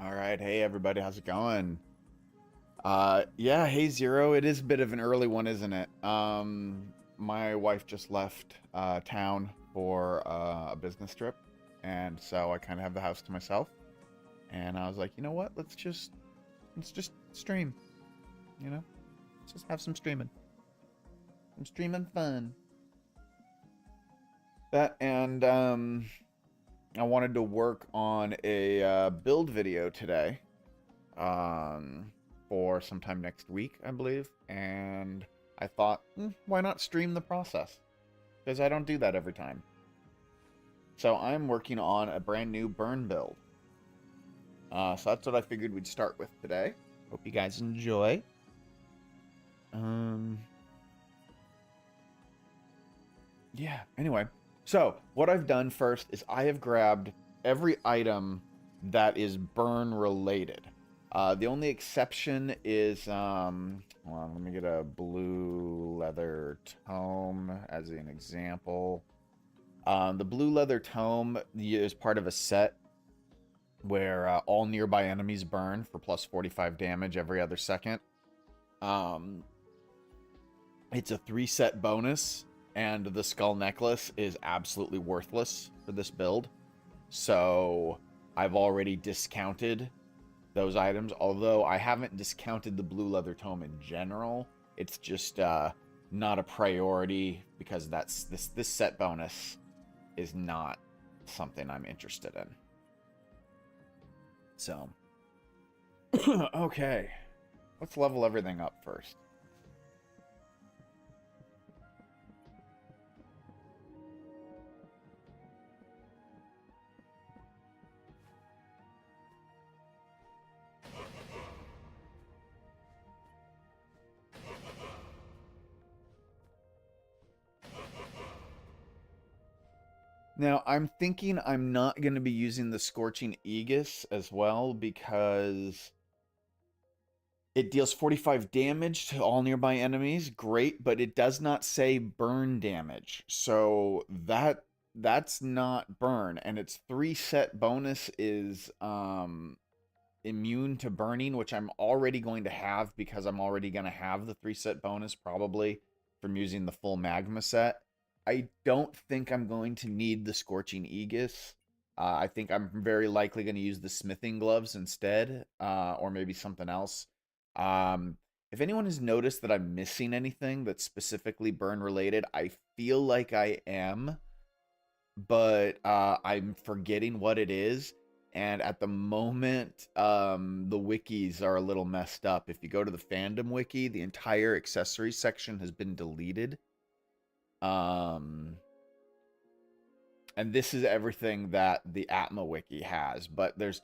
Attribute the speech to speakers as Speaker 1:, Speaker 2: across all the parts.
Speaker 1: All right, hey everybody, how's it going? Yeah, hey Zero, it is a bit of an early one, isn't it? My wife just left town for a business trip, and so I kind of have the house to myself. And I was like, you know what? Let's just stream, you know? Let's just have some streaming fun. That and I wanted to work on a build video today. um, for sometime next week, I believe. And I thought, why not stream the process? Because I don't do that every time. So I'm working on a brand new burn build. So that's what I figured we'd start with today. Hope you guys enjoy. Um, yeah, anyway. So what I've done first is I have grabbed every item that is burn related. The only exception is, hold on, let me get a blue leather tome as an example. The blue leather tome is part of a set where all nearby enemies burn for plus 45 damage every other second. Um, it's a 3-set bonus, and the skull necklace is absolutely worthless for this build. So I've already discounted those items, although I haven't discounted the blue leather tome in general. It's just not a priority because this set bonus is not something I'm interested in. So okay, let's level everything up first. Now, I'm thinking I'm not going to be using the Scorching Aegis as well because it deals 45 damage to all nearby enemies. Great, but it does not say burn damage. So that's not burn, and its 3-set bonus is immune to burning, which I'm already going to have because I'm already going to have the 3-set bonus probably from using the full magma set. I don't think I'm going to need the Scorching Aegis. I think I'm very likely going to use the smithing gloves instead, or maybe something else. Um, if anyone has noticed that I'm missing anything that's specifically burn related, I feel like I am, but I'm forgetting what it is. And at the moment, the wikis are a little messed up. If you go to the fandom wiki, the entire accessories section has been deleted. Um, and this is everything that the Atma wiki has, but there's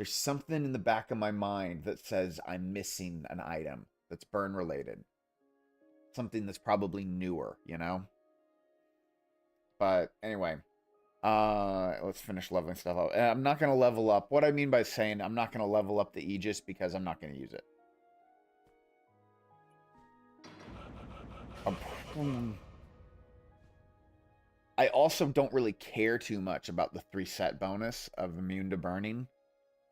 Speaker 1: something in the back of my mind that says I'm missing an item that's burn related. Something that's probably newer, you know? But anyway, let's finish leveling stuff up. I'm not going to level up. What I mean by saying I'm not going to level up the Aegis because I'm not going to use it. I also don't really care too much about the 3-set bonus of immune to burning.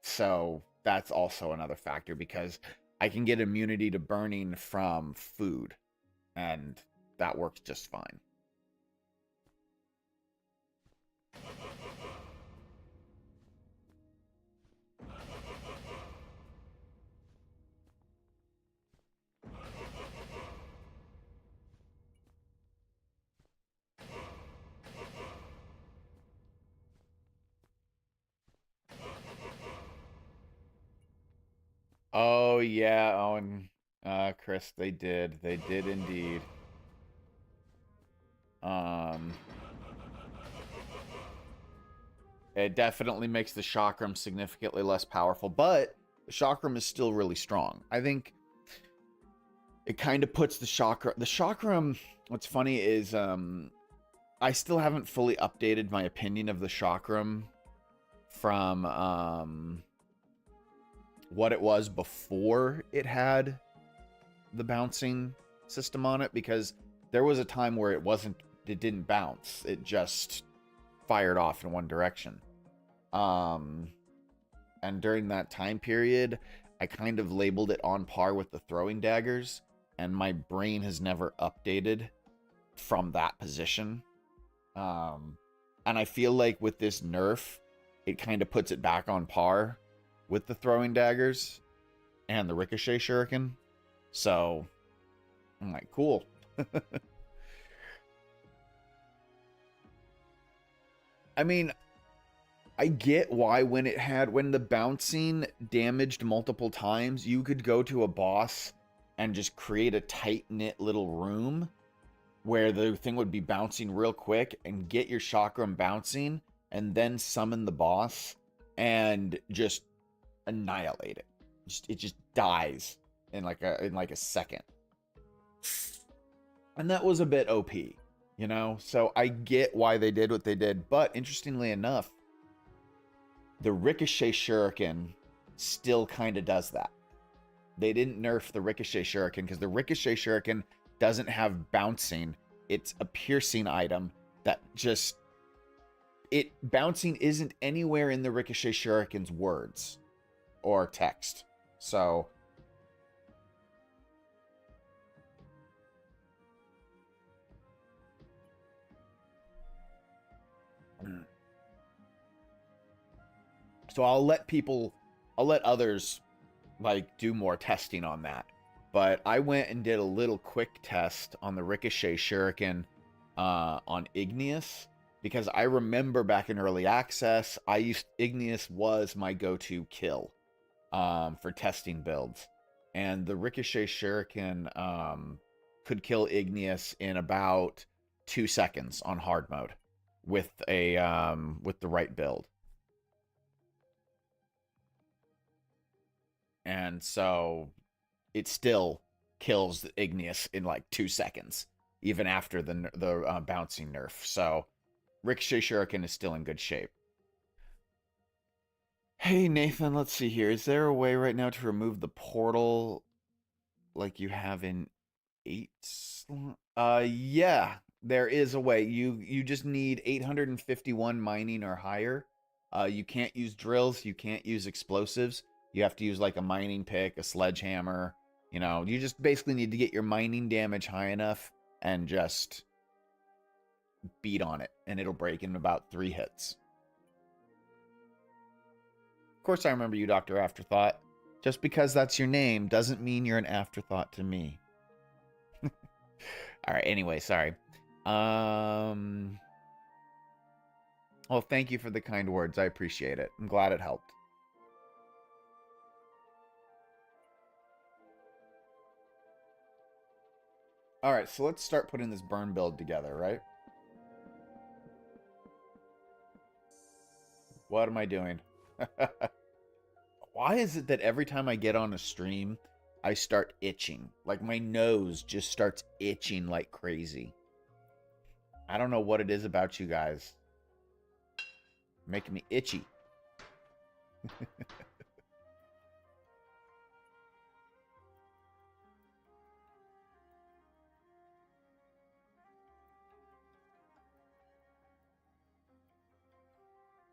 Speaker 1: So that's also another factor because I can get immunity to burning from food, and that works just fine. Oh yeah, oh and Chris, they did. They did indeed. Um it definitely makes the chakram significantly less powerful, but the chakram is still really strong. I think it kind of puts the chakram, what's funny is I still haven't fully updated my opinion of the chakram from what it was before it had the bouncing system on it, because there was a time where it didn't bounce. It just fired off in one direction. Um And during that time period, I kind of labeled it on par with the throwing daggers, and my brain has never updated from that position. And I feel like with this nerf, it kind of puts it back on par with the throwing daggers and the ricochet shuriken. So I'm like, cool. I mean, I get why when the bouncing damaged multiple times, you could go to a boss and just create a tight-knit little room where the thing would be bouncing real quick and get your chakram bouncing and then summon the boss and just annihilate it. It just dies in like a second. And that was a bit OP, you know? So I get why they did what they did, but interestingly enough, the ricochet shuriken still kind of does that. They didn't nerf the ricochet shuriken because the ricochet shuriken doesn't have bouncing. It's a piercing item that just bouncing isn't anywhere in the ricochet shuriken's words or text. So I'll let others like do more testing on that. But I went and did a little quick test on the Ricochet Shuriken on Igneous, because I remember back in early access, Igneous was my go-to kill for testing builds. And the Ricochet Shuriken could kill Igneous in about 2 seconds on hard mode with the right build. And so it still kills the Igneous in like 2 seconds, even after the bouncing nerf. So Ricochet Shuriken is still in good shape. Hey Nathan, let's see here. Is there a way right now to remove the portal like you have in 8? Yeah, there is a way. You just need 851 mining or higher. You can't use drills, you can't use explosives. You have to use like a mining pick, a sledgehammer. You know, you just basically need to get your mining damage high enough and just beat on it, and it'll break in about 3 hits. Of course, I remember you, Dr. Afterthought. Just because that's your name doesn't mean you're an afterthought to me. All right, anyway, sorry. Well, thank you for the kind words. I appreciate it. I'm glad it helped. All right, so let's start putting this burn build together, right? What am I doing? Why is it that every time I get on a stream, I start itching? Like my nose just starts itching like crazy. I don't know what it is about you guys. Making me itchy.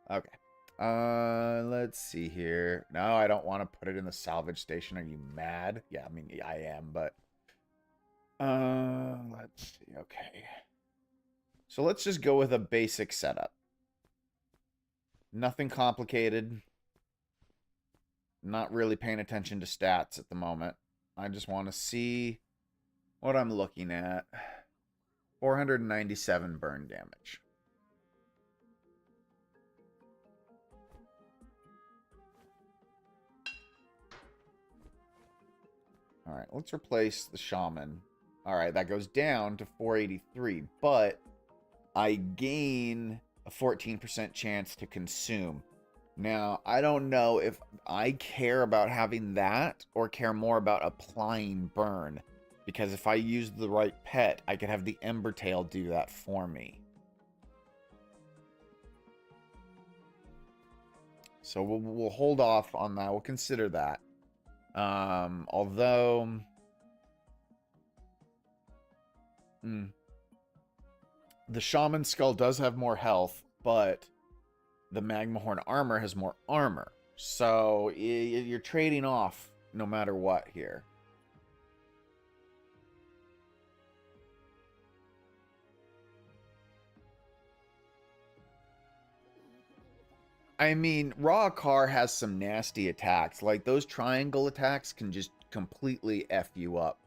Speaker 1: Okay. Let's see here. No, I don't want to put it in the salvage station. Are you mad? Yeah, I mean, I am, but... let's see. Okay. So let's just go with a basic setup. Nothing complicated. Not really paying attention to stats at the moment. I just want to see what I'm looking at. 497 burn damage. All right, let's replace the shaman. All right, that goes down to 483, but I gain a 14% chance to consume. Now, I don't know if I care about having that or care more about applying burn, because if I use the right pet, I could have the Embertail do that for me. So we'll hold off on that. We'll consider that. Although... the Shaman Skull does have more health, but the Magma Horn armor has more armor. So you're trading off no matter what here. I mean, Raw Car has some nasty attacks. Like those triangle attacks can just completely F you up.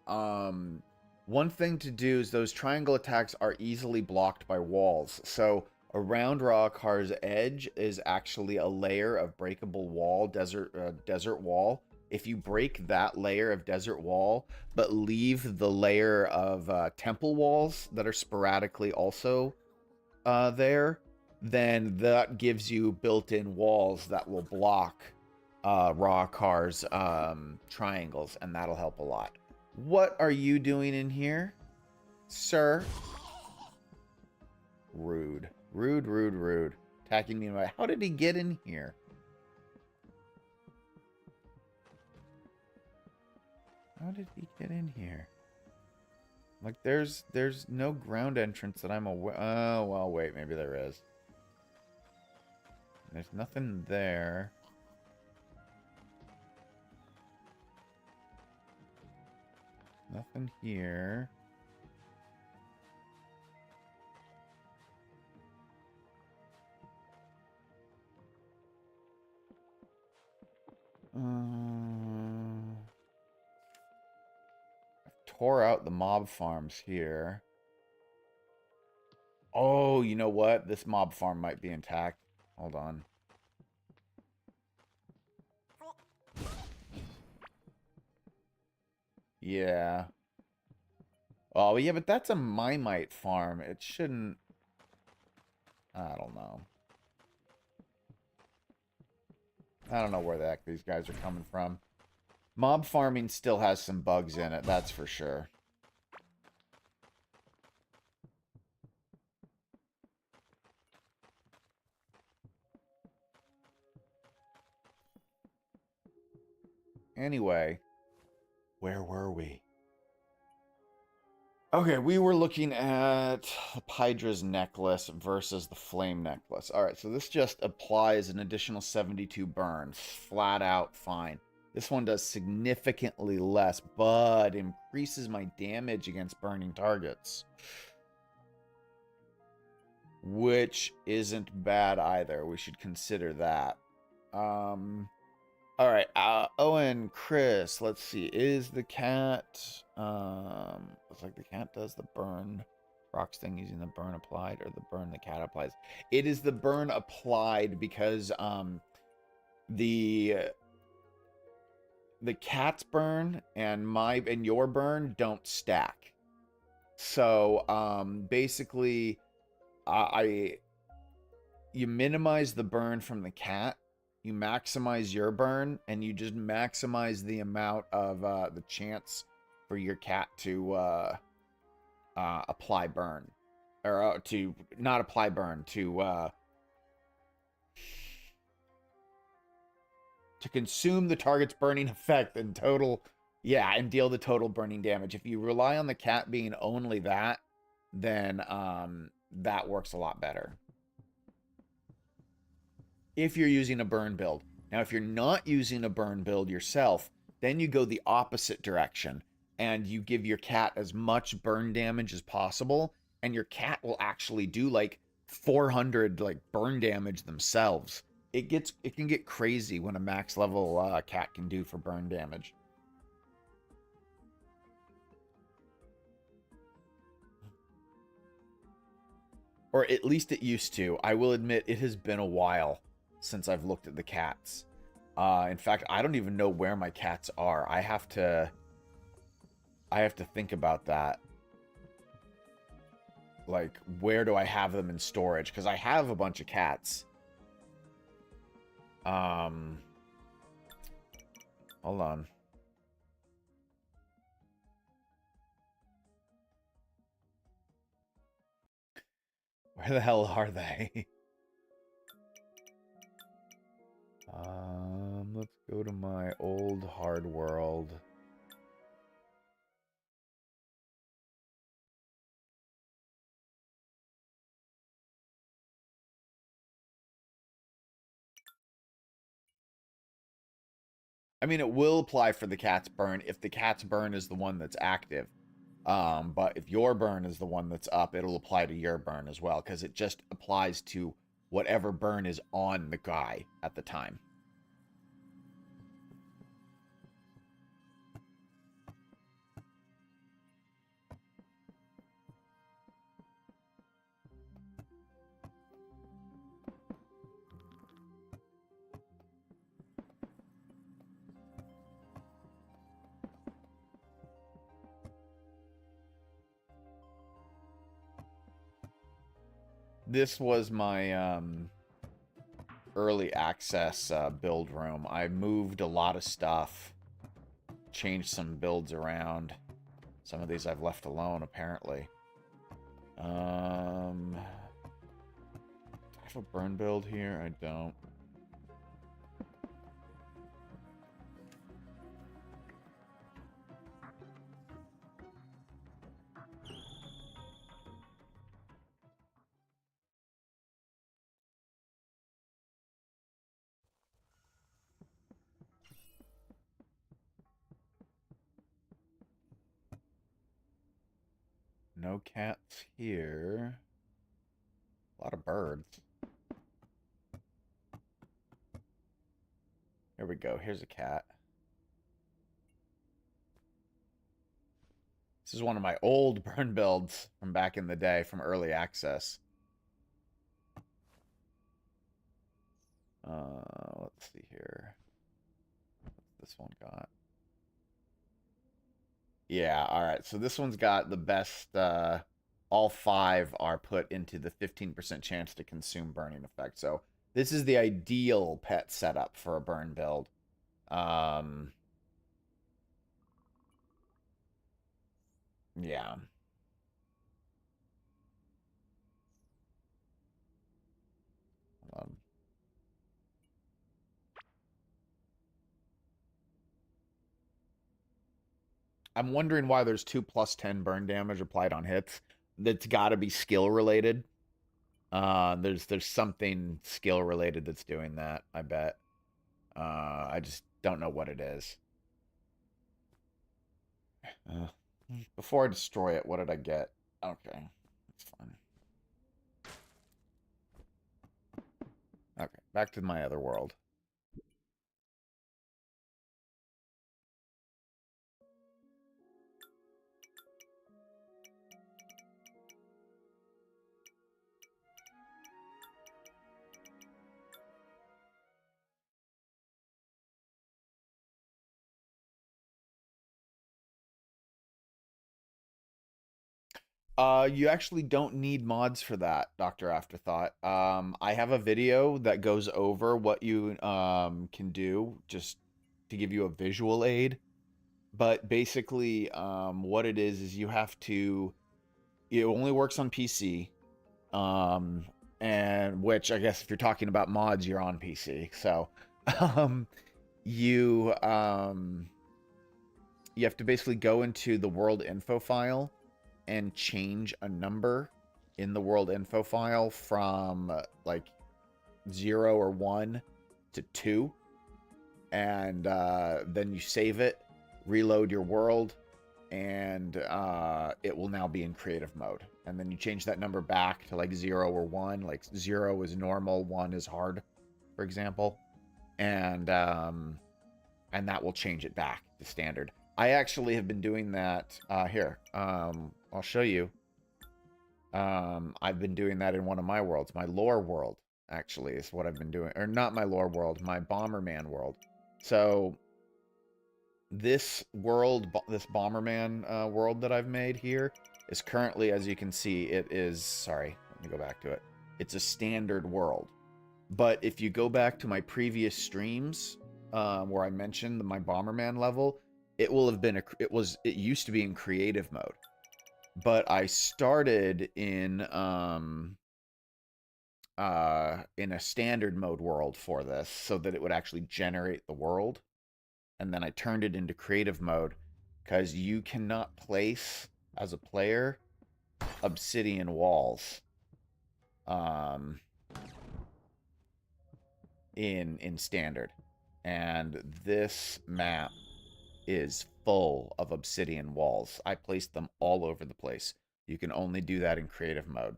Speaker 1: Um, One thing to do is those triangle attacks are easily blocked by walls. So around Raw Car's edge is actually a layer of breakable wall, desert wall. If you break that layer of desert wall, but leave the layer of temple walls that are sporadically also there, then that gives you built-in walls that will block Raw Car's triangles, and that'll help a lot. What are you doing in here, sir? Rude. Rude, rude, rude. Attacking me in my... How did he get in here? How did he get in here? Like, there's no ground entrance that I'm aware... Oh, well, wait. Maybe there is. There's nothing there. Nothing here. Tore out the mob farms here. Oh, you know what? This mob farm might be intact. Hold on. Yeah. Oh, yeah, but that's a Mimite farm. It shouldn't... I don't know. I don't know where the heck these guys are coming from. Mob farming still has some bugs in it, that's for sure. Anyway, where were we? Okay, we were looking at Hydra's necklace versus the flame necklace. All right, so this just applies an additional 72 burns. Flat out fine. This one does significantly less, but increases my damage against burning targets. Which isn't bad either. We should consider that. All right, Owen, Chris, let's see. Is the cat, looks like the cat does the burn rocks thing using the burn applied or the burn the cat applies. It is the burn applied because, the, the cat's burn and your burn don't stack. So, basically, you minimize the burn from the cat, you maximize your burn, and you just maximize the amount of the chance for your cat to apply burn, or to not apply burn, to consume the target's burning effect and total, yeah, and deal the total burning damage. If you rely on the cat being only that, then that works a lot better. If you're using a burn build. Now, if you're not using a burn build yourself, then you go the opposite direction and you give your cat as much burn damage as possible, and your cat will actually do like 400 like burn damage themselves. It can get crazy when a max level cat can do for burn damage. Or at least it used to. I will admit it has been a while since I've looked at the cats. In fact, I don't even know where my cats are. I have to think about that. Like, where do I have them in storage? Because I have a bunch of cats. Hold on. Where the hell are they? Let's go to my old hard world. I mean, it will apply for the cat's burn if the cat's burn is the one that's active. But if your burn is the one that's up, it'll apply to your burn as well, because it just applies to whatever burn is on the guy at the time. This was my early access build room. I moved a lot of stuff, changed some builds around. Some of these I've left alone, apparently. I have a burn build here? I don't. No cats here. A lot of birds. Here we go. Here's a cat. This is one of my old burn builds from back in the day, from early access. Let's see here. What's this one got? Yeah, all right. So this one's got the best. All 5 are put into the 15% chance to consume burning effect. So this is the ideal pet setup for a burn build. Yeah. Um, I'm wondering why there's 2+10 burn damage applied on hits. That's got to be skill related. There's something skill related that's doing that, I bet. I just don't know what it is. Uh, Before I destroy it, what did I get? Okay, that's fine. Okay, back to my other world. You actually don't need mods for that, Dr. Afterthought. I have a video that goes over what you can do just to give you a visual aid. But basically, what it is you have to. It only works on PC. Um, and which I guess if you're talking about mods, you're on PC. So, um, you um, you have to basically go into the world info file and change a number in the world info file from like 0 or 1 to 2, and then you save it, reload your world, and it will now be in creative mode. And then you change that number back to like 0 or 1. Like 0 is normal, 1 is hard, for example, and that will change it back to standard. I actually have been doing that here. I'll show you. I've been doing that in one of my worlds. My lore world, actually, is what I've been doing. Or not my lore world, my Bomberman world. So this world, this Bomberman world that I've made here is currently, as you can see, it is, sorry, let me go back to it. It's a standard world. But if you go back to my previous streams, where I mentioned my Bomberman level, it will have been, it used to be in creative mode. But I started in a standard mode world for this so that it would actually generate the world. And then I turned it into creative mode because you cannot place, as a player, obsidian walls in standard. And this map is full of obsidian walls. I placed them all over the place. You can only do that in creative mode.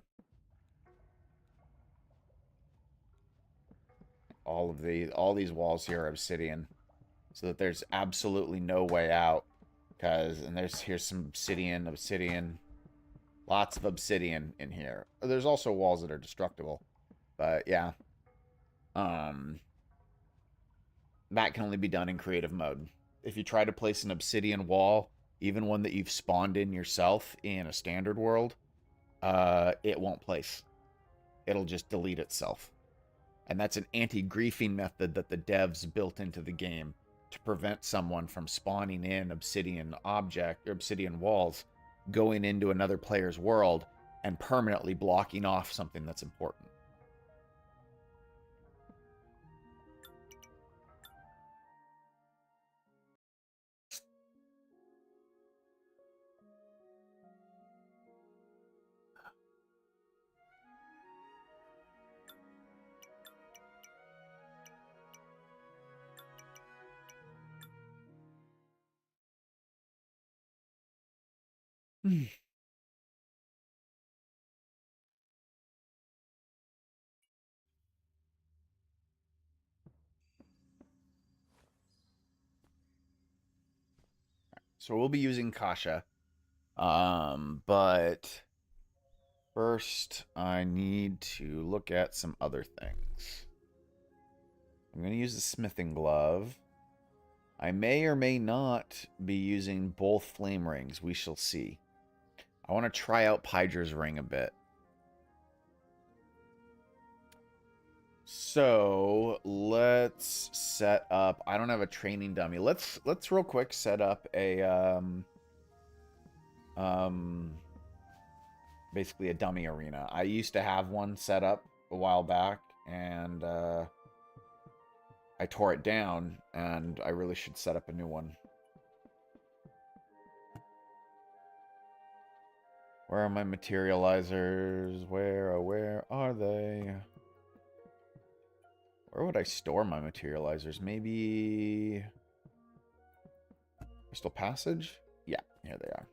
Speaker 1: All these walls here are obsidian, so that there's absolutely no way out. And here's some obsidian, lots of obsidian in here. There's also walls that are destructible, but yeah, um, that can only be done in creative mode. If you try to place an obsidian wall, even one that you've spawned in yourself in a standard world, it won't place. It'll just delete itself. And that's an anti-griefing method that the devs built into the game to prevent someone from spawning in obsidian walls, going into another player's world, and permanently blocking off something that's important. So we'll be using Kasha. But first I need to look at some other things. I'm going to use the smithing glove. I may or may not be using both flame rings. We shall see. I want to try out Pydra's ring a bit. So let's set up. I don't have a training dummy. Let's real quick set up a basically a dummy arena. I used to have one set up a while back, and I tore it down, and I really should set up a new one. Where are my materializers? Where are they? Where would I store my materializers? Maybe Crystal Passage? Yeah, here they are.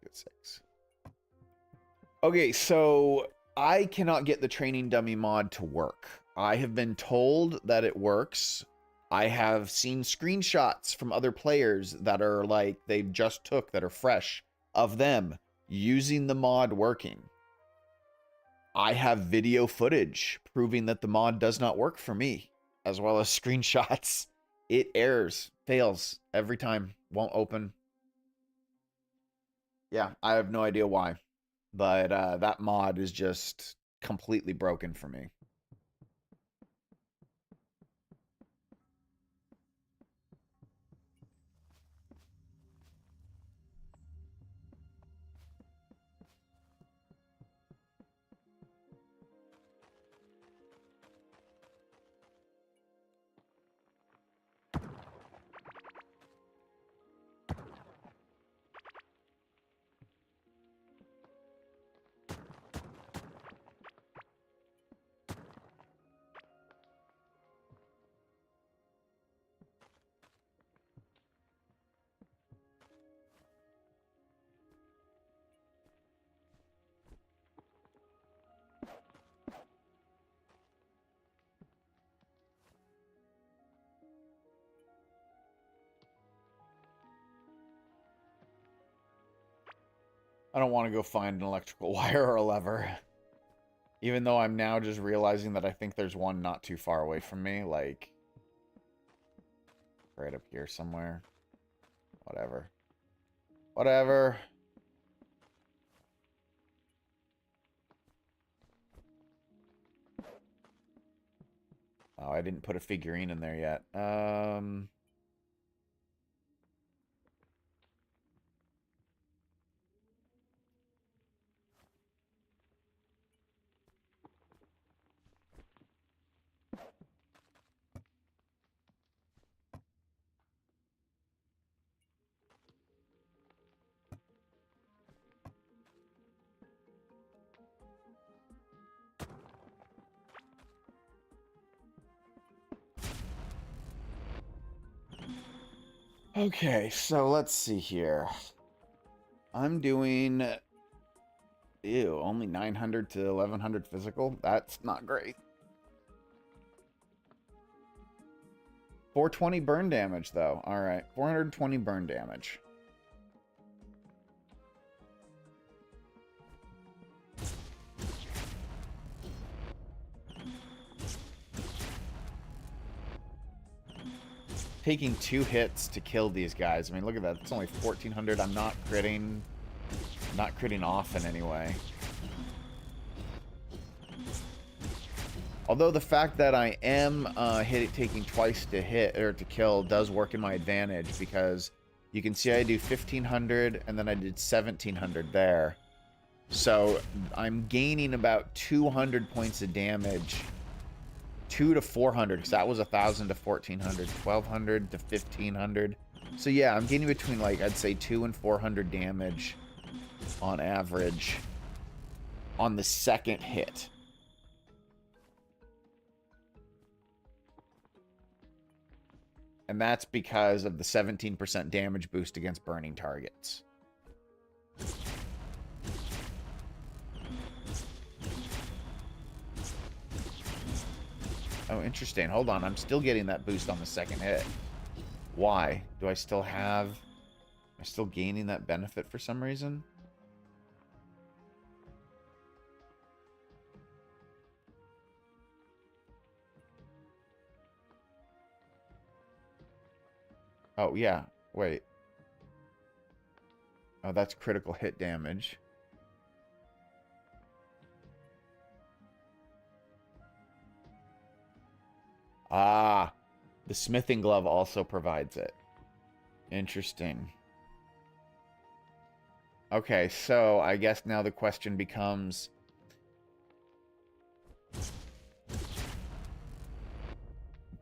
Speaker 1: Good 6. Okay, so I cannot get the training dummy mod to work. I have been told that it works. I have seen screenshots from other players that are like they've just took that are fresh of them using the mod working. I have video footage proving that the mod does not work for me, as well as screenshots. It errors, fails every time, won't open. Yeah, I have no idea why, but that mod is just completely broken for me. I don't want to go find an electrical wire or a lever. Even though I'm now just realizing that I think there's one not too far away from me, like right up here somewhere. Whatever. Whatever. Oh, I didn't put a figurine in there yet. Okay, so let's see here. I'm doing, ew, only 900 to 1100 physical. That's not great. 420 burn damage, though. All right, 420 burn damage. Taking 2 hits to kill these guys. I mean, look at that. It's only 1400. I'm not critting. Not critting often anyway. Although the fact that I am taking twice to hit or to kill does work in my advantage, because you can see I do 1500 and then I did 1700 there. So I'm gaining about 200 points of damage. 2 to 400, because that was 1000 to 1400, 1200 to 1500. So yeah, I'm gaining between, like, I'd say 2 and 400 damage on average on the second hit. And that's because of the 17% damage boost against burning targets. Oh, interesting. Hold on. I'm still getting that boost on the second hit. Why? Do I still have... Am I still gaining that benefit for some reason? Oh, yeah. Wait. Oh, that's critical hit damage. Ah, the smithing glove also provides it. Interesting. Okay, so I guess now the question becomes...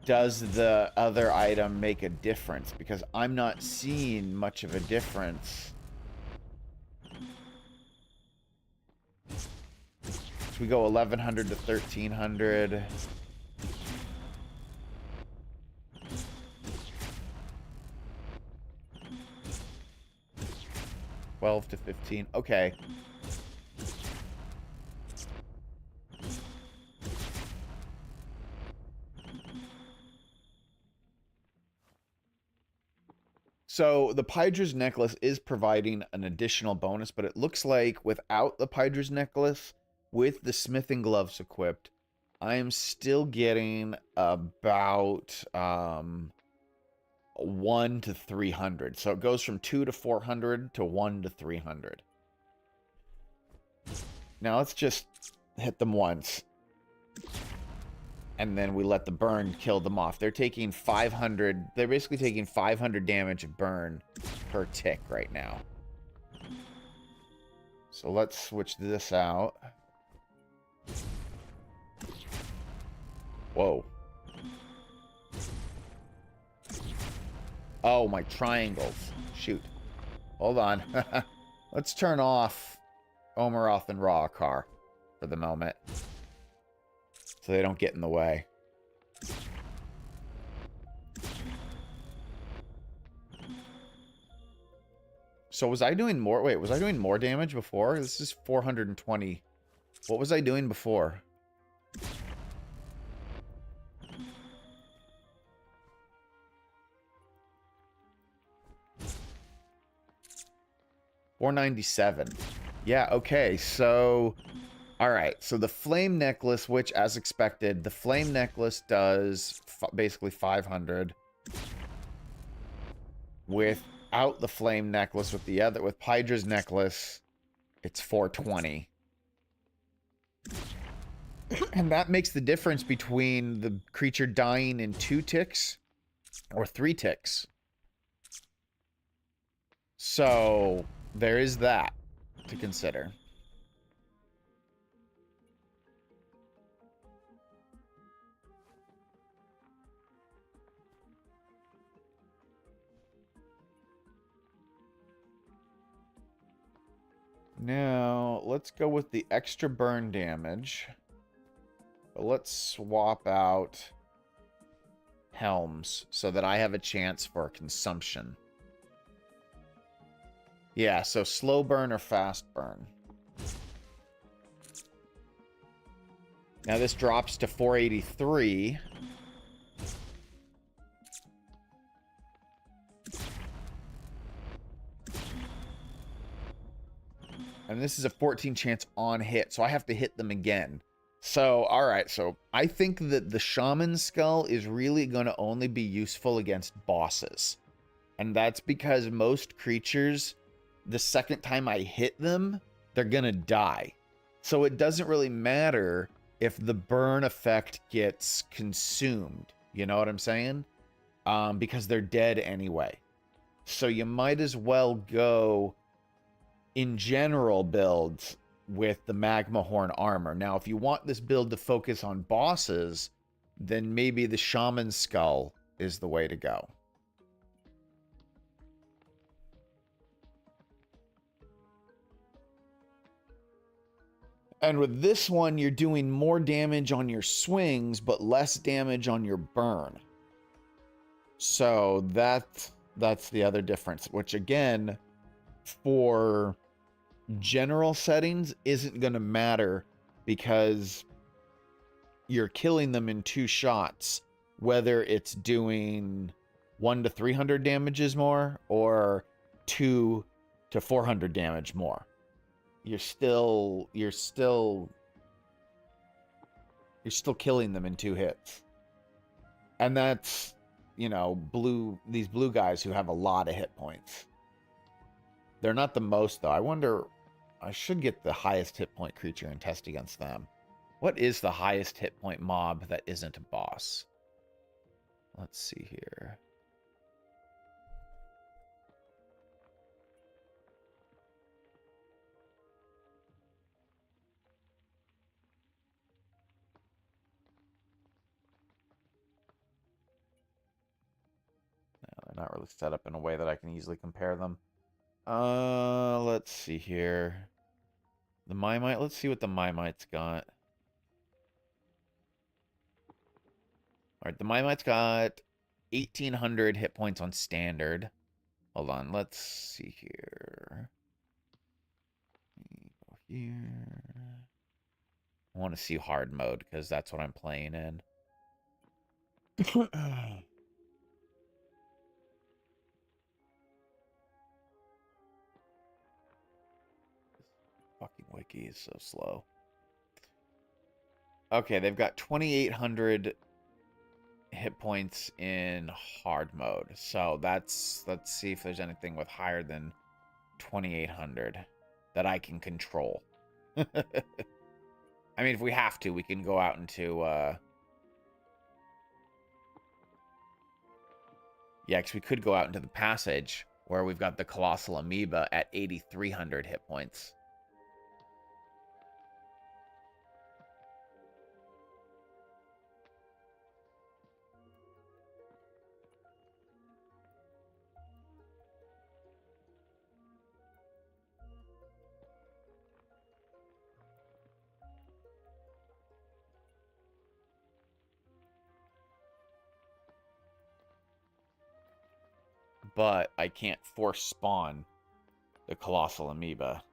Speaker 1: Does the other item make a difference? Because I'm not seeing much of a difference. So we go 1100 to 1300. 12 to 15. Okay. So the Pydra's necklace is providing an additional bonus, but it looks like without the Pydra's necklace, with the smithing gloves equipped, I am still getting about 1 to 300. So it goes from 2 to 400 to 1 to 300. Now let's just hit them once. And then we let the burn kill them off. They're taking 500. They're basically taking 500 damage of burn per tick right now. So let's switch this out. Whoa. Oh, my triangles. Shoot. Hold on. Let's turn off Omeroth and Rawakar for the moment, so they don't get in the way. So was I doing more? Wait, was I doing more damage before? This is 420. What was I doing before? $497. Yeah, okay, so... Alright, so the flame necklace, which, as expected, the flame necklace does basically 500. Without the flame necklace, with Pydra's necklace, it's 420. And that makes the difference between the creature dying in 2 ticks or 3 ticks. So, there is that to consider. Now, let's go with the extra burn damage. But let's swap out Helms so that I have a chance for consumption. Yeah, so slow burn or fast burn. Now this drops to 483. And this is a 14 chance on hit, so I have to hit them again. So, alright, so I think that the Shaman Skull is really going to only be useful against bosses. And that's because most creatures, the second time I hit them, they're going to die. So it doesn't really matter if the burn effect gets consumed. You know what I'm saying? Because they're dead anyway. So you might as well go in general builds with the Magma Horn armor. Now, if you want this build to focus on bosses, then maybe the Shaman Skull is the way to go. And with this one, you're doing more damage on your swings, but less damage on your burn. So that's the other difference, which again, for general settings, isn't going to matter because you're killing them in 2 shots, whether it's doing 1 to 300 damages more or 2 to 400 damage more. You're still killing them in 2 hits. And that's, you know, these blue guys who have a lot of hit points. They're not the most, though. I wonder, I should get the highest hit point creature and test against them. What is the highest hit point mob that isn't a boss? Let's see here. They're not really set up in a way that I can easily compare them. Let's see here. The Mimite, let's see what the Mimite's got. Alright, the Mimite's got 1,800 hit points on standard. Hold on, let's see here. Go here. I want to see hard mode, because that's what I'm playing in. Fucking wiki is so slow. Okay, they've got 2,800 hit points in hard mode. So let's see if there's anything with higher than 2,800 that I can control. I mean, if we have to, we can go out into yeah, because we could go out into the passage where we've got the Colossal Amoeba at 8,300 hit points. But I can't force spawn the Colossal Amoeba.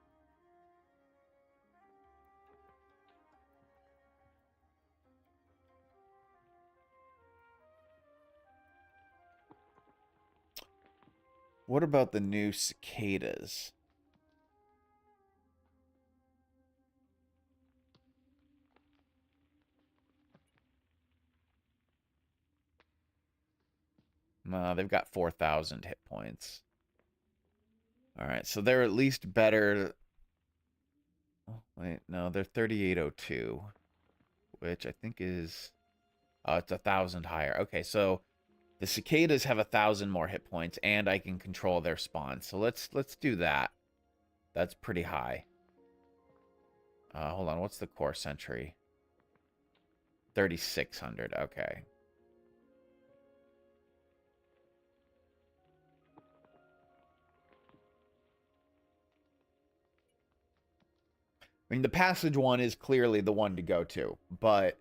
Speaker 1: What about the new cicadas? No, they've got 4,000 hit points. Alright, so they're at least better. Oh, wait, no, they're 3,802, which I think is... it's 1,000 higher. Okay, so the cicadas have 1,000 more hit points, and I can control their spawn. So let's do that. That's pretty high. Hold on, what's the core sentry? 3,600, okay. I mean, the passage one is clearly the one to go to, but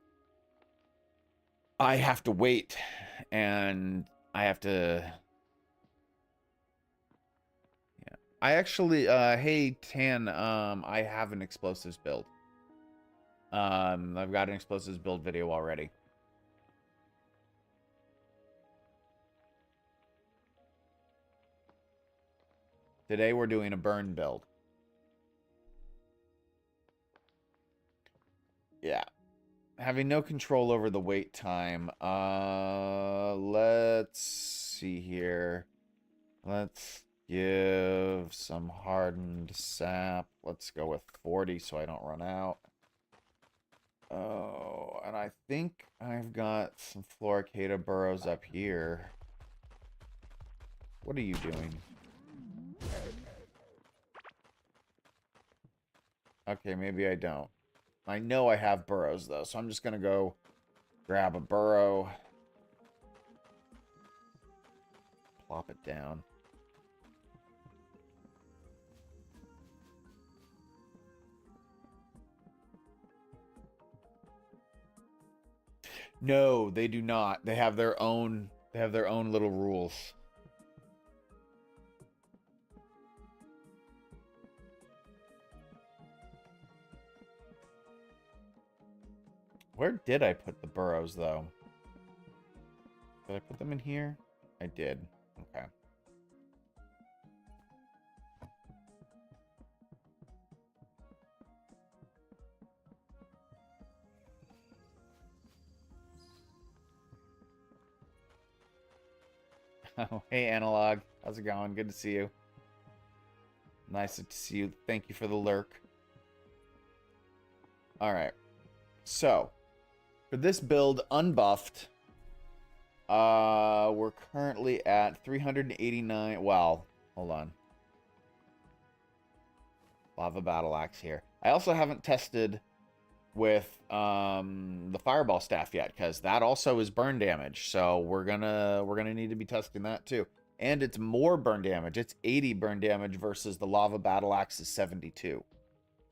Speaker 1: I have to wait, and I have to... Yeah. I actually, hey, Tan, I have an explosives build. I've got an explosives build video already. Today we're doing a burn build. Yeah. Having no control over the wait time. Let's see here. Let's give some hardened sap. Let's go with 40 so I don't run out. Oh, and I think I've got some Floricata burrows up here. What are you doing? Okay, maybe I don't. I know I have burrows, though, so I'm just going to go grab a burrow. Plop it down. No, they do not. They have their own little rules. Where did I put the burrows, though? Did I put them in here? I did. Okay. Oh, hey, Analog. How's it going? Good to see you. Nice to see you. Thank you for the lurk. All right. So, for this build, unbuffed, we're currently at 389. Wow. Hold on. Lava Battle Axe here. I also haven't tested with the Fireball Staff yet, because that also is burn damage. So we're gonna need to be testing that too. And it's more burn damage. It's 80 burn damage versus the Lava Battle Axe is 72.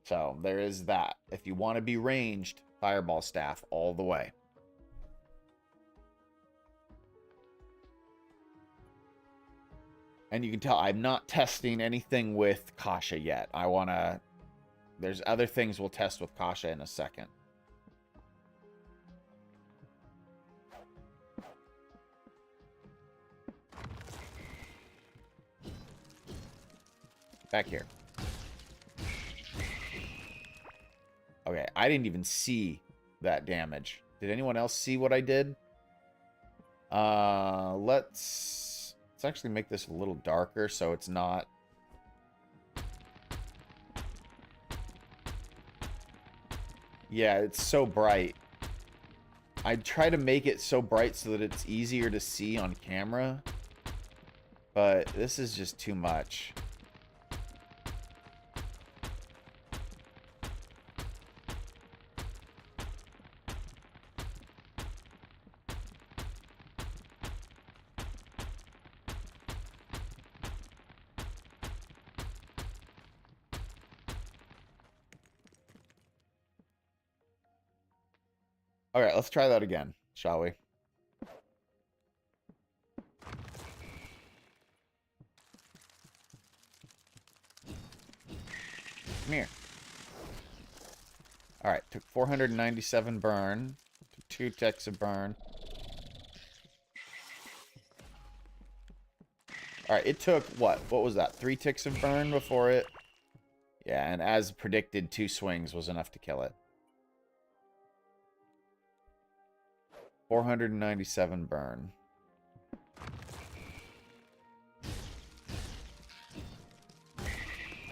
Speaker 1: So there is that. If you want to be ranged, Fireball Staff all the way. And you can tell I'm not testing anything with Kasha yet. I want to... There's other things we'll test with Kasha in a second. Back here. Okay, I didn't even see that damage. Did anyone else see what I did? Let's actually make this a little darker so it's not... Yeah, it's so bright. I try to make it so bright so that it's easier to see on camera. But this is just too much. All right, let's try that again, shall we? Come here. All right, took 497 burn, took 2 ticks of burn. All right, it took what? What was that? 3 ticks of burn before it? Yeah, and as predicted, 2 swings was enough to kill it. 497 burn.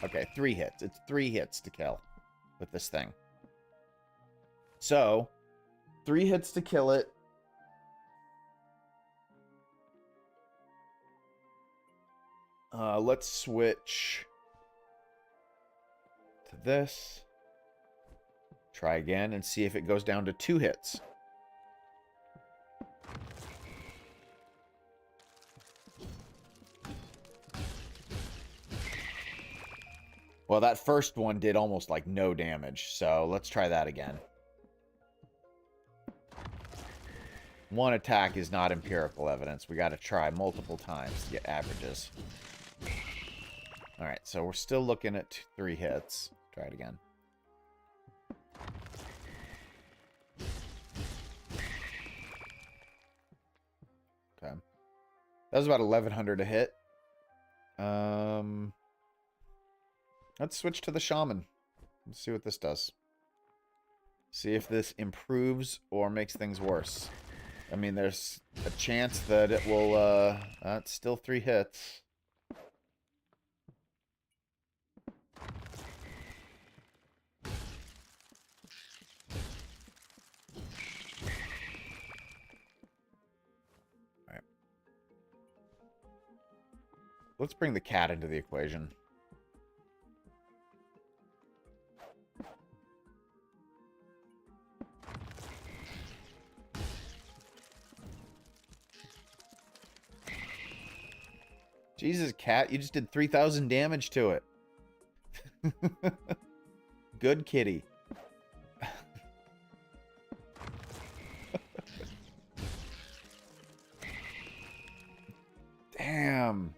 Speaker 1: Okay, 3 hits. It's 3 hits to kill with this thing. So, 3 hits to kill it. Let's switch to this. Try again and see if it goes down to 2 hits. Well, that first one did almost like no damage, so let's try that again. 1 attack is not empirical evidence. We got to try multiple times to get averages. All right, so we're still looking at 3 hits. Try it again. Okay. That was about 1,100 a hit. Let's switch to the shaman. Let's see what this does. See if this improves or makes things worse. I mean, there's a chance that it will, that's still 3 hits. Alright. Let's bring the cat into the equation. Jesus, cat, you just did 3,000 damage to it. Good kitty. Damn.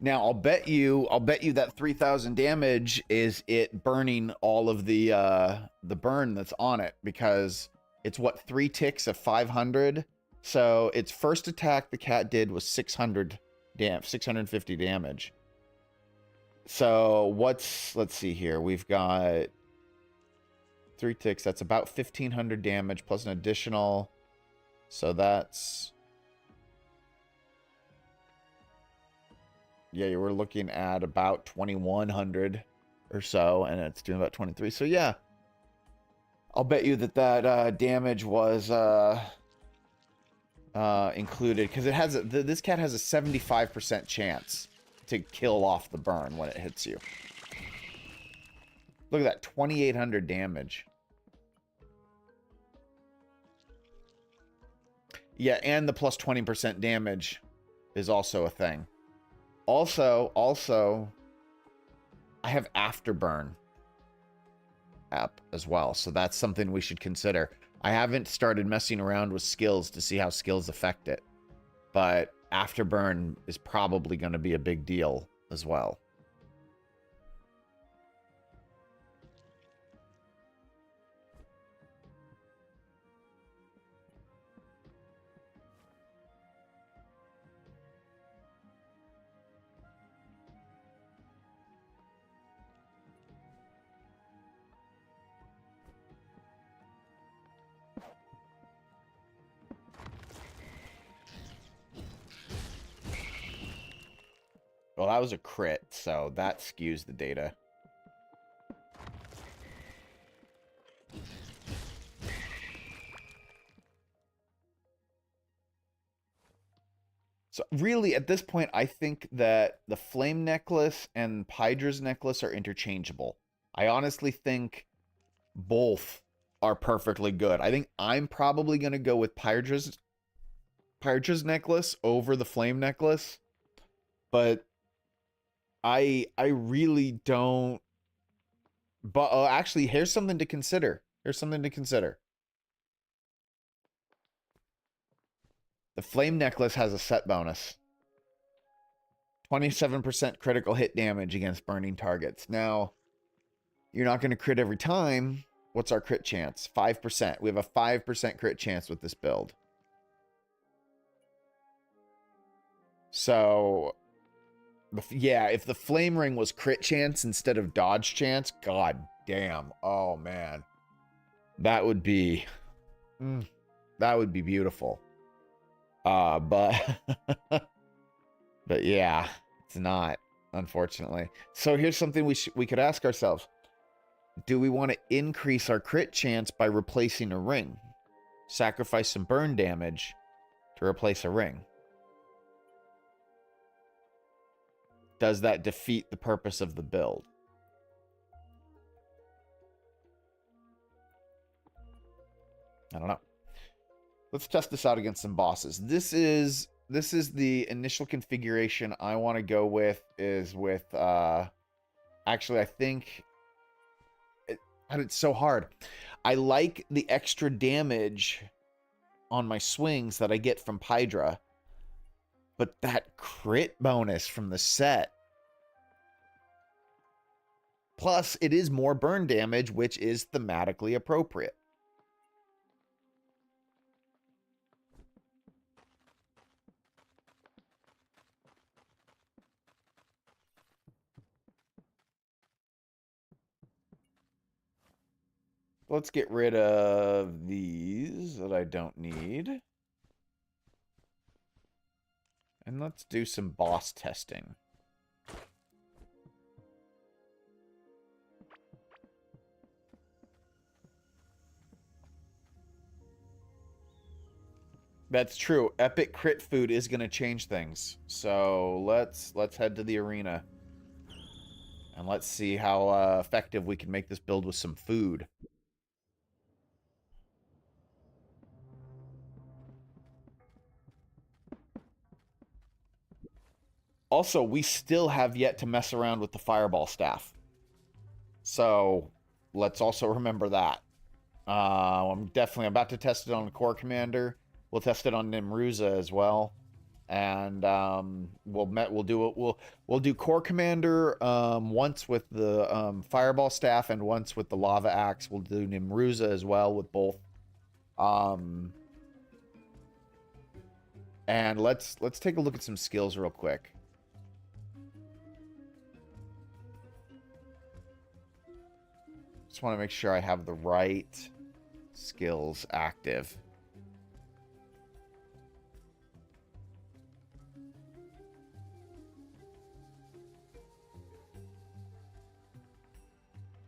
Speaker 1: Now, I'll bet you that 3,000 damage is it burning all of the burn that's on it, because it's what, 3 ticks of 500. So its first attack the cat did was 650 damage. So let's see here. We've got 3 ticks. That's about 1,500 damage plus an additional. So that's, yeah, you were looking at about 2,100 or so, and it's doing about 23. So yeah, I'll bet you that damage was included, because it has this cat has a 75% chance to kill off the burn when it hits you. Look at that, 2,800 damage. Yeah, and the plus 20% damage is also a thing. Also, I have Afterburn app as well, so that's something we should consider. I haven't started messing around with skills to see how skills affect it, but Afterburn is probably going to be a big deal as well. Well, that was a crit, so that skews the data. So really, at this point, I think that the Flame Necklace and Pydra's Necklace are interchangeable. I honestly think both are perfectly good. I think I'm probably going to go with Pydra's Necklace over the Flame Necklace, but I really don't. But actually, here's something to consider. The Flame Necklace has a set bonus. 27% critical hit damage against burning targets. Now, you're not going to crit every time. What's our crit chance? 5%. We have a 5% crit chance with this build. So, yeah, if the Flame Ring was crit chance instead of dodge chance, god damn. Oh, man. That would be beautiful. But but yeah, it's not, unfortunately. So here's something we could ask ourselves. Do we want to increase our crit chance by replacing a ring? Sacrifice some burn damage to replace a ring. Does that defeat the purpose of the build? I don't know. Let's test this out against some bosses. This is the initial configuration I want to go with, is with actually, I think it's so hard. I like the extra damage on my swings that I get from Pydra, but that crit bonus from the set Plus, it is more burn damage, which is thematically appropriate. Let's get rid of these that I don't need. And let's do some boss testing. That's true. Epic crit food is going to change things. So let's head to the arena. And let's see how effective we can make this build with some food. Also, we still have yet to mess around with the fireball staff. So let's also remember that. I'm definitely about to test it on the core commander. We'll test it on Nimruza as well, and we'll do core commander once with the fireball staff and once with the lava axe. We'll do Nimruza as well with both. And let's take a look at some skills real quick. Just want to make sure I have the right skills active.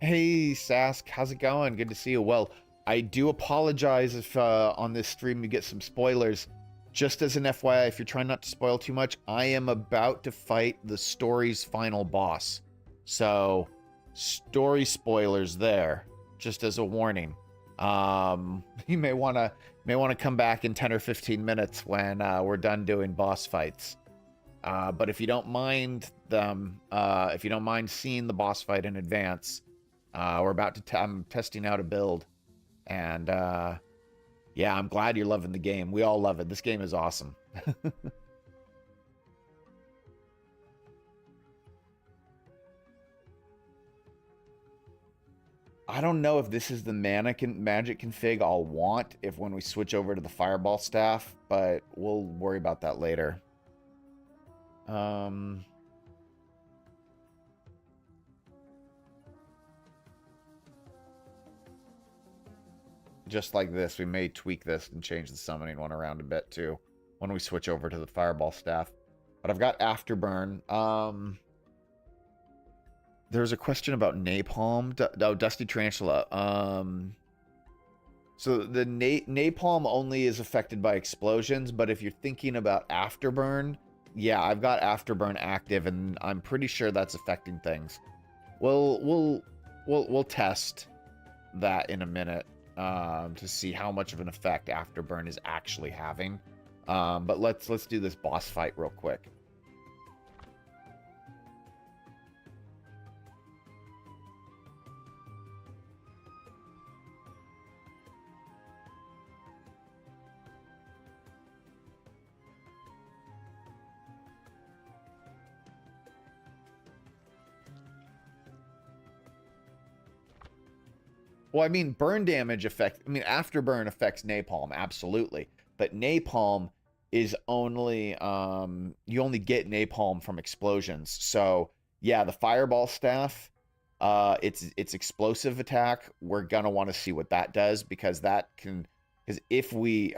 Speaker 1: Hey, Sask, how's it going? Good to see you. Well, I do apologize if on this stream you get some spoilers. Just as an FYI, if you're trying not to spoil too much, I am about to fight the story's final boss. So, story spoilers there, just as a warning. You may want to come back in 10 or 15 minutes when we're done doing boss fights. But if you don't mind them, if you don't mind seeing the boss fight in advance, we're about to I'm testing out a build, and yeah, I'm glad you're loving the game. We all love it. This game is awesome. I don't know if this is the magic config I'll want if when we switch over to the fireball staff, but we'll worry about that later. Just like this, we may tweak this and change the summoning one around a bit too when we switch over to the fireball staff. But I've got afterburn. There's a question about napalm. Dusty Tarantula. So the napalm only is affected by explosions, but if you're thinking about afterburn, yeah, I've got afterburn active, and I'm pretty sure that's affecting things. We'll test that in a minute to see how much of an effect afterburn is actually having. But let's do this boss fight real quick. Well, I mean, burn damage affects... I mean, afterburn affects napalm, absolutely. But napalm is only... you only get napalm from explosions. So, yeah, the fireball staff, its explosive attack, we're going to want to see what that does, because that can... Because if we...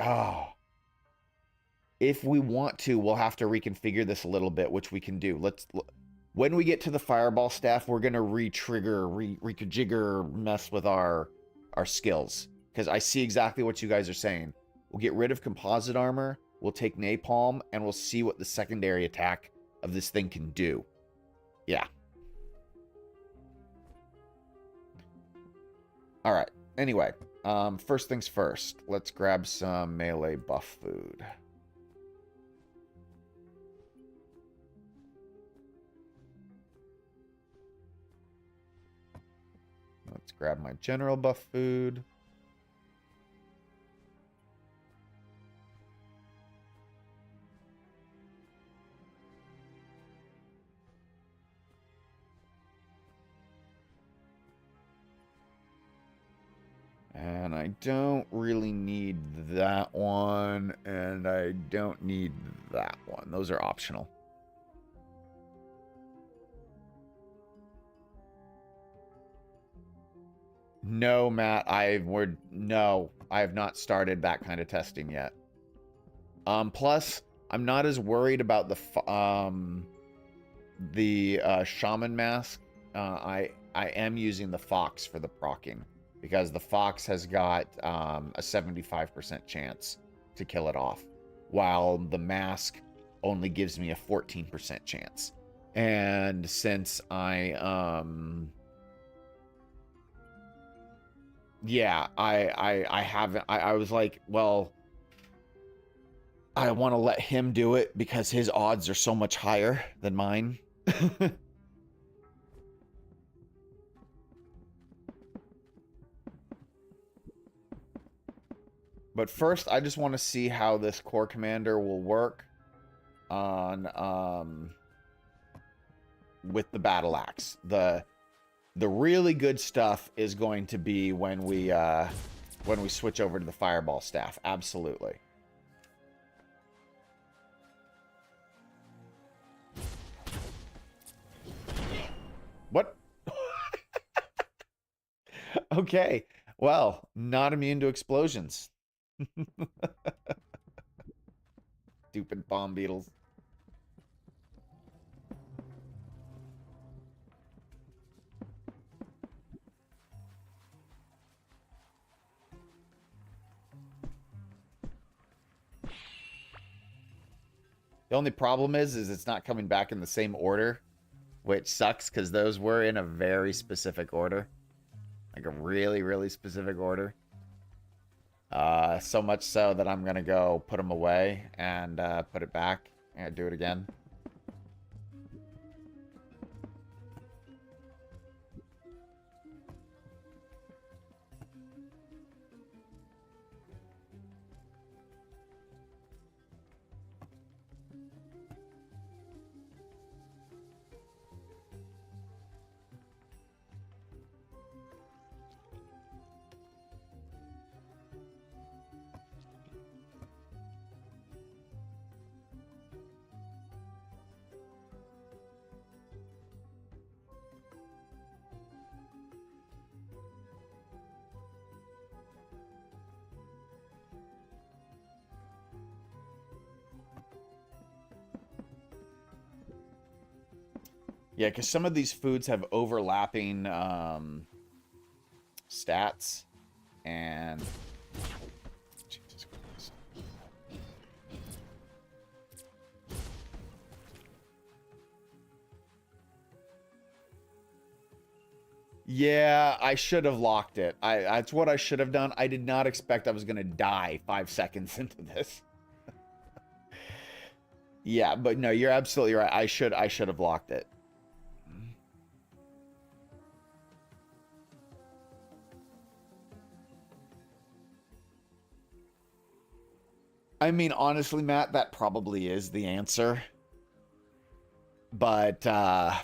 Speaker 1: if we want to, we'll have to reconfigure this a little bit, which we can do. When we get to the fireball staff, we're gonna reconfigure, mess with our skills, because I see exactly what you guys are saying. We'll get rid of composite armor, we'll take napalm, and we'll see what the secondary attack of this thing can do. Yeah. All right. Anyway, first things first. Let's grab some melee buff food. Let's grab my general buff food. I don't really need that one, and I don't need that one. Those are optional. No, Matt, I have not started that kind of testing yet. Plus, I'm not as worried about the shaman mask. I am using the fox for the proccing because the fox has got a 75% chance to kill it off, while the mask only gives me a 14% chance. And since I yeah, I haven't. I was like, well, I want to let him do it because his odds are so much higher than mine. But first, I just want to see how this Corps Commander will work on with the battle axe. The really good stuff is going to be when we switch over to the fireball staff. Absolutely. What? Okay. Well, not immune to explosions. Stupid bomb beetles. The only problem is it's not coming back in the same order, which sucks because those were in a very specific order. Like a really, really specific order. So much so that I'm going to go put them away and put it back and do it again. Yeah, because some of these foods have overlapping stats, and Jesus Christ. Yeah, I should have locked it. That's what I should have done. I did not expect I was gonna die 5 seconds into this. Yeah, but no, you're absolutely right. I should have locked it. I mean, honestly, Matt, that probably is the answer. But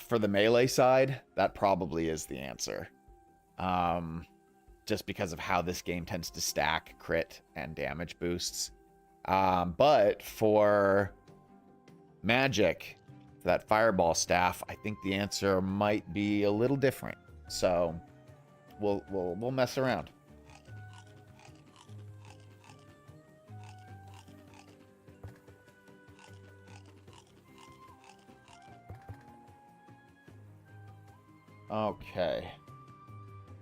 Speaker 1: for the melee side, that probably is the answer. Just because of how this game tends to stack crit and damage boosts. But for magic, for that fireball staff, I think the answer might be a little different. So we'll mess around. Okay.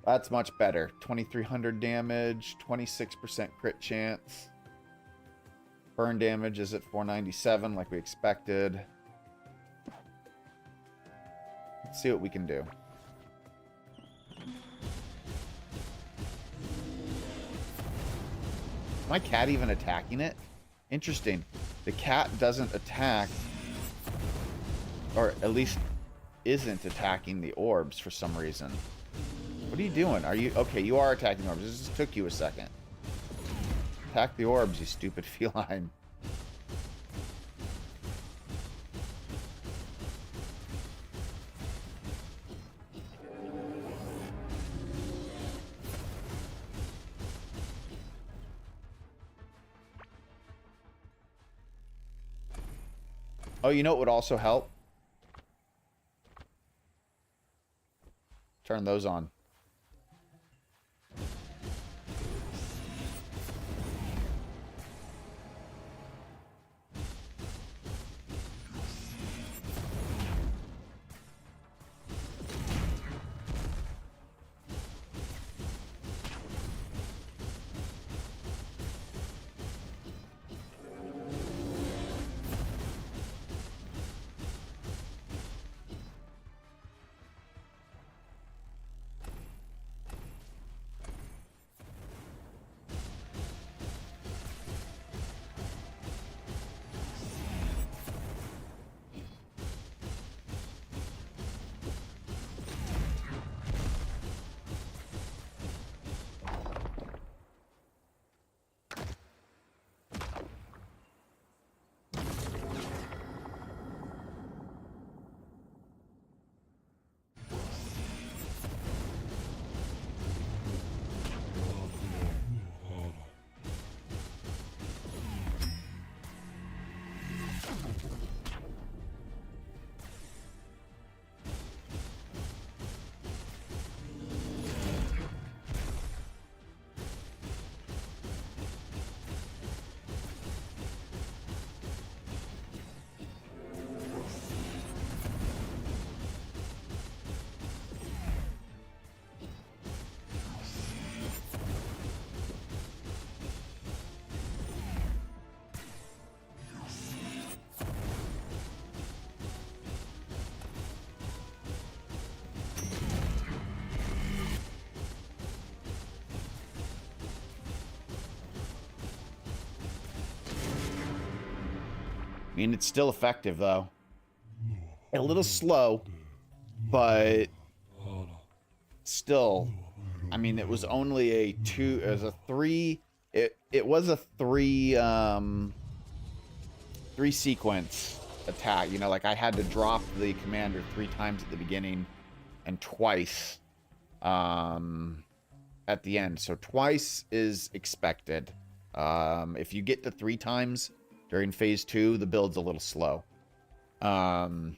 Speaker 1: That's much better. 2300 damage, 26% crit chance. Burn damage is at 497 like we expected. Let's see what we can do. Is my cat even attacking it? Interesting. The cat doesn't attack, or at least isn't attacking the orbs for some reason. What are you doing? Are you... Okay, you are attacking orbs. This just took you a second. Attack the orbs, you stupid feline. Oh, you know what would also help? Turn those on. I mean, it's still effective, though. A little slow, but still. I mean, it was only a two, it was a three, it was a three sequence attack. You know, like I had to drop the commander 3 times at the beginning and twice at the end. So twice is expected. If you get to 3 times during phase 2, the build's a little slow. 3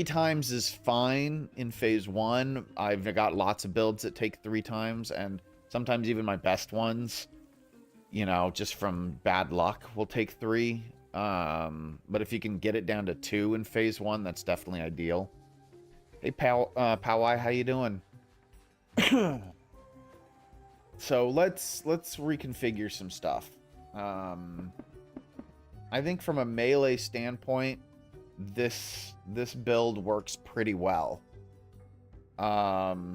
Speaker 1: times is fine in phase 1. I've got lots of builds that take 3 times, and sometimes even my best ones, you know, just from bad luck, will take 3. But if you can get it down to 2 in phase 1, that's definitely ideal. Hey, Powai, how you doing? So let's reconfigure some stuff. I think from a melee standpoint, this build works pretty well. But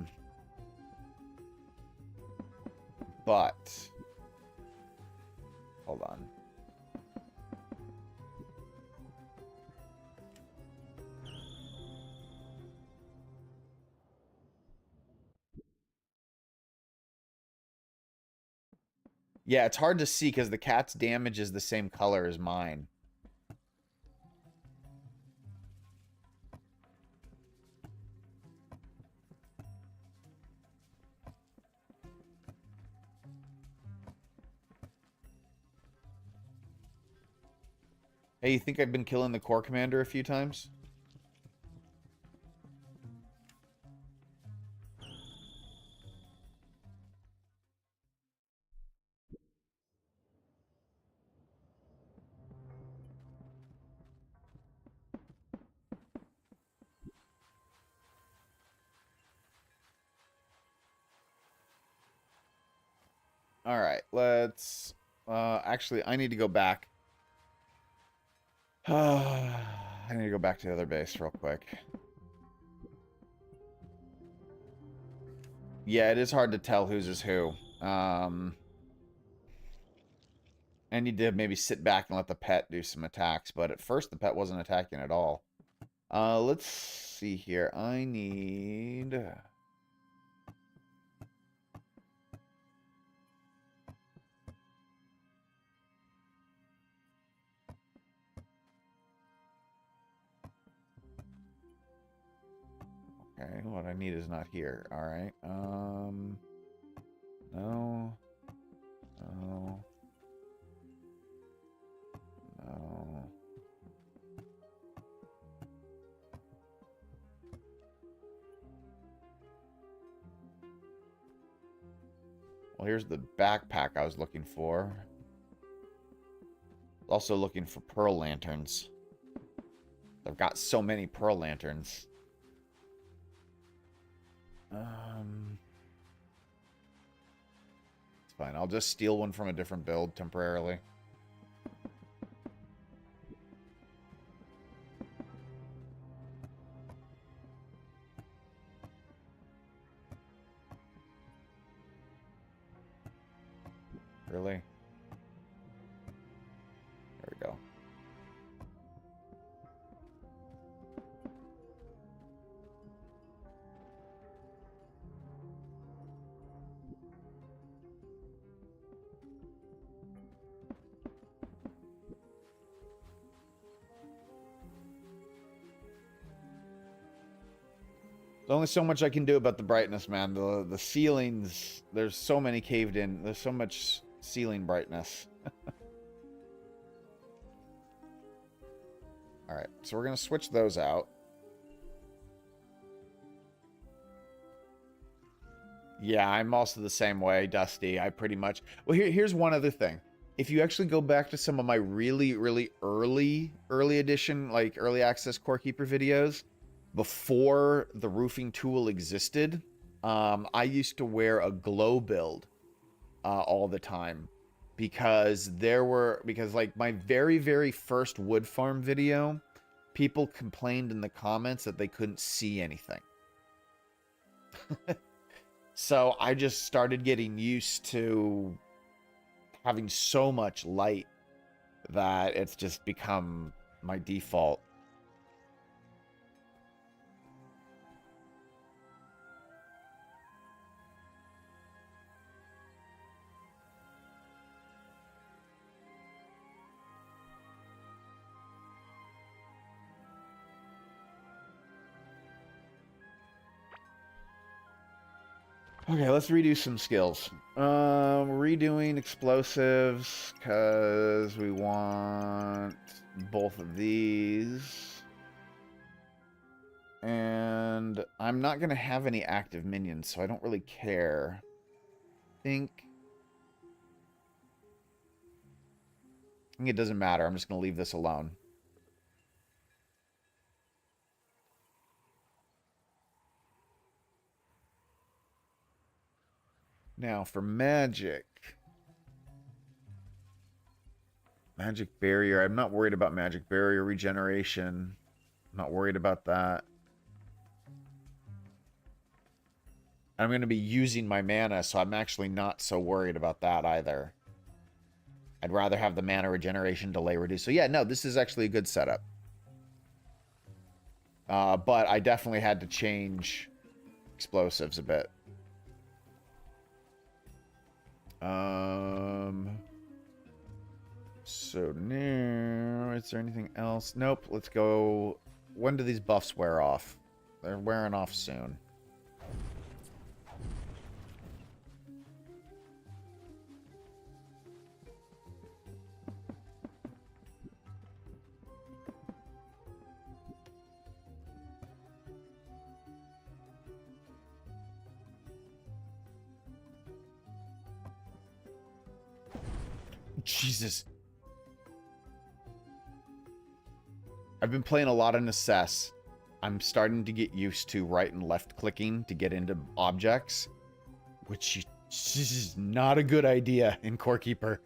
Speaker 1: hold on. Yeah, it's hard to see because the cat's damage is the same color as mine. Hey, you think I've been killing the core commander a few times? All right, let's actually I need to go back. I need to go back to the other base real quick. Yeah, it is hard to tell whose is who. I need to maybe sit back and let the pet do some attacks, but at first the pet wasn't attacking at all. Let's see here. I need... Okay, what I need is not here. All right. No. No. No. Well, here's the backpack I was looking for. Also looking for pearl lanterns. I've got so many pearl lanterns. It's fine. I'll just steal one from a different build temporarily. Really? There we go. There's only so much I can do about the brightness, man. The ceilings, there's so many caved in. There's so much ceiling brightness. Alright, so we're going to switch those out. Yeah, I'm also the same way, Dusty. I pretty much... Well, here's one other thing. If you actually go back to some of my really, really early edition, like early access Core Keeper videos, before the roofing tool existed, I used to wear a glow build all the time because like my very, very first wood farm video, people complained in the comments that they couldn't see anything. So I just started getting used to having so much light that it's just become my default. Okay, let's redo some skills. Redoing explosives, because we want both of these. And I'm not going to have any active minions, so I don't really care. I think it doesn't matter. I'm just going to leave this alone. Now, for magic. Magic barrier. I'm not worried about magic barrier regeneration. I'm not worried about that. I'm going to be using my mana, so I'm actually not so worried about that either. I'd rather have the mana regeneration delay reduced. So yeah, no, this is actually a good setup. But I definitely had to change explosives a bit. So now, is there anything else? Nope, let's go. When do these buffs wear off? They're wearing off soon. Jesus. I've been playing a lot of Necesse. I'm starting to get used to right and left clicking to get into objects, which is not a good idea in Core Keeper.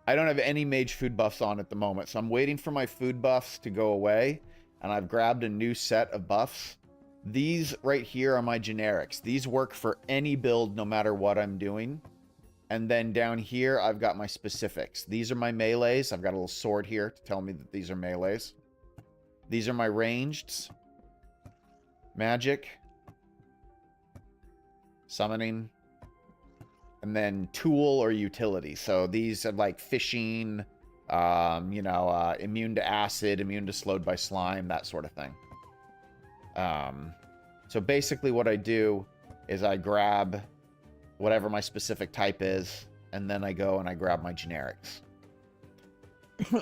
Speaker 1: I don't have any mage food buffs on at the moment, so I'm waiting for my food buffs to go away, and I've grabbed a new set of buffs. These right here are my generics. These work for any build, no matter what I'm doing. And then down here, I've got my specifics. These are my melees. I've got a little sword here to tell me that these are melees. These are my rangeds. Magic. Summoning. And then tool or utility. So these are like fishing, Immune to acid, immune to slowed by slime, that sort of thing. So basically what I do is I grab whatever my specific type is, and then I go and I grab my generics.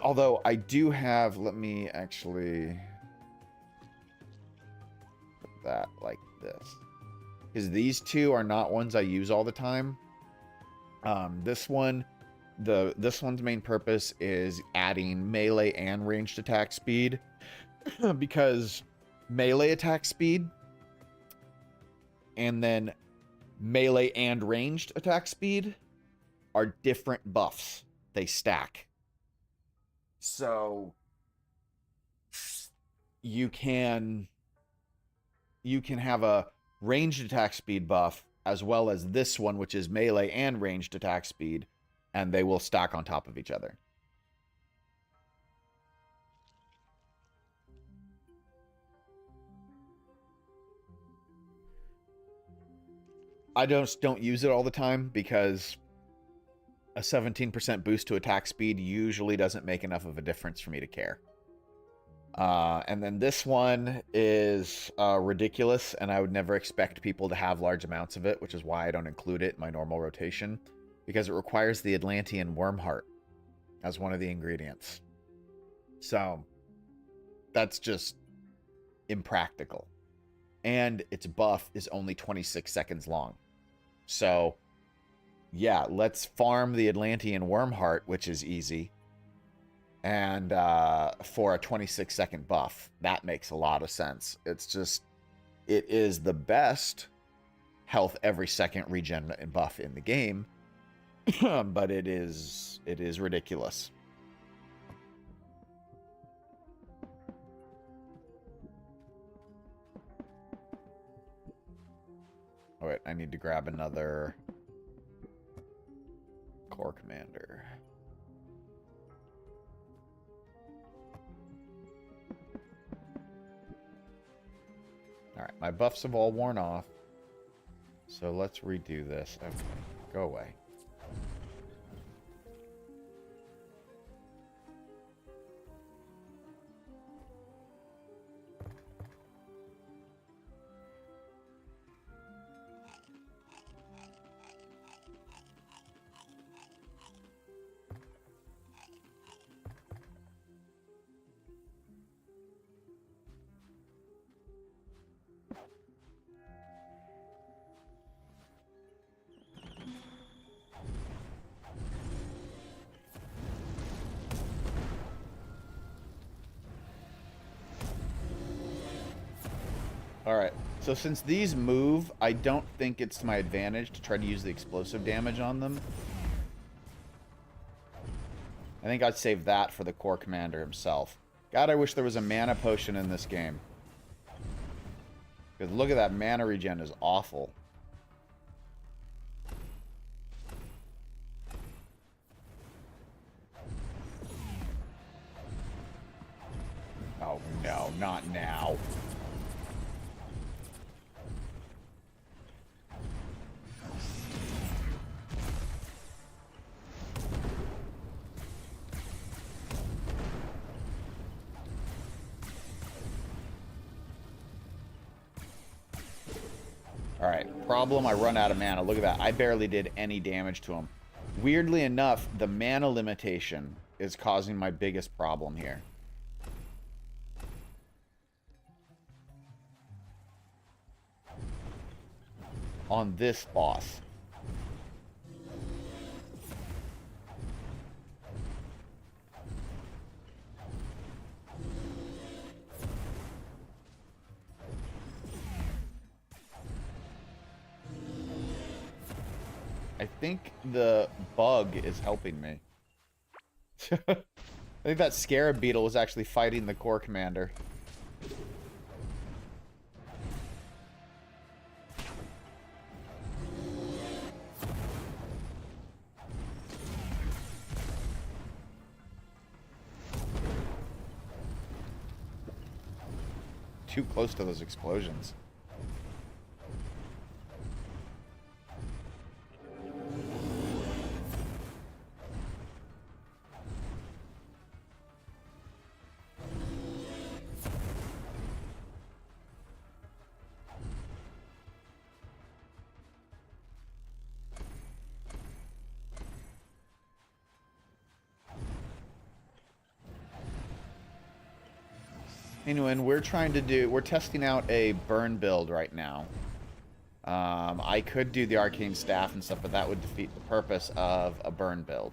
Speaker 1: Although I do have, let me actually put that like this. Because these two are not ones I use all the time. This one's main purpose is adding melee and ranged attack speed. Because melee attack speed and then melee and ranged attack speed are different buffs. They stack. So you can have a ranged attack speed buff as well as this one, which is melee and ranged attack speed, and they will stack on top of each other. I just don't use it all the time because a 17% boost to attack speed usually doesn't make enough of a difference for me to care. And then this one is ridiculous, and I would never expect people to have large amounts of it, which is why I don't include it in my normal rotation, because it requires the Atlantean worm heart as one of the ingredients. So that's just impractical. And its buff is only 26 seconds long. So, yeah, let's farm the Atlantean worm heart, which is easy. And for a 26-second buff. That makes a lot of sense. It's just, it is the best health every second regen and buff in the game. But it is ridiculous. Oh, wait, I need to grab another core commander. Alright, my buffs have all worn off. So let's redo this. Okay, go away. Alright, so since these move, I don't think it's to my advantage to try to use the explosive damage on them. I think I'd save that for the core commander himself. God, I wish there was a mana potion in this game. Because look at that, mana regen is awful. Oh no, not now. Alright, problem, I run out of mana. Look at that. I barely did any damage to him. Weirdly enough, the mana limitation is causing my biggest problem here. On this boss. I think the bug is helping me. I think that scarab beetle was actually fighting the core commander. Too close to those explosions. Anyway, we're testing out a burn build right now. I could do the arcane staff and stuff, but that would defeat the purpose of a burn build.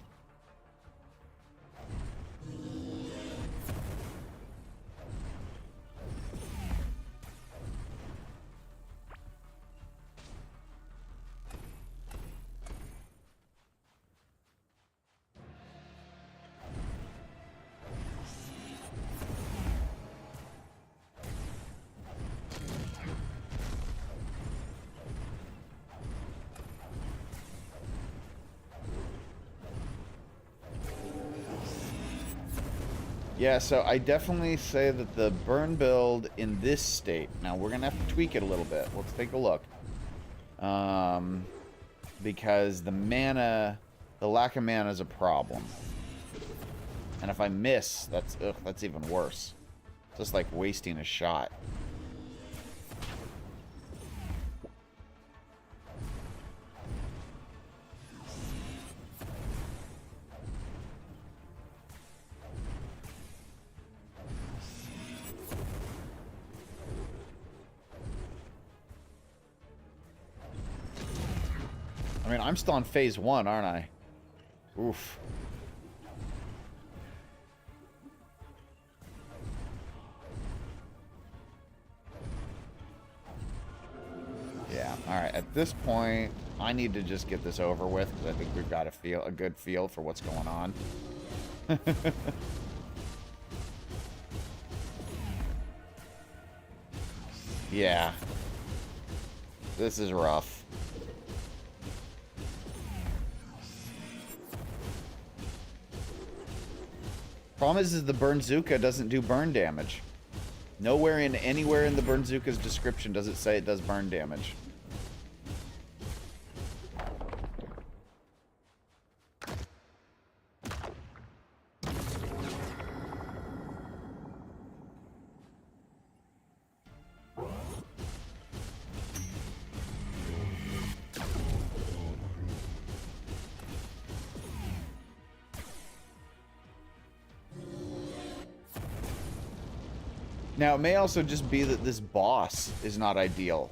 Speaker 1: Yeah, so I definitely say that the burn build in this state, now we're going to have to tweak it a little bit. Let's take a look. Because the lack of mana is a problem. And if I miss, that's even worse. It's just like wasting a shot. I mean, I'm still on phase 1, aren't I? Oof. Yeah, alright. At this point, I need to just get this over with, because I think we've got a good feel for what's going on. Yeah. This is rough. Problem is the Burnzooka doesn't do burn damage. Anywhere in the Burnzooka's description does it say it does burn damage. Now, it may also just be that this boss is not ideal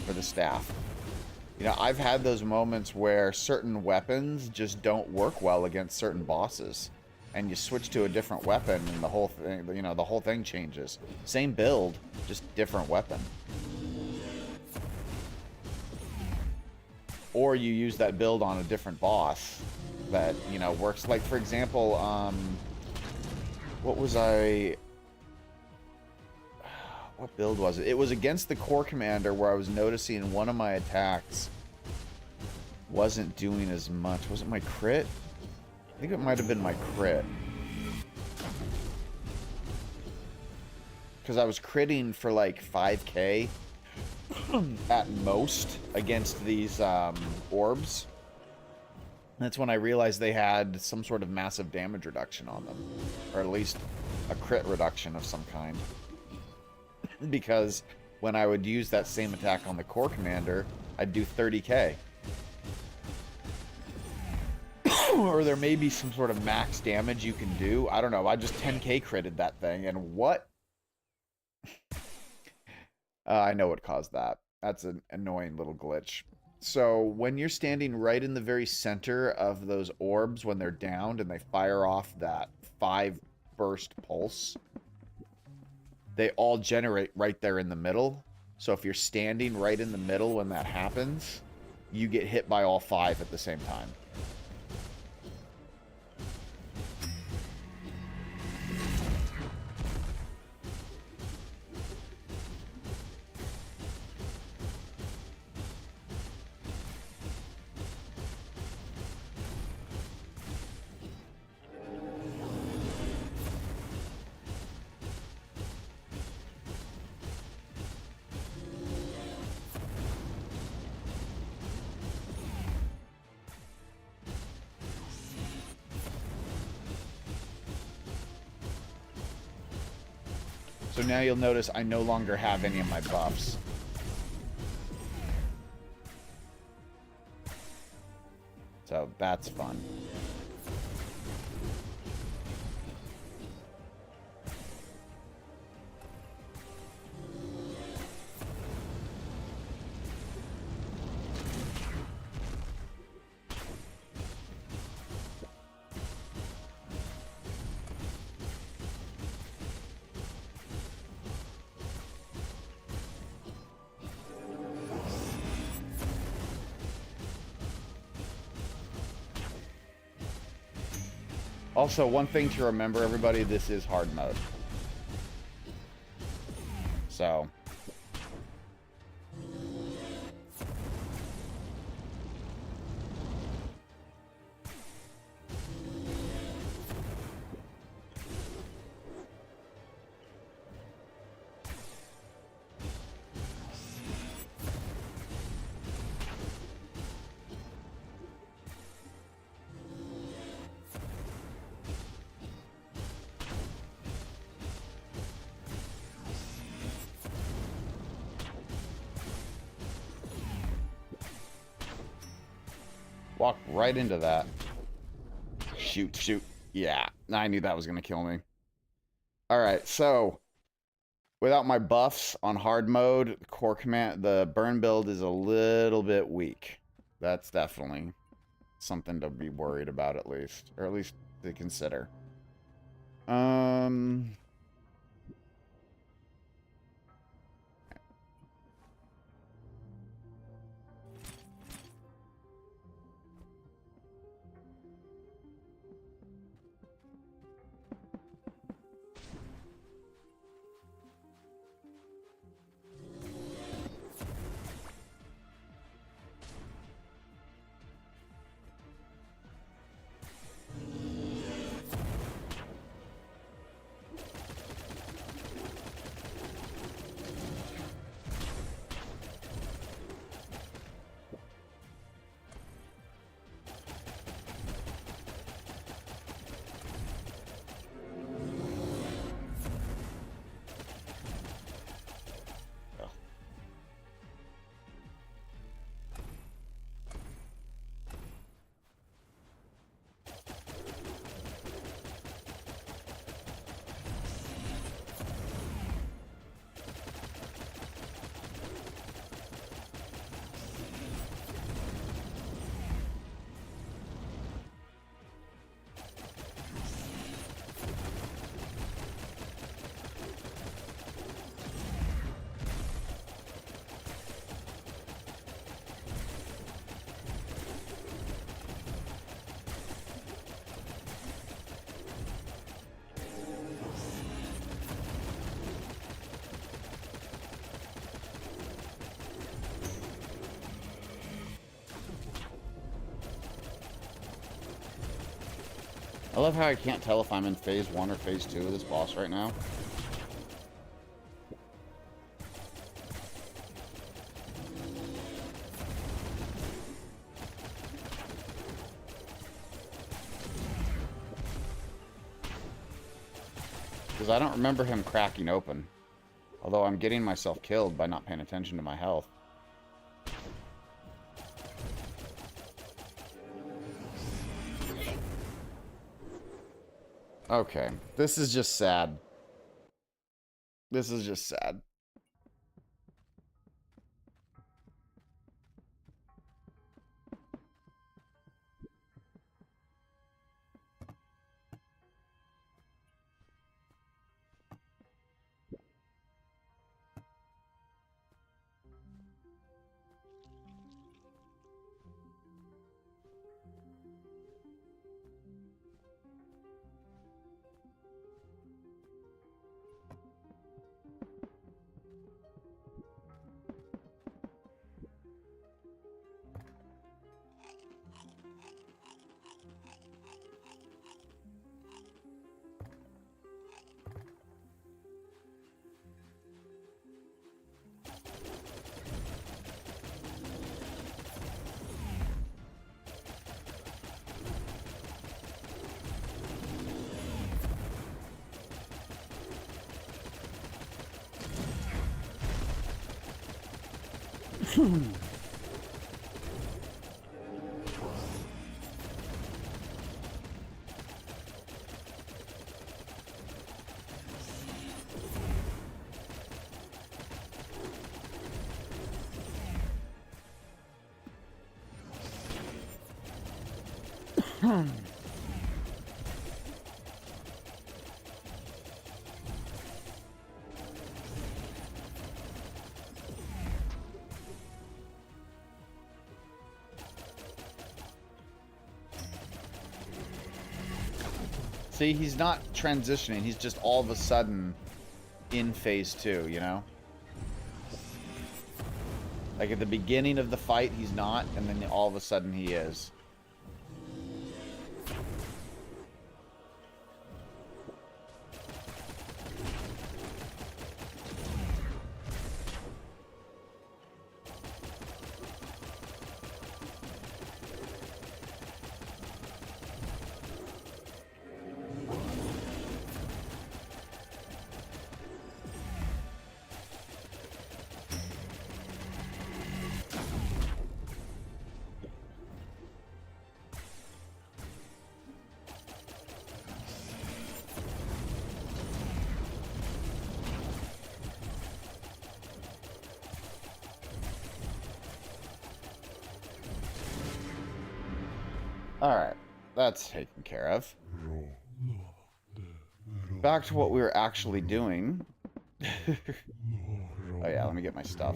Speaker 1: for the staff. You know, I've had those moments where certain weapons just don't work well against certain bosses. And you switch to a different weapon and the whole thing, you know, the whole thing changes. Same build, just different weapon. Or you use that build on a different boss that, you know, works. Like, for example, what build was it? It was against the core commander where I was noticing one of my attacks wasn't doing as much. Was it my crit? I think it might have been my crit. Because I was critting for like 5k at most against these orbs. That's when I realized they had some sort of massive damage reduction on them. Or at least a crit reduction of some kind. Because when I would use that same attack on the core commander, I'd do 30k. Or there may be some sort of max damage you can do. I don't know. I just 10k critted that thing, and what? I know what caused that. That's an annoying little glitch. So when you're standing right in the very center of those orbs when they're downed and they fire off that 5-burst pulse, they all generate right there in the middle. So if you're standing right in the middle when that happens, you get hit by all 5 at the same time. So now you'll notice I no longer have any of my buffs. So that's fun. Also, one thing to remember, everybody, this is hard mode. So... Walk right into that. Shoot, shoot. Yeah, I knew that was going to kill me. Alright, so... without my buffs on hard mode, the burn build is a little bit weak. That's definitely something to be worried about at least. Or at least to consider. I love how I can't tell if I'm in phase 1 or phase 2 of this boss right now. Because I don't remember him cracking open. Although I'm getting myself killed by not paying attention to my health. Okay, this is just sad. This is just sad. See, he's not transitioning. He's just all of a sudden in phase 2, you know? Like at the beginning of the fight, he's not, and then all of a sudden he is. Alright, that's taken care of. Back to what we were actually doing. Oh yeah, let me get my stuff.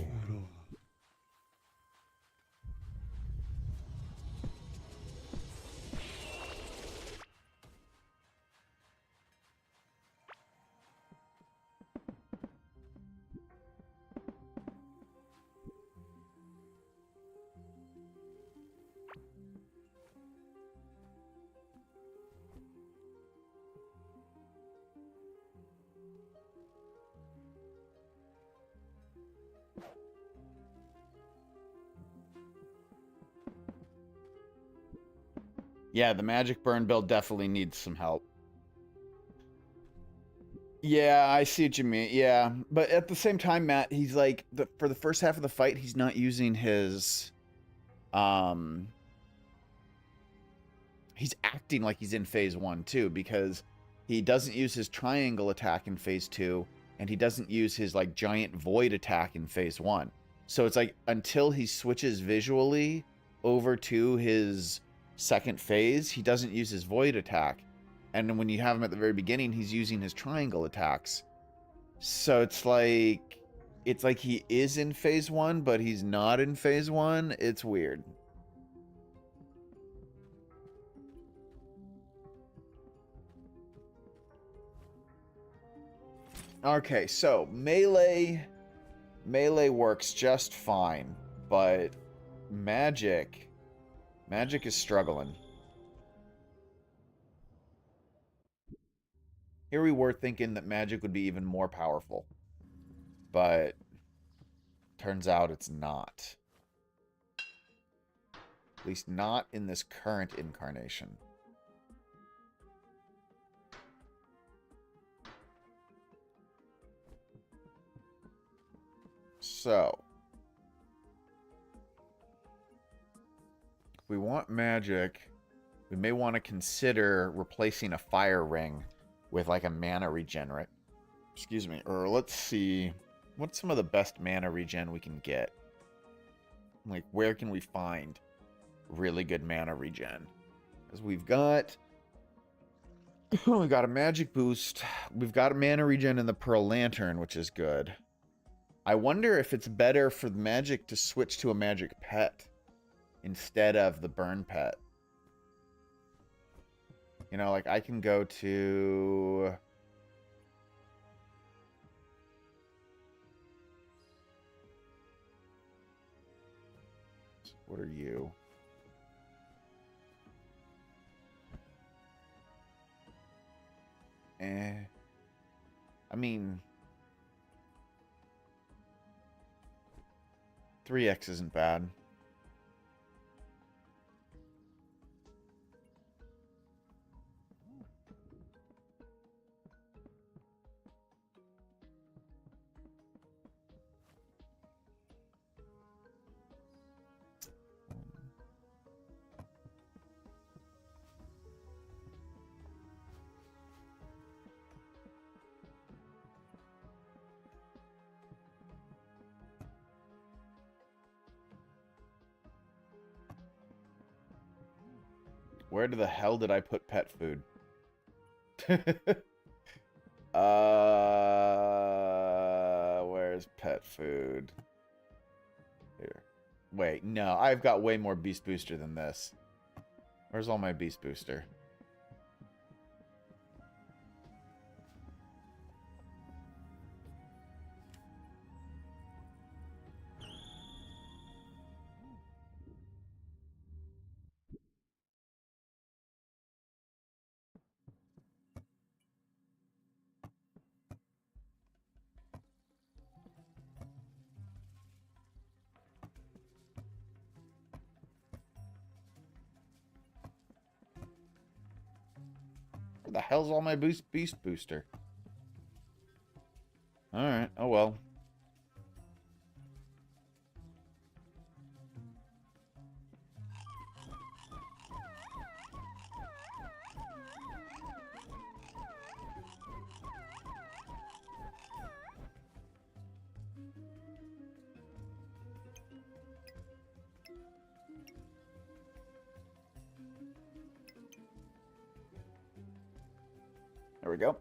Speaker 1: Yeah, the magic burn build definitely needs some help. Yeah, I see what you mean. Yeah, but at the same time, Matt, he's like for the first half of the fight, he's not using his he's acting like he's in phase 1 too, because he doesn't use his triangle attack in phase 2 and he doesn't use his like giant void attack in phase 1. So it's like until he switches visually over to his second phase, he doesn't use his void attack. And then when you have him at the very beginning, he's using his triangle attacks. So it's like he is in phase 1, but he's not in phase 1. It's weird. Okay, so melee works just fine, but magic is struggling. Here we were thinking that magic would be even more powerful, but turns out it's not. At least not in this current incarnation. So, if we want magic, we may want to consider replacing a fire ring with like a mana regenerate. Excuse me. Or let's see. What's some of the best mana regen we can get? Like, where can we find really good mana regen? Because we've got a magic boost. We've got a mana regen in the Pearl Lantern, which is good. I wonder if it's better for the magic to switch to a magic pet instead of the burn pet. You know, like I can go to... What are you? I mean... 3x isn't bad. Where the hell did I put pet food? Where's pet food? Here. Wait, no, I've got way more beast booster than this. Where's all my beast booster? Where the hell's all my beast booster? Alright, oh well. There we go.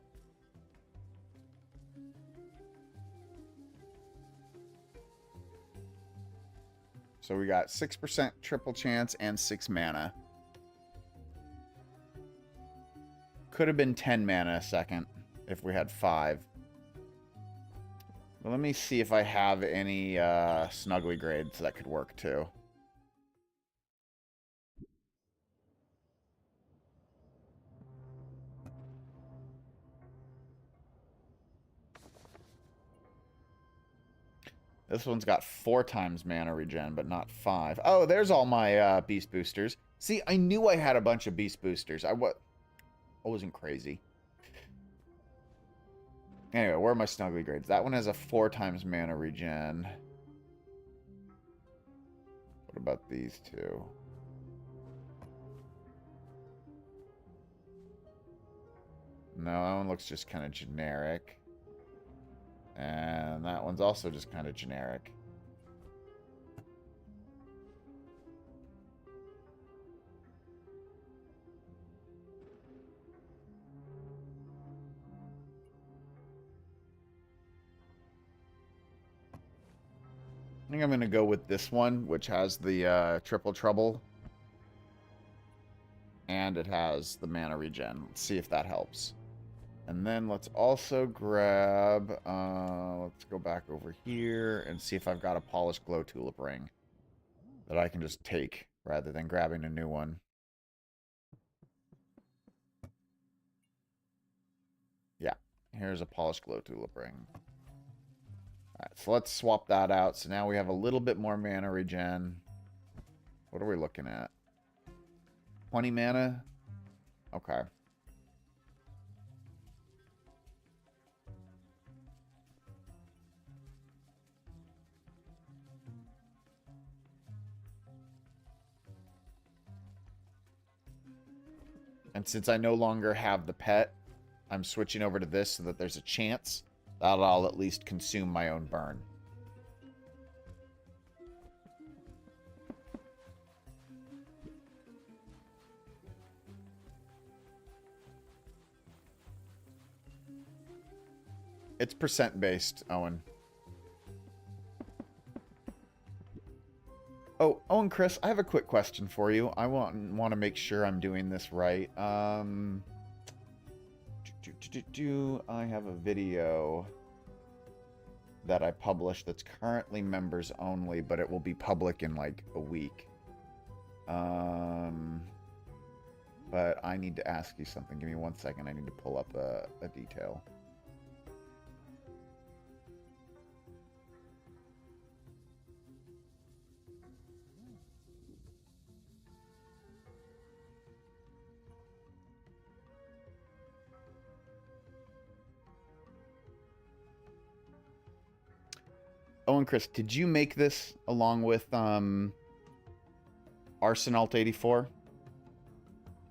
Speaker 1: So we got 6% triple chance and 6 mana. Could have been 10 mana a second if we had 5. But let me see if I have any snuggly grades that could work too. This one's got 4 times mana regen, but not 5. Oh, there's all my beast boosters. See, I knew I had a bunch of beast boosters. I wasn't crazy. Anyway, where are my snuggly grades? That one has a 4 times mana regen. What about these two? No, that one looks just kind of generic. And that one's also just kind of generic. I think I'm going to go with this one, which has the triple trouble. And it has the mana regen. Let's see if that helps. And then let's also grab, let's go back over here and see if I've got a polished glow tulip ring that I can just take rather than grabbing a new one. Yeah, here's a polished glow tulip ring. Alright, so let's swap that out. So now we have a little bit more mana regen. What are we looking at? 20 mana? Okay. And since I no longer have the pet, I'm switching over to this so that there's a chance that I'll at least consume my own burn. It's percent based, Owen. Oh, Owen, Chris, I have a quick question for you. I want to make sure I'm doing this right. I have a video that I published that's currently members only, but it will be public in like a week. But I need to ask you something. Give me 1 second. I need to pull up a detail. Oh, and Chris, did you make this along with Arsenalt 84?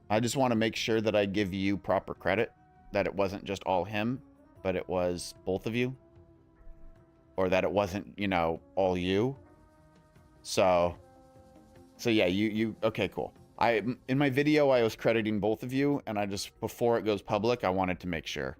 Speaker 1: I just want to make sure that I give you proper credit, that it wasn't just all him, but it was both of you, or that it wasn't, you know, all you. So yeah, you okay, cool. In my video I was crediting both of you, and I just, before it goes public, I wanted to make sure.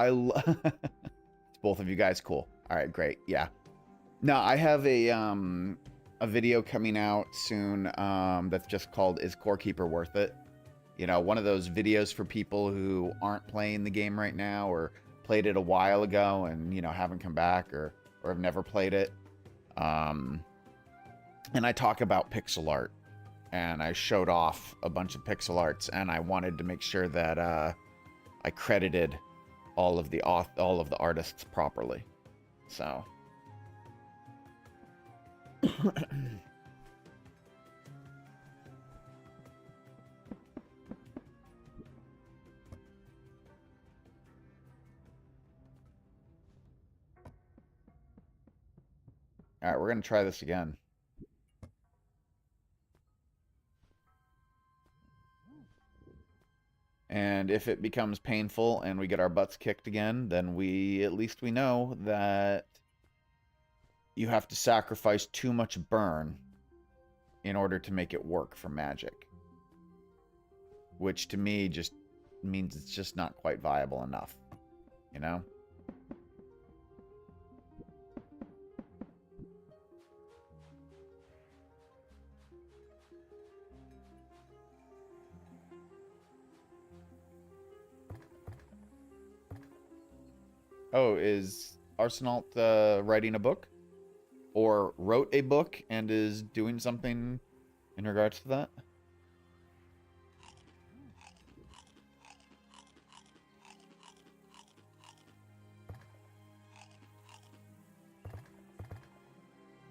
Speaker 1: It's both of you guys. Cool. All right, great. Yeah. No, I have a video coming out soon that's just called "Is Core Keeper Worth It?" You know, one of those videos for people who aren't playing the game right now, or played it a while ago and, you know, haven't come back, or have never played it. And I talk about pixel art, and I showed off a bunch of pixel arts, and I wanted to make sure that I credited all of the artists properly. So. All right, we're going to try this again. And if it becomes painful and we get our butts kicked again, then at least we know that you have to sacrifice too much burn in order to make it work for magic. Which to me just means it's just not quite viable enough, you know? Oh, is Arsenault writing a book? Or wrote a book and is doing something in regards to that?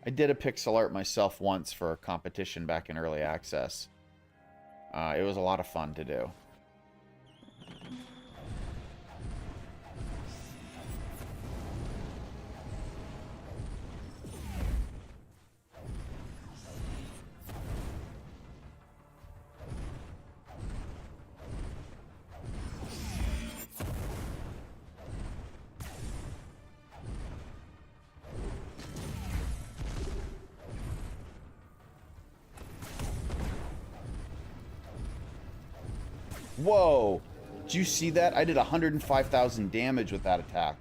Speaker 1: I did a pixel art myself once for a competition back in early access. It was a lot of fun to do. Whoa! Did you see that? I did 105,000 damage with that attack.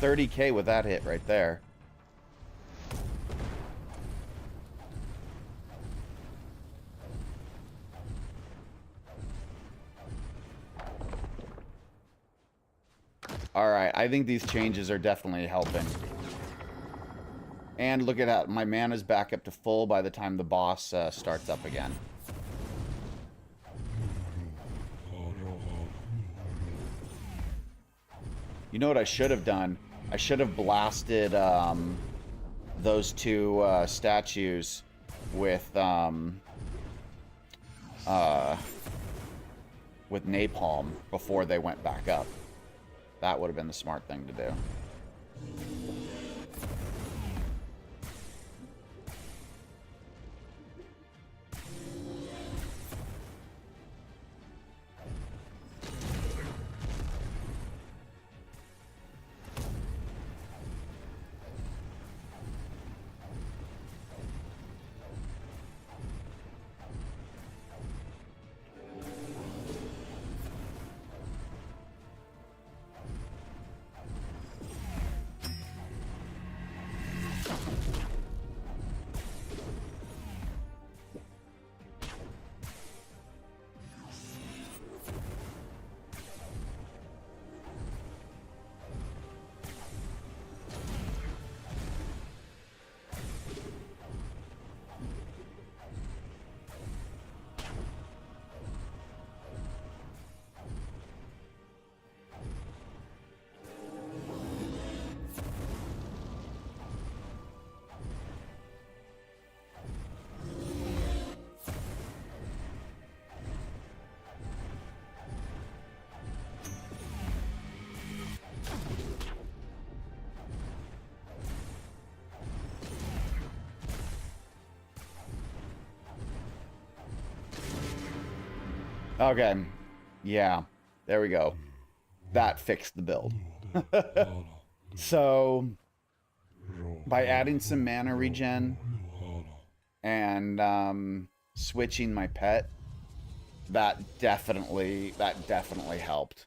Speaker 1: $30K with that hit right there. Alright, I think these changes are definitely helping. And look at that, my mana's back up to full by the time the boss starts up again. You know what I should have done? I should have blasted those two statues with napalm before they went back up. That would have been the smart thing to do. Okay. Yeah. There we go. That fixed the build. So, by adding some mana regen and switching my pet, that definitely helped.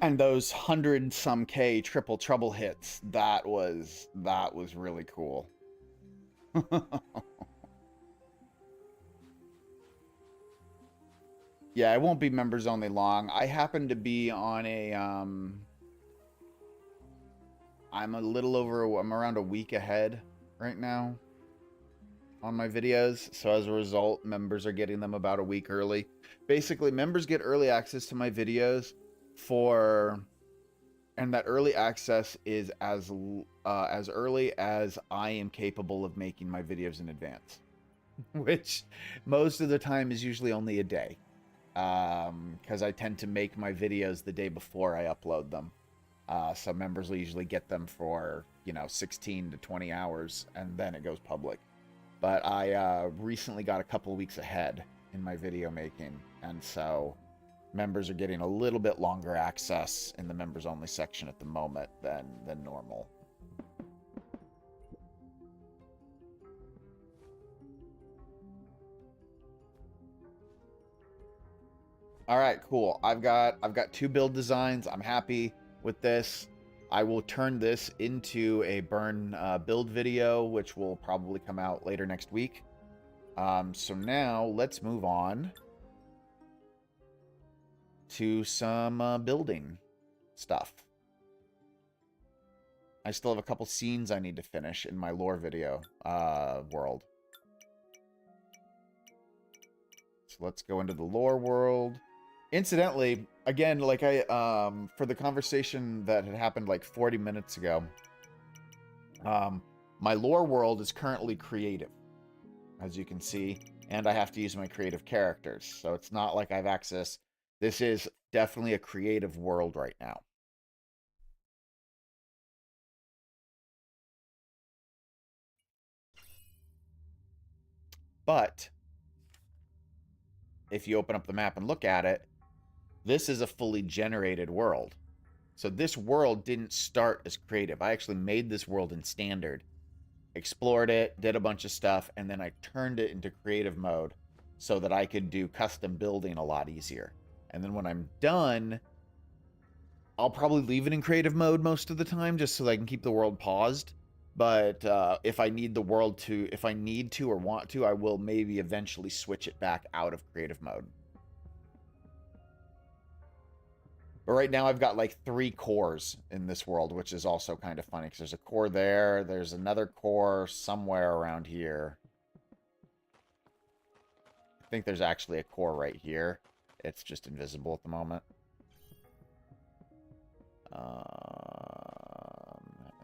Speaker 1: And those 100-some K triple trouble hits, that was really cool. Yeah, it won't be members only long. I happen to be on a I'm around a week ahead right now on my videos. So as a result, members are getting them about a week early. Basically, members get early access to my videos for, and that early access is as early as I am capable of making my videos in advance, which most of the time is usually only a day, because I tend to make my videos the day before I upload them. So members will usually get them for, 16 to 20 hours, and then it goes public. But I recently got a couple of weeks ahead in my video making, and so members are getting a little bit longer access in the members only section at the moment than normal. All right, cool. I've got 2 build designs. I'm happy with this. I will turn this into a burn build video, which will probably come out later next week. So now let's move on to some building stuff. I still have a couple scenes I need to finish in my lore video world. So let's go into the lore world. Incidentally, again, like for the conversation that had happened like 40 minutes ago, my lore world is currently creative, as you can see, and I have to use my creative characters. So it's not like I've access. This is definitely a creative world right now. But if you open up the map and look at it, this is a fully generated world. So this world didn't start as creative. I actually made this world in standard, explored it, did a bunch of stuff, and then I turned it into creative mode so that I could do custom building a lot easier. And then when I'm done, I'll probably leave it in creative mode most of the time just so that I can keep the world paused. But if I need to or want to, I will maybe eventually switch it back out of creative mode. But right now I've got like 3 cores in this world, which is also kind of funny because there's a core there. There's another core somewhere around here. I think there's actually a core right here. It's just invisible at the moment. And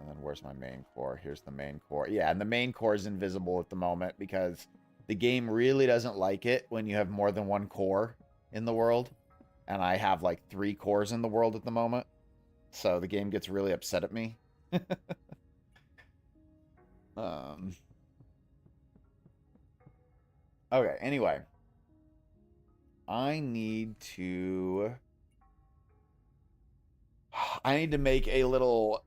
Speaker 1: then where's my main core? Here's the main core. Yeah, and the main core is invisible at the moment because the game really doesn't like it when you have more than 1 core in the world. And I have like 3 cores in the world at the moment. So the game gets really upset at me. Okay, anyway. I need to make a little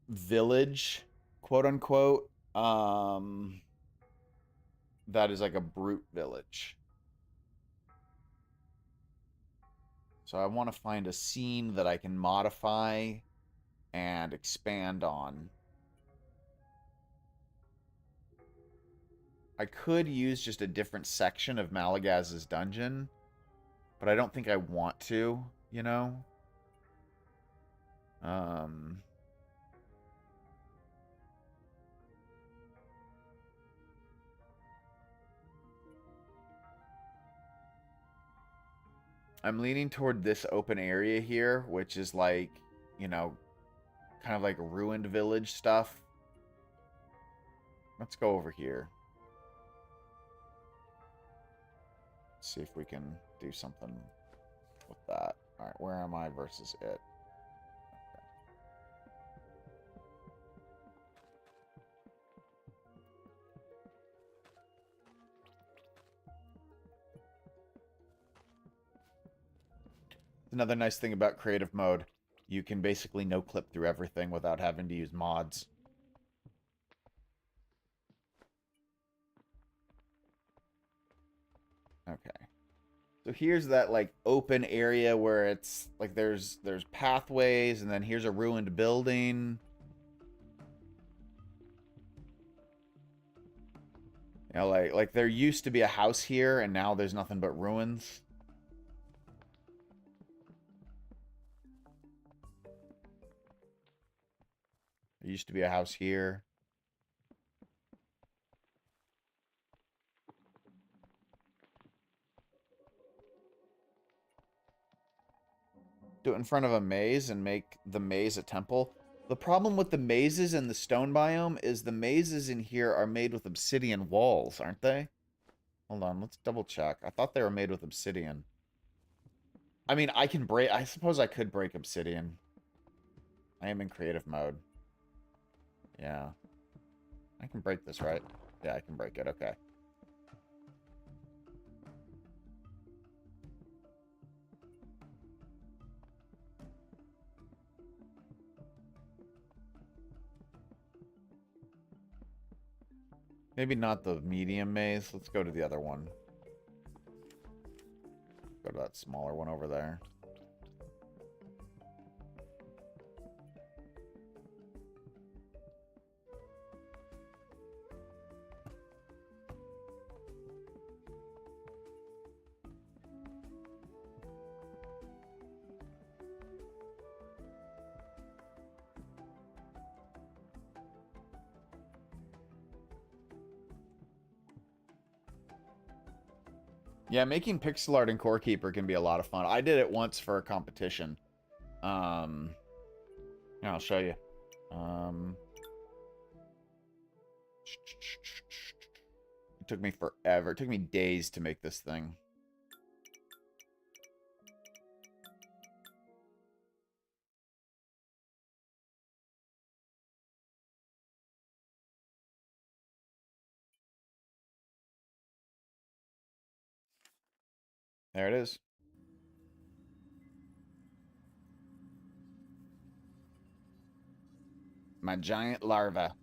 Speaker 1: village, quote unquote, that is like a brute village. So I want to find a scene that I can modify and expand on. I could use just a different section of Malagaz's dungeon, but I don't think I want to, you know? I'm leaning toward this open area here, which is like, kind of like ruined village stuff. Let's go over here. See if we can do something with that. All right, where am I versus it? Okay. Another nice thing about creative mode, you can basically no clip through everything without having to use mods. Okay. So here's that like open area where it's like there's pathways, and then here's a ruined building. You know, like there used to be a house here, and now there's nothing but ruins. used to be a house here. Do it in front of a maze and make the maze a temple. The problem with the mazes in the stone biome is the mazes in here are made with obsidian walls, aren't they? Hold on, let's double check. I thought they were made with obsidian. I mean, I can break... I suppose I could break obsidian. I am in creative mode. Yeah. I can break this, right? Yeah, I can break it. Okay. Maybe not the medium maze. Let's go to the other one. Go to that smaller one over there. Yeah, making pixel art in Core Keeper can be a lot of fun. I did it once for a competition. Yeah, I'll show you. It took me forever. It took me days to make this thing. There it is. My giant larva.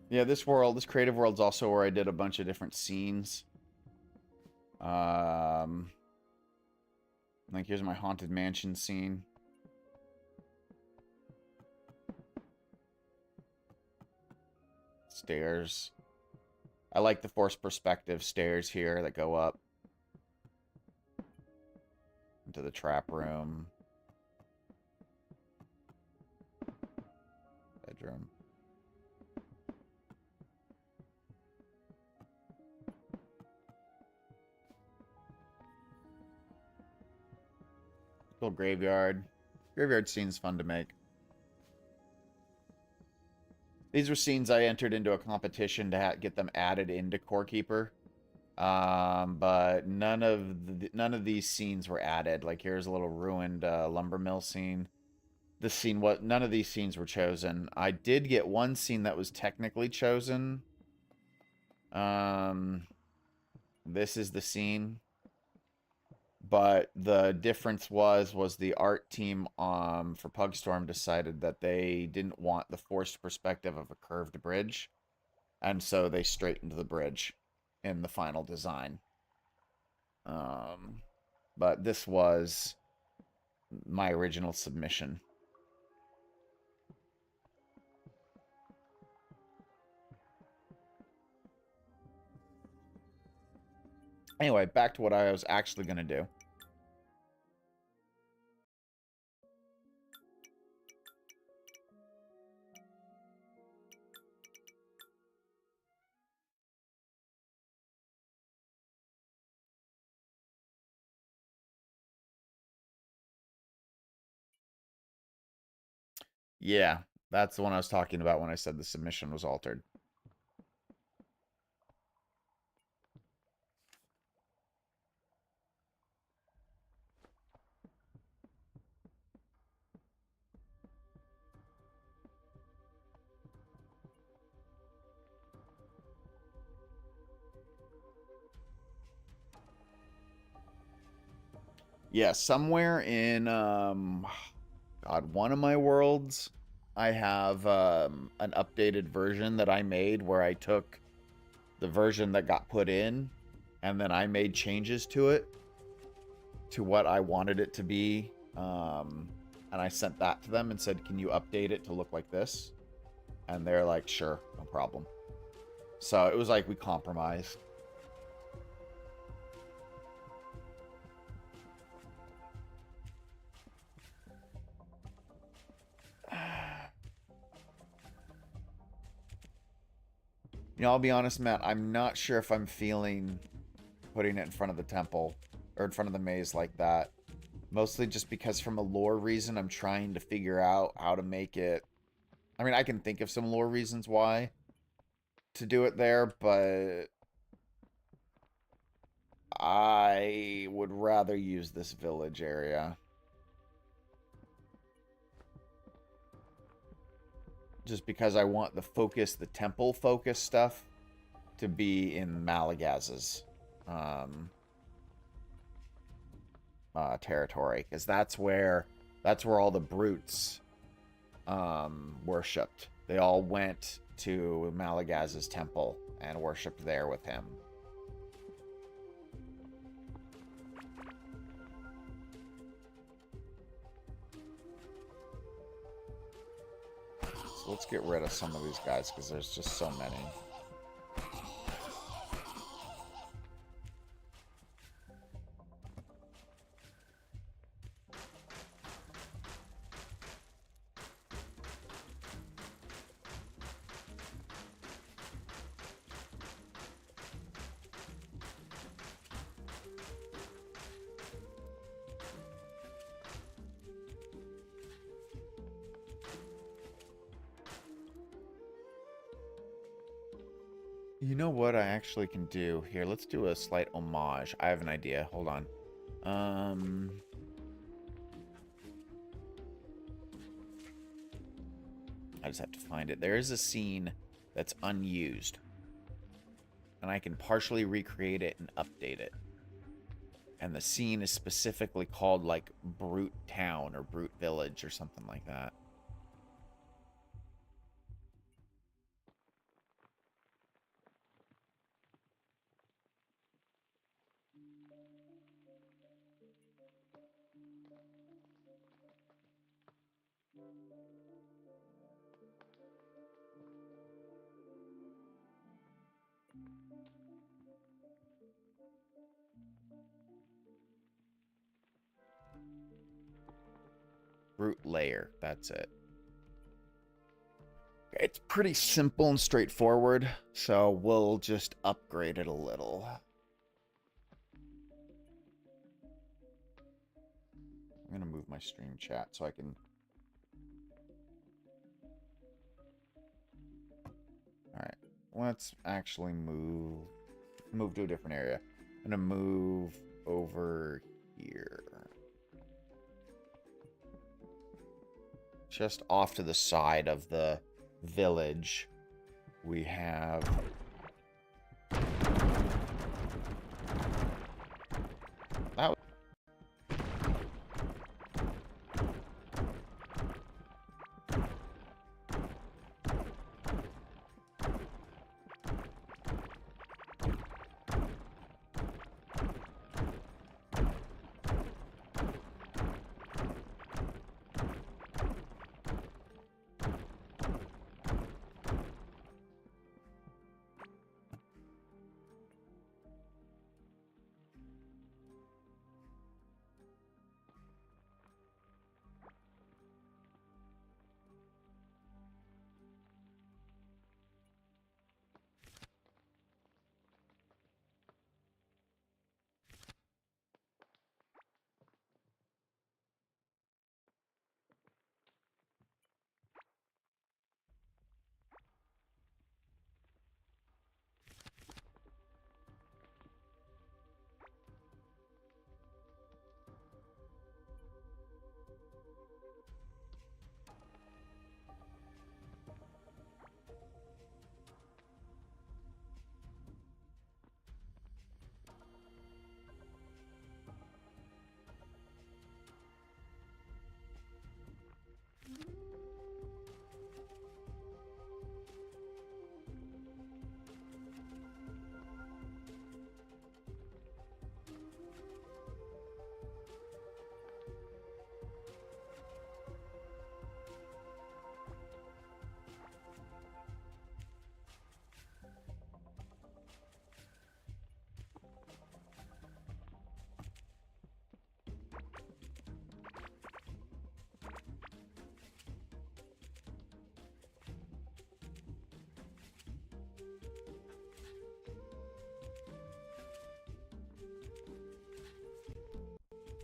Speaker 1: Yeah, this creative world's also where I did a bunch of different scenes. Like here's my haunted mansion scene. Stairs. I like the forced perspective stairs here that go up into the trap room. Bedroom. Little graveyard. Graveyard scene's fun to make. These were scenes I entered into a competition to get them added into Core Keeper. But none of these scenes were added. Like here's a little ruined lumber mill scene. None of these scenes were chosen. I did get one scene that was technically chosen. This is the scene. But the difference was the art team for Pugstorm decided that they didn't want the forced perspective of a curved bridge. And so they straightened the bridge in the final design. But this was my original submission. Anyway, back to what I was actually going to do. Yeah, that's the one I was talking about when I said the submission was altered. Yeah, somewhere in God, one of my worlds, I have an updated version that I made where I took the version that got put in and then I made changes to it to what I wanted it to be. And I sent that to them and said, "Can you update it to look like this?" And they're like, "Sure, no problem." So it was like we compromised. You know, I'll be honest, Matt, I'm not sure if I'm feeling putting it in front of the temple or in front of the maze like that. Mostly just because from a lore reason, I'm trying to figure out how to make it. I mean, I can think of some lore reasons why to do it there, but I would rather use this village area. Just because I want the temple focus stuff to be in Malagaz's territory, because that's where all the brutes worshipped. They all went to Malagaz's temple and worshipped there with him. So let's get rid of some of these guys because there's just so many. You know what I actually can do? Here, let's do a slight homage. I have an idea. Hold on. I just have to find it. There is a scene that's unused. And I can partially recreate it and update it. And the scene is specifically called, like, Brute Town or Brute Village or something like that. Brute Layer, that's it. It's pretty simple and straightforward, so we'll just upgrade it a little. I'm going to move my stream chat so I can... Alright, let's actually move to a different area. I'm going to move over here. Just off to the side of the village, we have... That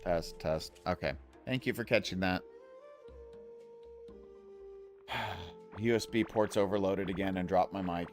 Speaker 1: Test, test. Okay. Thank you for catching that. USB ports overloaded again and dropped my mic.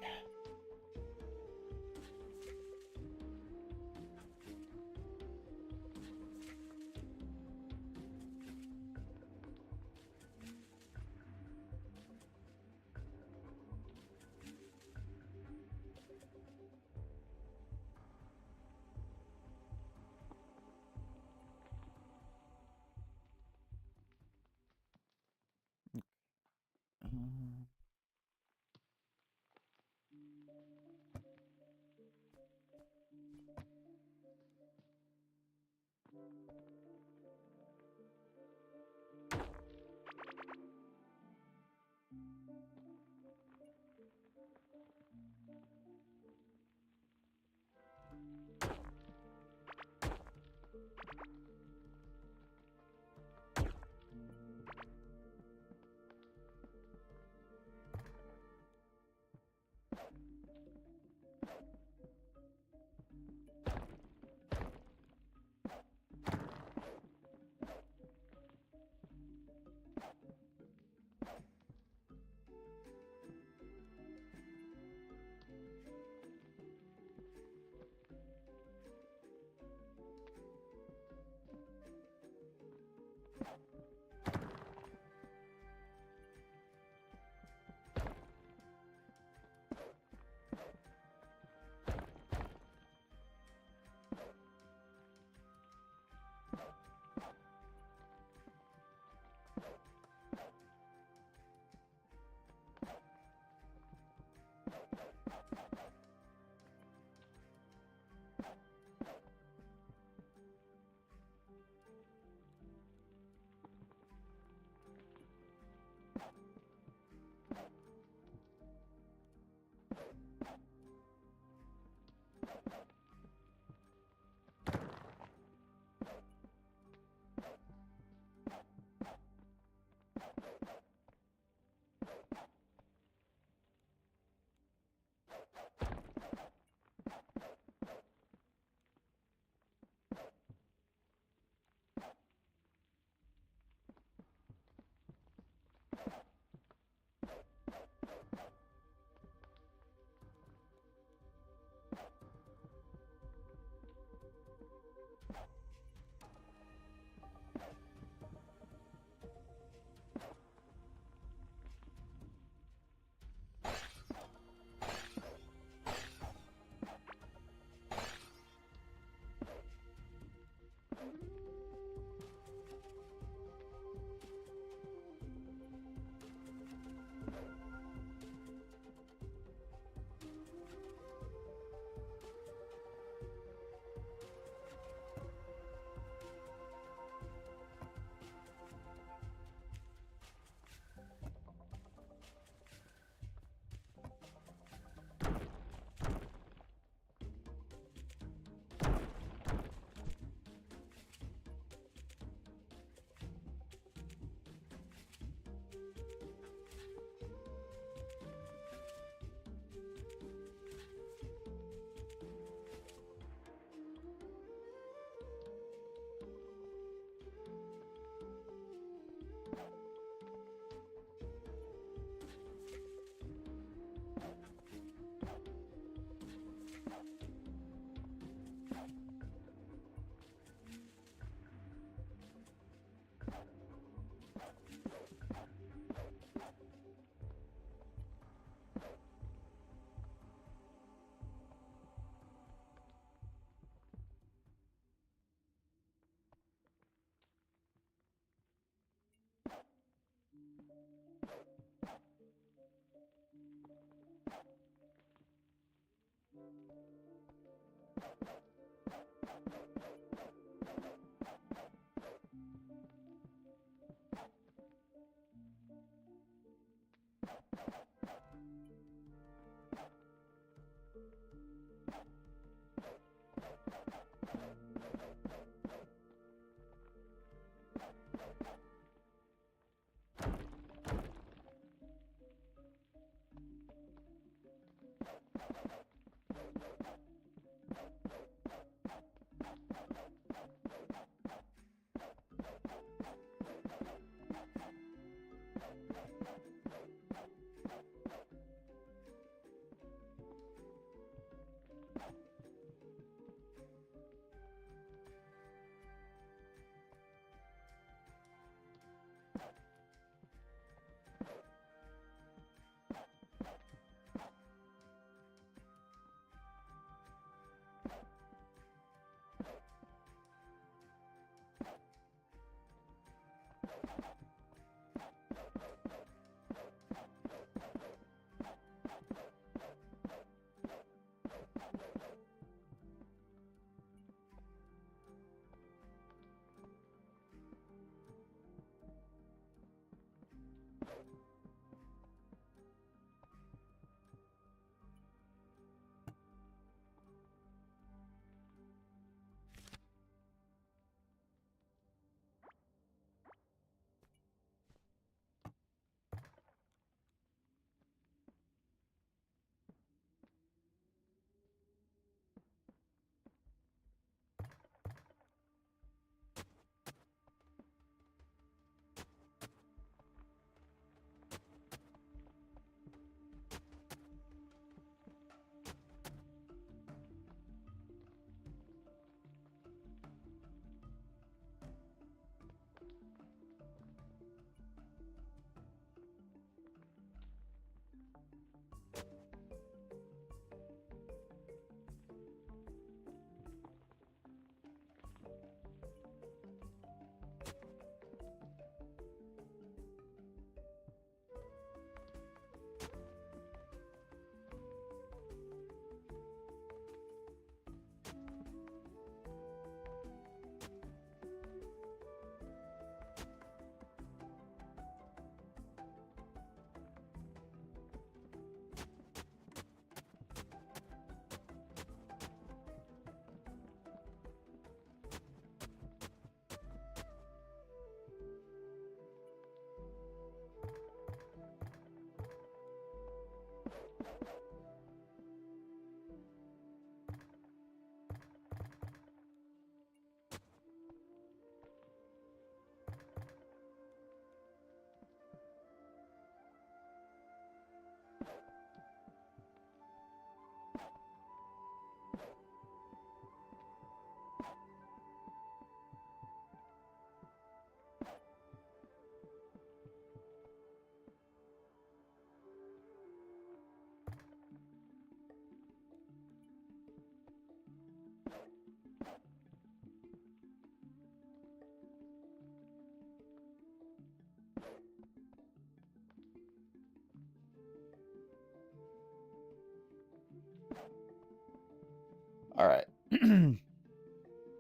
Speaker 1: All right.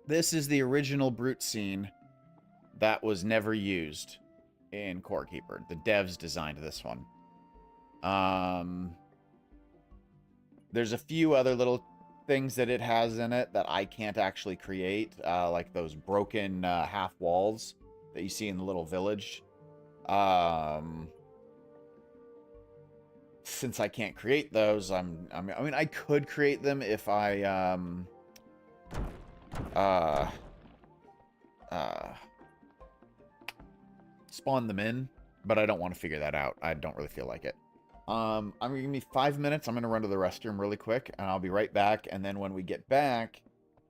Speaker 1: This is the original brute scene that was never used in Core Keeper. The devs designed this one. There's a few other little things that it has in it that I can't actually create, like those broken half walls that you see in the little village. Since I can't create those, I mean, I could create them if I uh, spawn them in, but I don't want to figure that out. I don't really feel like it. I'm gonna give me 5 minutes. I'm gonna run to the restroom really quick, and I'll be right back. And then when we get back,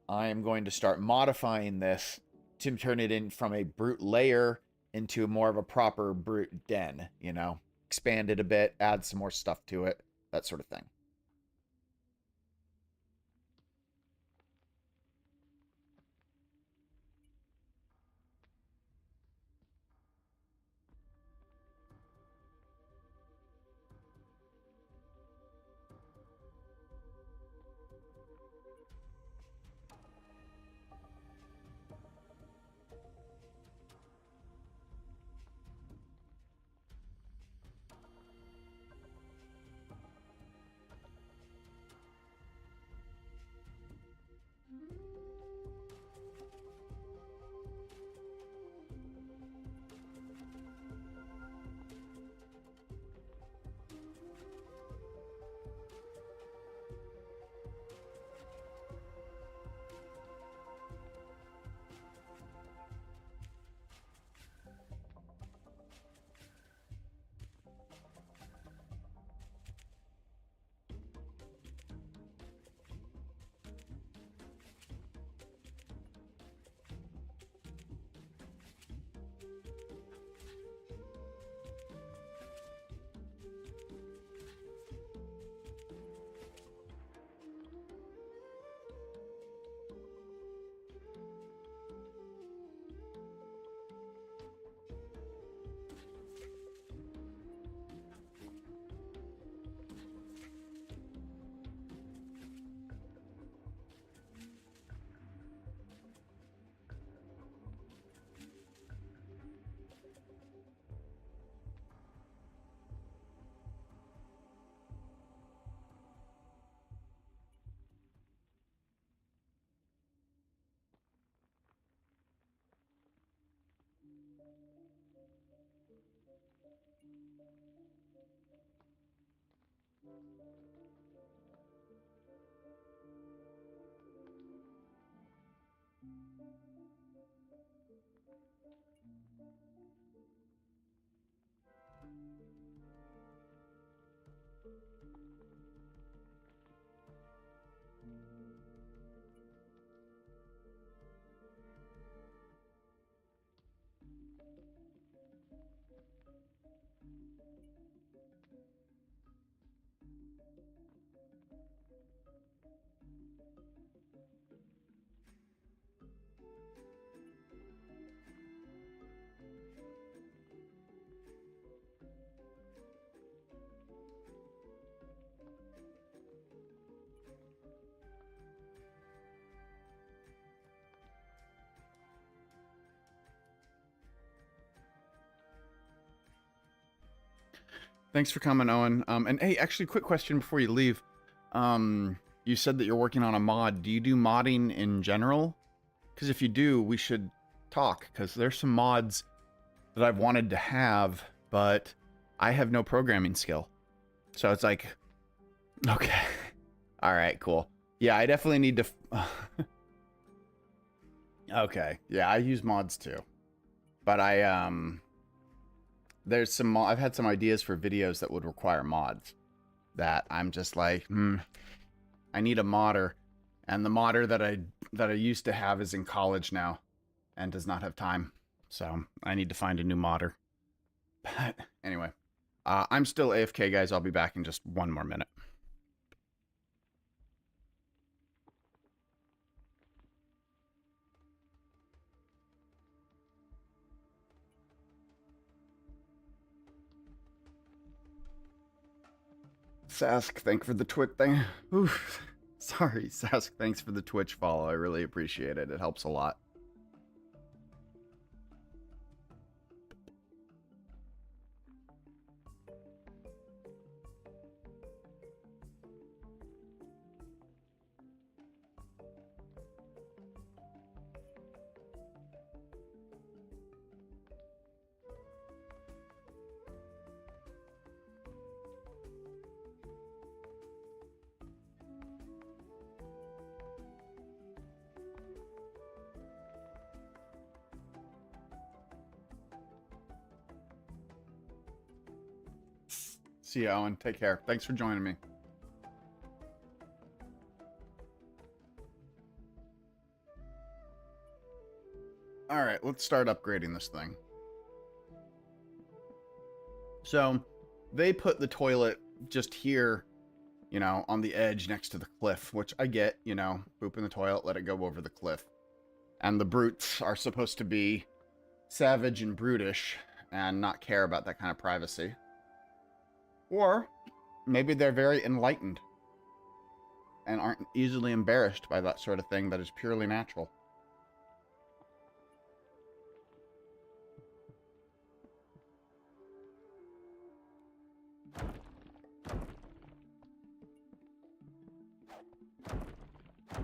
Speaker 1: I am going to start modifying this to turn it in from a brute layer into more of a proper brute den, you know? Expand it a bit, add some more stuff to it, that sort of thing. Thanks for coming, Owen. And hey, actually, quick question before you leave. You said that you're working on a mod. Do you do modding in general? Because if you do, we should talk. Because there's some mods that I've wanted to have, but I have no programming skill. So it's like, okay, all right, cool. Yeah, I definitely need to. Okay, yeah, I use mods too, but there's some I've had some ideas for videos that would require mods that I'm just like, I need a modder, and the modder that I used to have is in college now and does not have time, so I need to find a new modder. But anyway, I'm still AFK, guys. I'll be back in just one more minute. Sask, thank you for the twit thing. Oof. Sorry, Sask. Thanks for the Twitch follow. I really appreciate it. It helps a lot. See you, Owen. Take care. Thanks for joining me. Alright, let's start upgrading this thing. So, they put the toilet just here, you know, on the edge next to the cliff, which I get, you know, poop in the toilet, let it go over the cliff. And the brutes are supposed to be savage and brutish and not care about that kind of privacy. Or maybe they're very enlightened and aren't easily embarrassed by that sort of thing that is purely natural.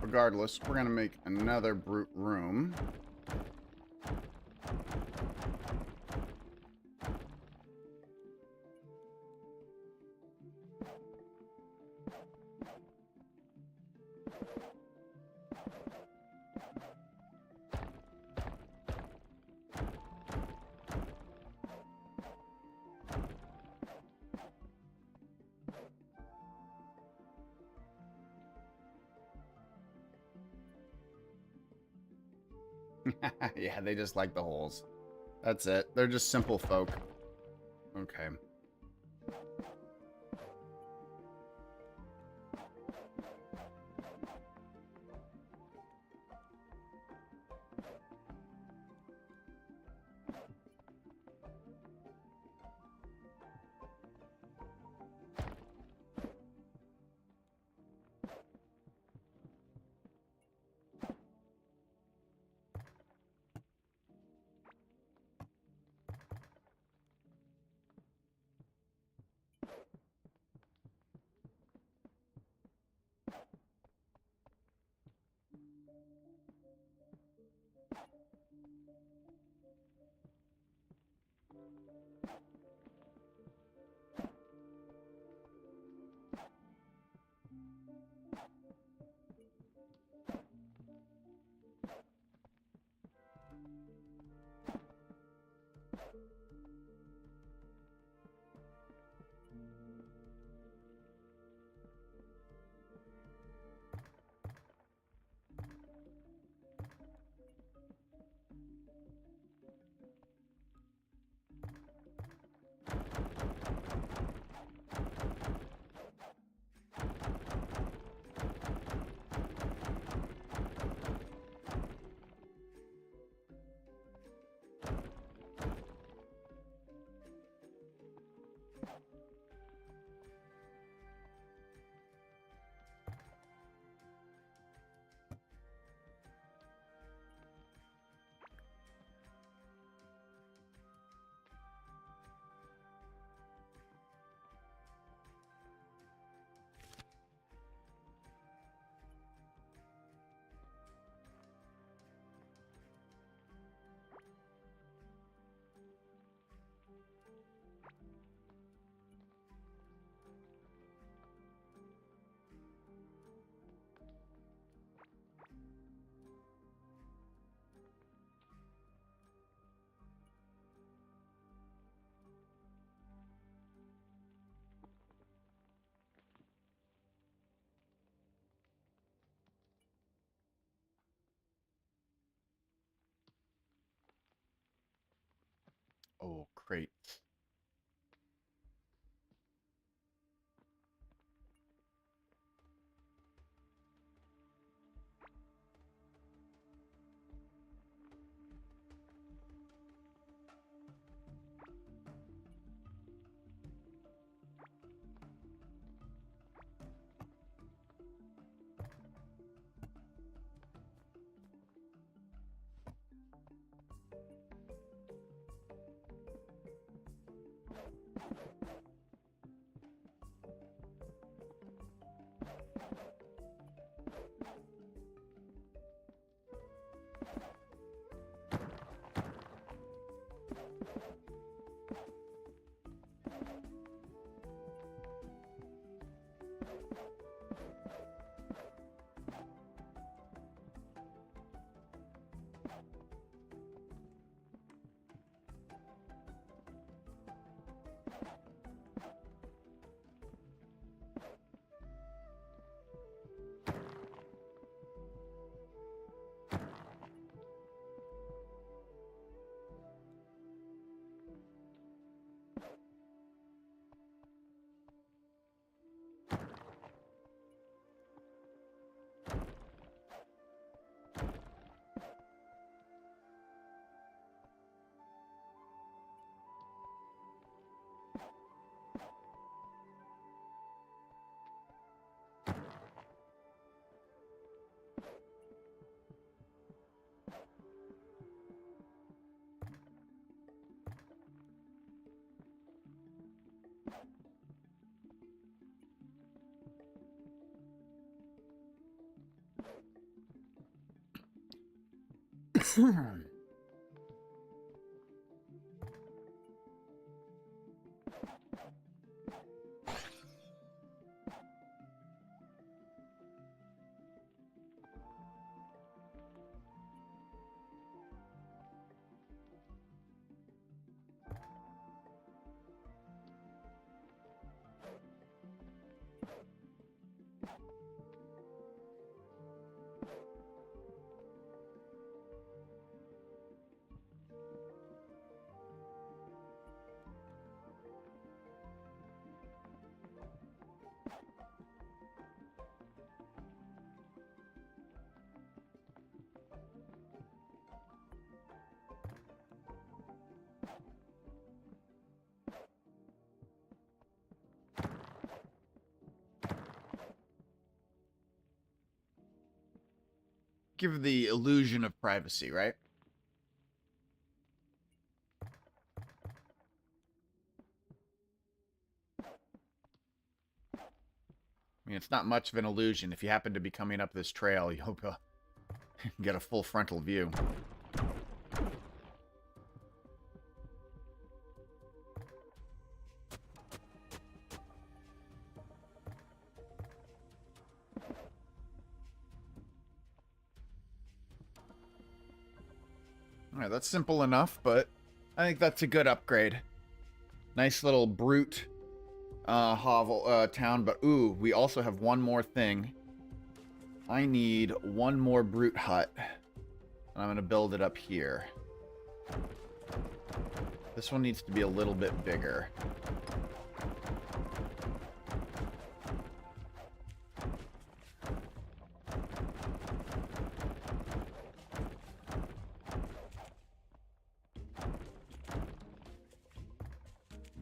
Speaker 1: Regardless, we're going to make another brute room. Yeah, they just like the holes. That's it. They're just simple folk. Okay. Oh, crates. Give the illusion of privacy, right? I mean, it's not much of an illusion. If you happen to be coming up this trail, you'll get a full frontal view. Alright, that's simple enough, but I think that's a good upgrade. Nice little brute hovel town, but ooh, we also have one more thing. I need one more brute hut. I'm going to build it up here. This one needs to be a little bit bigger.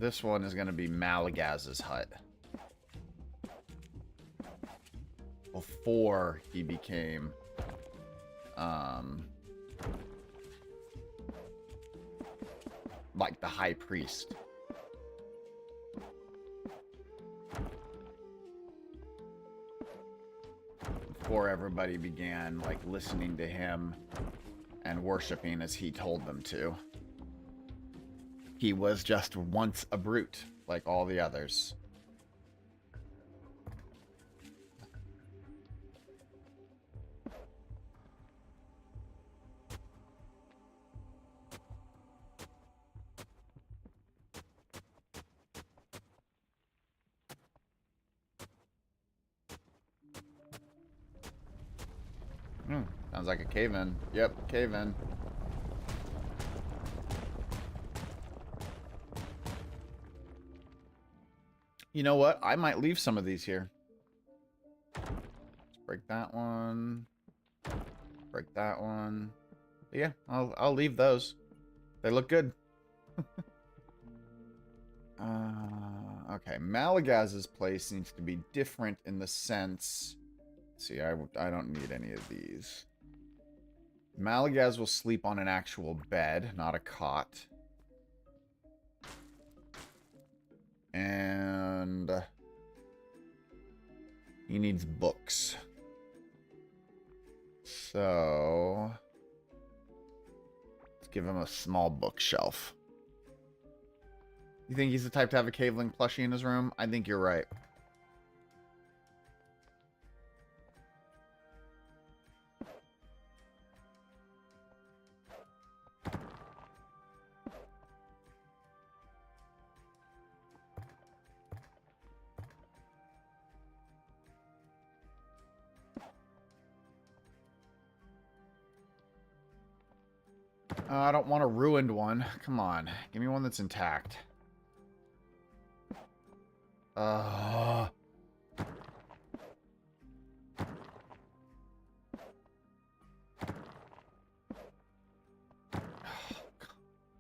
Speaker 1: This one is going to be Malagaz's hut. Before he became... like the high priest. Before everybody began, like, listening to him and worshiping as he told them to. He was just once a brute, like all the others. Sounds like a cave-in. Yep, cave-in. You know what? I might leave some of these here. Let's break that one. Break that one. But yeah, I'll leave those. They look good. Okay, Malagaz's place needs to be different in the sense... See, I don't need any of these. Malagaz will sleep on an actual bed, not a cot. And he needs books. So let's give him a small bookshelf. You think he's the type to have a caveling plushie in his room? I think you're right. I don't want a ruined one. Come on. Give me one that's intact.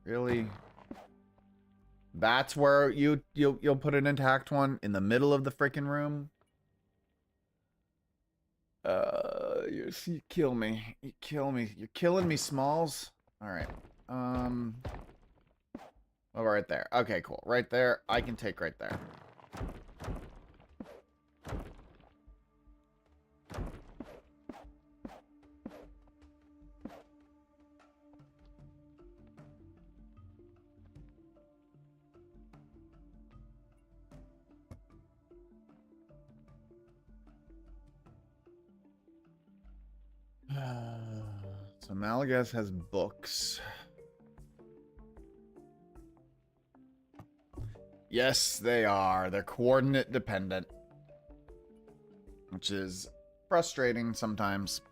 Speaker 1: Really? That's where you'll put an intact one? In the middle of the freaking room? You kill me. You kill me. You're killing me, Smalls. Alright. Oh, right there. Okay, cool. Right there. I can take right there. So Malagaz has books. Yes, they are. They're coordinate dependent. Which is frustrating sometimes.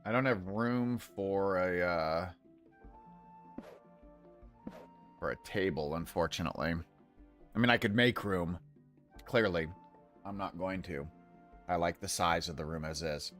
Speaker 1: I don't have room for a table, unfortunately. I mean, I could make room. Clearly, I'm not going to. I like the size of the room as is.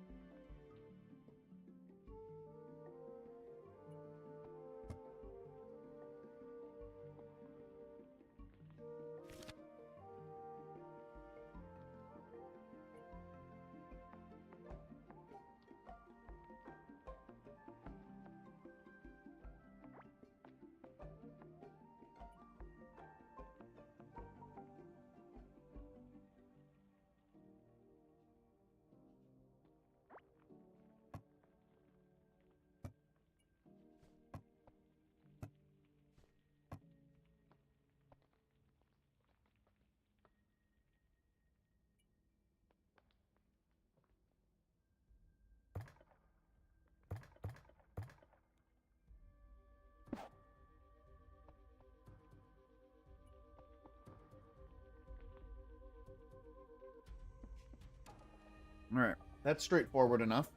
Speaker 1: Alright, that's straightforward enough.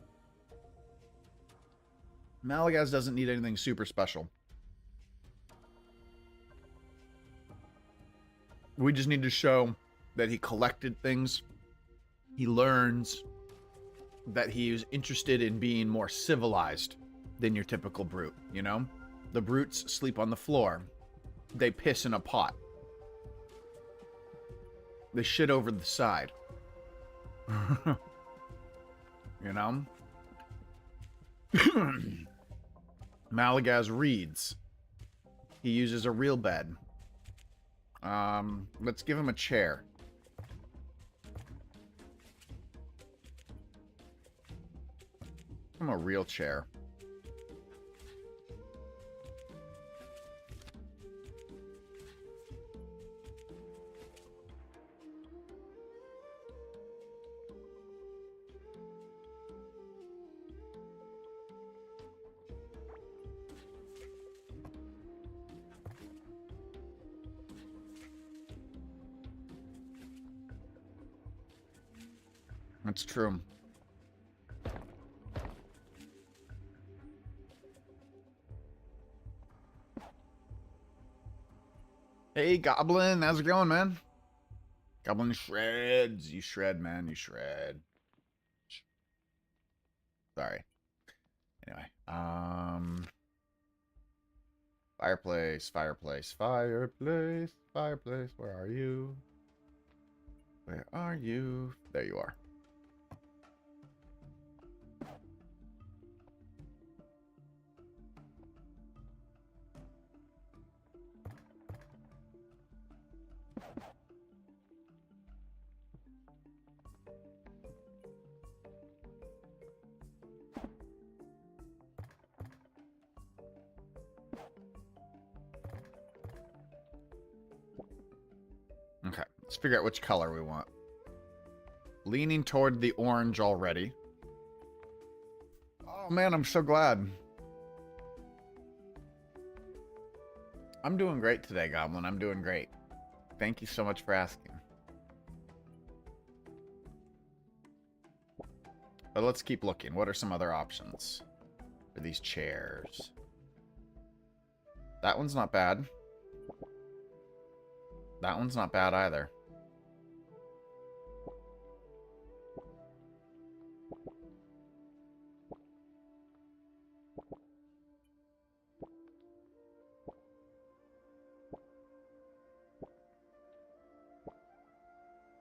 Speaker 1: Malagaz doesn't need anything super special. We just need to show that he collected things. He learns that he's interested in being more civilized than your typical brute, you know? The brutes sleep on the floor. They piss in a pot. They shit over the side. You know? Malagaz reads. He uses a real bed. Let's give him a chair. Give him a real chair. That's true. Hey, Goblin. How's it going, man? Goblin shreds. You shred, man. You shred. Sorry. Anyway. Fireplace, fireplace, fireplace, fireplace. Where are you? Where are you? There you are. Let's figure out which color we want. Leaning toward the orange already. Oh man, I'm so glad. I'm doing great today, Goblin. I'm doing great. Thank you so much for asking. But let's keep looking. What are some other options for these chairs? That one's not bad. That one's not bad either.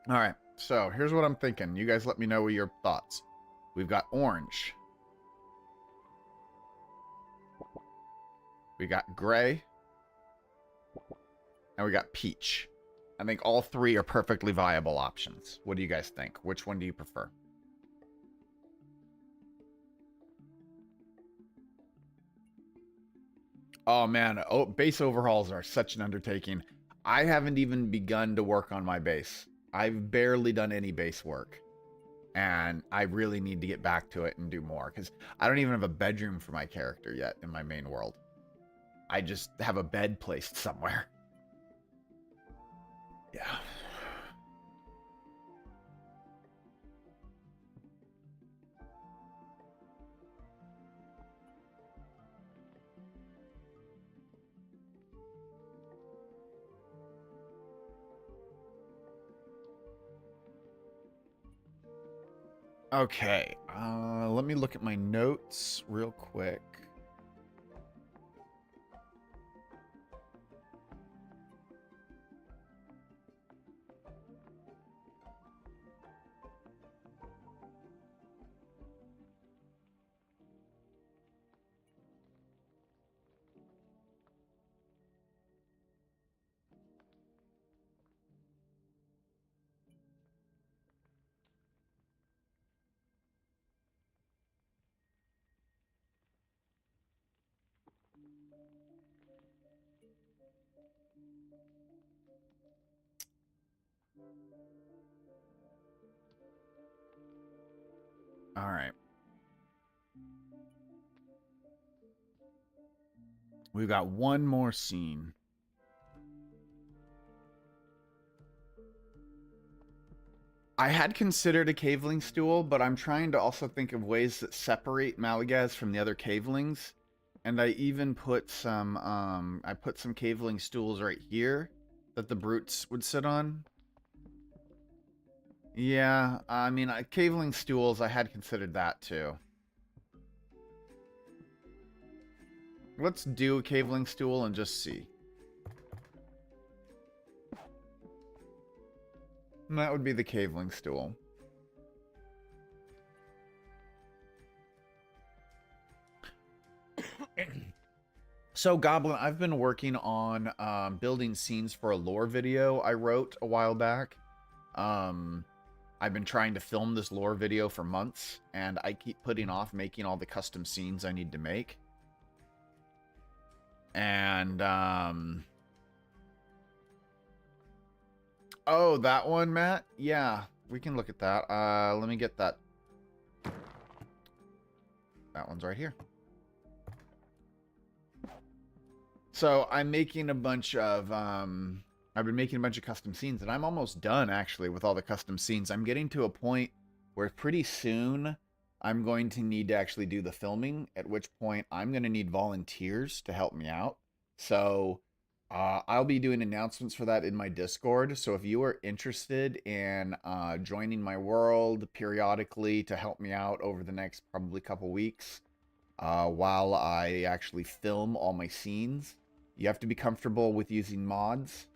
Speaker 1: All right, so here's what I'm thinking. You guys let me know your thoughts. We've got orange. We got gray. And we got peach. I think all three are perfectly viable options. What do you guys think? Which one do you prefer? Oh man, base overhauls are such an undertaking. I haven't even begun to work on my base. I've barely done any base work. And I really need to get back to it and do more. Because I don't even have a bedroom for my character yet in my main world. I just have a bed placed somewhere. Yeah. Okay, let me look at my notes real quick. All right. We've got one more scene. I had considered a caveling stool, but I'm trying to also think of ways that separate Malagaz from the other cavelings. And I even put some caveling stools right here that the brutes would sit on. Yeah, I mean, caveling stools, I had considered that too. Let's do a caveling stool and just see. And that would be the caveling stool. So, Goblin, I've been working on building scenes for a lore video I wrote a while back. I've been trying to film this lore video for months, and I keep putting off making all the custom scenes I need to make. And, oh, that one, Matt? Yeah, we can look at that. Let me get that. That one's right here. So I'm making a bunch of, I've been making a bunch of custom scenes, and I'm almost done, actually, with all the custom scenes. I'm getting to a point where pretty soon I'm going to need to actually do the filming, at which point I'm going to need volunteers to help me out. So I'll be doing announcements for that in my Discord. So if you are interested in joining my world periodically to help me out over the next probably couple weeks, while I actually film all my scenes, you have to be comfortable with using mods,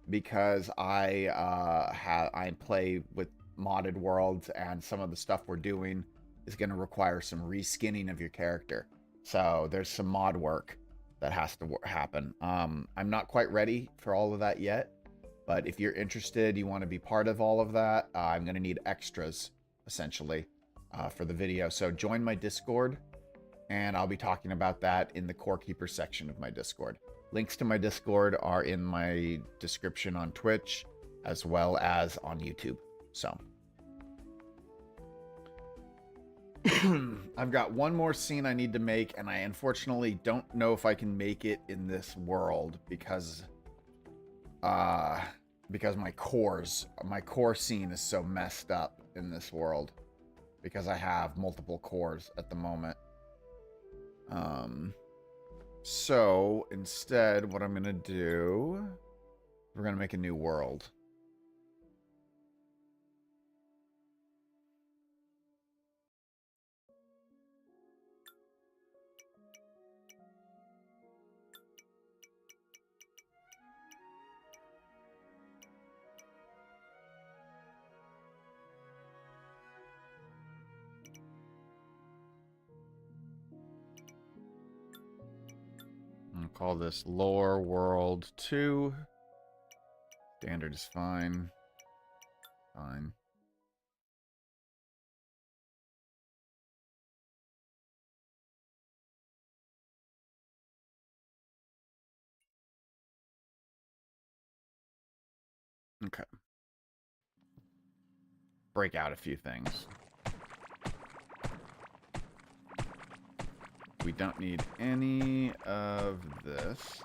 Speaker 1: because I play with modded worlds, and some of the stuff we're doing is going to require some reskinning of your character. So there's some mod work that has to happen. I'm not quite ready for all of that yet, but if you're interested, you want to be part of all of that, I'm going to need extras, essentially, for the video. So join my Discord, and I'll be talking about that in the Core Keeper section of my Discord. Links to my Discord are in my description on Twitch, as well as on YouTube. So I've got one more scene I need to make, and I unfortunately don't know if I can make it in this world because my core scene is so messed up in this world because I have multiple cores at the moment. So instead, what I'm gonna do, we're gonna make a new world. I'll call this Lore World 2. Standard is fine. Fine. Okay. Break out a few things. We don't need any of this.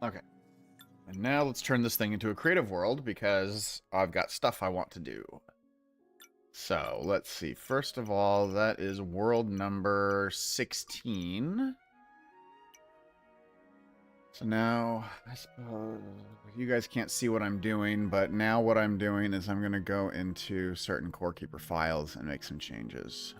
Speaker 1: Okay. And now let's turn this thing into a creative world because I've got stuff I want to do. So let's see. First of all, that is world number 16. So now, I suppose you guys can't see what I'm doing, but now what I'm doing is I'm going to go into certain Core Keeper files and make some changes.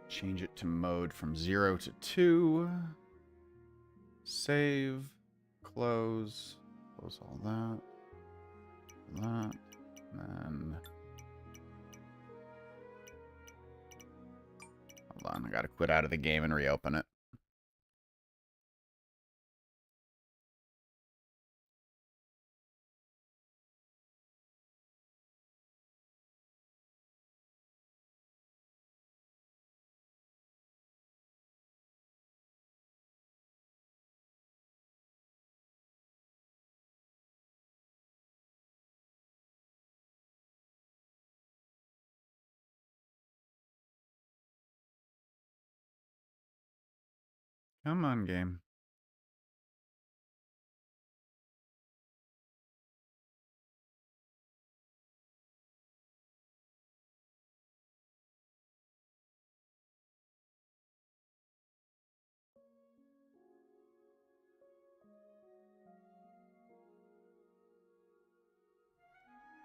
Speaker 1: Change it to mode from 0 to 2. Save. Close. Close all that. That. And then... Hold on, I gotta quit out of the game and reopen it. Come on, game.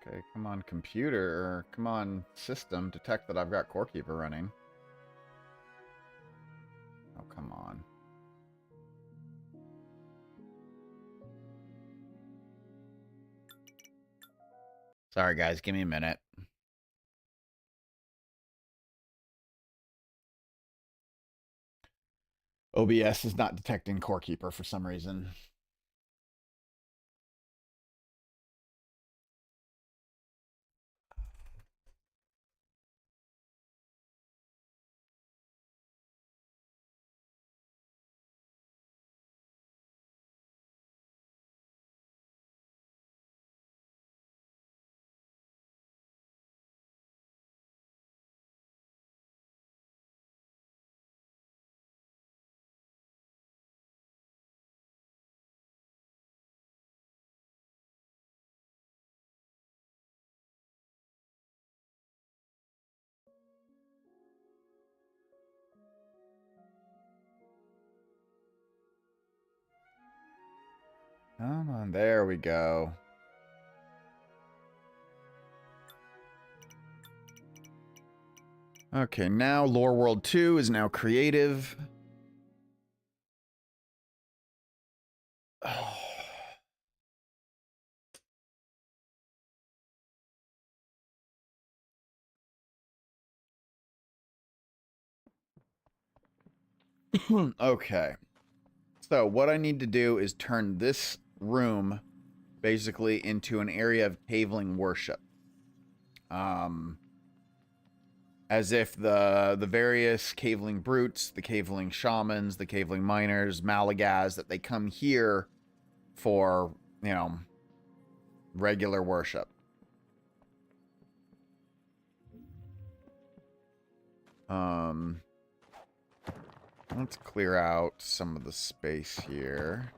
Speaker 1: Okay, come on, computer, or come on, system, detect that I've got Core Keeper running. Oh, come on. Sorry, guys, give me a minute. OBS is not detecting Core Keeper for some reason. Come on, there we go. Okay, now Lore World 2 is now creative. Okay. So what I need to do is turn this room basically into an area of caveling worship. As if the various caveling brutes, the caveling shamans, the caveling miners, Malagaz, that they come here for, you know, regular worship. Let's clear out some of the space here.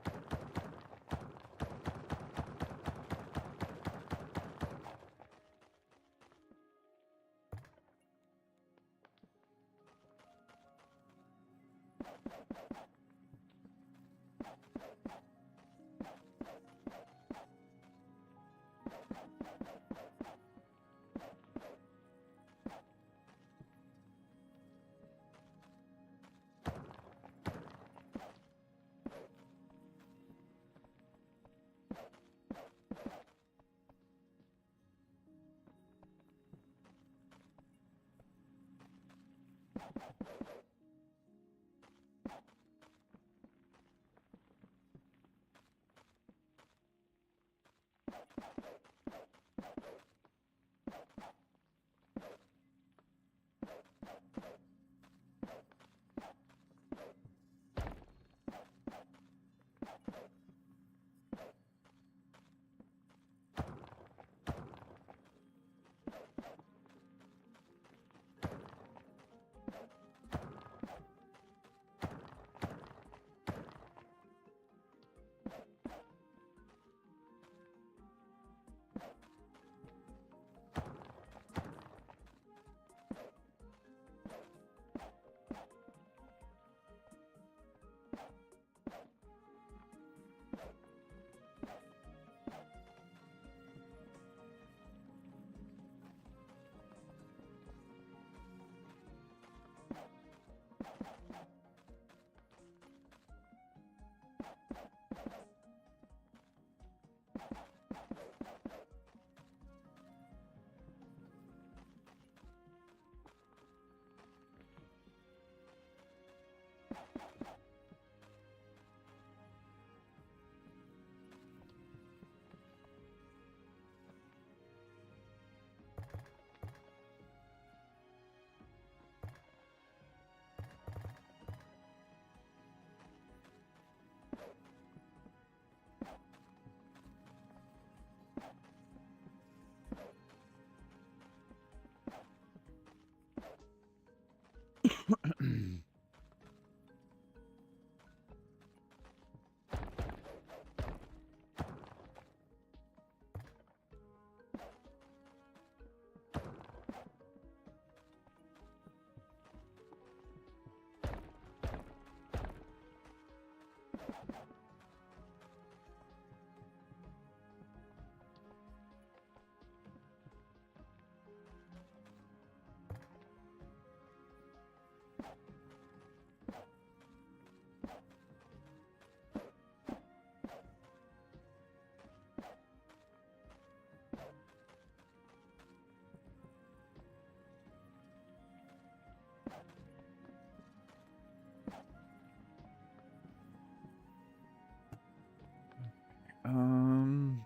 Speaker 1: Um...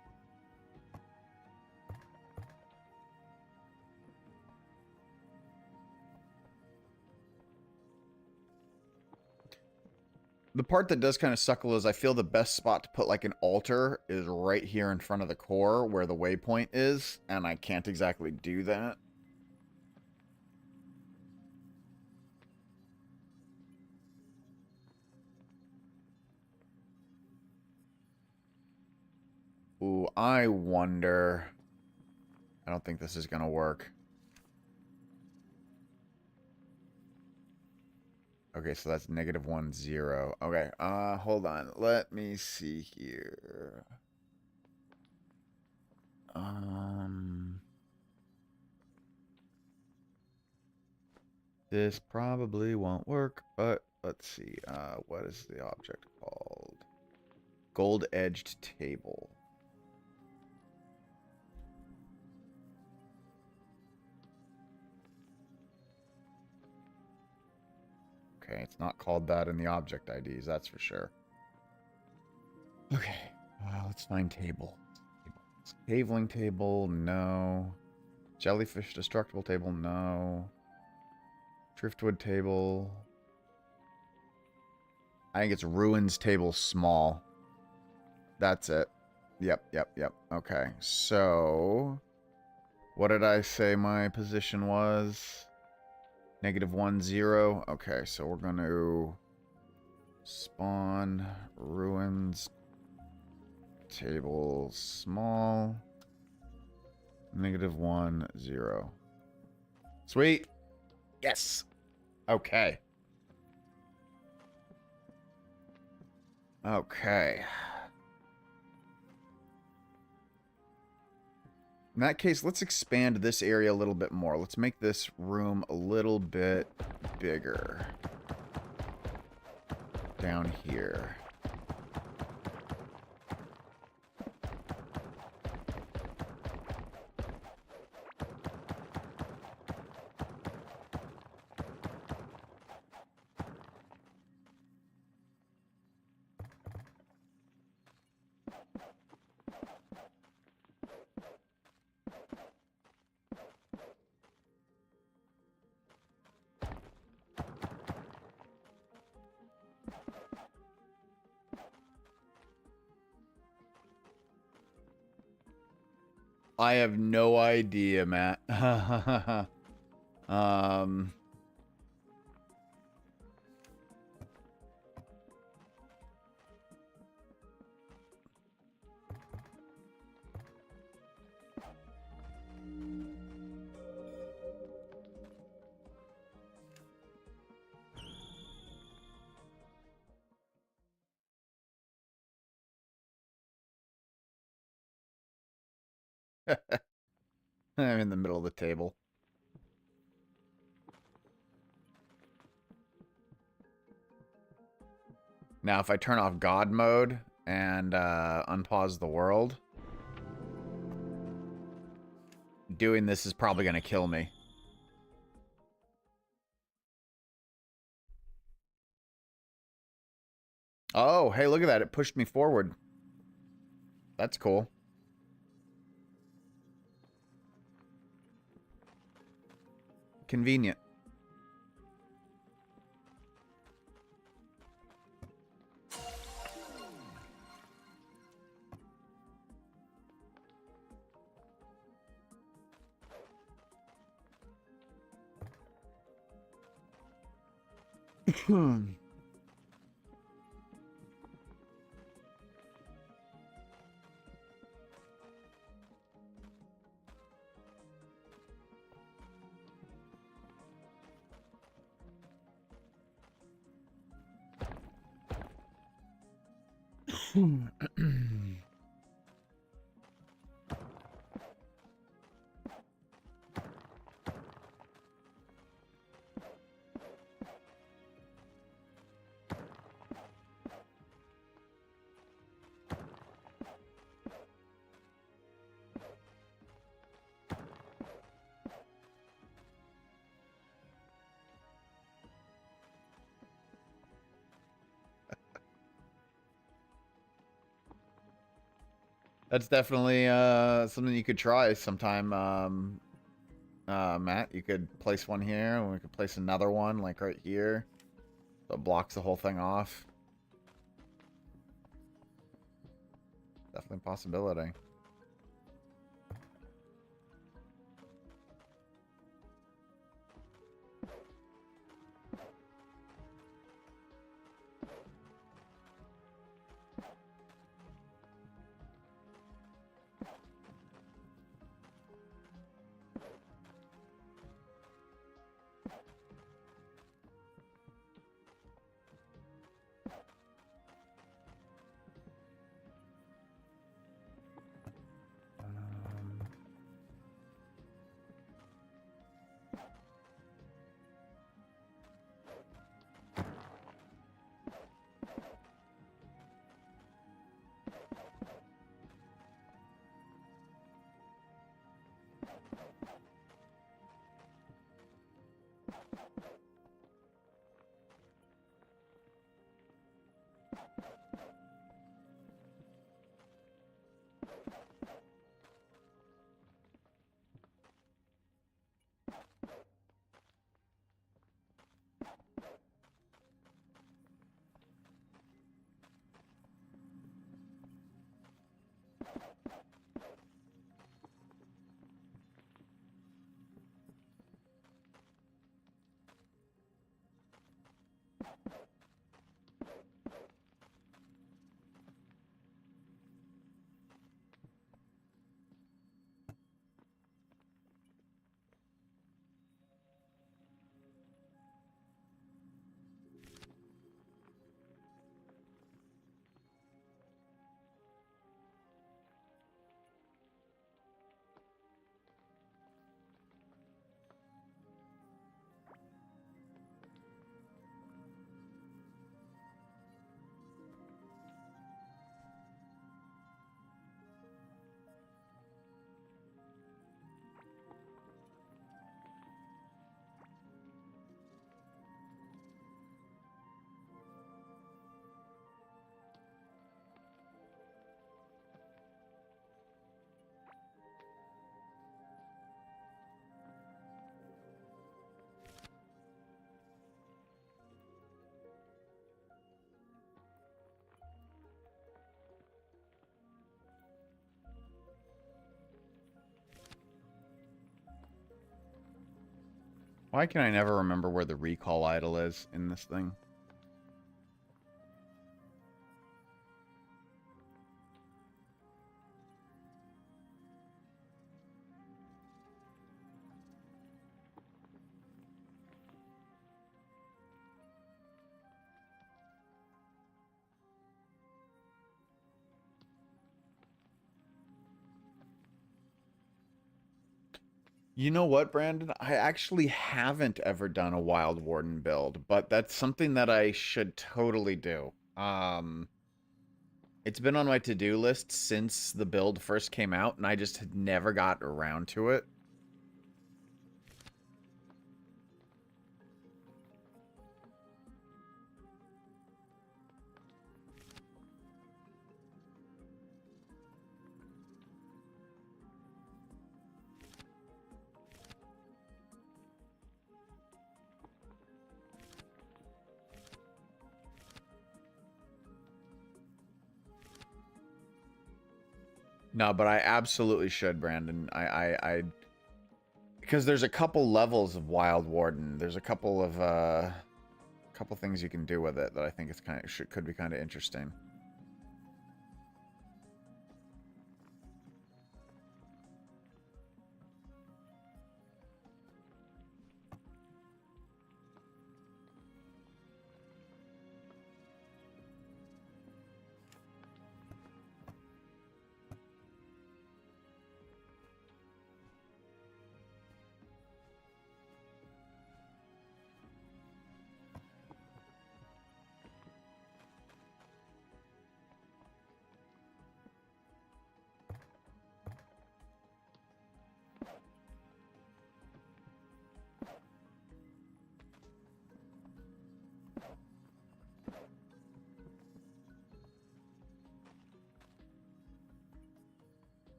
Speaker 1: The part that does kind of suckle is I feel the best spot to put like an altar is right here in front of the core where the waypoint is, and I can't exactly do that. Ooh, I wonder... I don't think this is going to work. Okay, so that's -1, 0. Okay, hold on. Let me see here. This probably won't work, but let's see. What is the object called? Gold-edged table. Okay, it's not called that in the object IDs, that's for sure. Okay, let's find table. Caveling table, no. Jellyfish destructible table, no. Driftwood table. I think it's ruins table small. That's it. Yep. Okay, so... What did I say my position was? -1, 0. Okay, so we're going to spawn ruins table small -1, 0. Sweet. Yes. Okay. Okay. In that case, let's expand this area a little bit more. Let's make this room a little bit bigger. Down here. I have no idea, Matt. I'm in the middle of the table. Now, if I turn off God mode and unpause the world, doing this is probably going to kill me. Oh, hey, look at that. It pushed me forward. That's cool. Convenient. That's definitely something you could try sometime, Matt. You could place one here, and we could place another one, like right here. So it blocks the whole thing off. Definitely a possibility. Why can I never remember where the recall idol is in this thing? You know what, Brandon? I actually haven't ever done a Wild Warden build, but that's something that I should totally do. It's been on my to-do list since the build first came out, and I just had never got around to it. No, but I absolutely should, Brandon. Because there's a couple levels of Wild Warden. There's a couple things you can do with it that I think could be kind of interesting.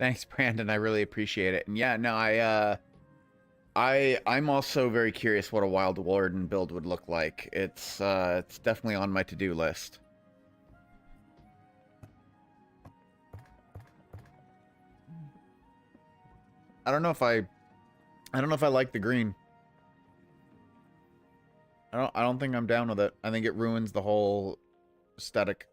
Speaker 1: Thanks, Brandon. I really appreciate it. And yeah, no, I'm also very curious what a Wild Warden build would look like. It's definitely on my to-do list. I don't know if I like the green. I don't think I'm down with it. I think it ruins the whole aesthetic.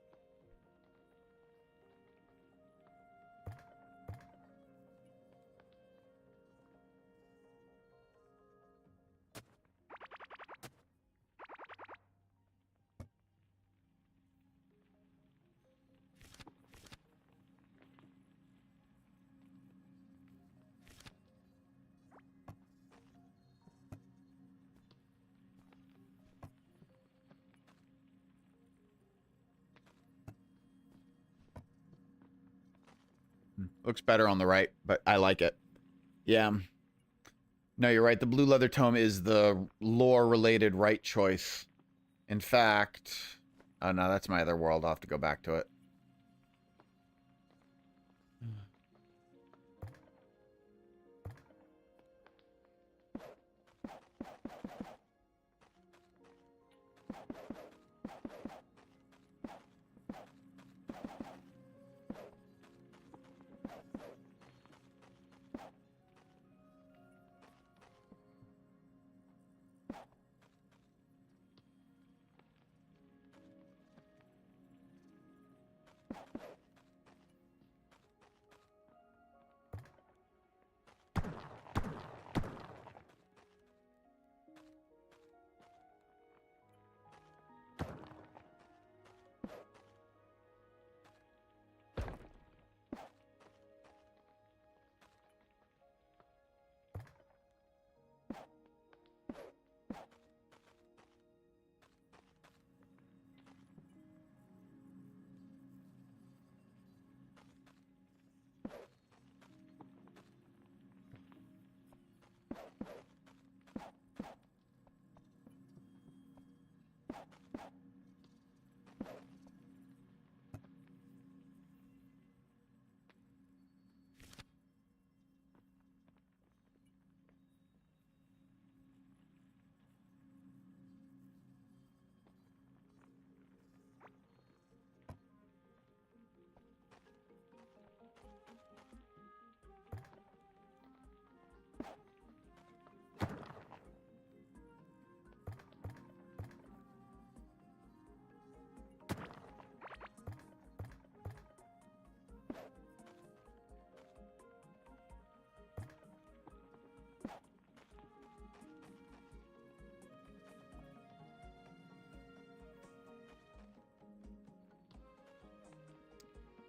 Speaker 1: Looks better on the right, but I like it. Yeah. No, you're right. The blue leather tome is the lore-related right choice. In fact... Oh, no, that's my other world. I'll have to go back to it.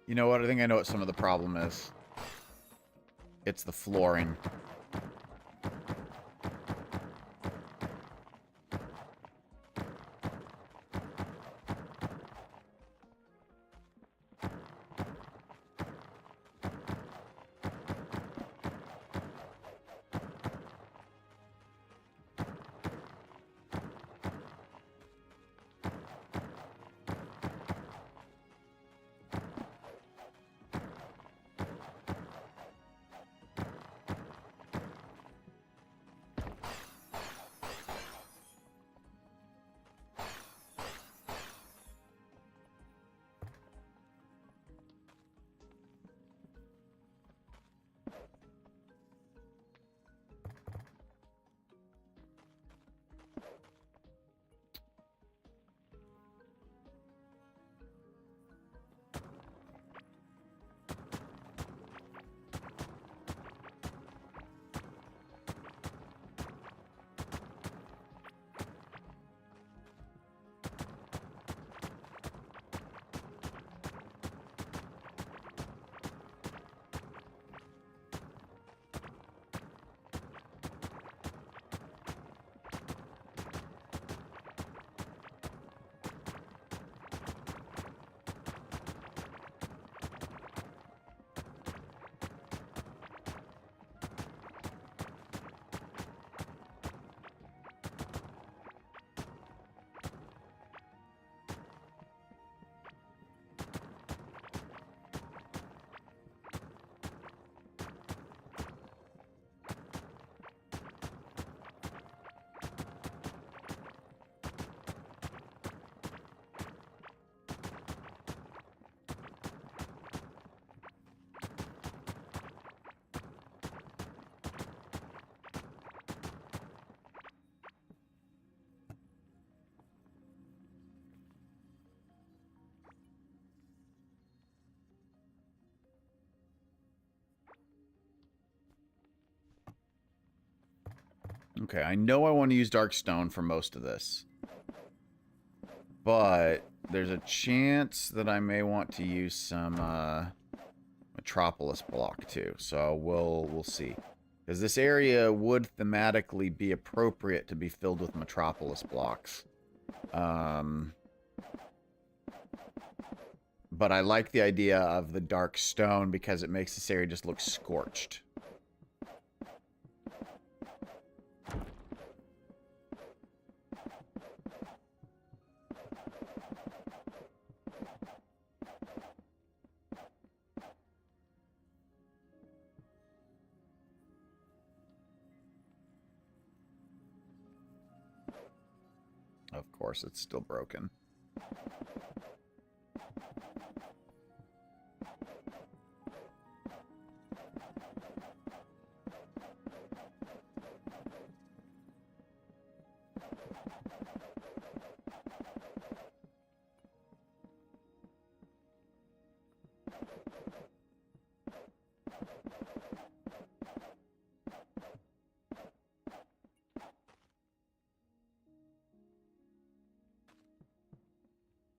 Speaker 1: You know what? I think I know what some of the problem is. It's the flooring. Okay, I know I want to use dark stone for most of this. But there's a chance that I may want to use some Metropolis block too. So we'll see. Because this area would thematically be appropriate to be filled with Metropolis blocks. But I like the idea of the dark stone because it makes this area just look scorched. Of course, it's still broken.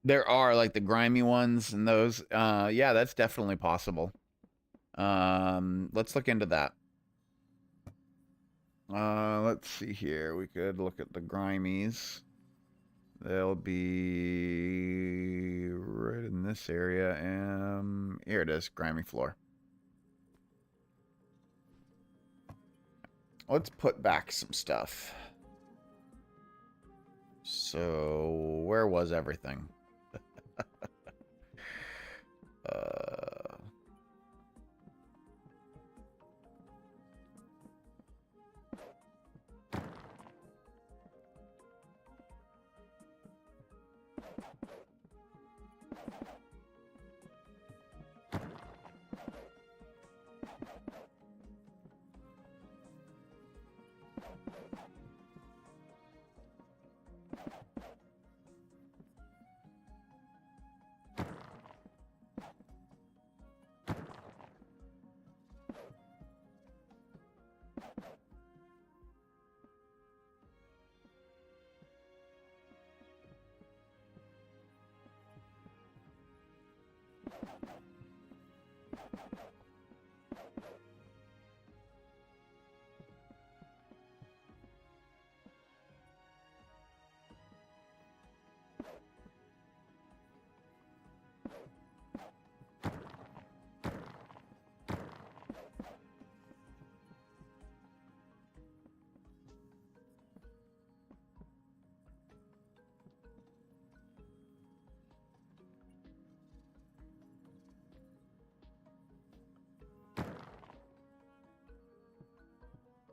Speaker 1: There are, like, the grimy ones and those. Yeah, that's definitely possible. Let's look into that. Let's see here. We could look at the grimies. They'll be right in this area. Here it is, grimy floor. Let's put back some stuff. So, where was everything?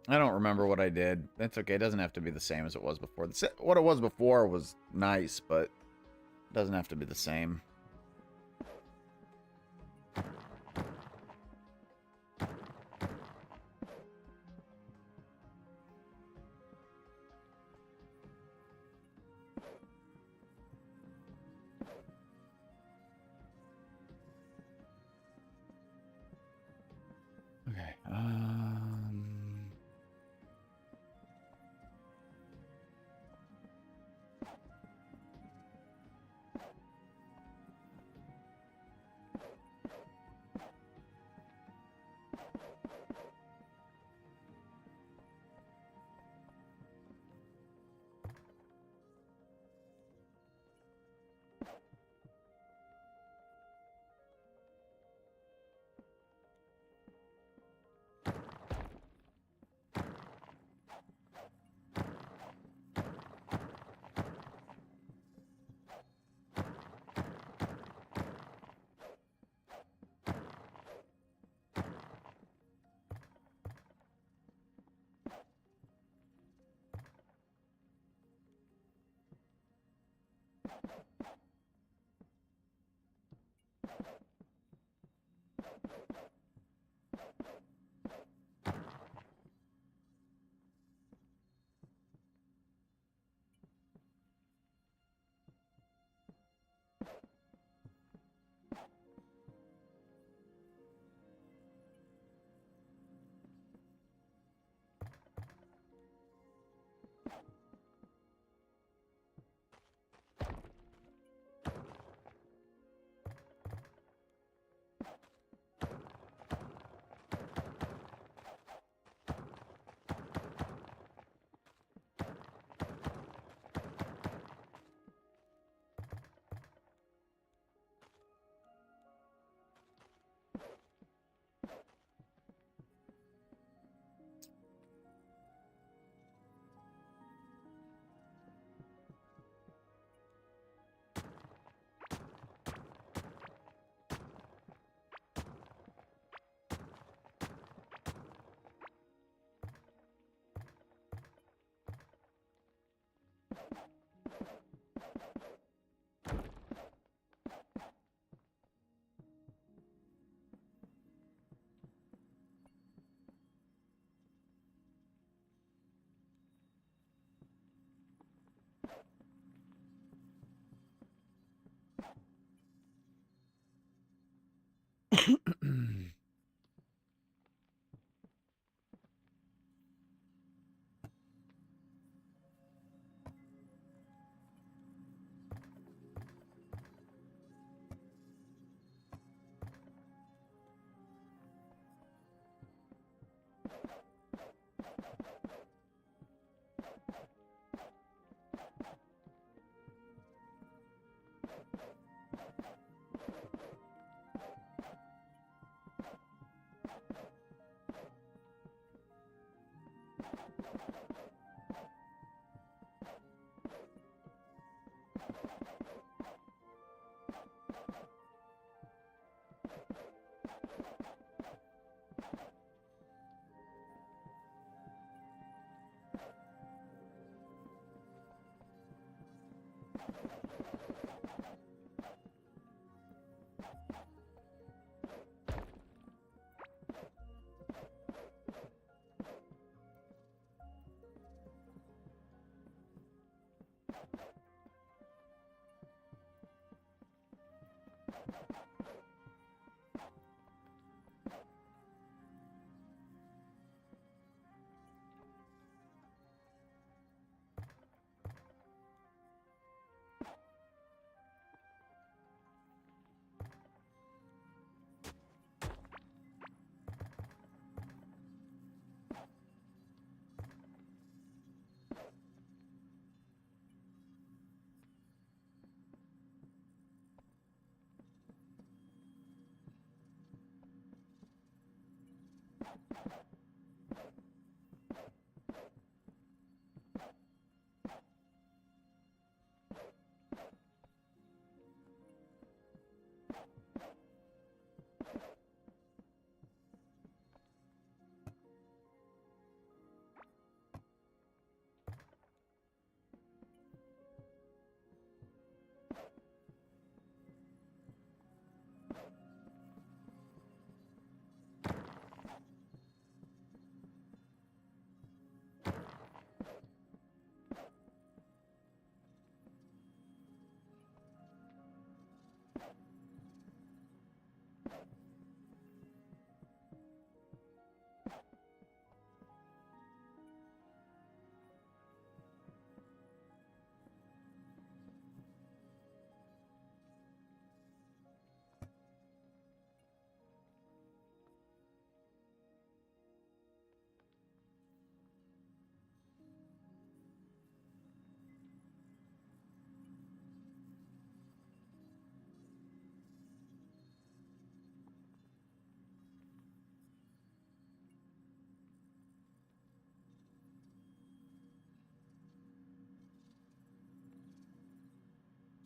Speaker 1: I don't remember what I did. That's okay. It doesn't have to be the same as it was before. What it was before was nice, but it doesn't have to be the same. Okay.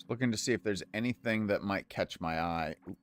Speaker 1: Just looking to see if there's anything that might catch my eye. Ooh.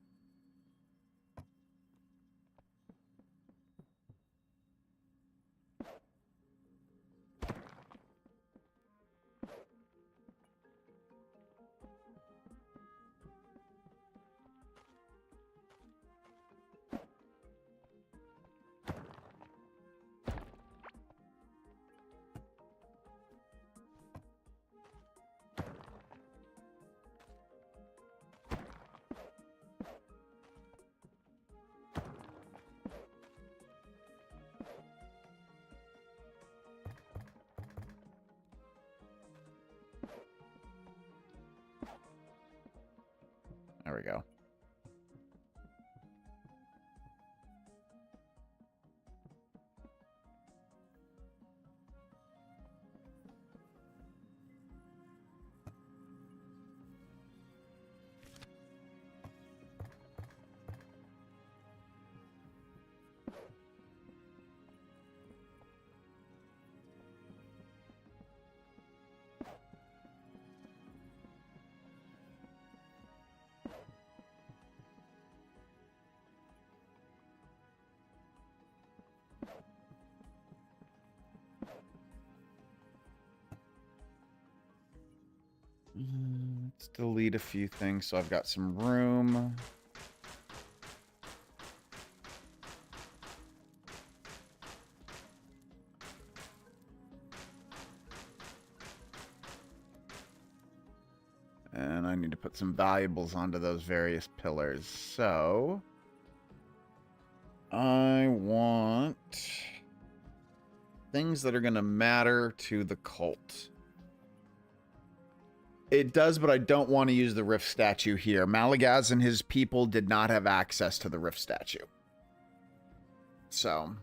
Speaker 1: There we go. Let's delete a few things so I've got some room. And I need to put some valuables onto those various pillars. So I want things that are going to matter to the cult. It does, but I don't want to use the Rift statue here. Malagaz and his people did not have access to the Rift statue. So...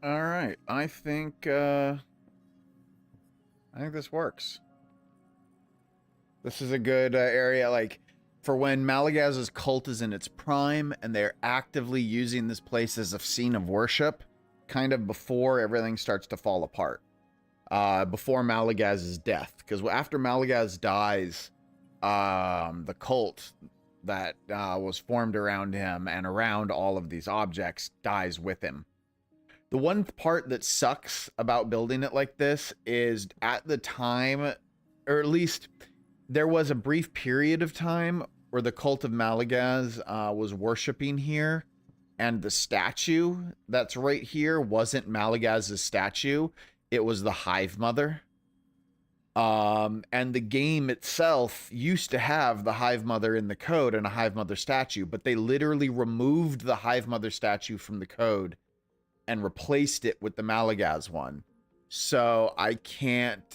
Speaker 1: All right, I think this works. This is a good area, like, for when Malagaz's cult is in its prime and they're actively using this place as a scene of worship, kind of before everything starts to fall apart. Before Malagaz's death. Because after Malagaz dies, the cult that was formed around him and around all of these objects dies with him. The one part that sucks about building it like this is at the time, or at least there was a brief period of time where the cult of Malagaz was worshiping here, and the statue that's right here wasn't Malagaz's statue. It was the Hive Mother. And the game itself used to have the Hive Mother in the code and a Hive Mother statue, but they literally removed the Hive Mother statue from the code and replaced it with the Malagaz one. So I can't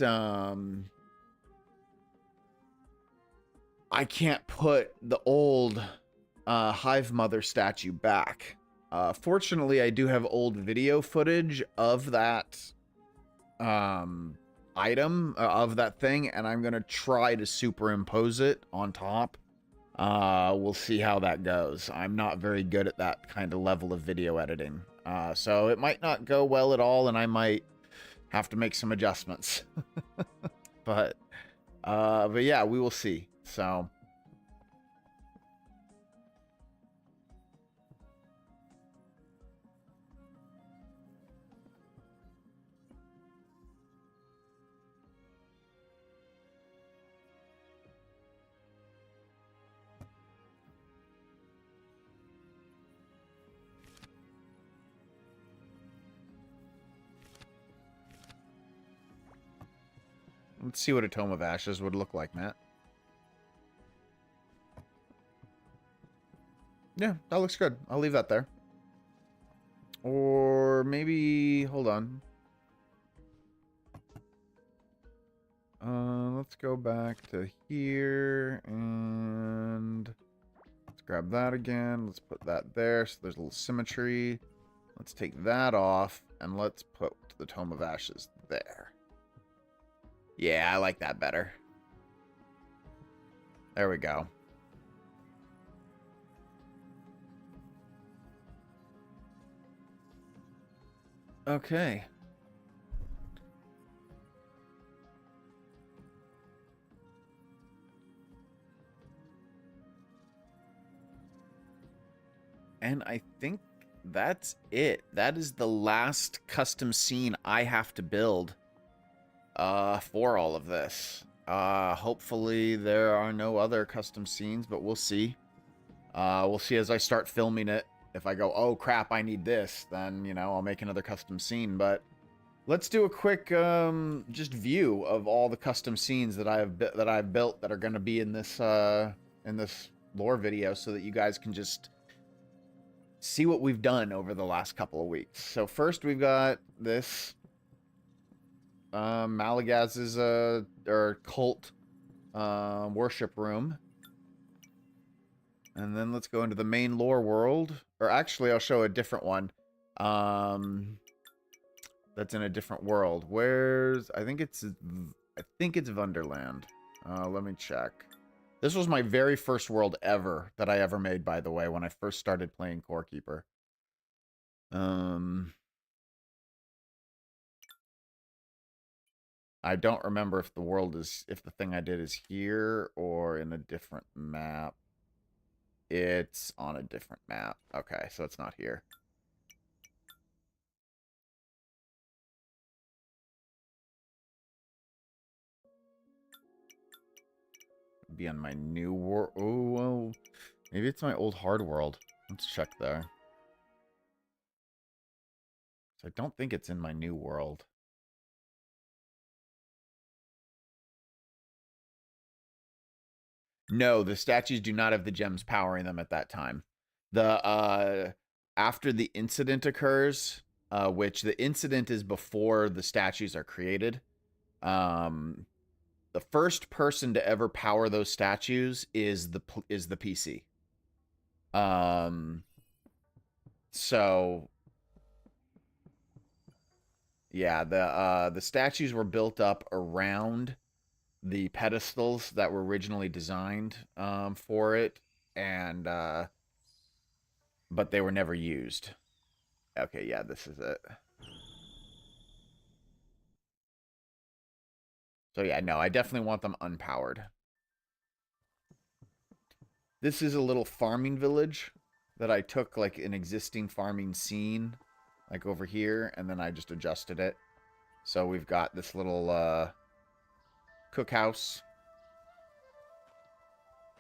Speaker 1: put the old Hive Mother statue back. Fortunately, I do have old video footage of that item, of that thing, and I'm going to try to superimpose it on top. We'll see how that goes. I'm not very good at that kind of level of video editing. So it might not go well at all, and I might have to make some adjustments. But yeah, we will see. So... let's see what a Tome of Ashes would look like, Matt. Yeah, that looks good. I'll leave that there. Or maybe... hold on. Let's go back to here, and let's grab that again. Let's put that there, so there's a little symmetry. Let's take that off, and let's put the Tome of Ashes there. Yeah, I like that better. There we go. Okay. And I think that's it. That is the last custom scene I have to build. for all of this. Hopefully there are no other custom scenes, but we'll see. We'll see as I start filming it. If I go, oh crap, I need this, then, you know, I'll make another custom scene. But let's do a quick just view of all the custom scenes that I've built that are going to be in this lore video, so that you guys can just see what we've done over the last couple of weeks. So first we've got this Malagaz's or cult worship room. And then let's go into the main lore world. Or actually, I'll show a different one. That's in a different world. I think it's Wonderland. Let me check. This was my very first world ever that I ever made, by the way, when I first started playing Core Keeper. I don't remember if the thing I did is here or in a different map. It's on a different map. Okay, so it's not here. Be on my new world. Oh, maybe it's my old hard world. Let's check there. So I don't think it's in my new world. No, the statues do not have the gems powering them at that time. After the incident occurs, which the incident is before the statues are created. The first person to ever power those statues is the PC. So yeah, the statues were built up around the pedestals that were originally designed for it, and but they were never used. Okay, yeah, this is it. So yeah, no, I definitely want them unpowered. This is a little farming village that I took like an existing farming scene, like over here, and then I just adjusted it. So we've got this little cookhouse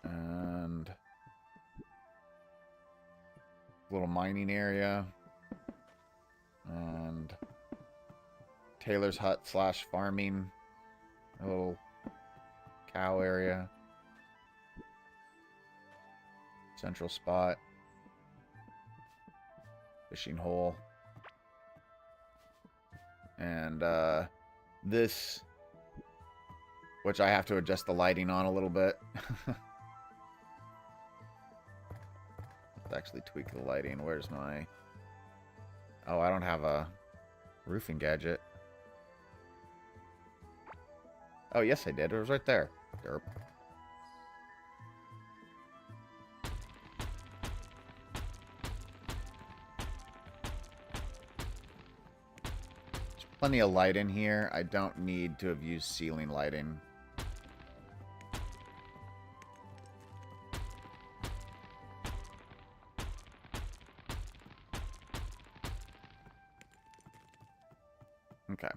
Speaker 1: and little mining area and Taylor's hut / farming, a little cow area, central spot, fishing hole, and this, which I have to adjust the lighting on a little bit. Let's actually tweak the lighting. Where's my... Oh, I don't have a roofing gadget. Oh, yes, I did. It was right there. Derp. There's plenty of light in here. I don't need to have used ceiling lighting. Okay.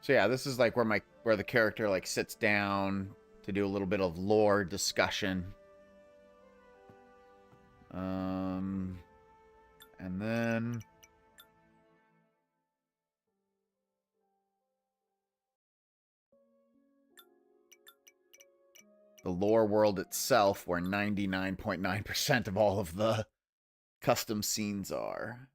Speaker 1: So yeah, this is like where the character like sits down to do a little bit of lore discussion. And then the lore world itself, where 99.9% of all of the custom scenes are.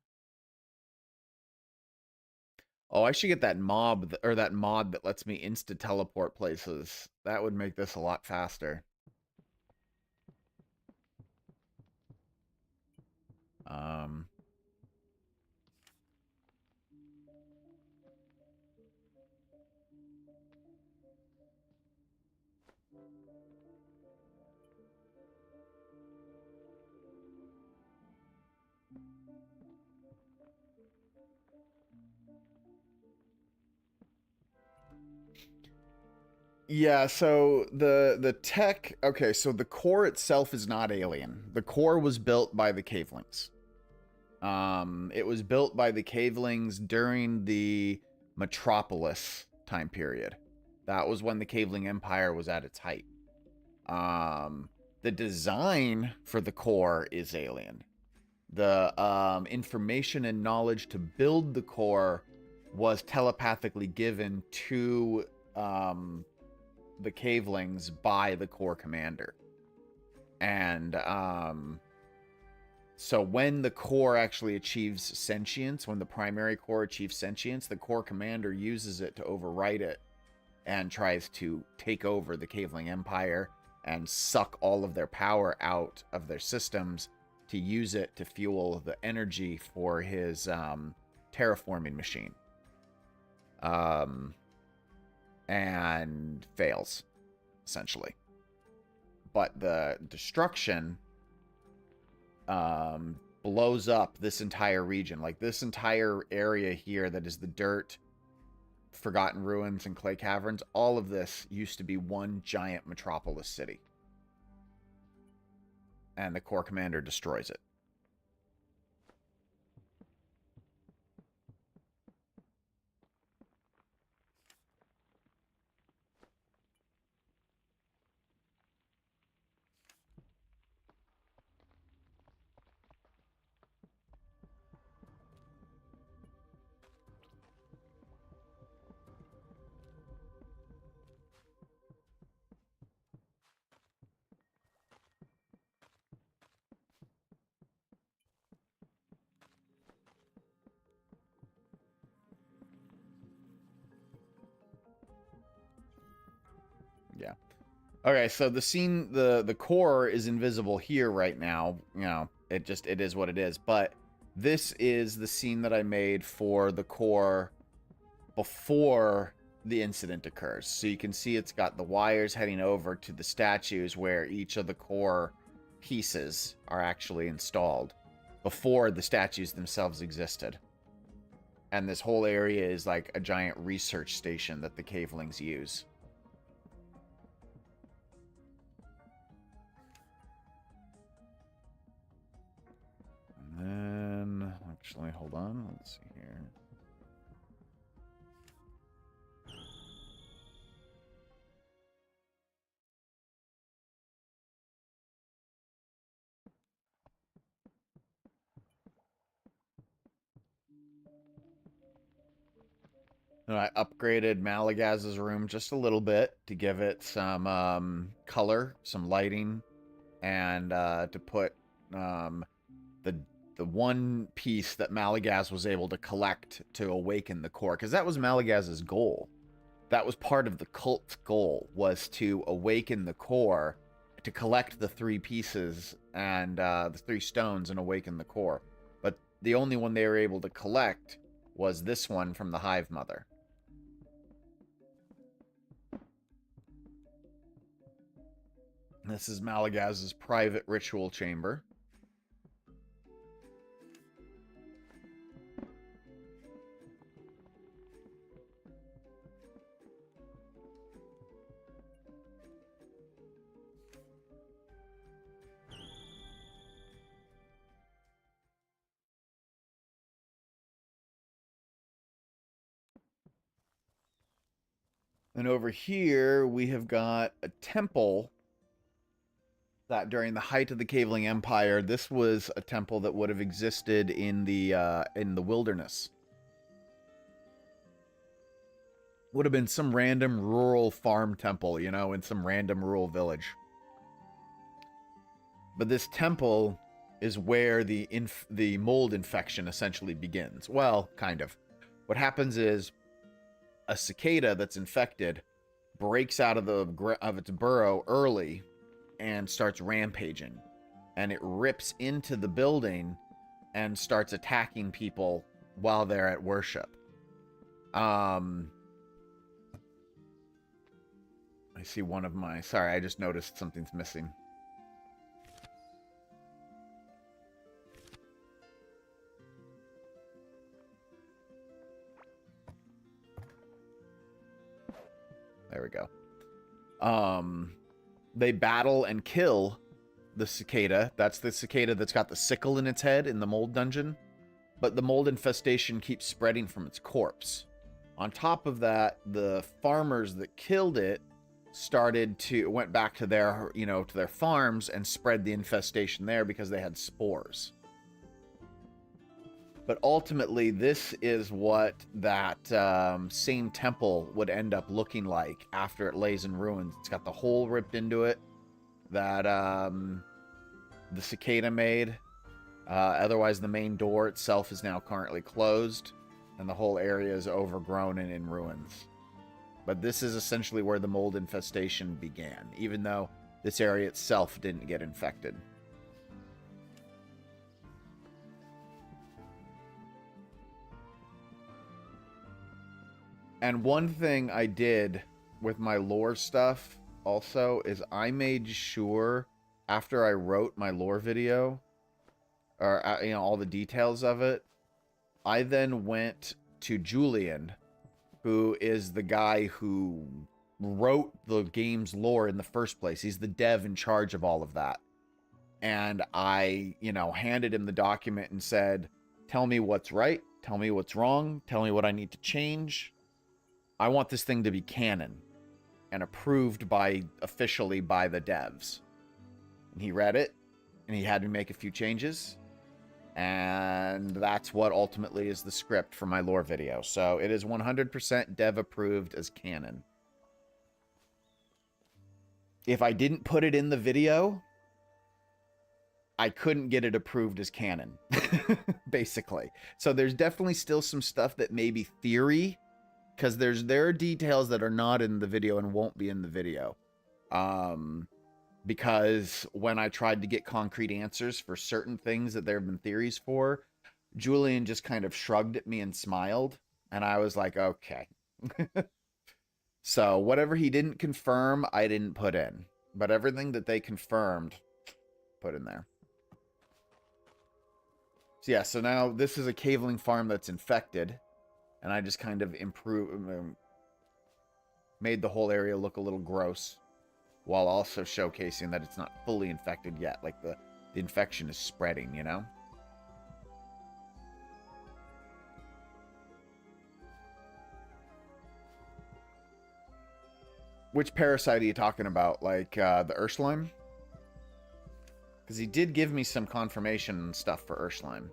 Speaker 1: Oh, I should get that mob, or that mod that lets me insta-teleport places. That would make this a lot faster. Yeah, so the tech, okay, so the core itself is not alien. The core was built by the cavelings. It was built by the cavelings during the metropolis time period. That was when the Caveling Empire was at its height. The design for the core is alien. The information and knowledge to build the core was telepathically given to the Cavelings by the core commander. And so when the core actually achieves sentience, when the primary core achieves sentience, the core commander uses it to overwrite it and tries to take over the Caveling Empire and suck all of their power out of their systems to use it to fuel the energy for his terraforming machine. And fails, essentially. But the destruction blows up this entire region. Like, this entire area here that is the dirt, Forgotten Ruins, and Clay Caverns, all of this used to be one giant metropolis city. And the core commander destroys it. Yeah. Okay, so the scene, the core is invisible here right now. You know, it is what it is. But this is the scene that I made for the core before the incident occurs. So you can see it's got the wires heading over to the statues where each of the core pieces are actually installed before the statues themselves existed. And this whole area is like a giant research station that the Cavelings use. And then, actually, hold on. Let's see here. And I upgraded Malagaz's room just a little bit to give it some color, some lighting, and to put the one piece that Malagaz was able to collect to awaken the core, because that was Malagaz's goal. That was part of the cult's goal, was to awaken the core, to collect the 3 pieces and the 3 stones and awaken the core. But the only one they were able to collect was this one from the Hive Mother. This is Malagaz's private ritual chamber. And over here, we have got a temple that during the height of the Caveling Empire, this was a temple that would have existed in the wilderness. Would have been some random rural farm temple, you know, in some random rural village. But this temple is where the mold infection essentially begins. Well, kind of. What happens is a cicada that's infected breaks out of its burrow early and starts rampaging, and it rips into the building and starts attacking people while they're at worship. I see one of my... Sorry, I just noticed something's missing. There we go. They battle and kill the cicada. That's the cicada that's got the sickle in its head in the mold dungeon. But the mold infestation keeps spreading from its corpse. On top of that, the farmers that killed it went back to their, to their farms and spread the infestation there because they had spores. But ultimately, this is what that same temple would end up looking like after it lays in ruins. It's got the hole ripped into it that the cicada made. Otherwise, the main door itself is now currently closed, and the whole area is overgrown and in ruins. But this is essentially where the mold infestation began, even though this area itself didn't get infected. And one thing I did with my lore stuff also is I made sure after I wrote my lore video, or all the details of it, I then went to Julian, who is the guy who wrote the game's lore in the first place. He's the dev in charge of all of that. And I, handed him the document and said, tell me what's right, tell me what's wrong, tell me what I need to change. I want this thing to be canon and approved officially by the devs. And he read it, and he had me make a few changes. And that's what ultimately is the script for my lore video. So it is 100% dev approved as canon. If I didn't put it in the video, I couldn't get it approved as canon, basically. So there's definitely still some stuff that may be theory, because there are details that are not in the video and won't be in the video. Because when I tried to get concrete answers for certain things that there have been theories for, Julian just kind of shrugged at me and smiled, and I was like, okay. So whatever he didn't confirm, I didn't put in. But everything that they confirmed, put in there. So yeah, so now this is a caveling farm that's infected. And I just kind of made the whole area look a little gross, while also showcasing that it's not fully infected yet. Like the infection is spreading, Which parasite are you talking about? Like the Urslime? Because he did give me some confirmation and stuff for Urslime.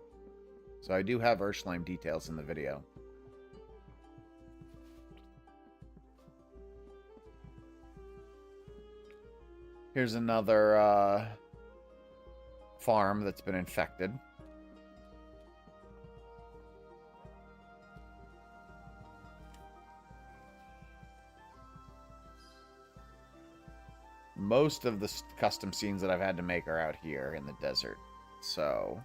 Speaker 1: So I do have Urslime details in the video. Here's another farm that's been infected. Most of the custom scenes that I've had to make are out here in the desert. So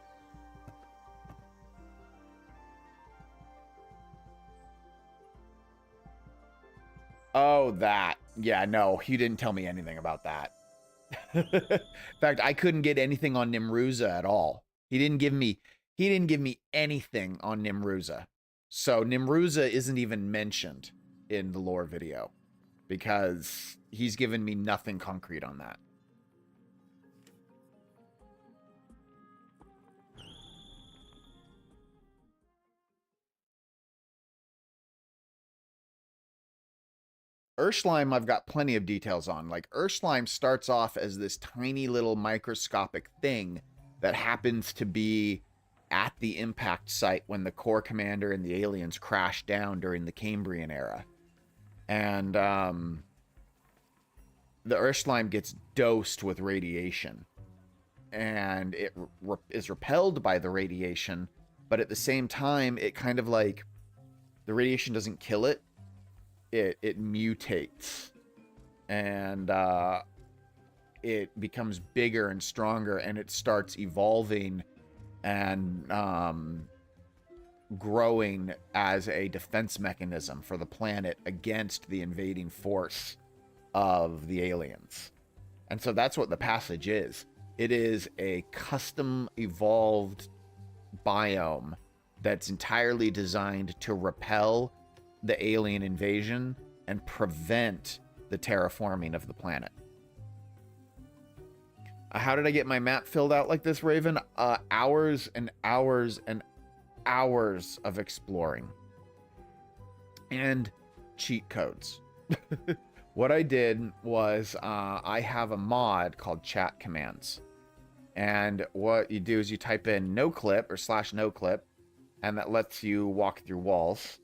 Speaker 1: oh, that. Yeah, no, he didn't tell me anything about that. In fact, I couldn't get anything on Nimruza at all. He didn't give me anything on Nimruza. So Nimruza isn't even mentioned in the lore video because he's given me nothing concrete on that. Urslime, I've got plenty of details on. Like, Urslime starts off as this tiny little microscopic thing that happens to be at the impact site when the Corps Commander and the aliens crashed down during the Cambrian era. And the Urslime gets dosed with radiation. And it is repelled by the radiation, but at the same time, it kind of like, the radiation doesn't kill it. It mutates, and it becomes bigger and stronger, and it starts evolving and growing as a defense mechanism for the planet against the invading force of the aliens. And so that's what the passage is. It is a custom evolved biome that's entirely designed to repel the alien invasion and prevent the terraforming of the planet. How did I get my map filled out like this, Raven? Hours and hours and hours of exploring. and cheat codes. What I did was I have a mod called chat commands. And what you do is you type in no clip or slash no clip, and that lets you walk through walls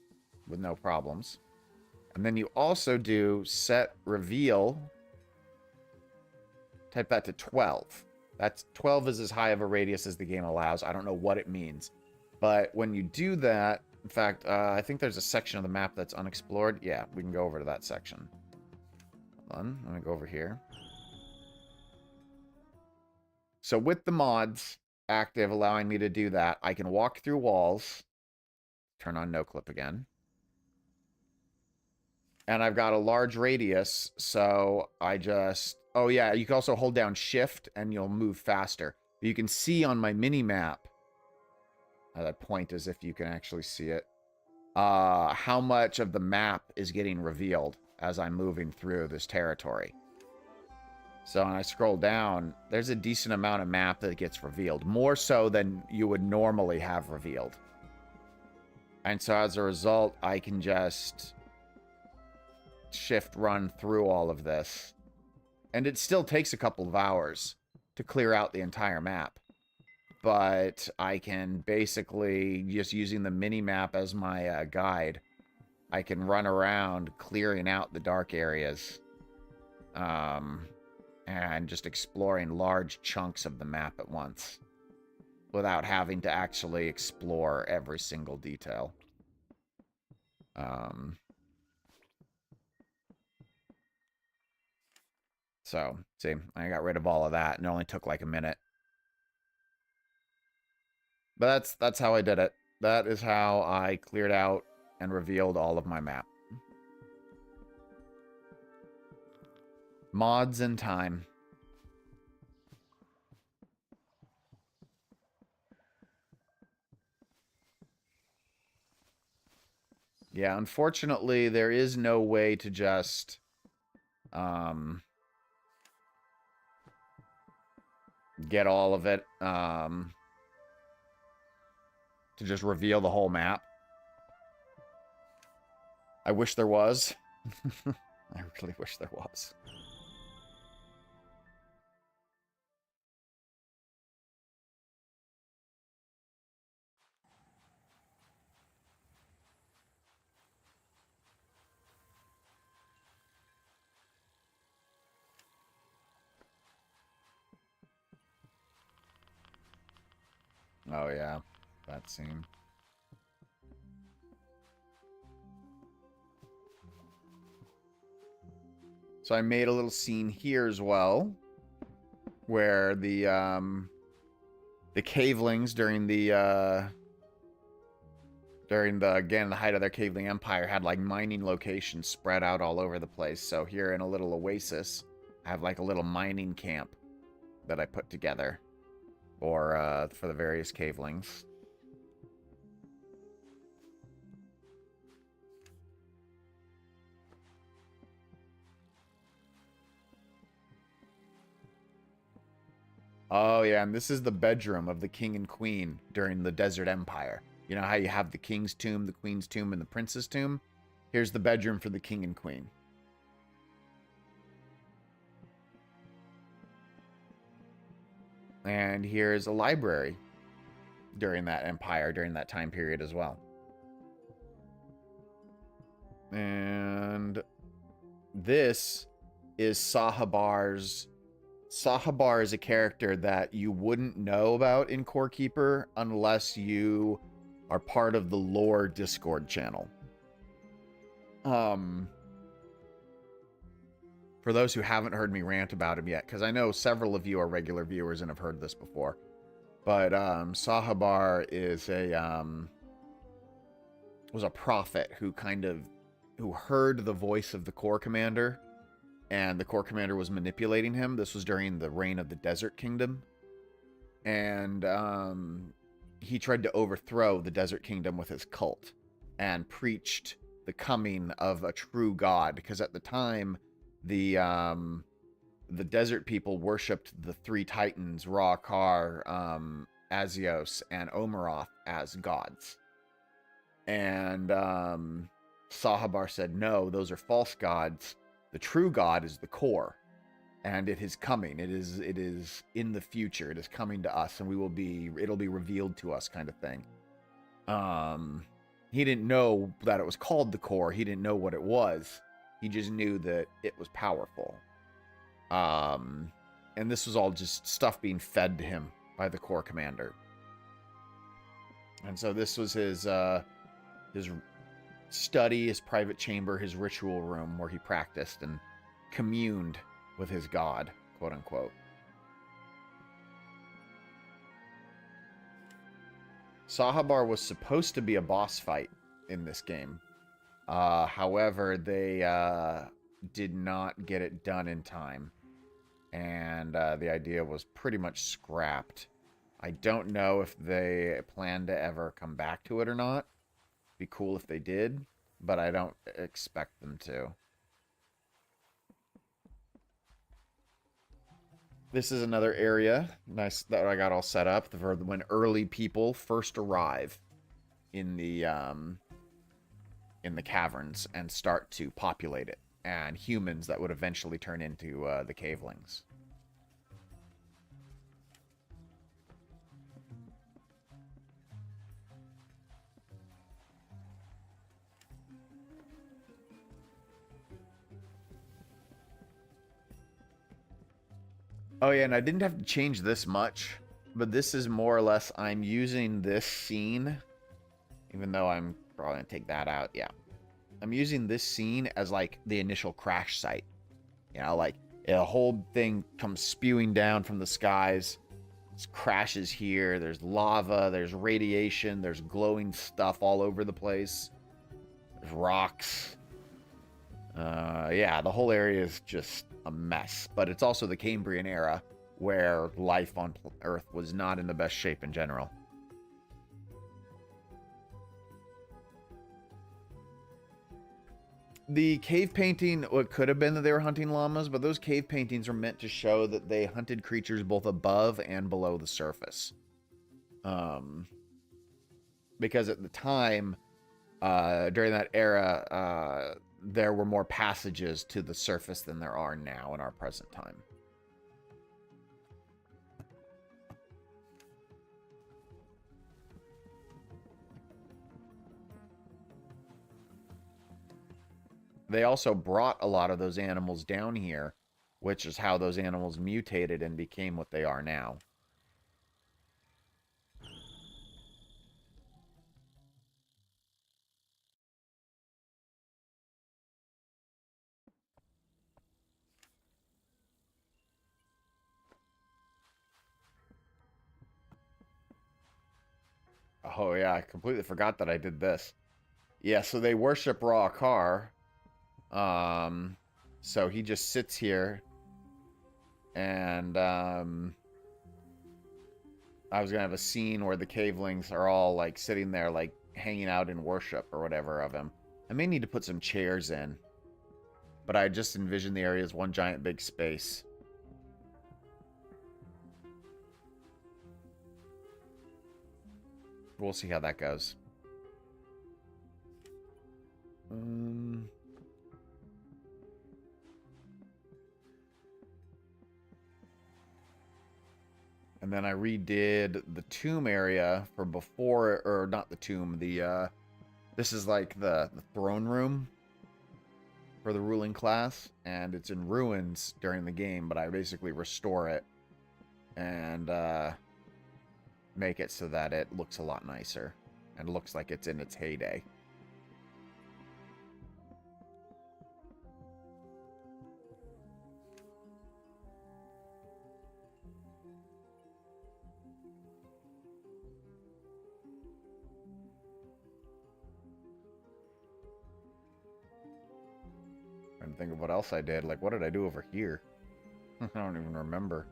Speaker 1: with no problems. And then you also do set reveal. Type that to 12. That's 12 is as high of a radius as the game allows. I don't know what it means. But when you do that, in fact, I think there's a section of the map that's unexplored. Yeah, we can go over to that section. Hold on, let me go over here. So with the mods active allowing me to do that, I can walk through walls. Turn on no clip again. And I've got a large radius, so I just... Oh yeah, you can also hold down shift and you'll move faster. You can see on my mini map, that point as if you can actually see it, how much of the map is getting revealed as I'm moving through this territory. So when I scroll down, there's a decent amount of map that gets revealed. More so than you would normally have revealed. And so as a result, I can just shift run through all of this. And it still takes a couple of hours to clear out the entire map. But I can basically, just using the mini-map as my guide, I can run around clearing out the dark areas. And just exploring large chunks of the map at once. Without having to actually explore every single detail. So, see, I got rid of all of that, and it only took like a minute. But that's how I did it. That is how I cleared out and revealed all of my map. Mods and time. Yeah, unfortunately, there is no way to just... get all of it, to just reveal the whole map. I wish there was. I really wish there was. Oh yeah, that scene. So I made a little scene here as well, where the cavelings during the again the height of their caveling empire had like mining locations spread out all over the place. So here in a little oasis, I have like a little mining camp that I put together for the various cavelings. Oh, yeah, and this is the bedroom of the king and queen during the Desert Empire. You know how you have the king's tomb, the queen's tomb, and the prince's tomb? Here's the bedroom for the king and queen. And here's a library during that empire, during that time period as well. And this is Sahabar's... Sahabar is a character that you wouldn't know about in Core Keeper unless you are part of the lore Discord channel. For those who haven't heard me rant about him yet, because I know several of you are regular viewers and have heard this before, but Sahabar is was a prophet who heard the voice of the Core Commander, and the Core Commander was manipulating him. This was during the reign of the Desert Kingdom. And he tried to overthrow the Desert Kingdom with his cult and preached the coming of a true god. Because at the time, the Desert people worshipped the three titans, Ra, Kar, Azios, and Omeroth as gods. And Sahabar said, no, those are false gods. The true God is the core, and it is coming. It is in the future. It is coming to us, and it'll be revealed to us, kind of thing. He didn't know that it was called the core. He didn't know what it was. He just knew that it was powerful. And this was all just stuff being fed to him by the core commander. And so this was his study, his private chamber, his ritual room where he practiced and communed with his god, quote unquote. Sahabar was supposed to be a boss fight in this game. However, they did not get it done in time. And the idea was pretty much scrapped. I don't know if they plan to ever come back to it or not. Be cool if they did, but I don't expect them to. This is another area, nice, that I got all set up for when early people first arrive in the caverns and start to populate it, and humans that would eventually turn into the cavelings. Oh yeah, and I didn't have to change this much, but this is more or less, I'm using this scene, even though I'm probably going to take that out, yeah. I'm using this scene as like the initial crash site. You know, like a whole thing comes spewing down from the skies, it crashes here, there's lava, there's radiation, there's glowing stuff all over the place, there's rocks. Yeah, the whole area is just a mess, but it's also the Cambrian era where life on Earth was not in the best shape in general. The cave painting, it could have been that they were hunting llamas, but those cave paintings are meant to show that they hunted creatures both above and below the surface. Because at the time, during that era, there were more passages to the surface than there are now in our present time. They also brought a lot of those animals down here, which is how those animals mutated and became what they are now. Oh yeah, I completely forgot that I did this. Yeah, so they worship Ra-Akar. So he just sits here, and I was gonna have a scene where the cavelings are all like sitting there, like hanging out in worship or whatever of him. I may need to put some chairs in, but I just envisioned the area as one giant big space. We'll see how that goes. And then I redid the tomb area for before, or not the tomb, this is like the throne room for the ruling class, and it's in ruins during the game, but I basically restore it and make it so that it looks a lot nicer and looks like it's in its heyday. Trying to think of what else I did. Like, what did I do over here? I don't even remember.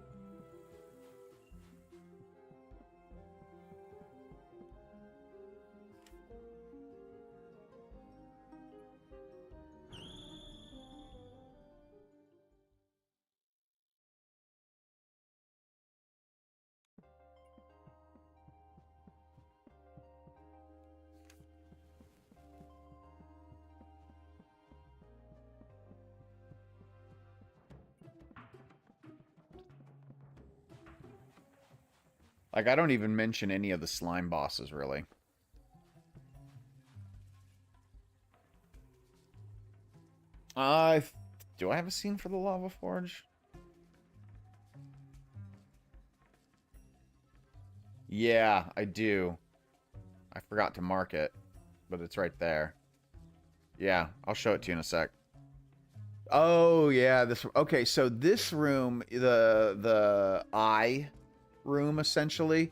Speaker 1: Like, I don't even mention any of the slime bosses, really. Uh, do I have a scene for the Lava Forge? Yeah, I do. I forgot to mark it, but it's right there. Yeah, I'll show it to you in a sec. Oh, yeah, this okay, so this room, the eye room essentially,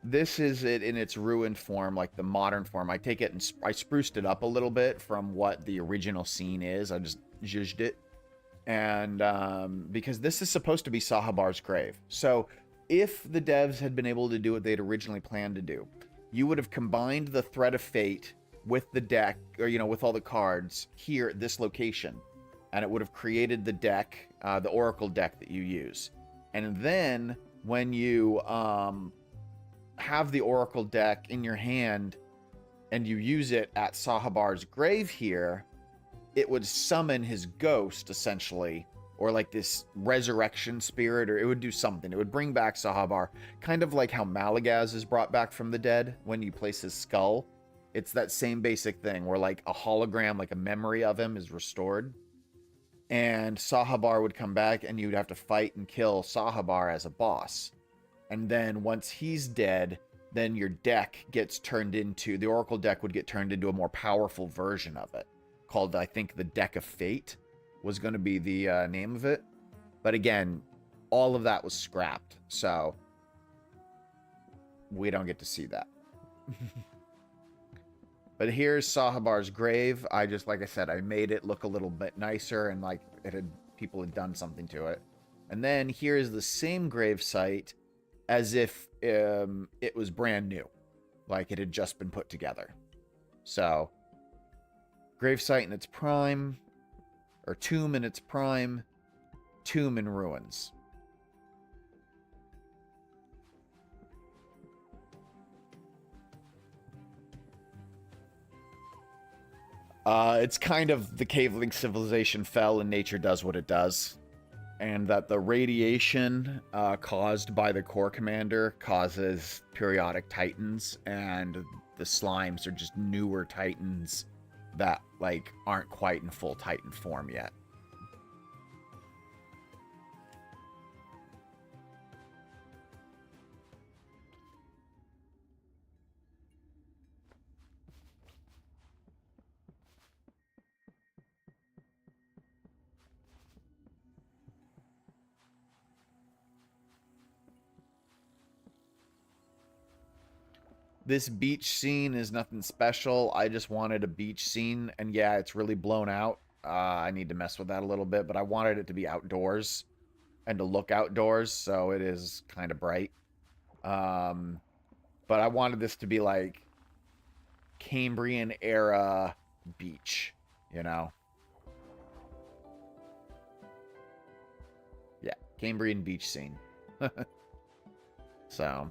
Speaker 1: this is it in its ruined form, like the modern form. I take it and I spruced it up a little bit from what the original scene is. I just zhuzhed it. And because this is supposed to be Sahabar's grave. So if the devs had been able to do what they'd originally planned to do, you would have combined the Thread of Fate with the deck, or, you know, with all the cards here at this location. And it would have created the deck, the Oracle deck that you use. And then when you have the Oracle deck in your hand and you use it at Sahabar's grave here, it would summon his ghost, essentially, or like this resurrection spirit, or it would do something. It would bring back Sahabar, kind of like how Malagaz is brought back from the dead when you place his skull. It's that same basic thing where like a hologram, like a memory of him is restored. And Sahabar would come back and you'd have to fight and kill Sahabar as a boss. And then once he's dead, then your deck gets turned into, the Oracle deck would get turned into a more powerful version of it. Called, I think, the Deck of Fate was going to be the name of it. But again, all of that was scrapped. So we don't get to see that. But here's Sahabar's grave. I just, like I said, I made it look a little bit nicer and like people had done something to it. And then here's the same grave site as if it was brand new. Like it had just been put together. So gravesite in its prime, or tomb in its prime, tomb in ruins. It's kind of the caveling civilization fell and nature does what it does. And that the radiation caused by the core commander causes periodic titans, and the slimes are just newer titans that like aren't quite in full titan form yet. This beach scene is nothing special. I just wanted a beach scene, and yeah, it's really blown out. I need to mess with that a little bit, but I wanted it to be outdoors and to look outdoors, so it is kind of bright. Um, but I wanted this to be like Cambrian era beach, you know? Yeah, Cambrian beach scene. So,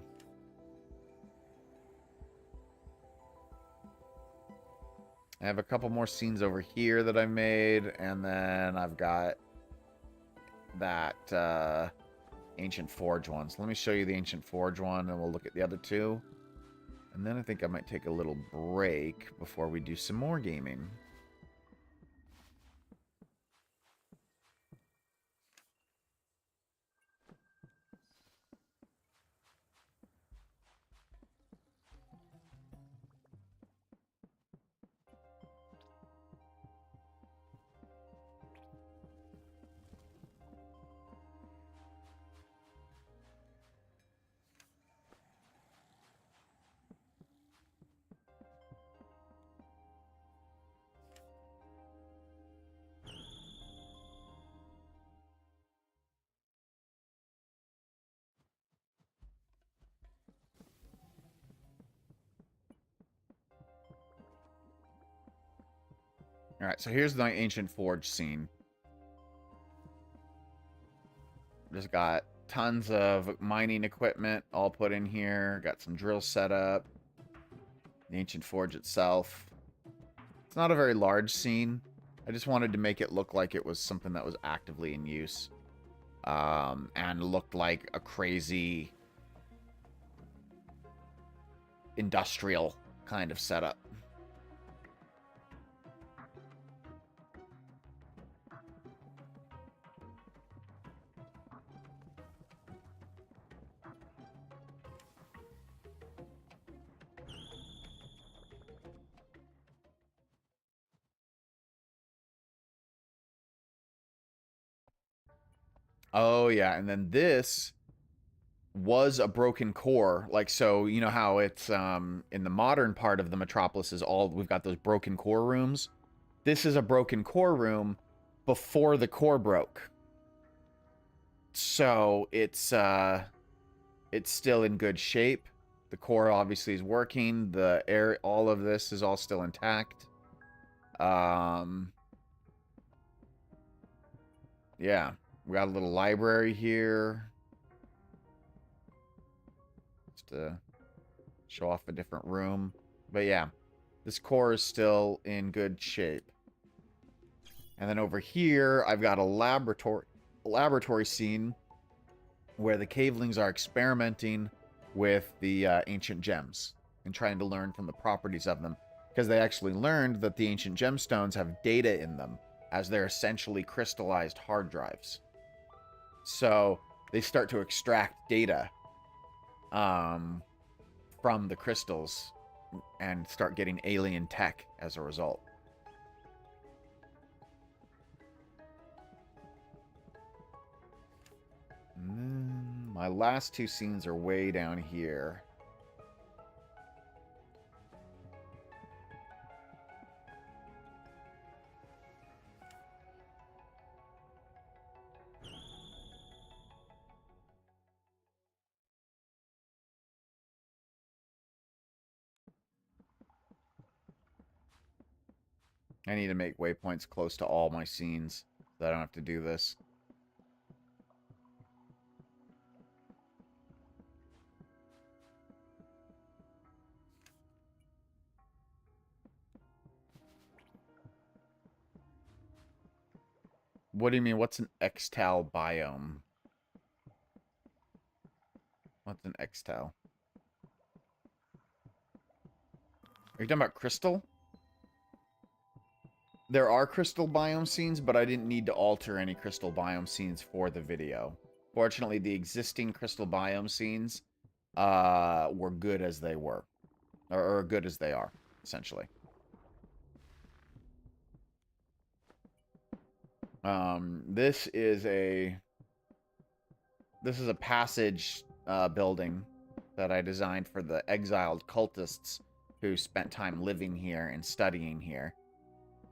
Speaker 1: I have a couple more scenes over here that I made, and then I've got that Ancient Forge one. So let me show you the Ancient Forge one, and we'll look at the other two. And then I think I might take a little break before we do some more gaming. All right, so here's the Ancient Forge scene. Just got tons of mining equipment all put in here. Got some drills set up. The Ancient Forge itself. It's not a very large scene. I just wanted to make it look like it was something that was actively in use. And looked like a crazy industrial kind of setup. Oh, yeah. And then this was a broken core. Like, so, you know how it's in the modern part of the Metropolis is all, we've got those broken core rooms. This is a broken core room before the core broke. So it's still in good shape. The core obviously is working. The air, all of this is all still intact. Yeah, we got a little library here. Just to show off a different room. But yeah, this core is still in good shape. And then over here, I've got a laboratory scene where the cavelings are experimenting with the ancient gems and trying to learn from the properties of them, because they actually learned that the ancient gemstones have data in them, as they're essentially crystallized hard drives. So they start to extract data from the crystals and start getting alien tech as a result. And then my last two scenes are way down here. I need to make waypoints close to all my scenes so I don't have to do this. What do you mean? What's an Xtal biome? What's an Xtal? Are you talking about crystal? There are crystal biome scenes, but I didn't need to alter any crystal biome scenes for the video. Fortunately, the existing crystal biome scenes were good as they were. Or good as they are, essentially. This is a passage building that I designed for the exiled cultists who spent time living here and studying here.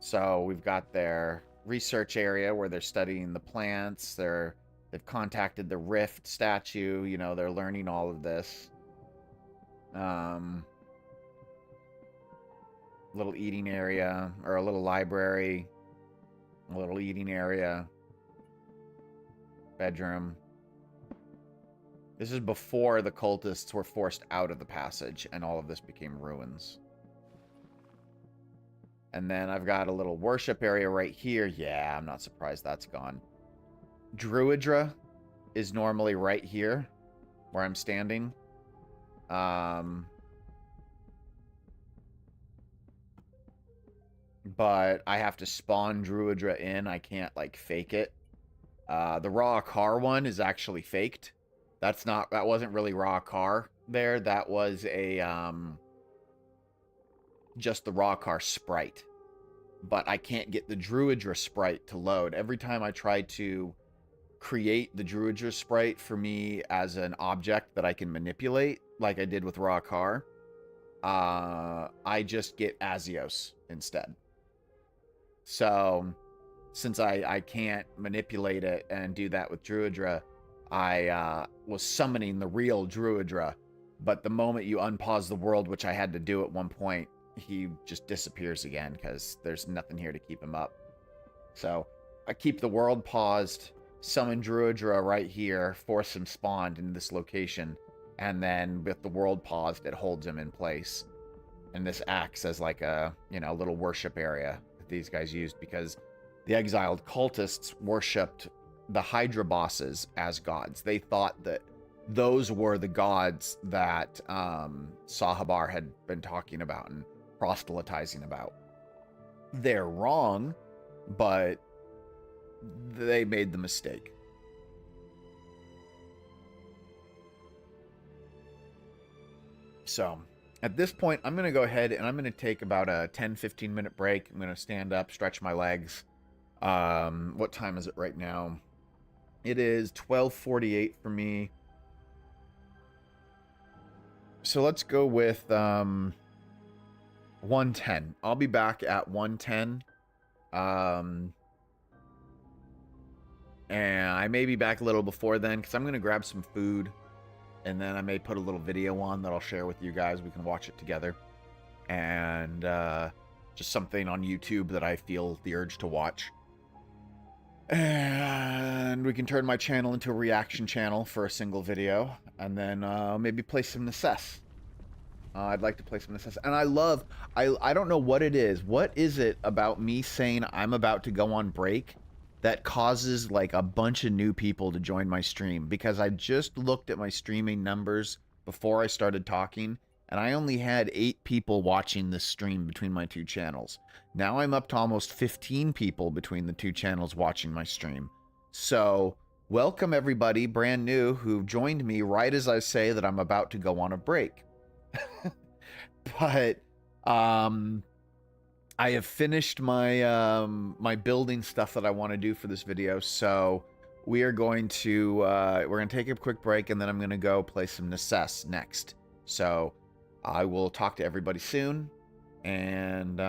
Speaker 1: So we've got their research area where they're studying the plants. They've contacted the Rift statue. You know, they're learning all of this. Little eating area, or a little library. A little eating area. Bedroom. This is before the cultists were forced out of the passage and all of this became ruins. And then I've got a little worship area right here. Yeah, I'm not surprised that's gone. Druidra is normally right here where I'm standing. But I have to spawn Druidra in. I can't, like, fake it. The raw car one is actually faked. That wasn't really raw car there. That was a, just the raw car sprite. But I can't get the Druidra sprite to load. Every time I try to create the Druidra sprite for me as an object that I can manipulate, like I did with raw car, I just get Azios instead. So, since I can't manipulate it and do that with Druidra, I was summoning the real Druidra, but the moment you unpause the world, which I had to do at one point, he just disappears again because there's nothing here to keep him up. So, I keep the world paused, summon Druidra right here, force him spawned in this location, and then with the world paused, it holds him in place. And this acts as like a, you know, little worship area that these guys used because the exiled cultists worshipped the Hydra bosses as gods. They thought that those were the gods that Sahabar had been talking about and proselytizing about. They're wrong, but they made the mistake. So at this point, I'm going to go ahead and I'm going to take about a 10-15 minute break. I'm going to stand up, stretch my legs. What time is it right now? It is 12:48 for me. So let's go with 1:10. I'll be back at 1:10. And I may be back a little before then because I'm going to grab some food. And then I may put a little video on that I'll share with you guys. We can watch it together. And just something on YouTube that I feel the urge to watch. And we can turn my channel into a reaction channel for a single video. And then maybe play some Necesse. I'd like to play some Necesse. And I don't know what it is. What is it about me saying I'm about to go on break that causes like a bunch of new people to join my stream? Because I just looked at my streaming numbers before I started talking, and I only had 8 people watching this stream between my 2 channels. Now I'm up to almost 15 people between the 2 channels watching my stream. So welcome everybody brand new who joined me right as I say that I'm about to go on a break. But I have finished my my building stuff that I want to do for this video, so we are going to we're gonna take a quick break, and then I'm gonna go play some Necesse next. So I will talk to everybody soon, and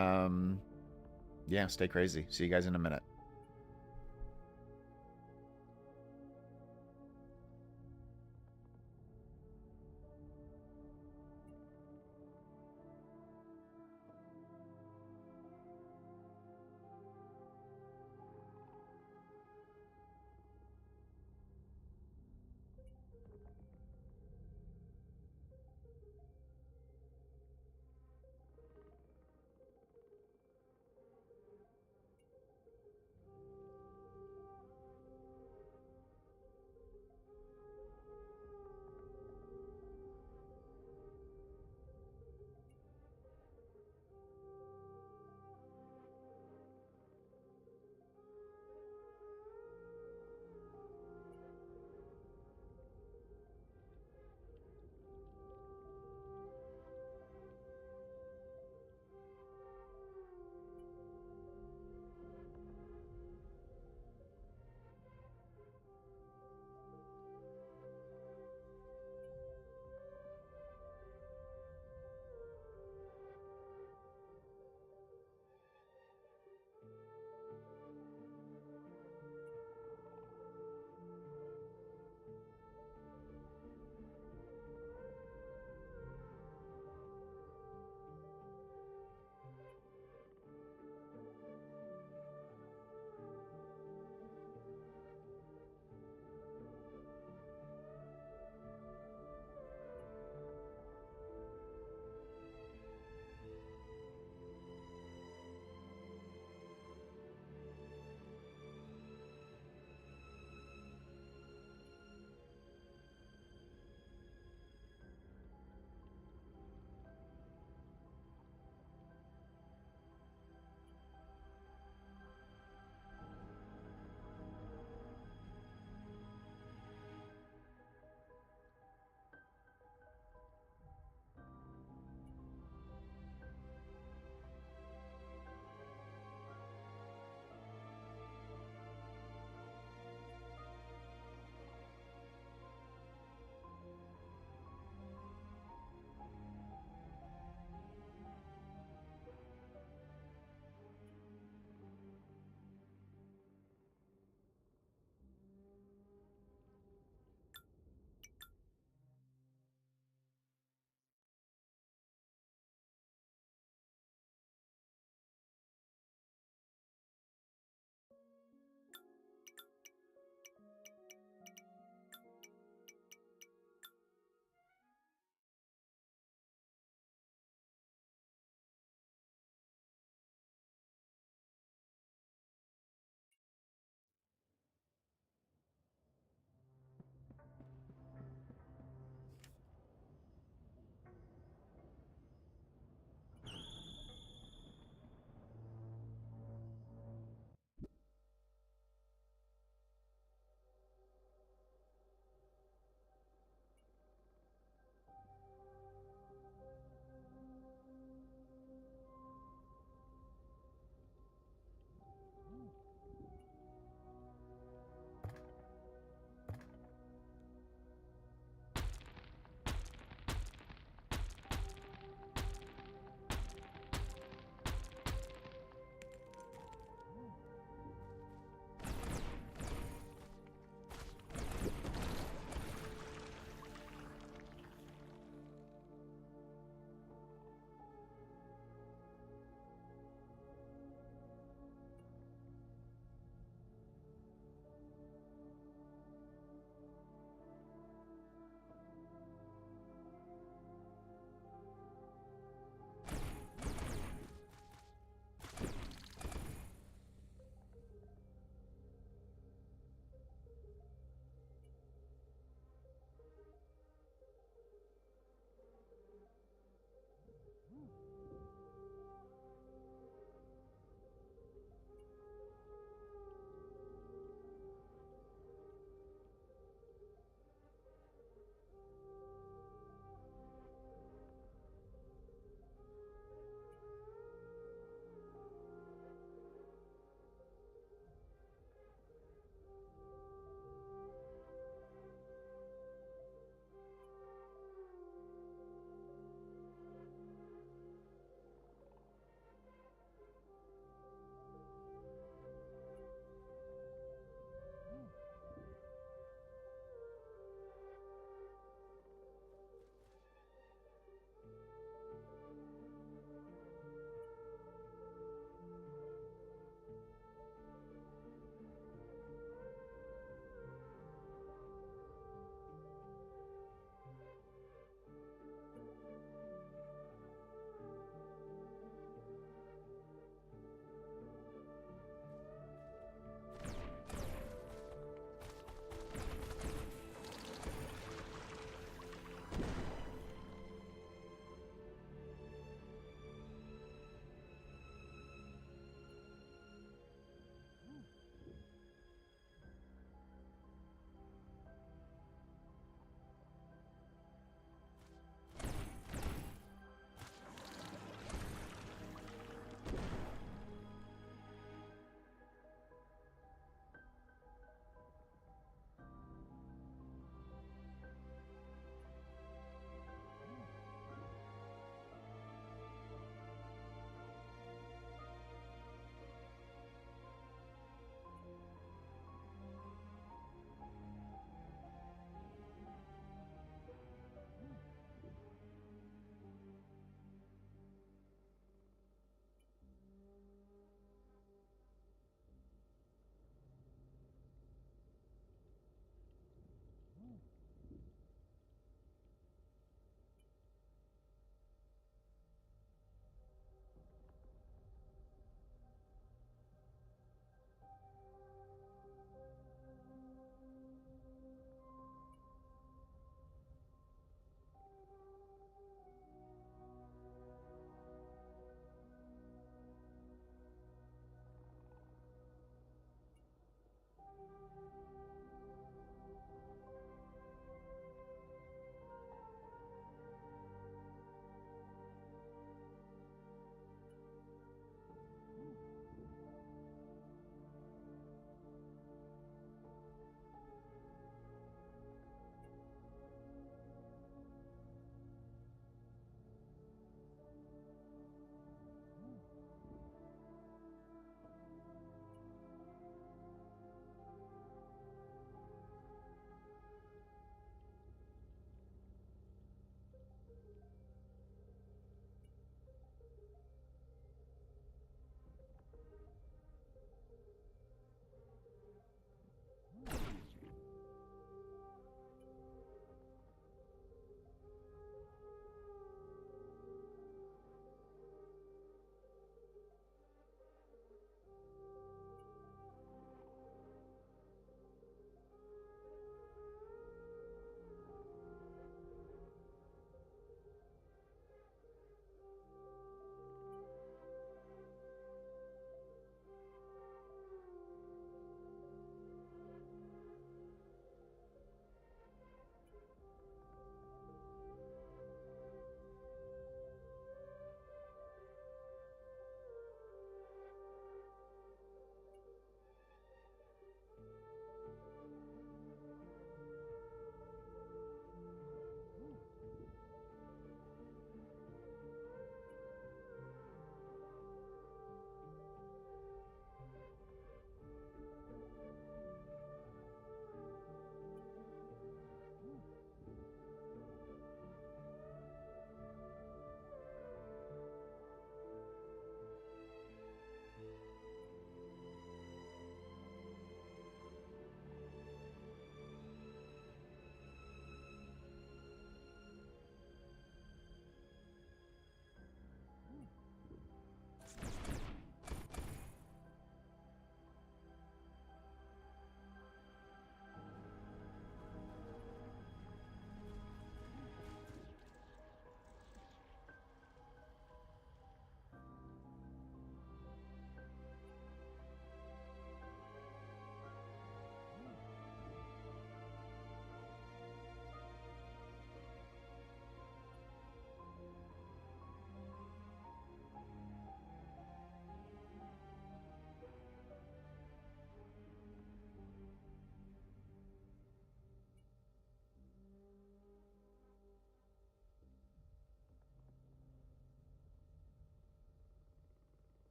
Speaker 1: yeah, stay crazy. See you guys in a minute.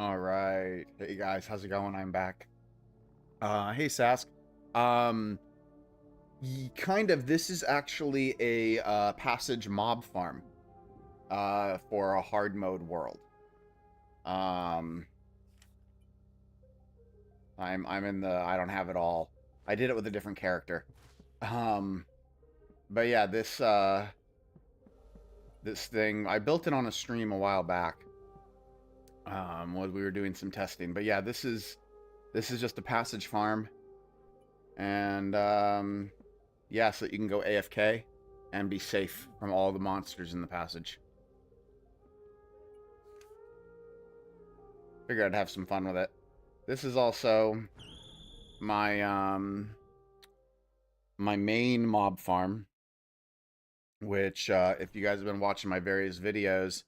Speaker 1: All right. Hey guys, how's it going? I'm back. Hey Sask. Um, kind of. This is actually a passage mob farm. For a hard mode world. Um, I'm in the. I don't have it all. I did it with a different character. Um, but yeah, this thing I built it on a stream a while back. When we were doing some testing. But yeah, this is just a passage farm. And yeah, so you can go AFK and be safe from all the monsters in the passage. Figured I'd have some fun with it. This is also my my main mob farm, which if you guys have been watching my various videos,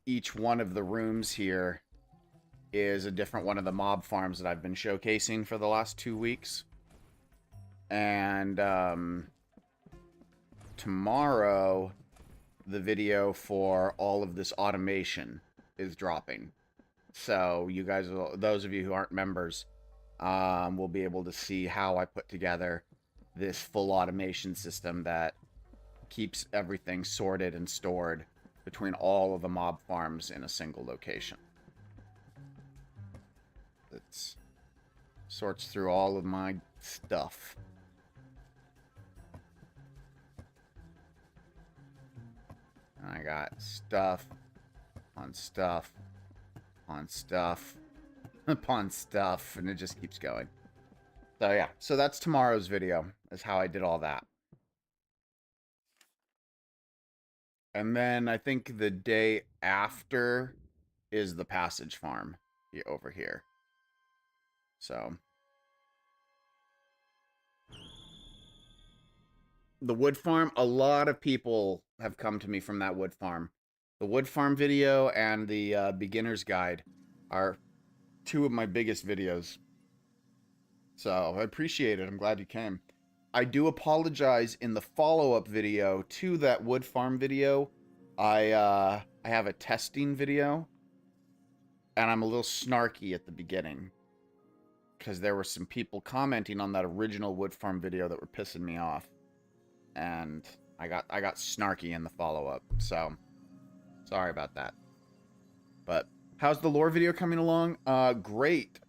Speaker 1: each one of the rooms here is a different one of the mob farms that I've been showcasing for the last 2 weeks. And tomorrow, the video for all of this automation is dropping. So you guys, those of you who aren't members, will be able to see how I put together this full automation system that keeps everything sorted and stored between all of the mob farms in a single location. It sorts through all of my stuff. And I got stuff on stuff on stuff upon stuff, and it just keeps going. So yeah, so that's tomorrow's video, is how I did all that. And then I think the day after is the passage farm over here. So the wood farm, a lot of people have come to me from that wood farm. The wood farm video and the beginner's guide are two of my biggest videos. So I appreciate it. I'm glad you came. I do apologize in the follow-up video to that wood farm video. I have a testing video, and I'm a little snarky at the beginning because there were some people commenting on that original wood farm video that were pissing me off, and I got snarky in the follow-up. So sorry about that. But how's the lore video coming along? Great.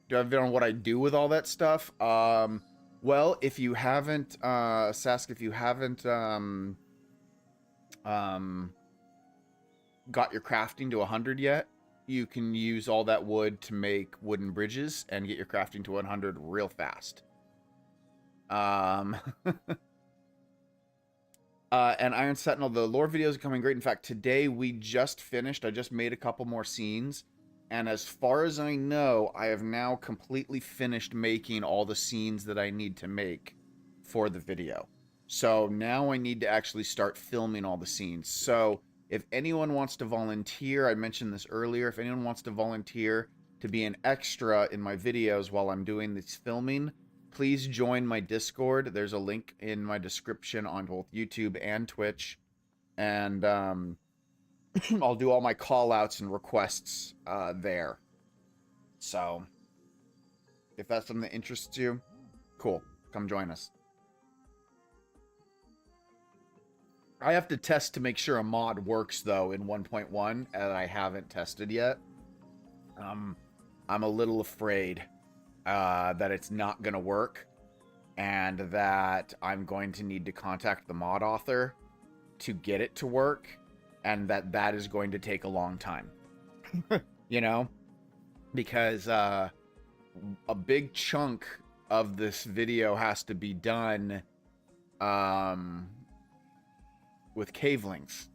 Speaker 1: Do I have on what I do with all that stuff? Well, if you haven't, Sask, if you haven't got your crafting to 100 yet, you can use all that wood to make wooden bridges and get your crafting to 100 real fast. And Iron Sentinel, the lore videos are coming great. In fact, today we just finished. I just made a couple more scenes. And as far as I know, I have now completely finished making all the scenes that I need to make for the video. So now I need to actually start filming all the scenes. So if anyone wants to volunteer, I mentioned this earlier, if anyone wants to volunteer to be an extra in my videos while I'm doing this filming, please join my Discord. There's a link in my description on both YouTube and Twitch. And I'll do all my call-outs and requests there. So, if that's something that interests you, cool. Come join us. I have to test to make sure a mod works, though, in 1.1, and I haven't tested yet. I'm a little afraid that it's not going to work, and that I'm going to need to contact the mod author to get it to work, and that is going to take a long time. You know? Because a big chunk of this video has to be done with cavelings,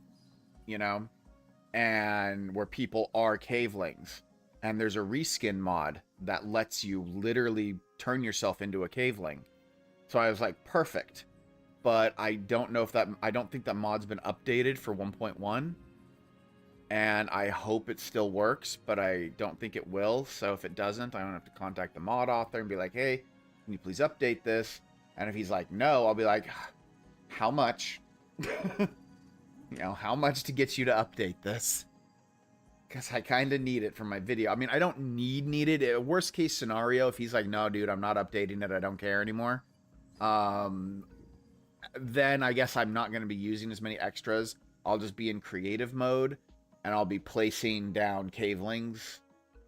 Speaker 1: you know? And where people are cavelings. And there's a reskin mod that lets you literally turn yourself into a caveling. So I was like, perfect. But I don't know if I don't think that mod's been updated for 1.1. And I hope it still works, but I don't think it will. So if it doesn't, I don't have to contact the mod author and be like, hey, can you please update this? And if he's like, no, I'll be like, how much? You know, how much to get you to update this? Because I kind of need it for my video. I mean, I don't need it. Worst case scenario, if he's like, no, dude, I'm not updating it. I don't care anymore. Then I guess I'm not going to be using as many extras. I'll just be in creative mode, and I'll be placing down cavelings,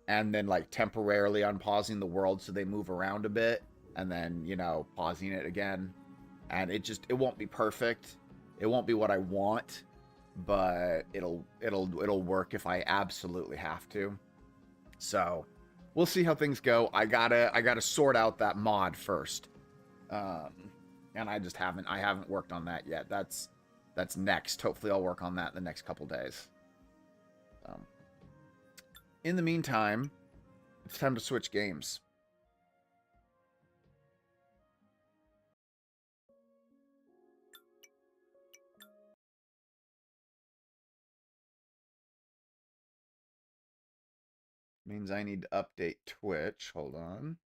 Speaker 1: and then like temporarily unpausing the world so they move around a bit, and then, you know, pausing it again. And it won't be perfect. It won't be what I want, but it'll work if I absolutely have to. So we'll see how things go. I gotta sort out that mod first. And I haven't worked on that yet. That's next. Hopefully I'll work on that in the next couple days. In the meantime, it's time to switch games. Means I need to update Twitch. Hold on.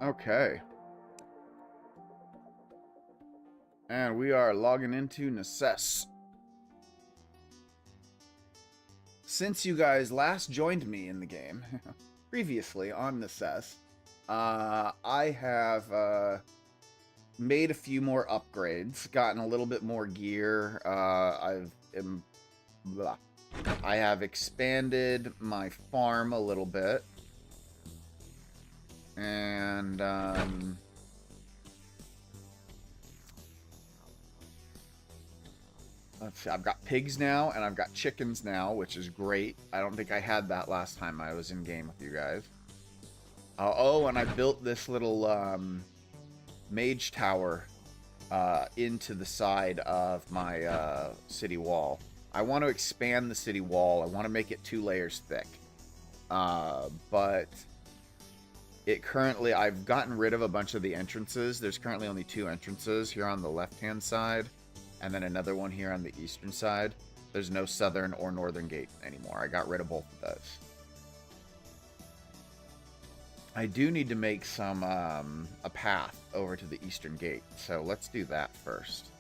Speaker 1: Okay. And we are logging into Necesse. Since you guys last joined me in the game, previously on Necesse, I have made a few more upgrades, gotten a little bit more gear. I have expanded my farm a little bit, and let's see, I've got pigs now, and I've got chickens now, which is great. I don't think I had that last time I was in game with you guys. Oh, and I built this little mage tower into the side of my city wall. I want to expand the city wall. I want to make it 2 layers thick. But I've gotten rid of a bunch of the entrances. There's currently only 2 entrances here on the left-hand side, and then another one here on the eastern side. There's no southern or northern gate anymore. I got rid of both of those. I do need to make some a path over to the eastern gate, so let's do that first.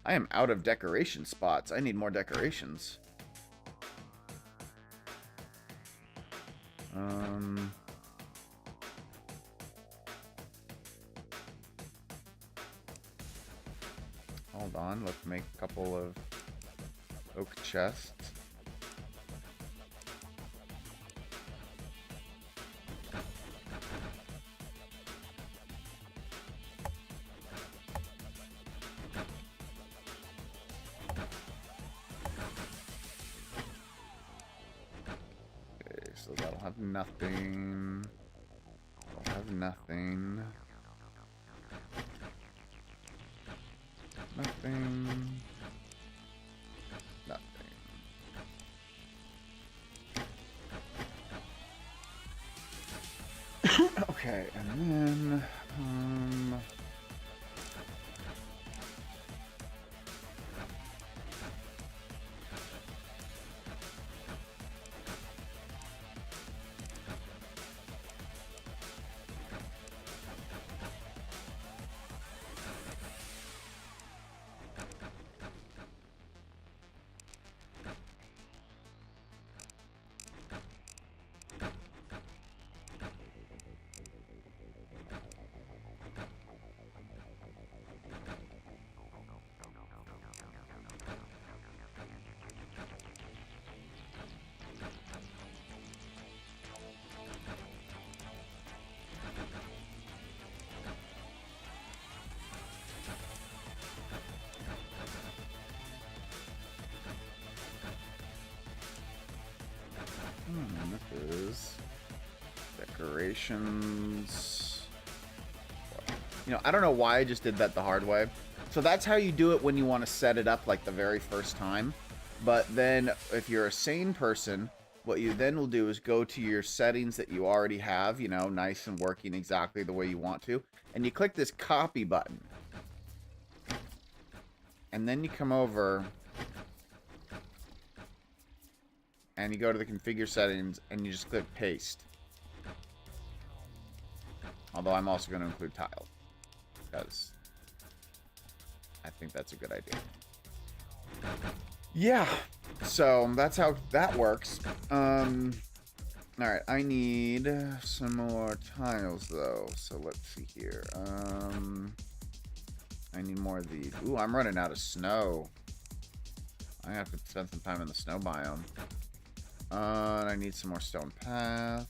Speaker 1: I am out of decoration spots. I need more decorations. Hold on. Let's make a couple of oak chests. So that'll have nothing. I'll have nothing. Nothing. Nothing. Okay, and then decorations. You know, I don't know why I just did that the hard way. So that's how you do it when you want to set it up like the very first time. But then if you're a sane person, what you then will do is go to your settings that you already have, you know, nice and working exactly the way you want to. And you click this copy button. And then you come over and you go to the configure settings and you just click paste. Although I'm also going to include tile, because I think that's a good idea. Yeah, so that's how that works. Alright, I need some more tiles, though. So let's see here. I need more of these. Ooh, I'm running out of snow. I have to spend some time in the snow biome. And I need some more stone path.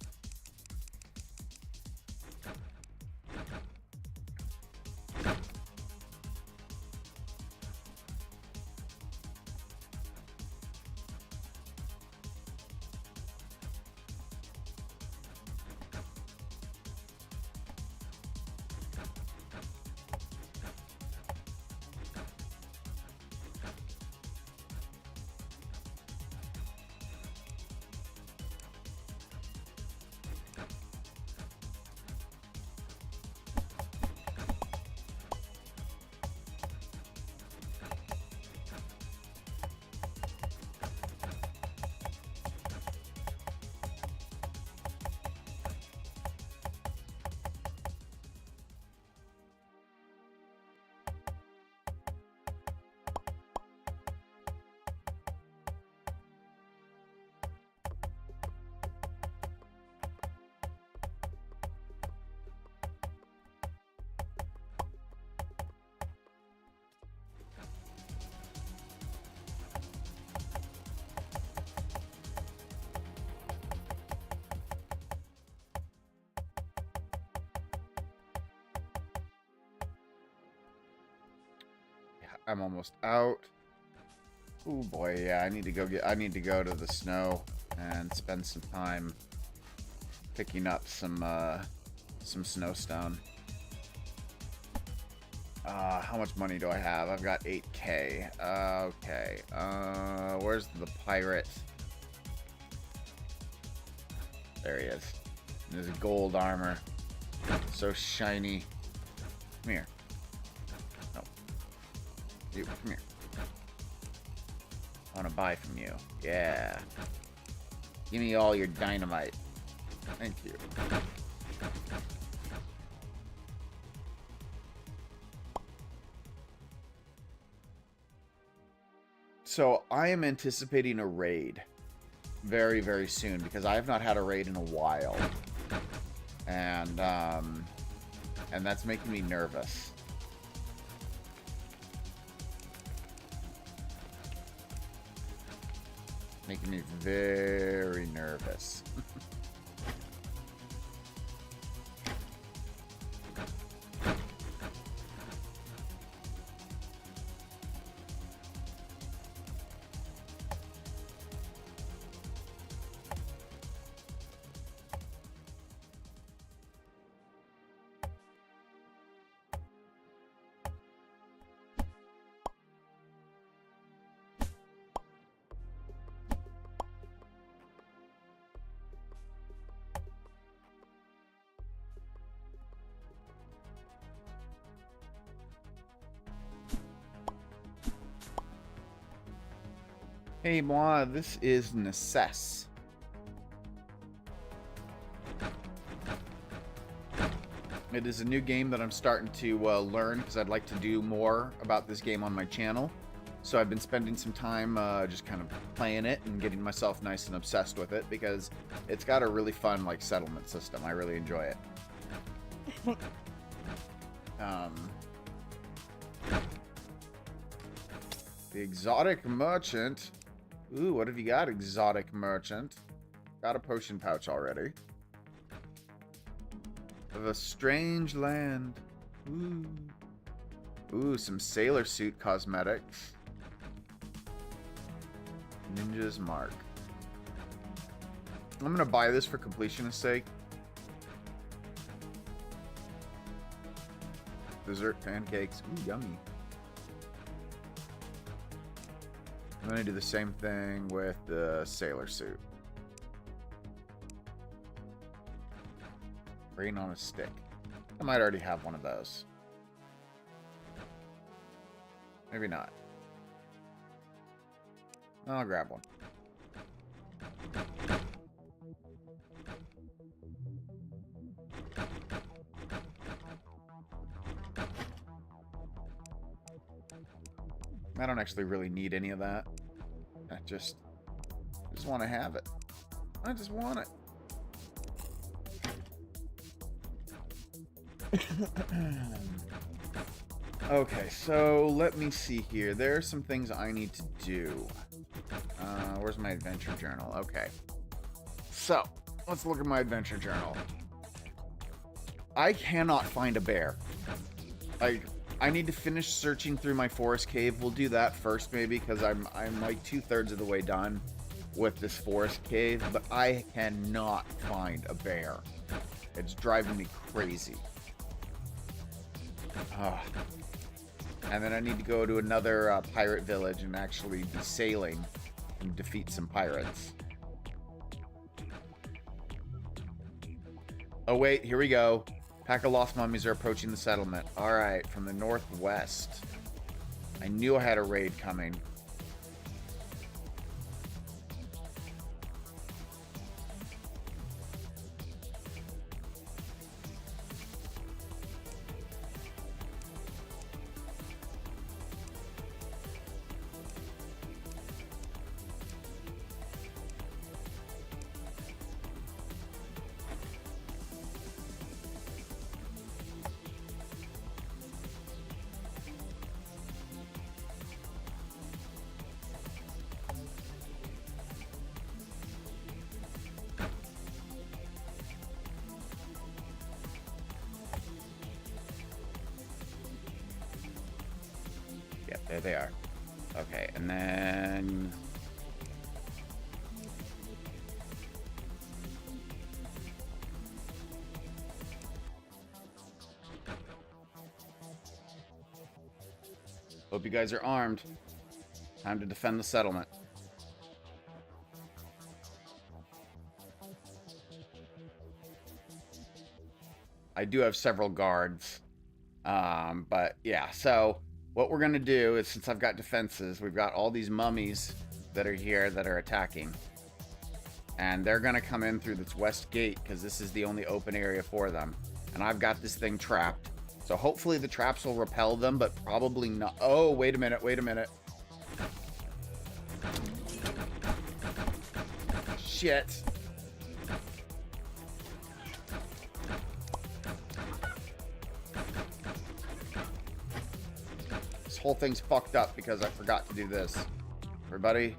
Speaker 1: I'm almost out. Oh boy, yeah, I need to go to the snow and spend some time picking up some snowstone. How much money do I have? I've got 8K. Okay. Where's the pirate? There he is. There's gold armor. So shiny. Come here. You, come here. I want to buy from you. Yeah. Give me all your dynamite. Thank you. So I am anticipating a raid very, very soon because I have not had a raid in a while. And that's making me nervous. Making me very nervous. Hey, moi, this is Necesse. It is a new game that I'm starting to learn because I'd like to do more about this game on my channel. So I've been spending some time just kind of playing it and getting myself nice and obsessed with it because it's got a really fun like settlement system. I really enjoy it. The exotic merchant. Ooh, what have you got, exotic merchant? Got a potion pouch already. Of a strange land. Ooh. Ooh, some sailor suit cosmetics. Ninja's mark. I'm gonna buy this for completionist sake. Dessert pancakes. Ooh, yummy. I'm going to do the same thing with the sailor suit. Brain on a stick. I might already have one of those. Maybe not. I'll grab one. I don't actually really need any of that. I just want to have it. I just want it. Okay, so let me see here. There are some things I need to do. Where's my adventure journal? Okay. So, let's look at my adventure journal. I cannot find a bear. I need to finish searching through my forest cave. We'll do that first, maybe, because I'm like 2/3 of the way done with this forest cave, but I cannot find a bear. It's driving me crazy. And then I need to go to another pirate village and actually be sailing and defeat some pirates. Oh wait, here we go. Pack of lost mummies are approaching the settlement. Alright, from the northwest. I knew I had a raid coming. There they are. Okay, and then... Hope you guys are armed. Time to defend the settlement. I do have several guards. But yeah, so... what we're going to do is, since I've got defenses, we've got all these mummies that are here that are attacking. And they're going to come in through this west gate because this is the only open area for them. And I've got this thing trapped. So hopefully the traps will repel them, but probably not. Oh, wait a minute, wait a minute. Shit. Whole thing's fucked up because I forgot to do this. Everybody,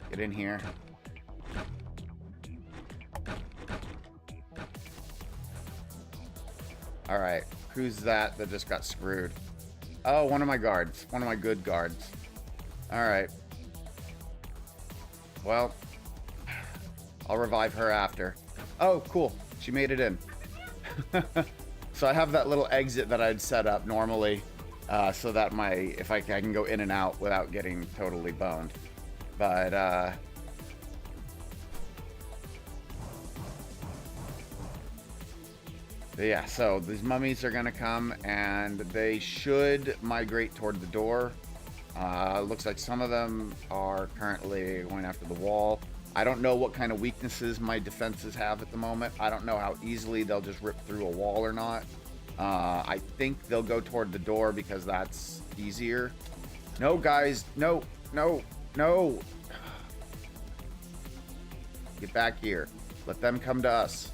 Speaker 1: get in here. Alright, who's that just got screwed? Oh, one of my guards. One of my good guards. Alright. Well, I'll revive her after. Oh, cool. She made it in. So I have that little exit that I'd set up normally. So that if I can go in and out without getting totally boned. But, yeah, so these mummies are going to come, and they should migrate toward the door. Looks like some of them are currently going after the wall. I don't know what kind of weaknesses my defenses have at the moment. I don't know how easily they'll just rip through a wall or not. I think they'll go toward the door because that's easier. No, guys. No, no, no. Get back here. Let them come to us.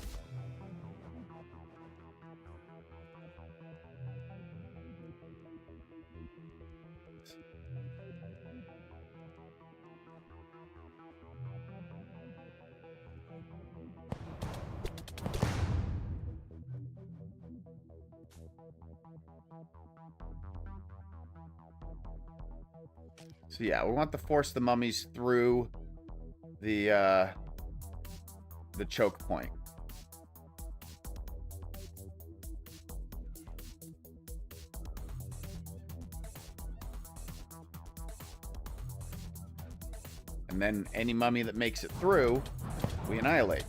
Speaker 1: So yeah, we want to force the mummies through the choke point. And then any mummy that makes it through, we annihilate.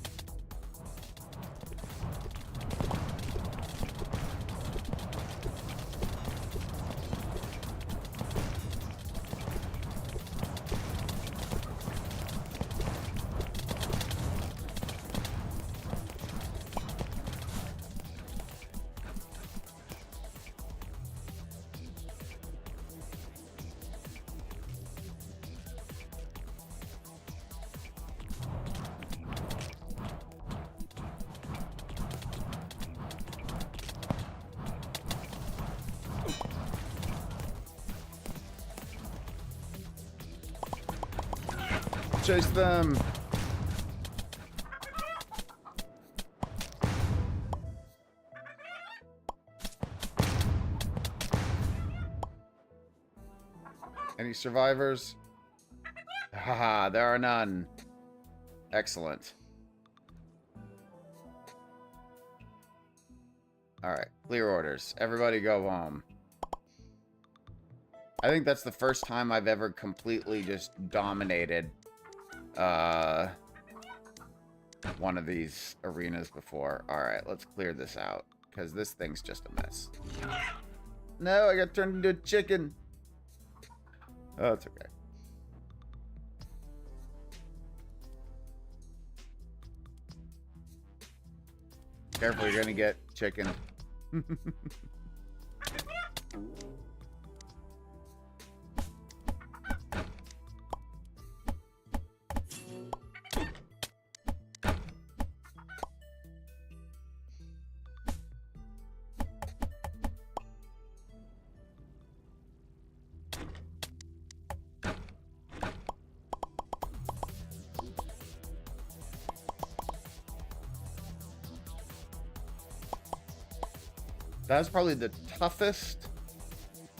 Speaker 1: Chase them. Any survivors? Haha, there are none. Excellent. Alright, clear orders. Everybody go home. I think that's the first time I've ever completely just dominated one of these arenas before. Alright, let's clear this out, because this thing's just a mess. No, I got turned into a chicken. Oh, it's okay. Careful, you're gonna get chicken. That's probably the toughest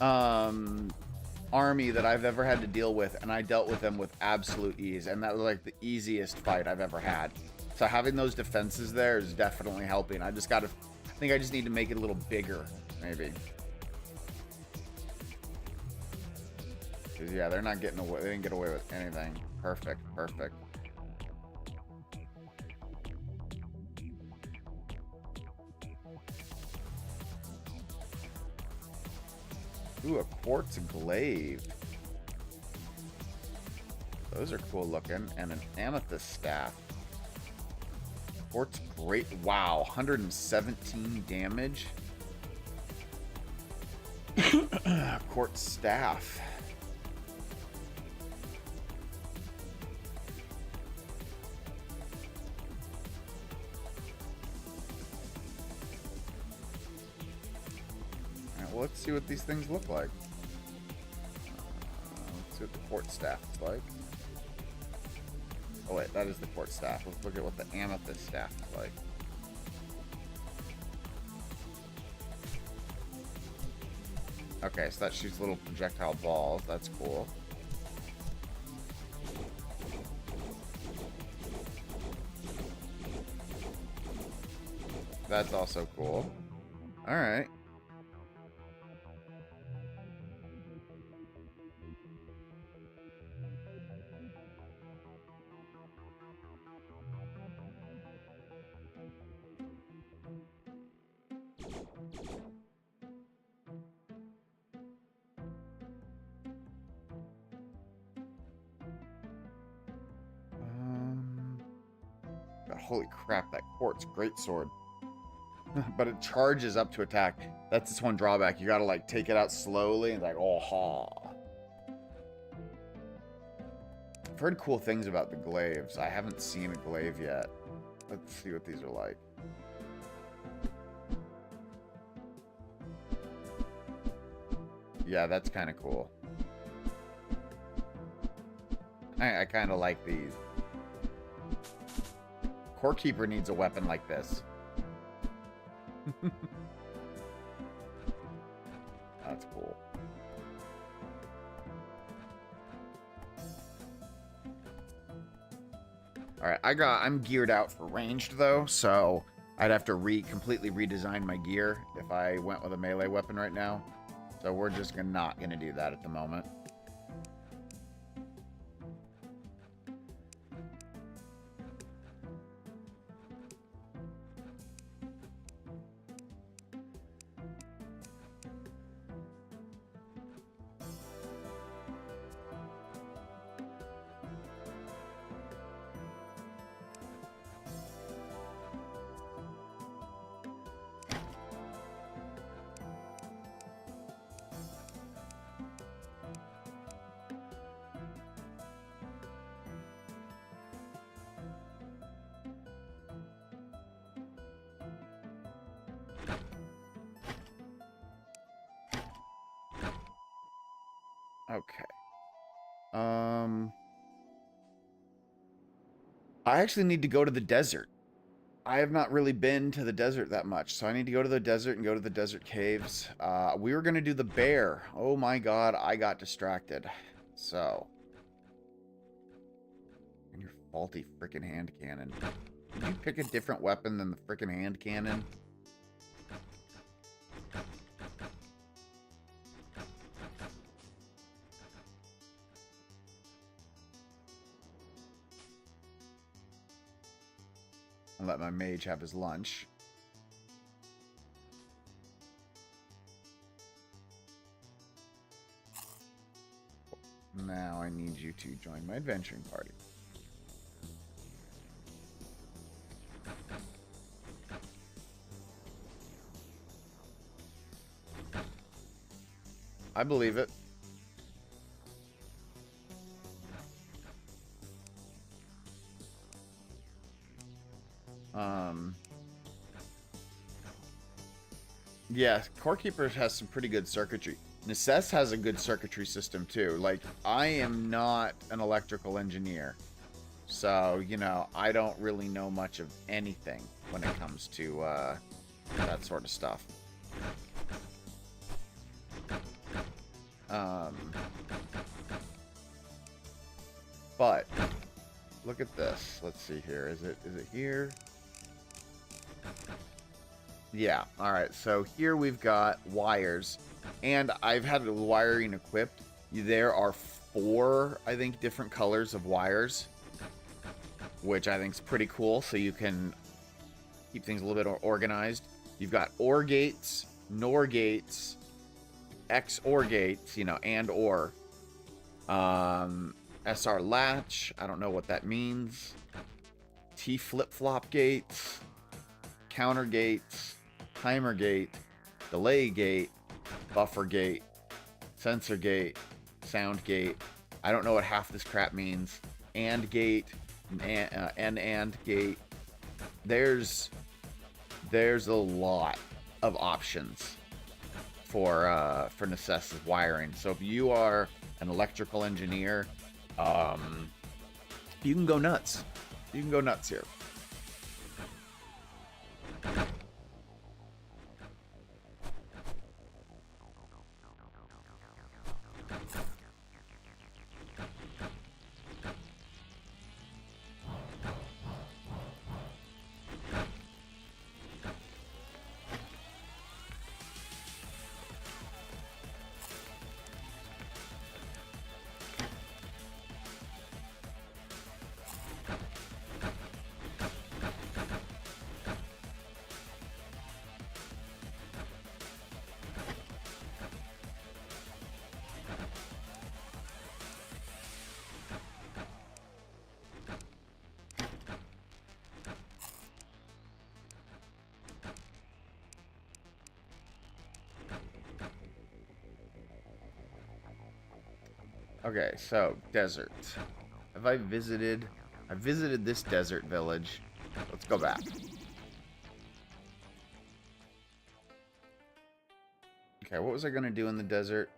Speaker 1: army that I've ever had to deal with, and I dealt with them with absolute ease, and that was like the easiest fight I've ever had. So having those defenses there is definitely helping. I think I just need to make it a little bigger, maybe. Because, yeah, they're not getting away. They didn't get away with anything. Perfect, perfect. Ooh, a quartz glaive. Those are cool looking. And an amethyst staff. Quartz great. Wow, 117 damage. Quartz staff. Well, let's see what these things look like. Let's see what the quartz staff is like. Oh wait, that is the quartz staff. Let's look at what the amethyst staff is like. Okay, so that shoots little projectile balls. That's cool. That's also cool. Alright. Holy crap, that quartz greatsword. But it charges up to attack. That's its one drawback. You gotta like take it out slowly and like, oh ha. I've heard cool things about the glaives. I haven't seen a glaive yet. Let's see what these are like. Yeah, that's kind of cool. I kind of like these. Core Keeper needs a weapon like this. That's cool. Alright, I'm geared out for ranged though, so I'd have to completely redesign my gear if I went with a melee weapon right now. So we're just not gonna do that at the moment. Okay. I actually need to go to the desert. I have not really been to the desert that much, so I need to go to the desert and go to the desert caves. We were gonna do the bear. Oh my god, I got distracted. So, and your faulty freaking hand cannon. Did you pick a different weapon than the freaking hand cannon? I'll let my mage have his lunch. Now I need you to join my adventuring party. I believe it. Yeah, Core Keeper has some pretty good circuitry. Necesse has a good circuitry system too. Like, I am not an electrical engineer. So, you know, I don't really know much of anything when it comes to that sort of stuff. But look at this. Let's see here. Is it here? Yeah. All right. So here we've got wires, and I've had the wiring equipped. There are 4, I think, different colors of wires, which I think is pretty cool. So you can keep things a little bit more organized. You've got OR gates, NOR gates, XOR gates, you know, and OR. SR latch, I don't know what that means. T flip-flop gates, counter gates, timer gate, delay gate, buffer gate, sensor gate, sound gate. I don't know what half this crap means. And gate, and gate. There's a lot of options for Necesse's wiring. So if you are an electrical engineer, you can go nuts. You can go nuts here. Okay, so desert. Have I visited? I visited this desert village. Let's go back. Okay, what was I gonna do in the desert?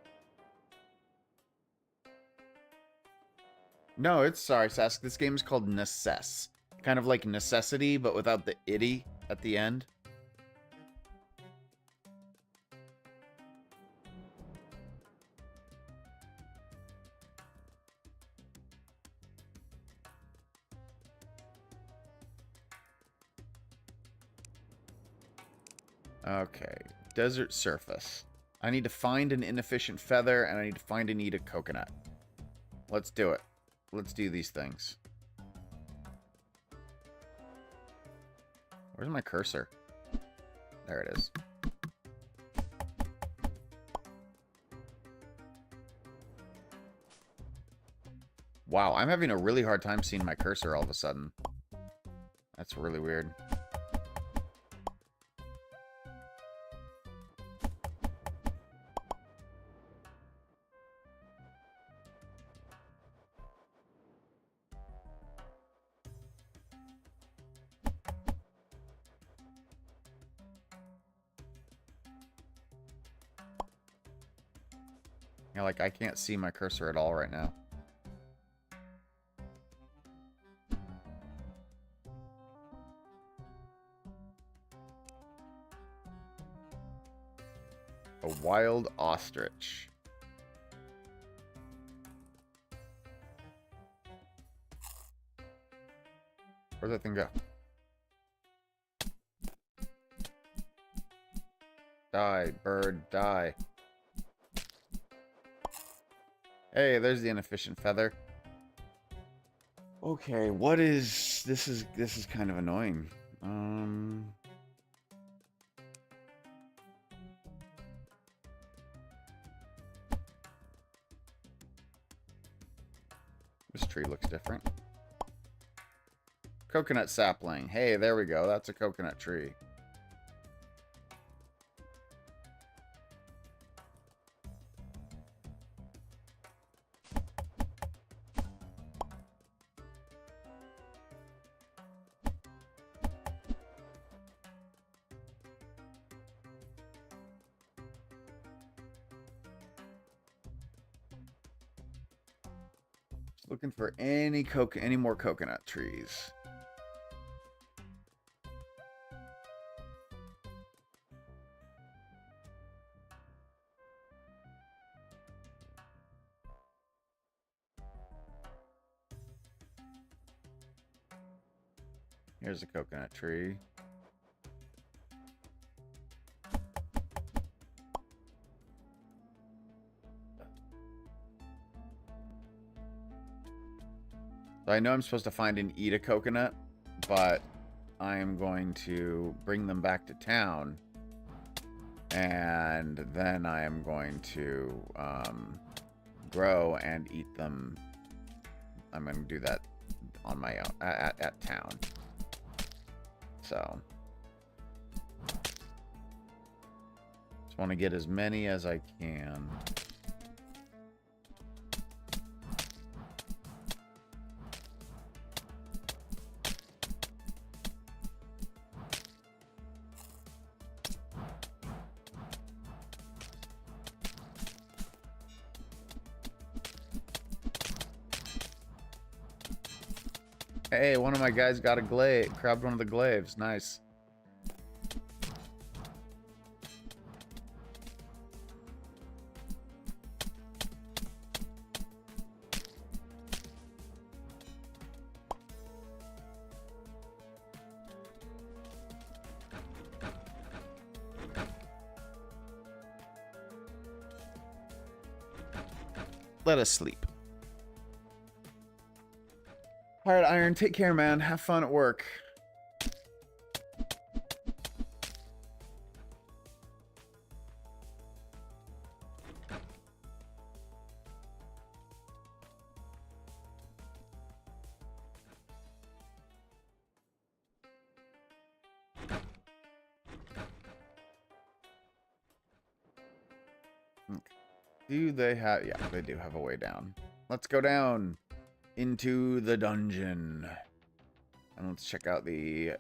Speaker 1: No, it's sorry, Sask. This game is called Necesse. Kind of like necessity, but without the itty at the end. Okay, desert surface. I need to find an inefficient feather, and I need to find and eat a coconut. Let's do it. Let's do these things. Where's my cursor? There it is. Wow, I'm having a really hard time seeing my cursor all of a sudden. That's really weird. Yeah, like I can't see my cursor at all right now. A wild ostrich. Where'd that thing go? Die, bird, die. Hey, there's the inefficient feather. Okay, what is this is kind of annoying. This tree looks different. Coconut sapling. Hey, there we go. That's a coconut tree. Looking for any more coconut trees. Here's a coconut tree. So I know I'm supposed to find and eat a coconut, but I am going to bring them back to town, and then I am going to grow and eat them. I'm going to do that on my own at town. So just want to get as many as I can. Hey, one of my guys got a glaive. Grabbed one of the glaives. Nice. Let us sleep. All right, Iron, take care, man. Have fun at work. Okay. Do they have... Yeah, they do have a way down. Let's go down into the dungeon. And let's check out the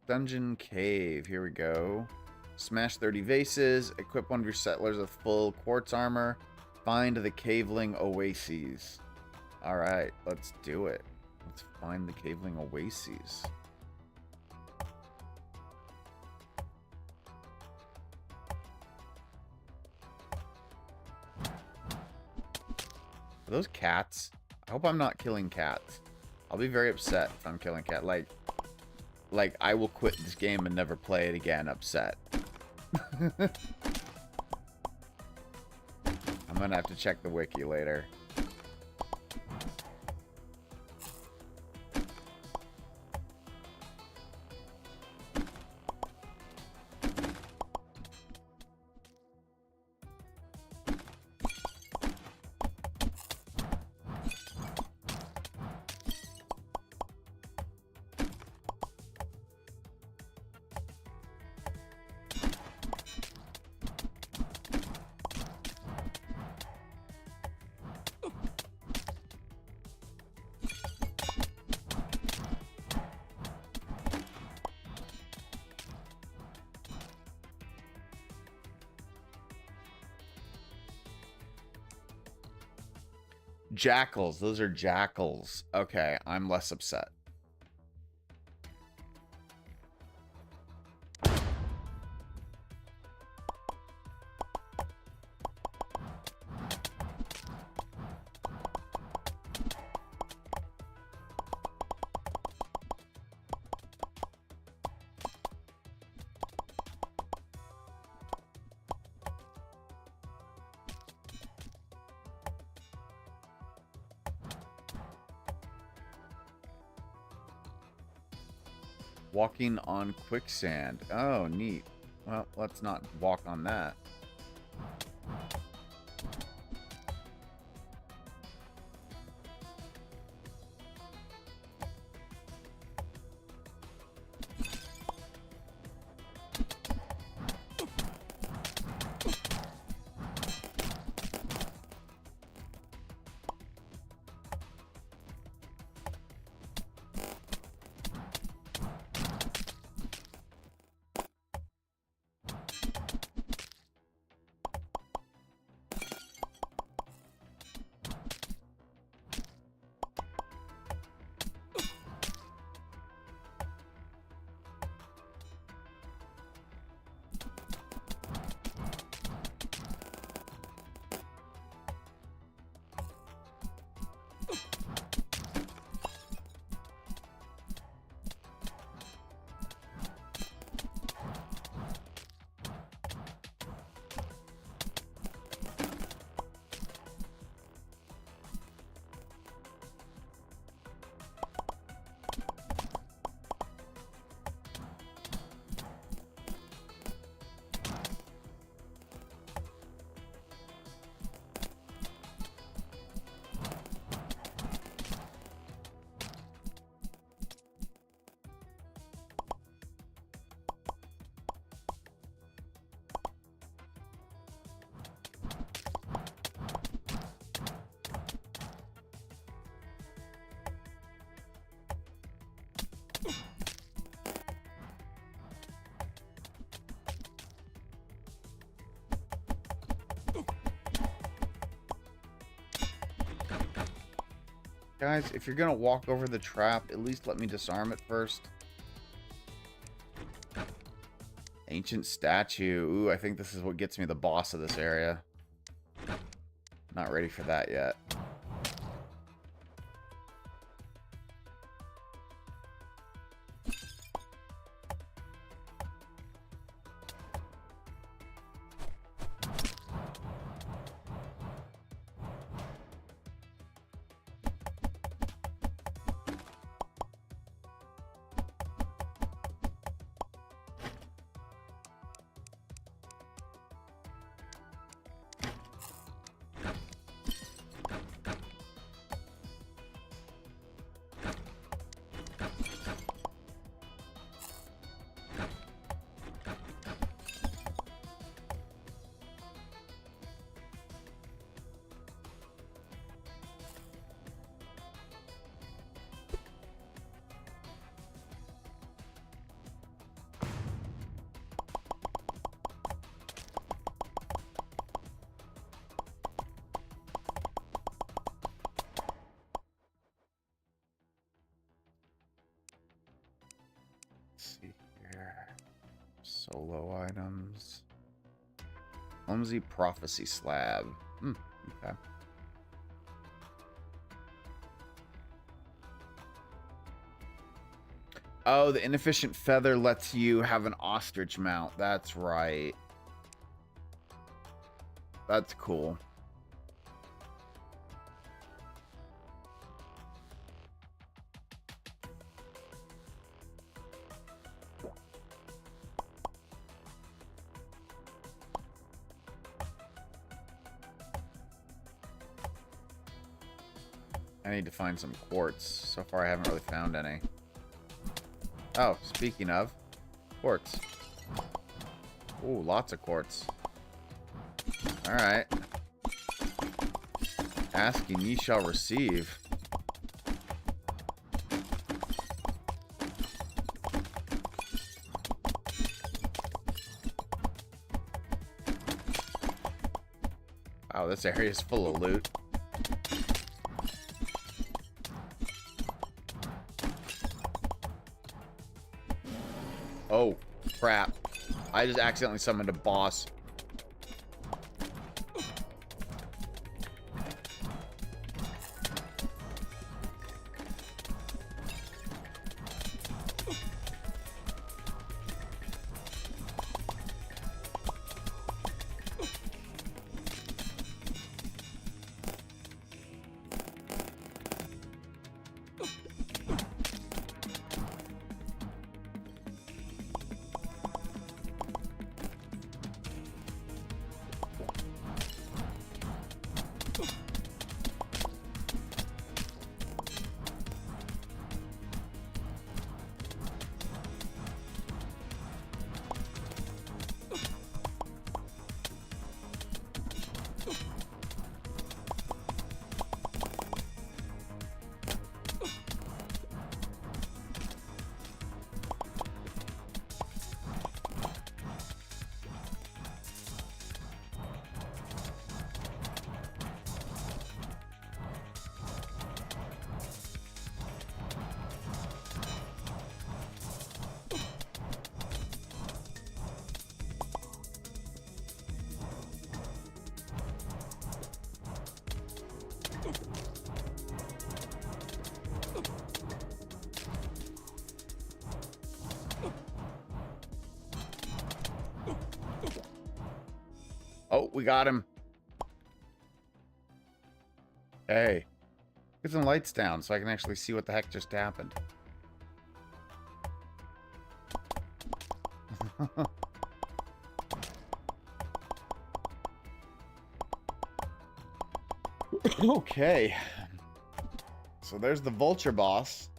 Speaker 1: dungeon cave. Here we go. Smash 30 vases. Equip one of your settlers with full quartz armor. Find the caveling oases. Alright, let's do it. Let's find the caveling oases. Are those cats? I hope I'm not killing cats. I'll be very upset if I'm killing cat. Like I will quit this game and never play it again upset. I'm gonna have to check the wiki later. Jackals. Those are jackals. Okay, I'm less upset. Walking on quicksand. Oh, neat. Well, let's not walk on that. Guys, if you're gonna walk over the trap, at least let me disarm it first. Ancient statue. Ooh, I think this is what gets me the boss of this area. Not ready for that yet. See here. Solo items. Clumsy prophecy slab. Okay. Oh, the inefficient feather lets you have an ostrich mount. That's right. That's cool. I need to find some quartz. So far, I haven't really found any. Oh, speaking of, quartz. Ooh, lots of quartz. Alright. Ask and ye shall receive. Wow, this area is full of loot. I just accidentally summoned a boss. Oh, we got him. Hey. Get some lights down so I can actually see what the heck just happened. Okay. So there's the vulture boss.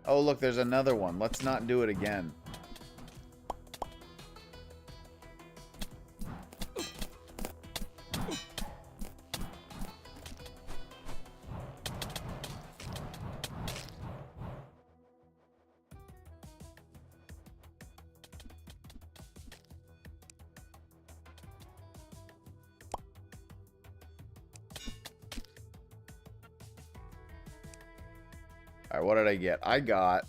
Speaker 1: Oh, look, there's another one. Let's not do it again. Alright, what did I get? I got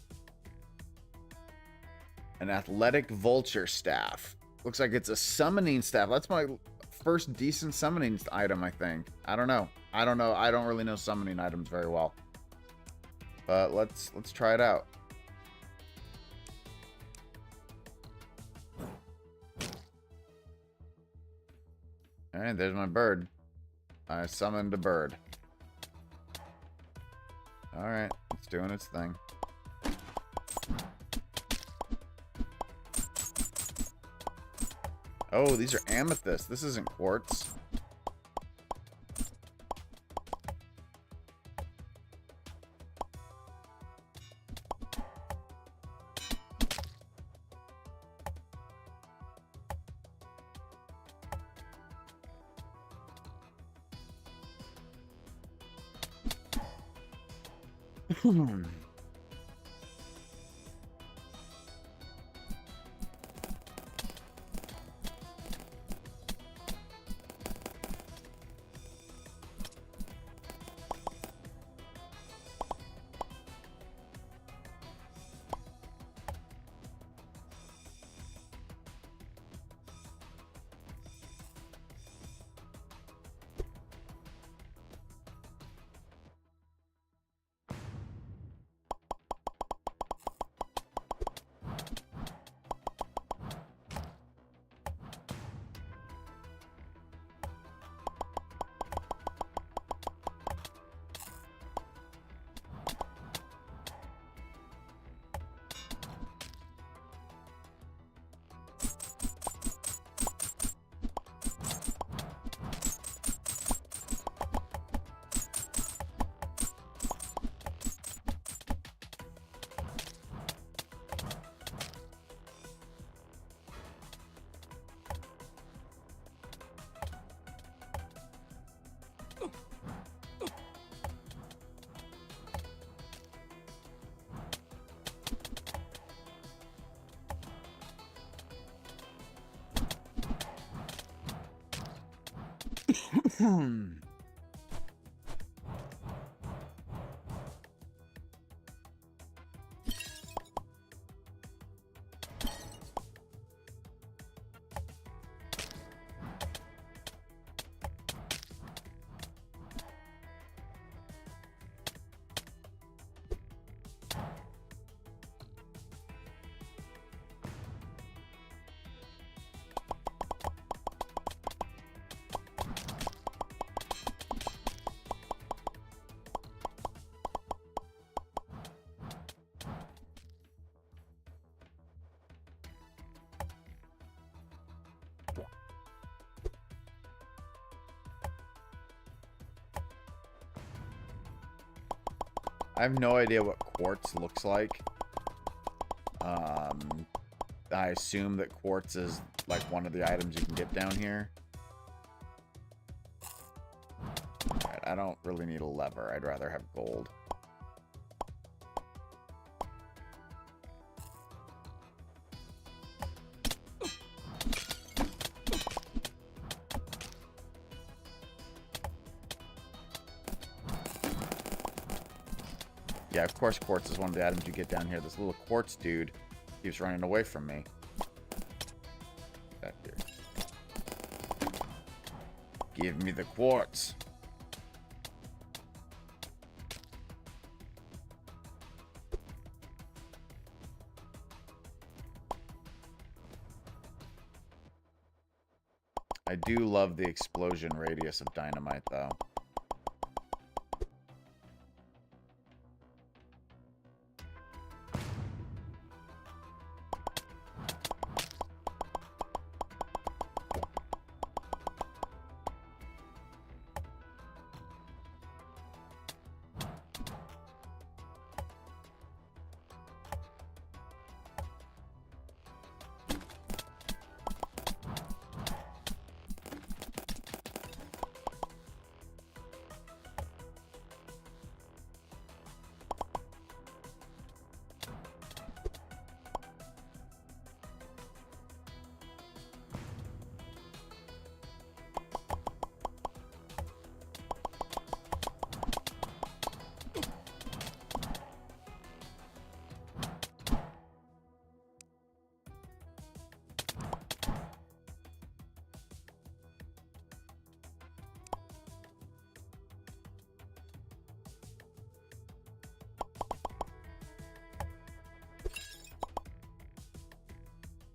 Speaker 1: an athletic vulture staff. Looks like it's a summoning staff. That's my first decent summoning item, I think. I don't know. I don't really know summoning items very well. But let's try it out. Alright, there's my bird. I summoned a bird. Alright, it's doing its thing. Oh, these are amethyst. This isn't quartz. I have no idea what quartz looks like. I assume that quartz is like one of the items you can get down here. Alright, I don't really need a lever. I'd rather have gold. Yeah, of course quartz is one of the items you get down here. This little quartz dude keeps running away from me. Back here. Give me the quartz. I do love the explosion radius of dynamite, though.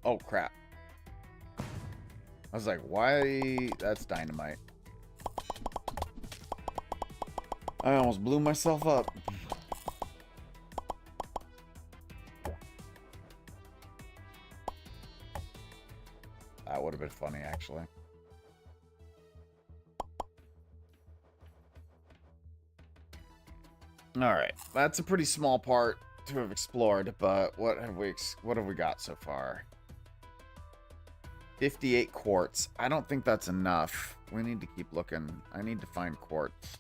Speaker 1: Oh, crap. I was like, why? That's dynamite. I almost blew myself up. That would have been funny, actually. Alright, that's a pretty small part to have explored, but what have we got so far? 58 quartz. I don't think that's enough. We need to keep looking. I need to find quartz.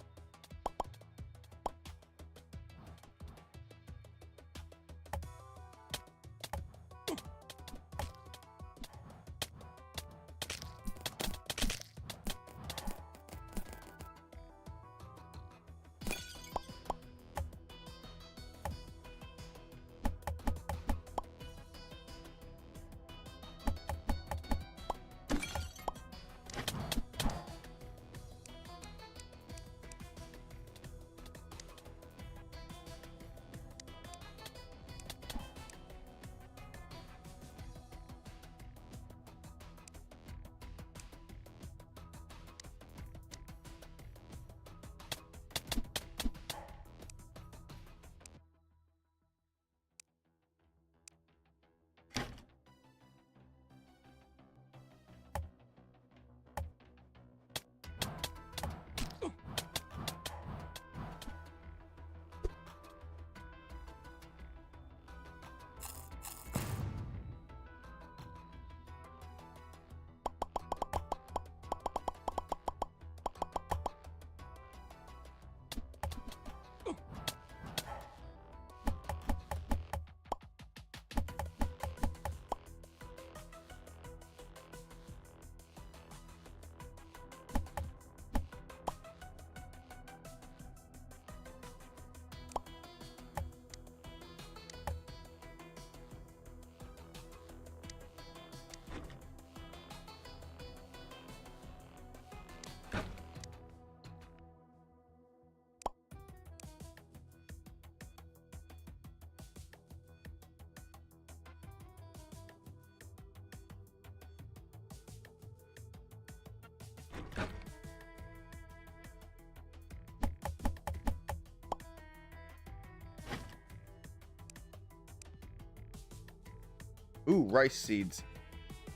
Speaker 1: Ooh, rice seeds.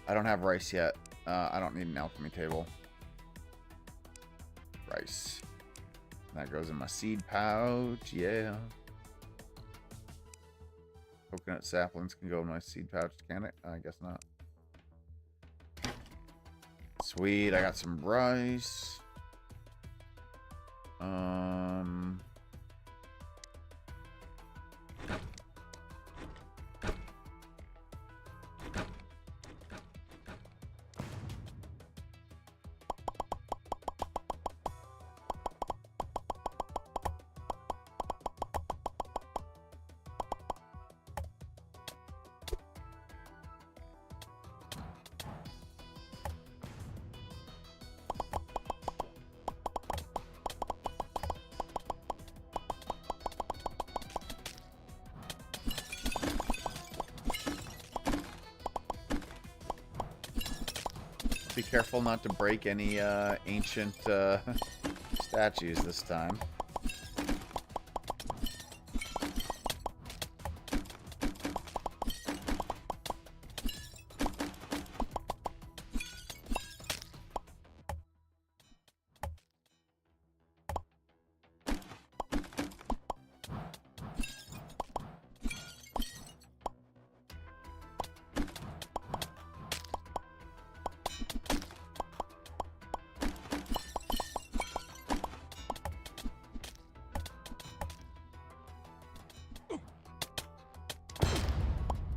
Speaker 1: I don't have rice yet. I don't need an alchemy table. Rice. That goes in my seed pouch. Yeah. Coconut saplings can go in my seed pouch, can it? I guess not. Sweet. I got some rice. Be careful not to break any ancient statues this time.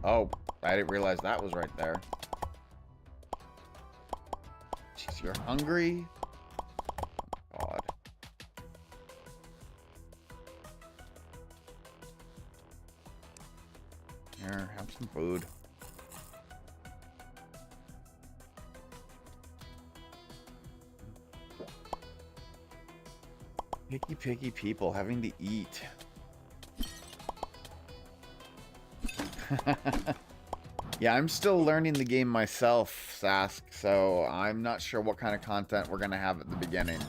Speaker 1: Oh, I didn't realize that was right there. Jeez, you're hungry? Oh, God. Here, have some food. Picky people having to eat. Yeah, I'm still learning the game myself, Sask, so I'm not sure what kind of content we're gonna have at the beginning.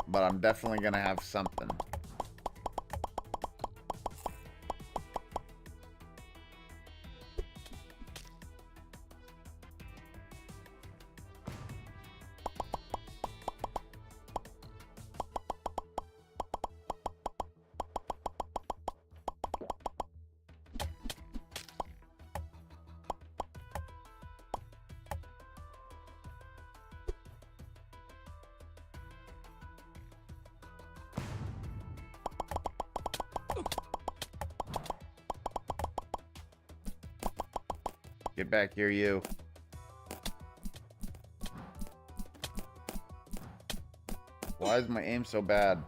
Speaker 1: But I'm definitely gonna have something. Get back here, you. Why is my aim so bad?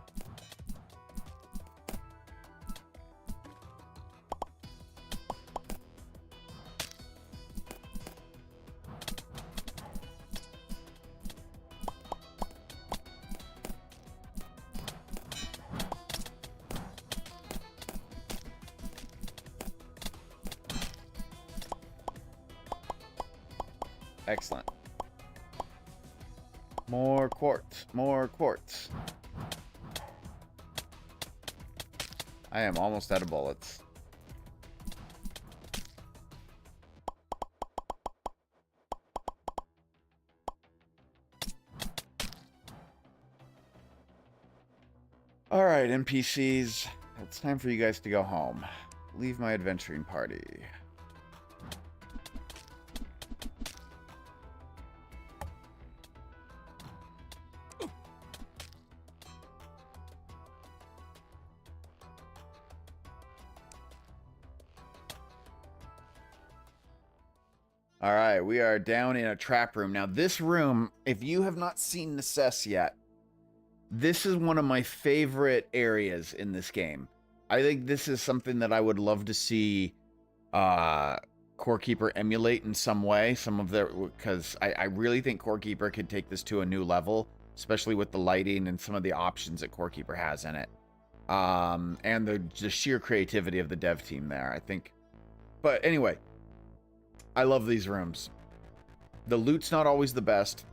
Speaker 1: Excellent. More quartz. More quartz. I am almost out of bullets. Alright, NPCs. It's time for you guys to go home. Leave my adventuring party. All right, we are down in a trap room. Now, this room, if you have not seen Necesse yet, this is one of my favorite areas in this game. I think this is something that I would love to see Core Keeper emulate in some way. Some of their, because I really think Core Keeper could take this to a new level, especially with the lighting and some of the options that Core Keeper has in it. And the sheer creativity of the dev team there, I think. But anyway, I love these rooms. The loot's not always the best,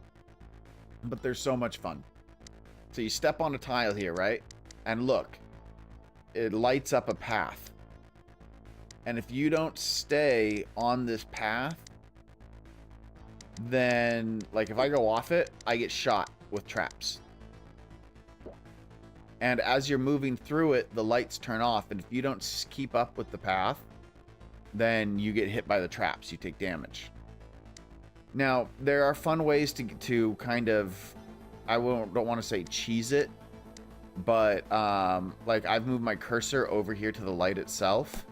Speaker 1: but they're so much fun. So you step on a tile here, right? And look, it lights up a path. And if you don't stay on this path, then, like, if I go off it, I get shot with traps. And as you're moving through it, the lights turn off. And if you don't keep up with the path, then you get hit by the traps. You take damage. Now, there are fun ways to kind of, don't want to say cheese it, but like I've moved my cursor over here to the light itself.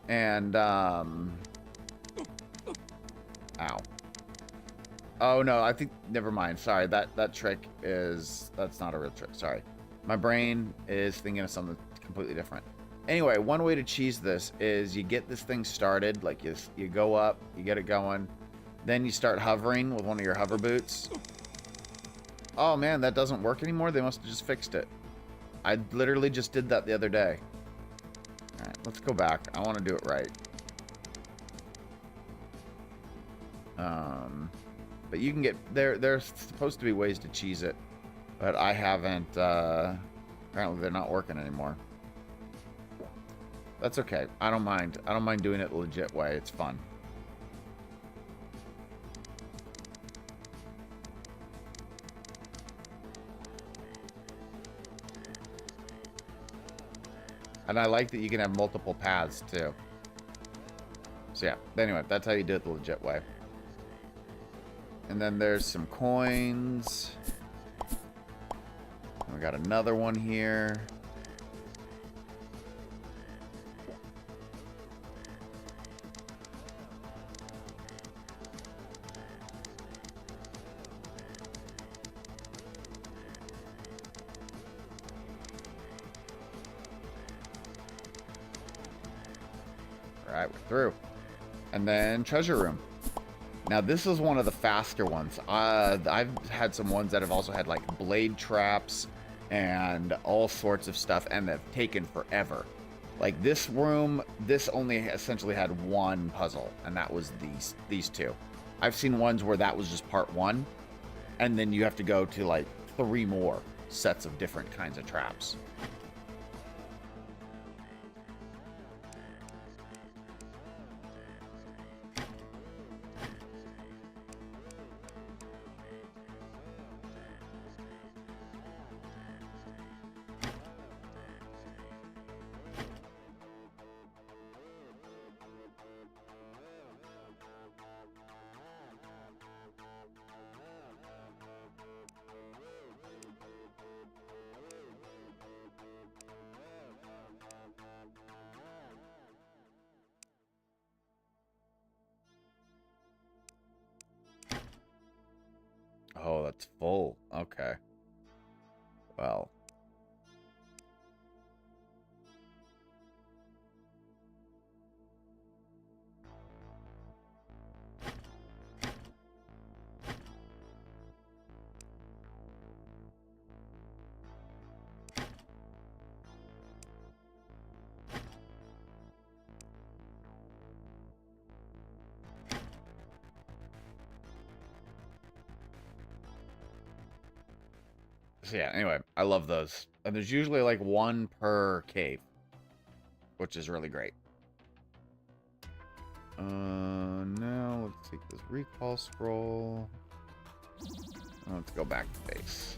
Speaker 1: And, ow. Oh, no, I think, never mind. Sorry, that trick that's not a real trick. Sorry. My brain is thinking of something completely different. Anyway, one way to cheese this is you get this thing started. Like, you go up, you get it going. Then you start hovering with one of your hover boots. Oh, man, that doesn't work anymore? They must have just fixed it. I literally just did that the other day. All right, let's go back. I want to do it right. But you can get... There's supposed to be ways to cheese it. But I haven't... apparently they're not working anymore. That's okay. I don't mind. I don't mind doing it the legit way. It's fun. And I like that you can have multiple paths, too. So, yeah. Anyway, that's how you do it the legit way. And then there's some coins. We got another one here. Alright, we're through. And then treasure room. Now this is one of the faster ones. I've had some ones that have also had like blade traps and all sorts of stuff, and they've taken forever. Like this room, this only essentially had one puzzle, and that was these two. I've seen ones where that was just part one, and then you have to go to like 3 more sets of different kinds of traps. Oh, that's full. Okay. Well. So yeah, anyway, I love those. And there's usually like 1 per cave, which is really great. Now let's take this recall scroll. Let's go back to base.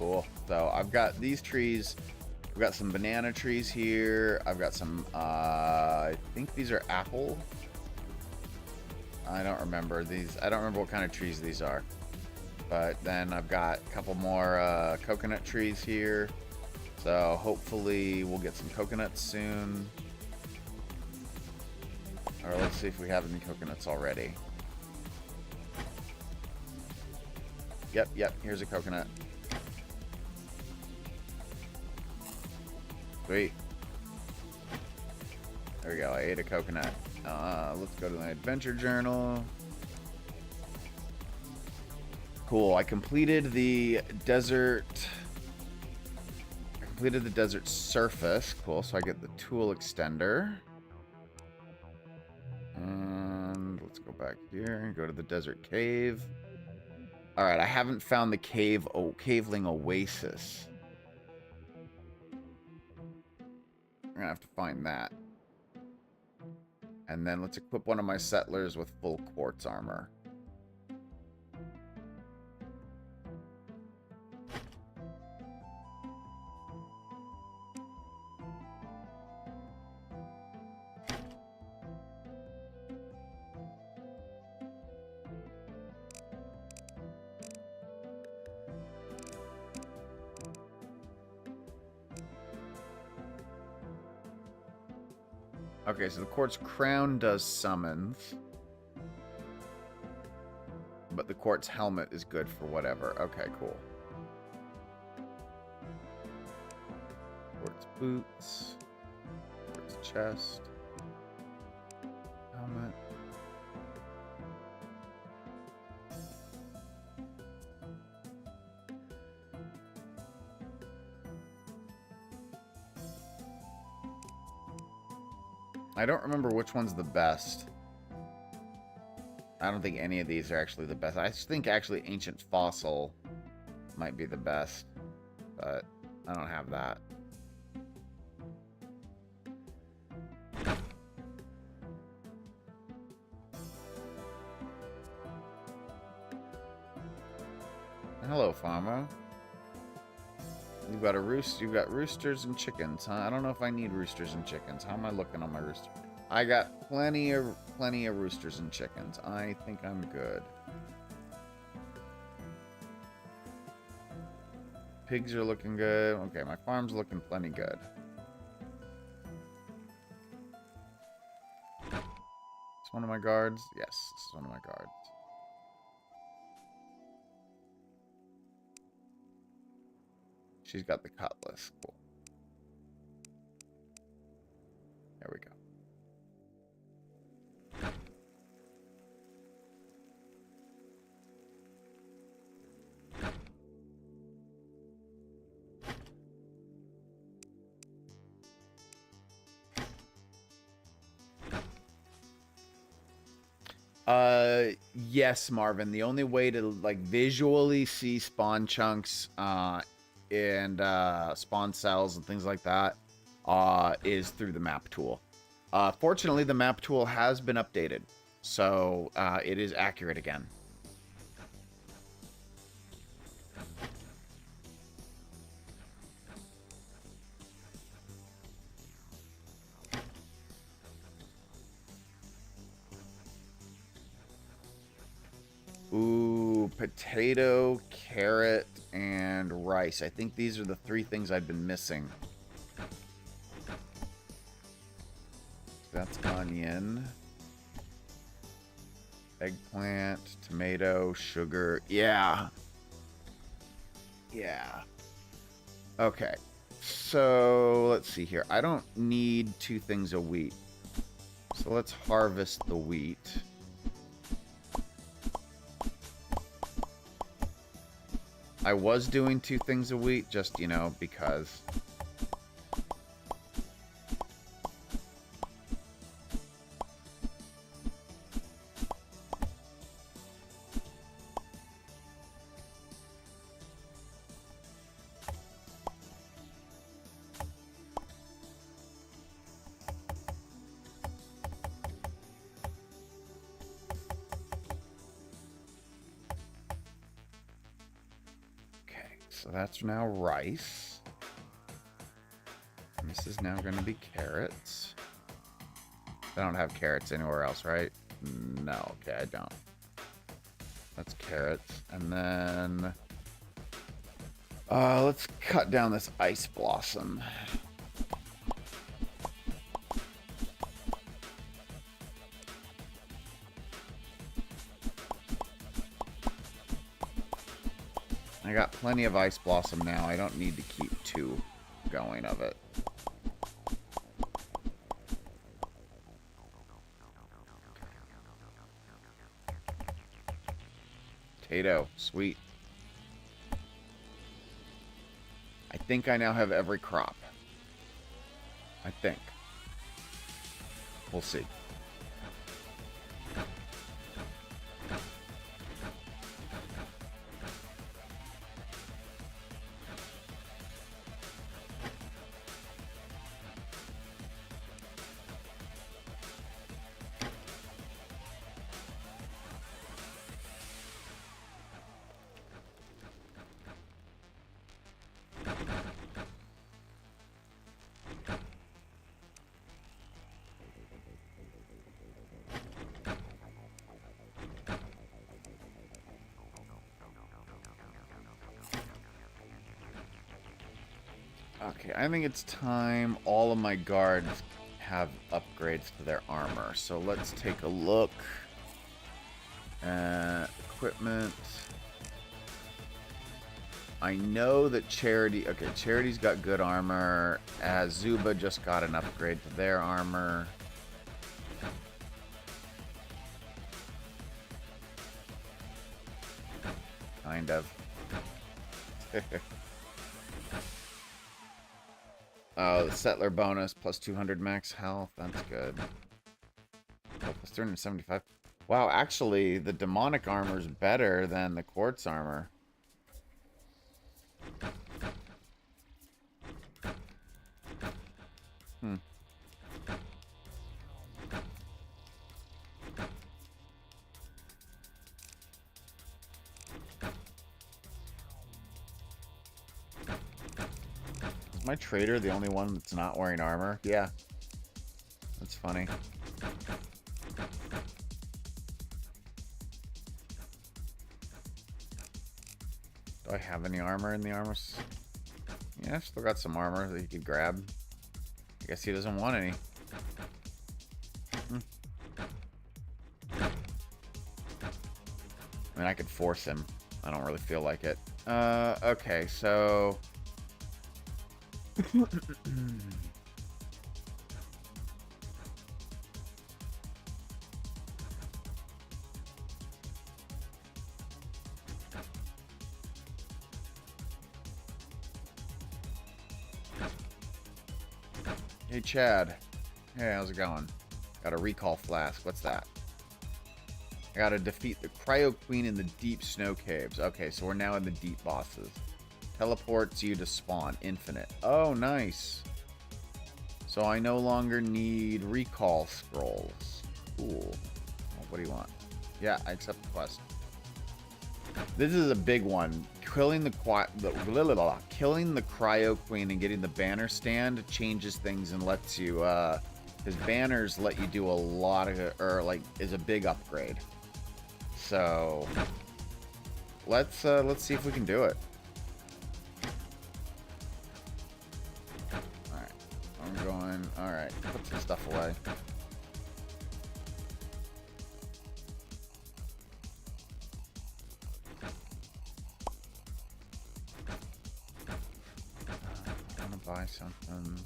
Speaker 1: Cool. So I've got these trees. I've got some banana trees here. I've got some, I think these are apple. I don't remember these. I don't remember what kind of trees these are. But then I've got a couple more coconut trees here. So hopefully we'll get some coconuts soon. Or let's see if we have any coconuts already. Yep, here's a coconut. Sweet. There we go, I ate a coconut. Let's go to my adventure journal. Cool, I completed the desert surface. Cool, so I get the tool extender. And let's go back here and go to the desert cave. Alright, I haven't found the caveling oasis. I'm gonna have to find that. And then let's equip one of my settlers with full quartz armor. Okay, so the quartz crown does summons. But the quartz helmet is good for whatever. Okay, cool. Quartz boots. Quartz chest. Helmet. I don't remember which one's the best. I don't think any of these are actually the best. I think actually Ancient Fossil might be the best, but I don't have that. Hello, farmer. You've got roosters and chickens, huh? I don't know if I need roosters and chickens. How am I looking on my rooster? I got plenty of roosters and chickens. I think I'm good. Pigs are looking good. Okay, my farm's looking plenty good. Is one of my guards? Yes, this is one of my guards. She's got the cutlass. Cool. There we go. Yes, Marvin. The only way to like visually see spawn chunks and spawn cells and things like that is through the map tool. Fortunately, the map tool has been updated, so it is accurate again. Ooh, potato, carrot, and rice. I think these are the three things I've been missing. That's onion. Eggplant, tomato, sugar. Yeah. Yeah. Okay. So, let's see here. I don't need 2 things of wheat. So let's harvest the wheat. I was doing 2 things of wheat, just, you know, because. So that's now rice. And this is now going to be carrots. I don't have carrots anywhere else, right? No, okay, I don't. That's carrots. And then let's cut down this ice blossom. I got plenty of ice blossom now. I don't need to keep 2 going of it. Potato, sweet. I think I now have every crop. I think. We'll see. Okay, I think it's time all of my guards have upgrades to their armor. So let's take a look. Equipment. I know that Charity... Okay, Charity's got good armor. Zuba just got an upgrade to their armor. Kind of. Oh, the settler bonus plus 200 max health. That's good. Oh, plus 375. Wow, actually, the demonic armor is better than the quartz armor. Is my trader the only one that's not wearing armor? Yeah. That's funny. Do I have any armor in the armor? Yeah, I've still got some armor that he could grab. I guess he doesn't want any. I mean, I could force him. I don't really feel like it. Okay, so... Hey, Chad. Hey, how's it going? Got a recall flask. What's that? I gotta defeat the Cryo Queen in the deep snow caves. Okay, so we're now in the deep bosses. Teleports you to spawn. Infinite. Oh, nice. So I no longer need recall scrolls. Cool. Well, what do you want? Yeah, I accept the quest. This is a big one. Killing the Cryo Queen and getting the banner stand changes things and lets you, because banners let you do a lot of, or like, is a big upgrade. So let's see if we can do it. All right, I'm going. All right, put some stuff away. Buy something.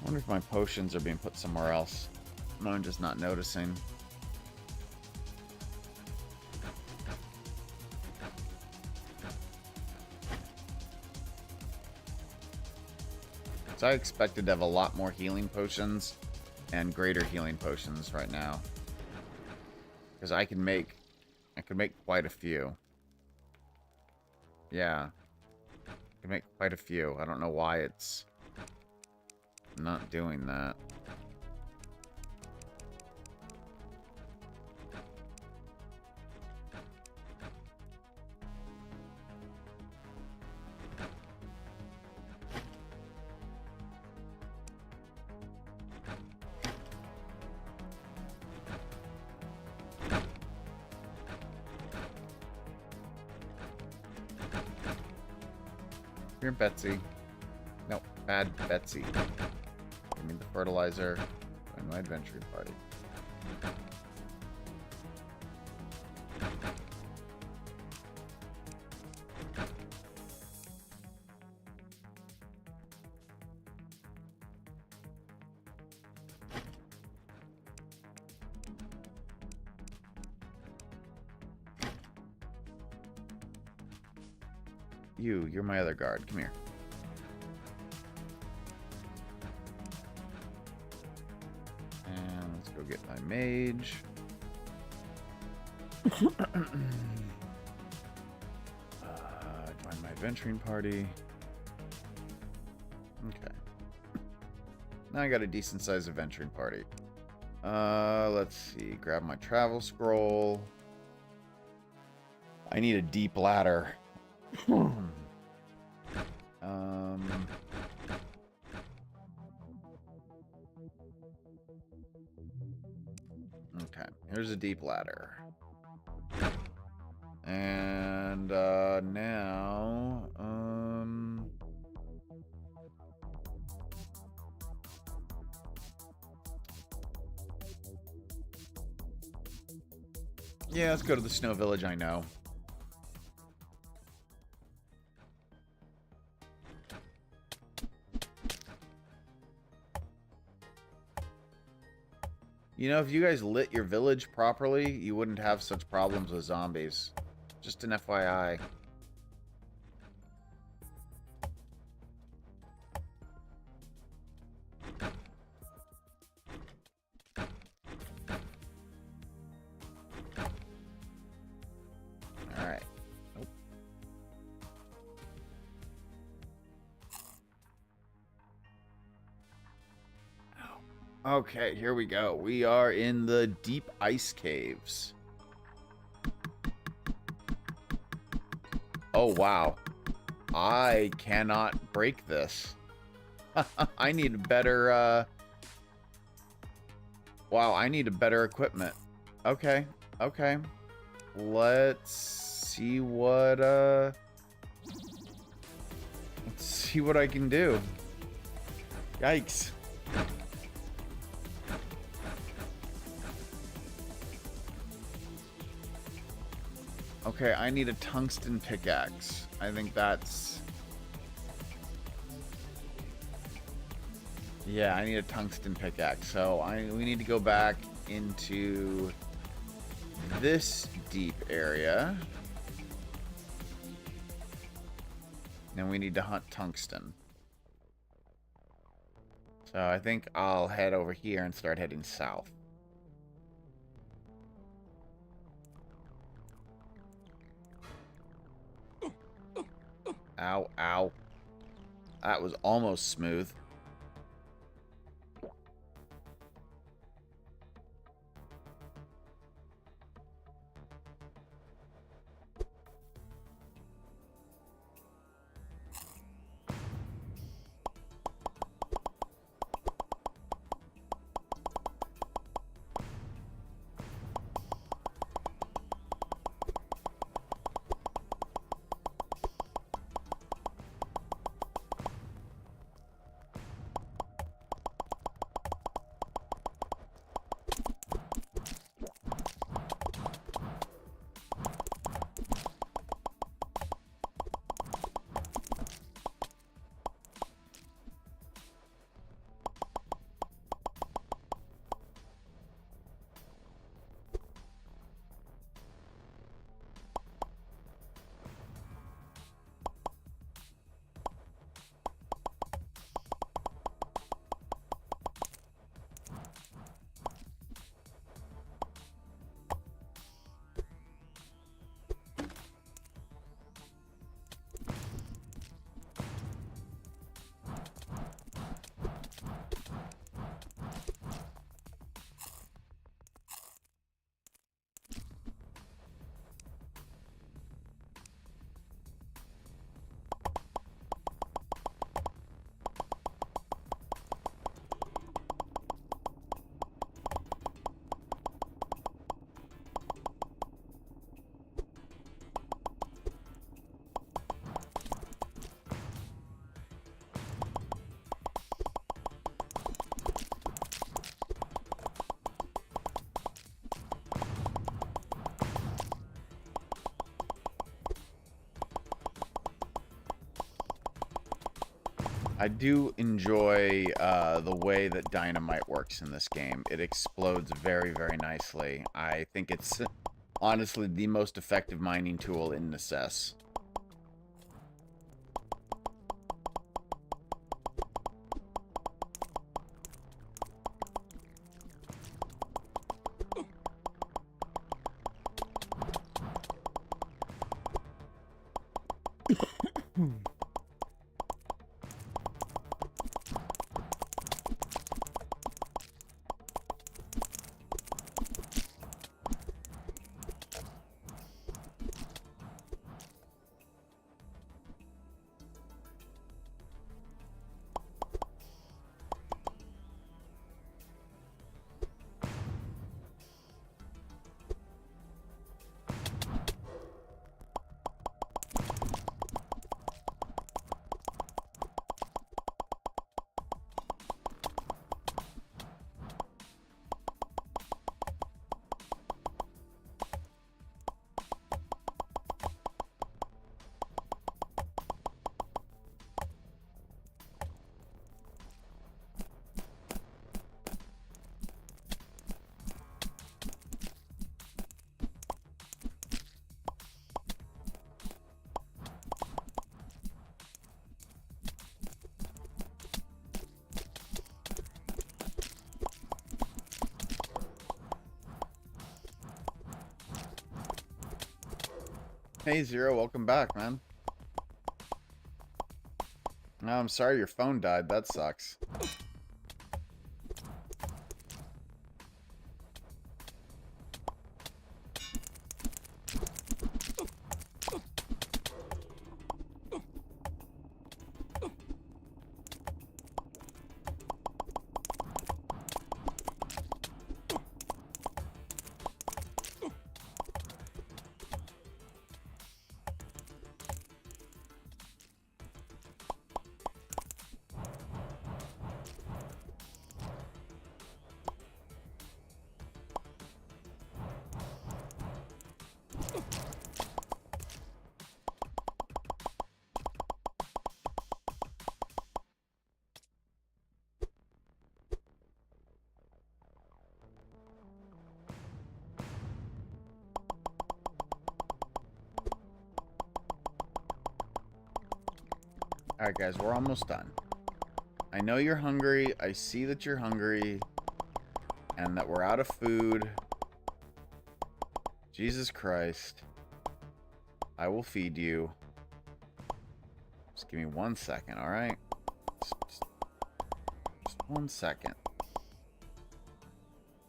Speaker 1: wonder if my potions are being put somewhere else. I'm just not noticing. So I expected to have a lot more healing potions and greater healing potions right now. Because I could make quite a few. Yeah. I can make quite a few. I don't know why it's not doing that. Here, Betsy. No, bad Betsy. Give me the fertilizer. Join my adventuring party. You're my other guard. Come here. And let's go get my mage. Join my adventuring party. Okay. Now I got a decent sized adventuring party. Let's see. Grab my travel scroll. I need a deep ladder. Okay, here's a deep ladder. And now yeah, let's go to the Snow Village, I know. You know, if you guys lit your village properly, you wouldn't have such problems with zombies. Just an FYI. Alright. Nope. Okay, here we go. We are in the deep ice caves. Oh, wow. I cannot break this. I need better, wow, I need a better equipment. Okay, okay. Let's see what, let's see what I can do. Yikes. Okay, I need a tungsten pickaxe. I think that's... yeah, I need a tungsten pickaxe. So we need to go back into this deep area. And we need to hunt tungsten. So I think I'll head over here and start heading south. Ow, ow. That was almost smooth. I do enjoy the way that dynamite works in this game. It explodes very, very nicely. I think it's honestly the most effective mining tool in Necesse. Hey, Zero, welcome back, man. No, I'm sorry your phone died. That sucks. Alright, guys, we're almost done. I know you're hungry. I see that you're hungry. And that we're out of food. Jesus Christ. I will feed you. Just give me 1 second, alright? Just 1 second.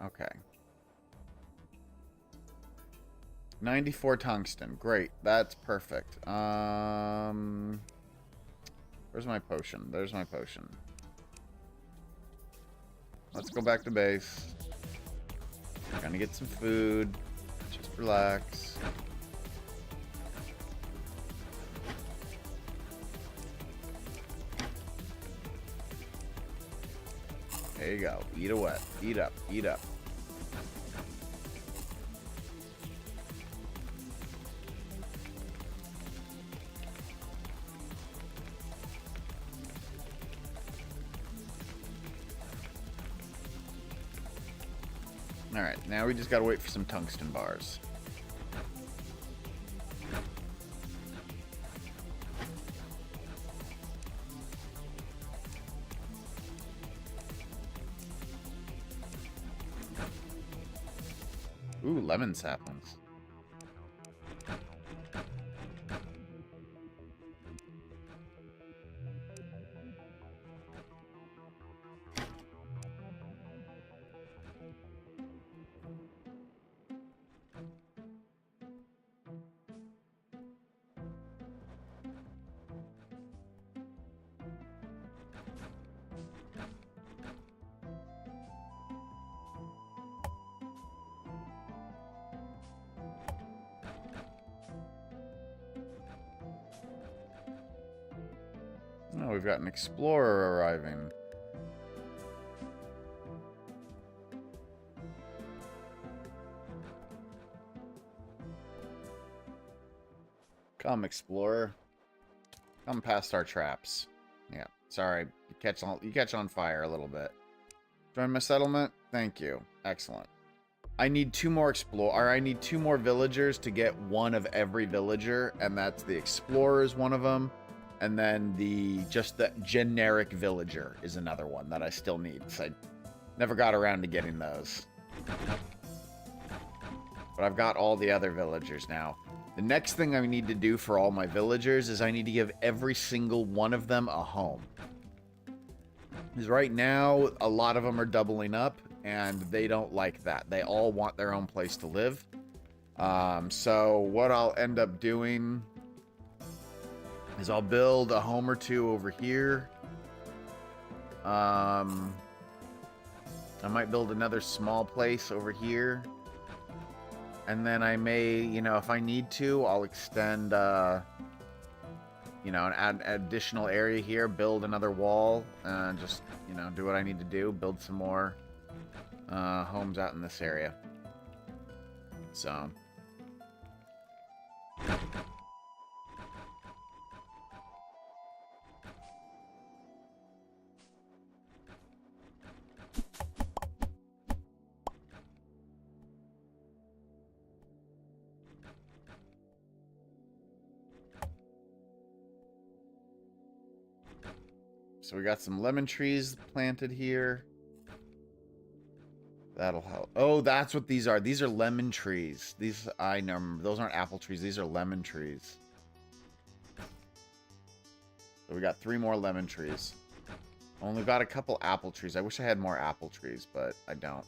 Speaker 1: Okay. 94 tungsten. Great. That's perfect. Where's my potion? There's my potion. Let's go back to base. We're gonna get some food. Just relax. There you go. Eat away. Eat up. Eat up. Alright, now we just gotta wait for some tungsten bars. Ooh, lemon saplings. Oh, we've got an explorer arriving. Come, explorer. Come past our traps. Yeah, Sorry, you catch on fire a little bit. Join my settlement. Thank you. Excellent. I need 2 more I need 2 more villagers to get one of every villager, and that's the explorer is one of them, and then the generic villager is another one that I still need. So I never got around to getting those. But I've got all the other villagers now. The next thing I need to do for all my villagers is I need to give every single one of them a home. Because right now, a lot of them are doubling up, and they don't like that. They all want their own place to live. So what I'll end up doing is I'll build a home or 2 over here. I might build another small place over here. And then I may, you know, if I need to, I'll extend, you know, an additional area here, build another wall, and just, you know, do what I need to do, build some more homes out in this area. So. So we got some lemon trees planted here. That'll help. Oh, that's what these are. These are lemon trees. These, I know, those aren't apple trees. These are lemon trees. So we got 3 more lemon trees. Only got a couple apple trees. I wish I had more apple trees, but I don't.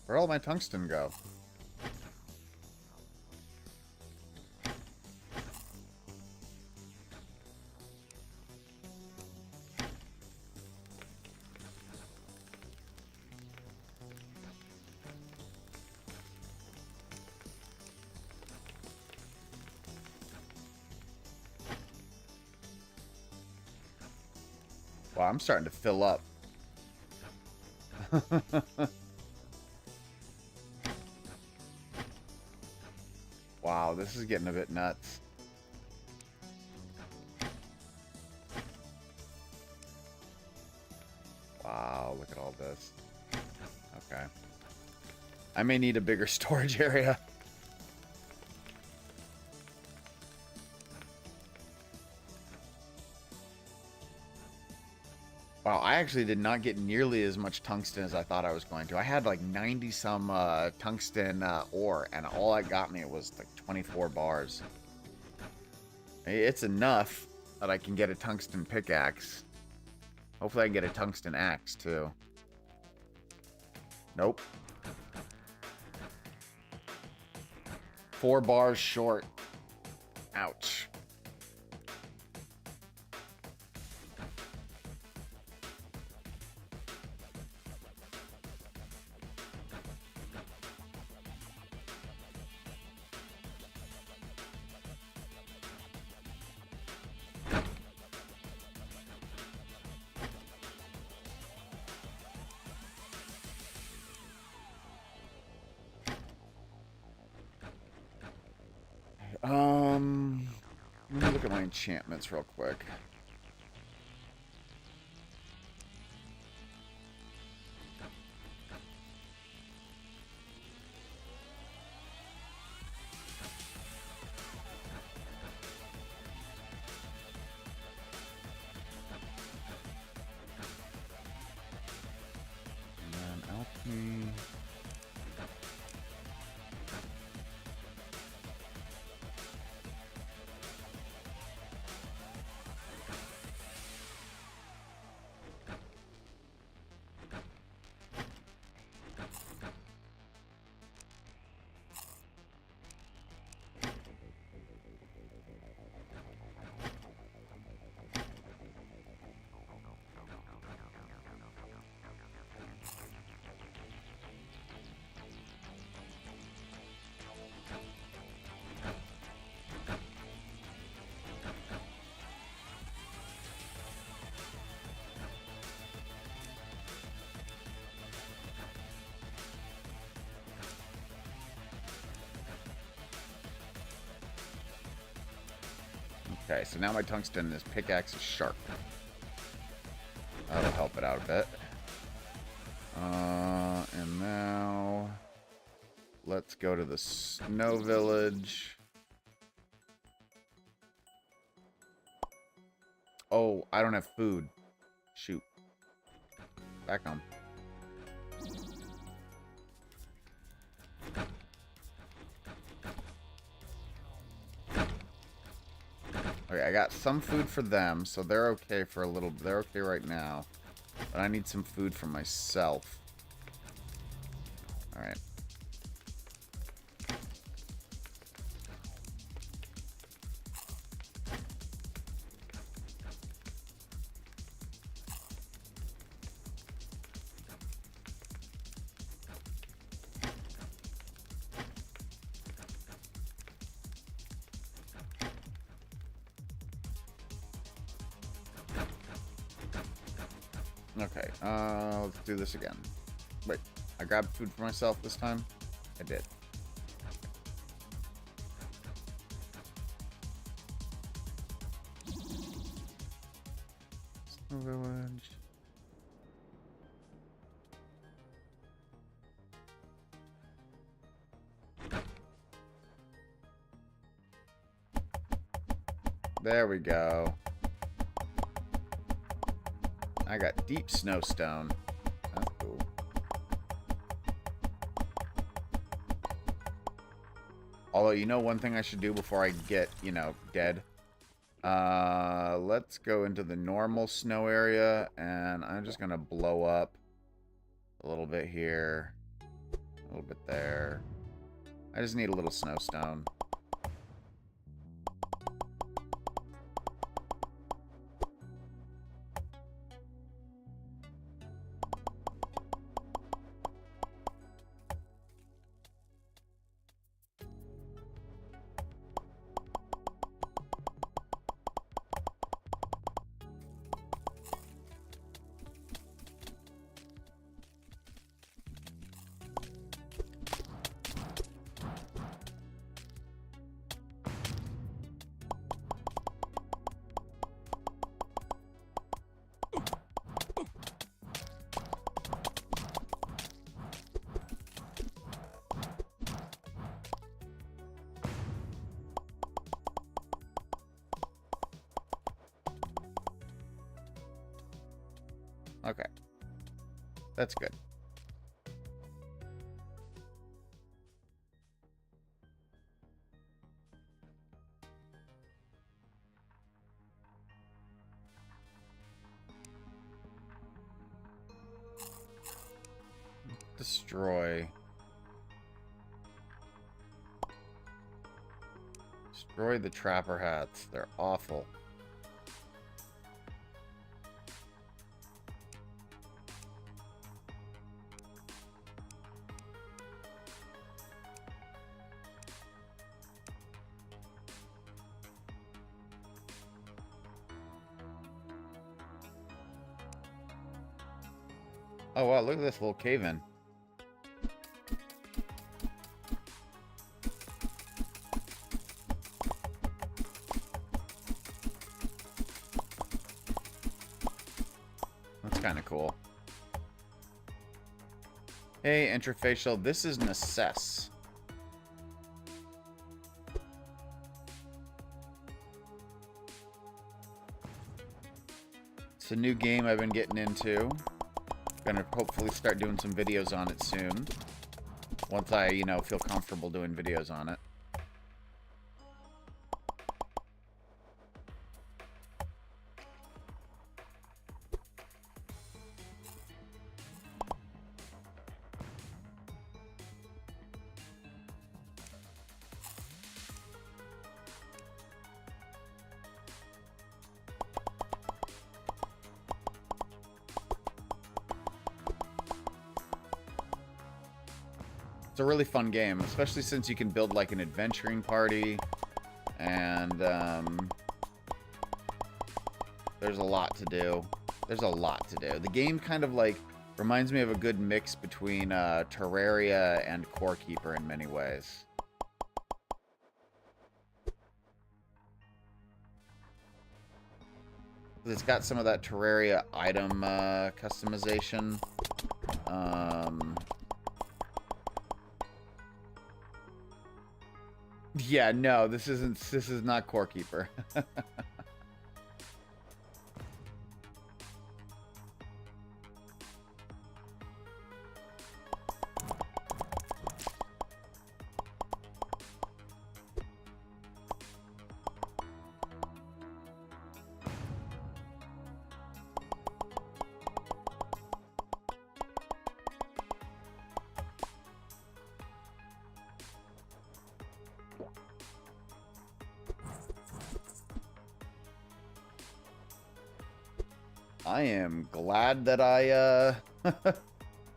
Speaker 1: Where'd all my tungsten go? Wow, I'm starting to fill up. Wow, this is getting a bit nuts. Wow, look at all this. Okay. I may need a bigger storage area. Wow, I actually did not get nearly as much tungsten as I thought I was going to. I had like 90 some tungsten ore, and all it got me was like 24 bars. It's enough that I can get a tungsten pickaxe. Hopefully I can get a tungsten axe too. Nope. 4 bars short. Ouch. Let me look at my enchantments real quick. And then alchemy. Okay, so now my tungsten, this pickaxe is sharp. That'll help it out a bit. And now let's go to the snow village. Oh, I don't have food. Shoot. Back home. Okay, I got some food for them, so they're okay for a little. They're okay right now. But I need some food for myself. Alright. Okay, let's do this again. Wait, I grabbed food for myself this time? I did. Snow village. There we go. I got deep snowstone. That's cool. Although, you know one thing I should do before I get, you know, dead? Let's go into the normal snow area, and I'm just gonna blow up a little bit here, a little bit there. I just need a little snowstone. Okay. That's good. Destroy. Destroy the trapper hats. They're awful. Oh wow, look at this little cave-in. That's kind of cool. Hey, Interfacial, this is Necesse. It's a new game I've been getting into. Gonna hopefully start doing some videos on it soon. Once I, you know, feel comfortable doing videos on it. It's a really fun game, especially since you can build like an adventuring party, and there's a lot to do. There's a lot to do. The game kind of like reminds me of a good mix between Terraria and Core Keeper in many ways. It's got some of that Terraria item customization. Yeah, no, this is not Core Keeper. I am glad that I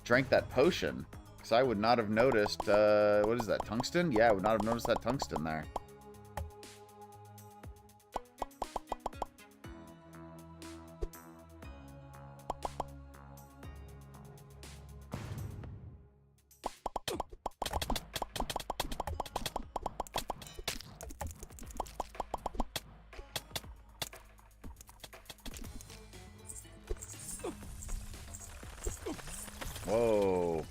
Speaker 1: drank that potion, because I would not have noticed, what is that, tungsten? Yeah, I would not have noticed that tungsten there. Whoa.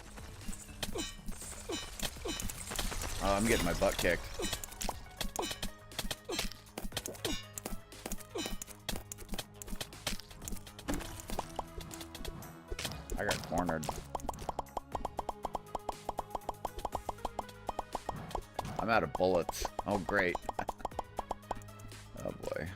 Speaker 1: Oh, I'm getting my butt kicked. I got cornered. I'm out of bullets. Oh, great. Oh, boy.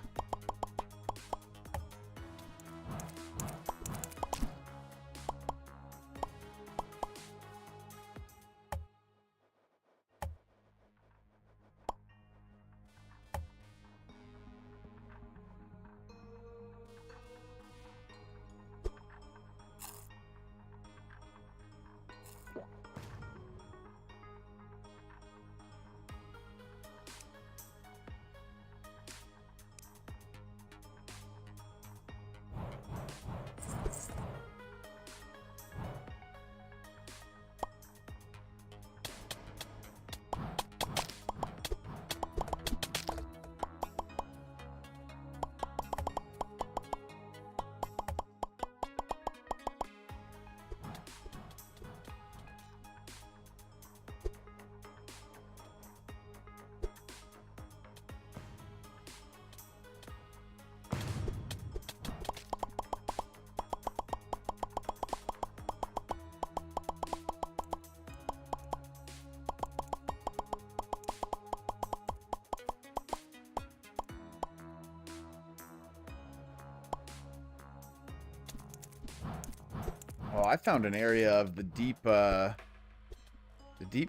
Speaker 1: Well, I found an area of the deep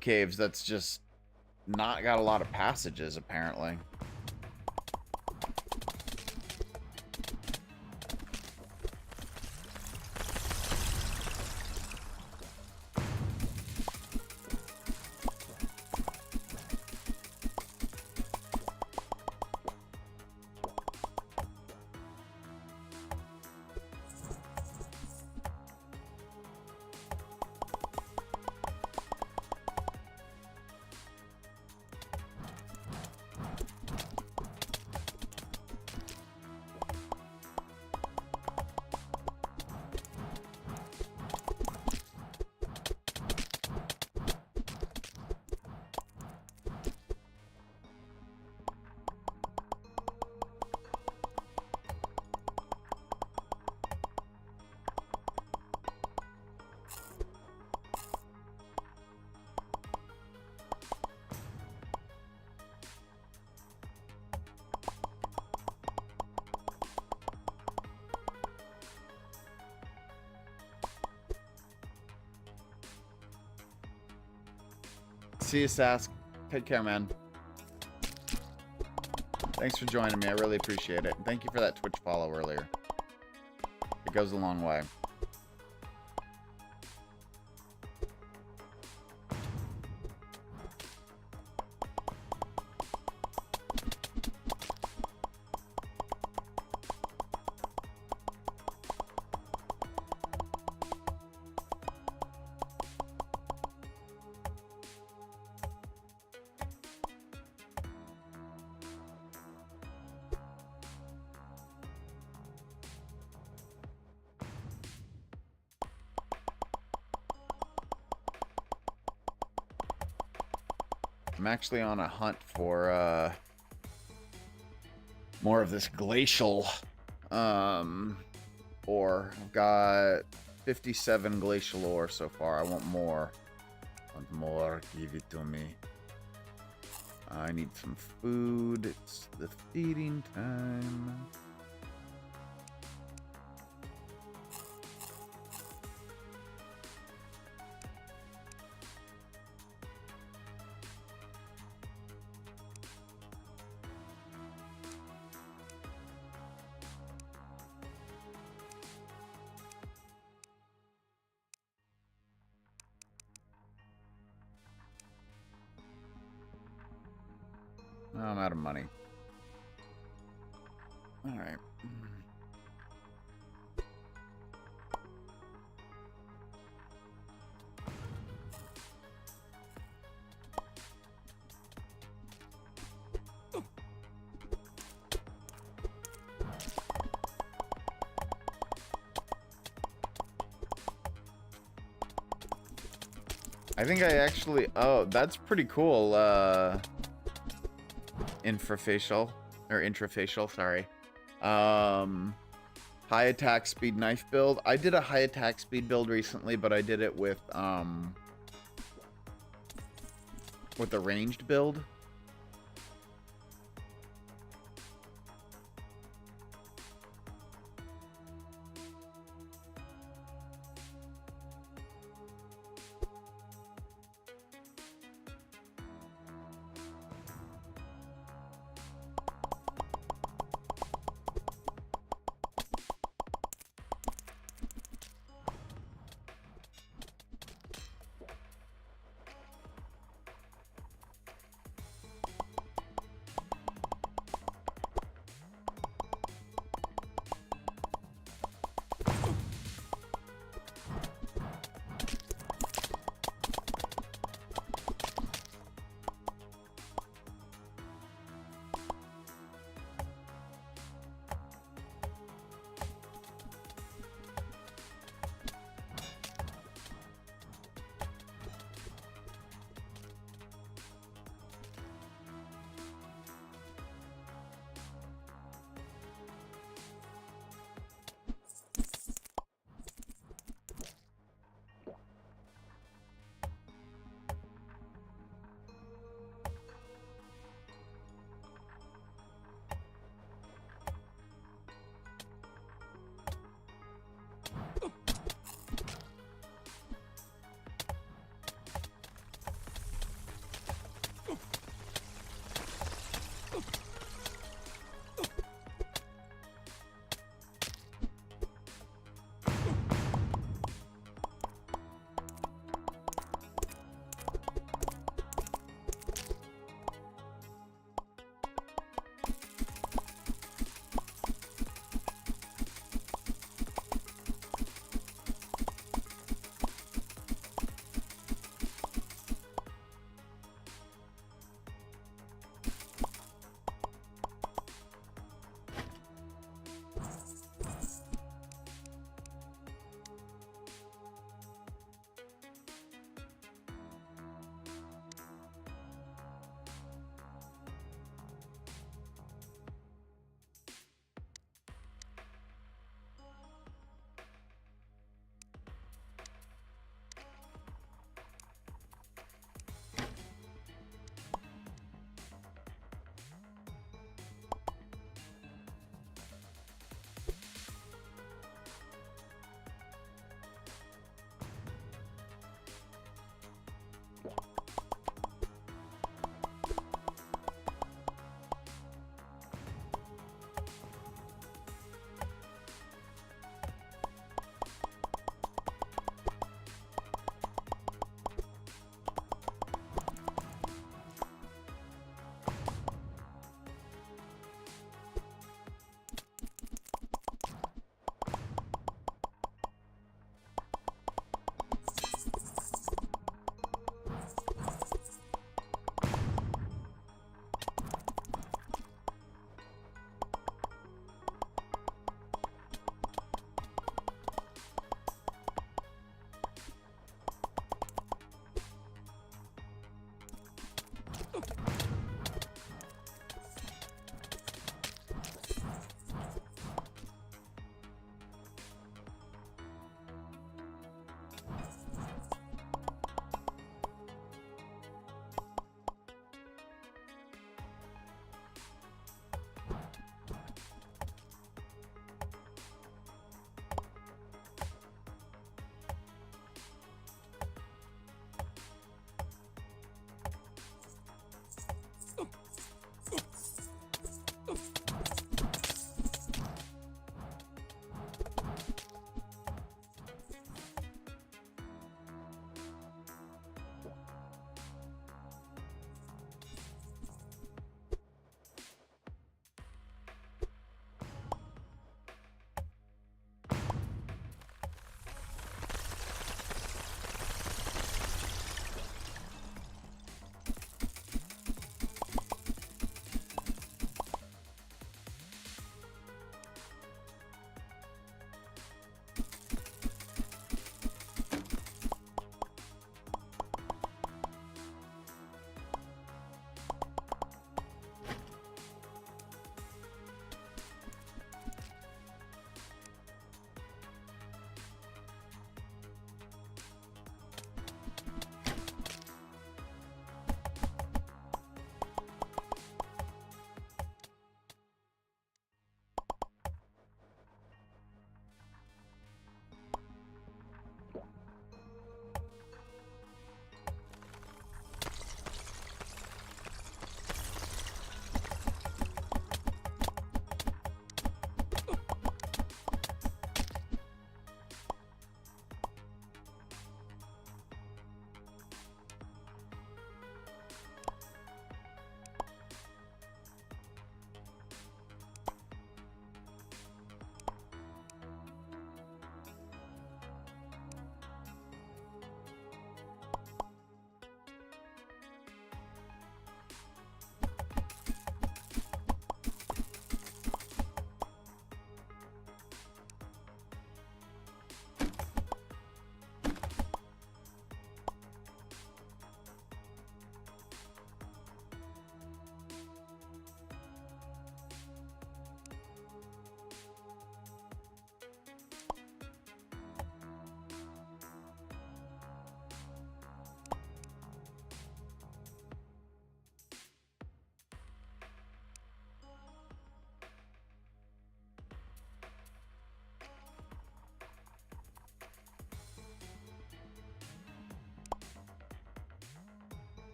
Speaker 1: caves that's just not got a lot of passages, apparently. See you, Sask. Take care, man. Thanks for joining me. I really appreciate it. Thank you for that Twitch follow earlier. It goes a long way. I'm actually on a hunt for more of this glacial ore. I've got 57 glacial ore so far. I want more. I want more. Give it to me. I need some food. It's the feeding time. Oh, I'm out of money. All right. I think I actually... Oh, that's pretty cool. Infrafacial. Or intrafacial, sorry. High attack speed knife build. I did a high attack speed build recently, but I did it with a ranged build.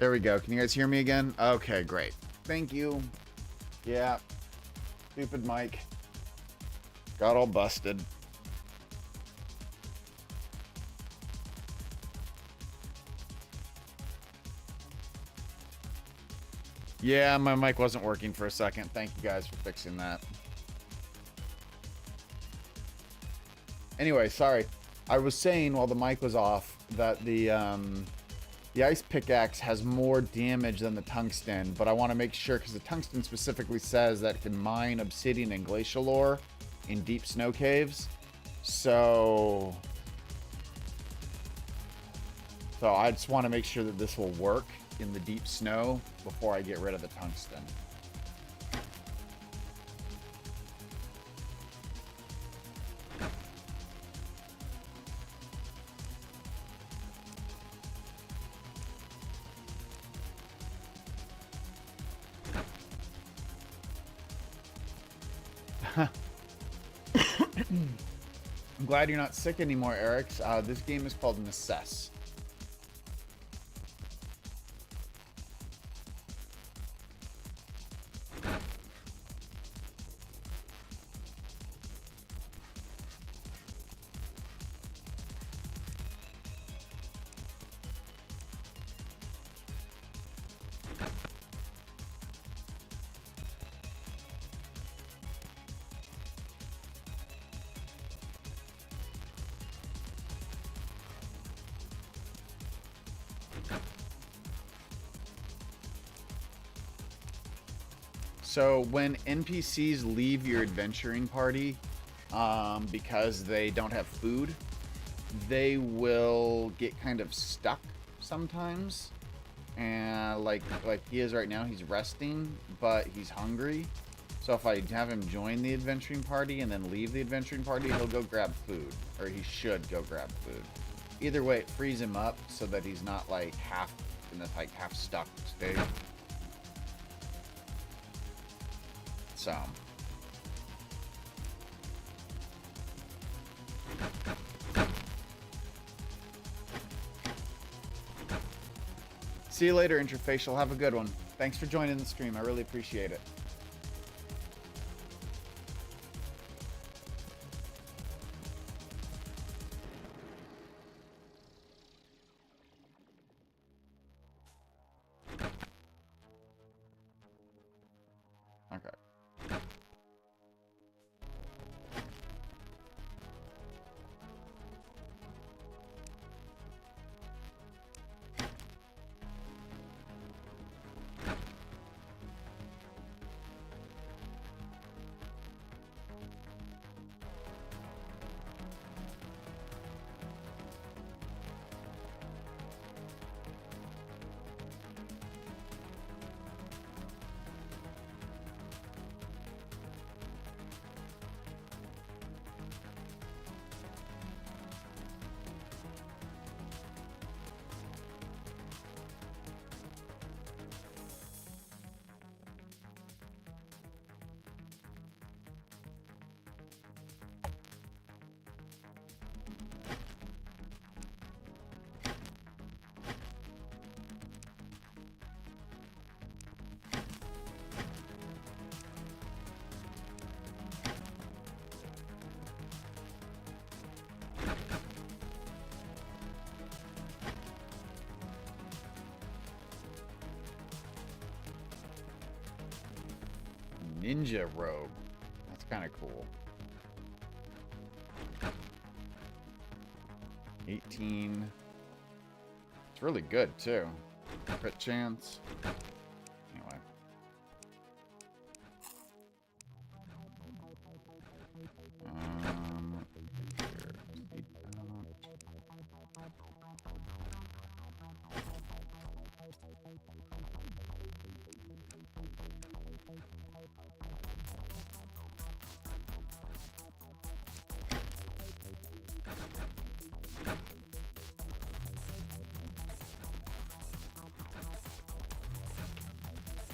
Speaker 1: There we go. Can you guys hear me again? Okay, great. Thank you. Yeah. Stupid mic. Got all busted. Yeah, my mic wasn't working for a second. Thank you guys for fixing that. Anyway, sorry. I was saying while the mic was off that the ice pickaxe has more damage than the tungsten, but I want to make sure because the tungsten specifically says that it can mine obsidian and glacial ore in deep snow caves. So I just want to make sure that this will work in the deep snow before I get rid of the tungsten. I'm glad you're not sick anymore, Eric. This game is called Necesse. So when NPCs leave your adventuring party because they don't have food, they will get kind of stuck sometimes. And like he is right now, he's resting, but he's hungry. So if I have him join the adventuring party and then leave the adventuring party, he'll go grab food. Or he should go grab food. Either way, it frees him up so that he's not like half in this like half stuck state. So see you later, Interfacial. Have a good one. Thanks for joining the stream. I really appreciate it. Okay. Ninja robe. That's kind of cool. 18. It's really good too. Crit chance. Anyway.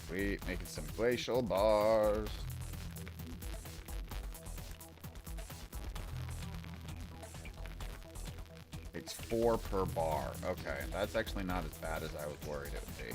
Speaker 1: Sweet, making some glacial bars. Takes 4 per bar. Okay, that's actually not as bad as I was worried it would be.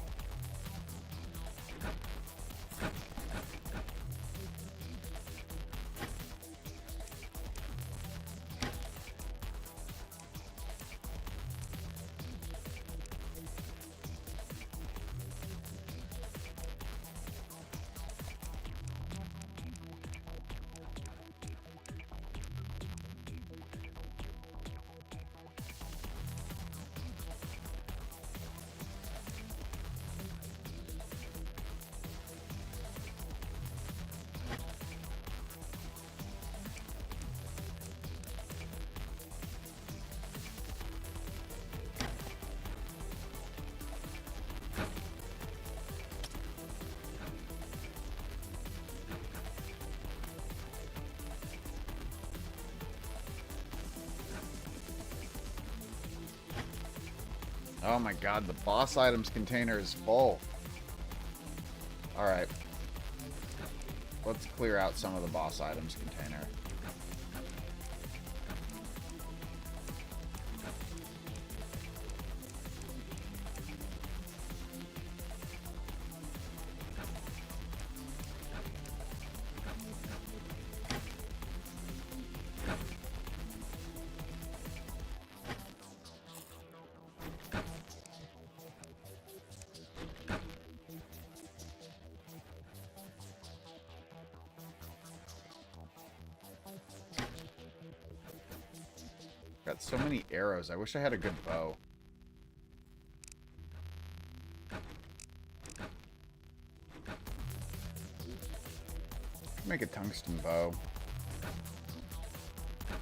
Speaker 1: Oh my god, the boss items container is full. Alright. Let's clear out some of the boss items container. Got so many arrows. I wish I had a good bow. Make a tungsten bow. I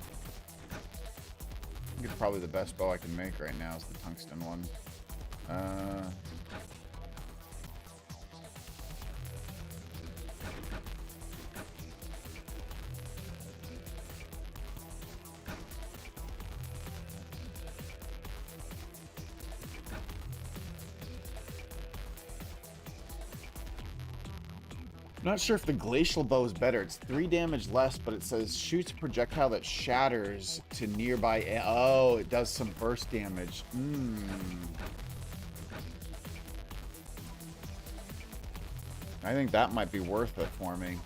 Speaker 1: think it's probably the best bow I can make right now is the tungsten one. I'm not sure if the glacial bow is better. It's 3 damage less, but it says shoots a projectile that shatters to nearby. Oh, it does some burst damage. I think that might be worth it for me.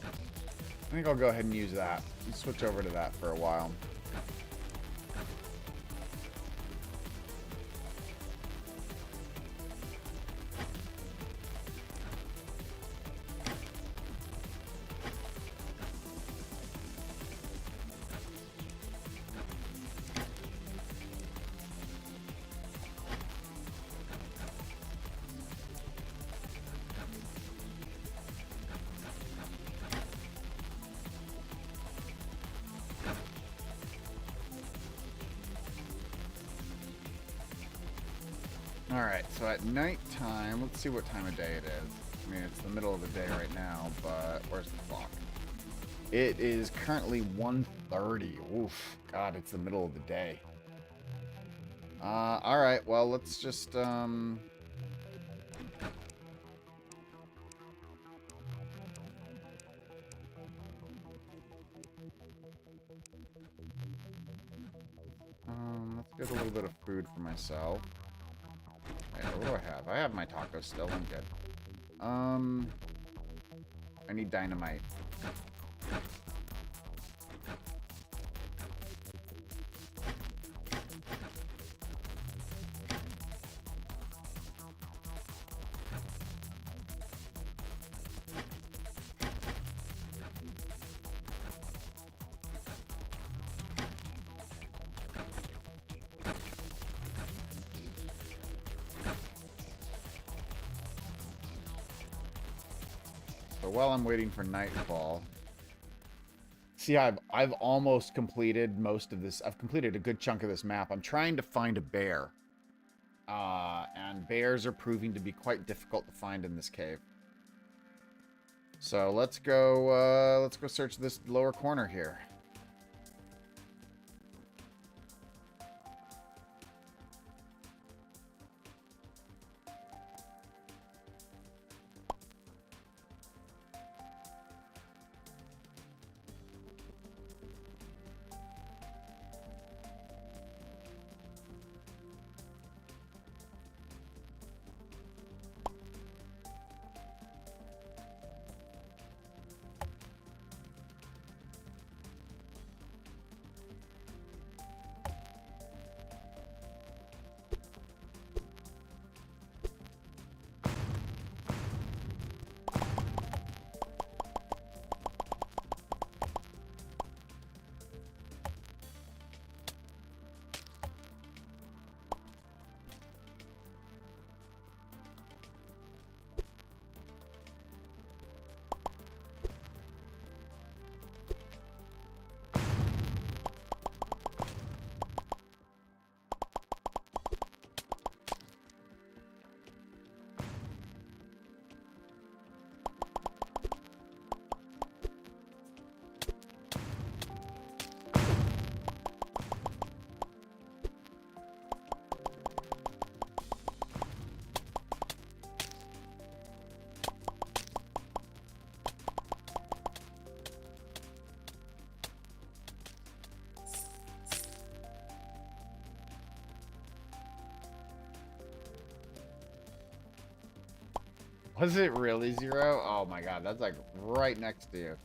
Speaker 1: I think I'll go ahead and use that. Let's switch over to that for a while. Alright, so at nighttime, let's see what time of day it is. I mean, it's the middle of the day right now, but where's the clock? It is currently 1:30. Oof, God, it's the middle of the day. Alright, well, let's just, let's get a little bit of food for myself. What do I have? I have my tacos still. I'm good. I need dynamite. So while I'm waiting for nightfall, see, I've almost completed most of this. I've completed a good chunk of this map. I'm trying to find a bear, and bears are proving to be quite difficult to find in this cave. So let's go search this lower corner here. Was it really 0? Oh my god, that's like right next to you.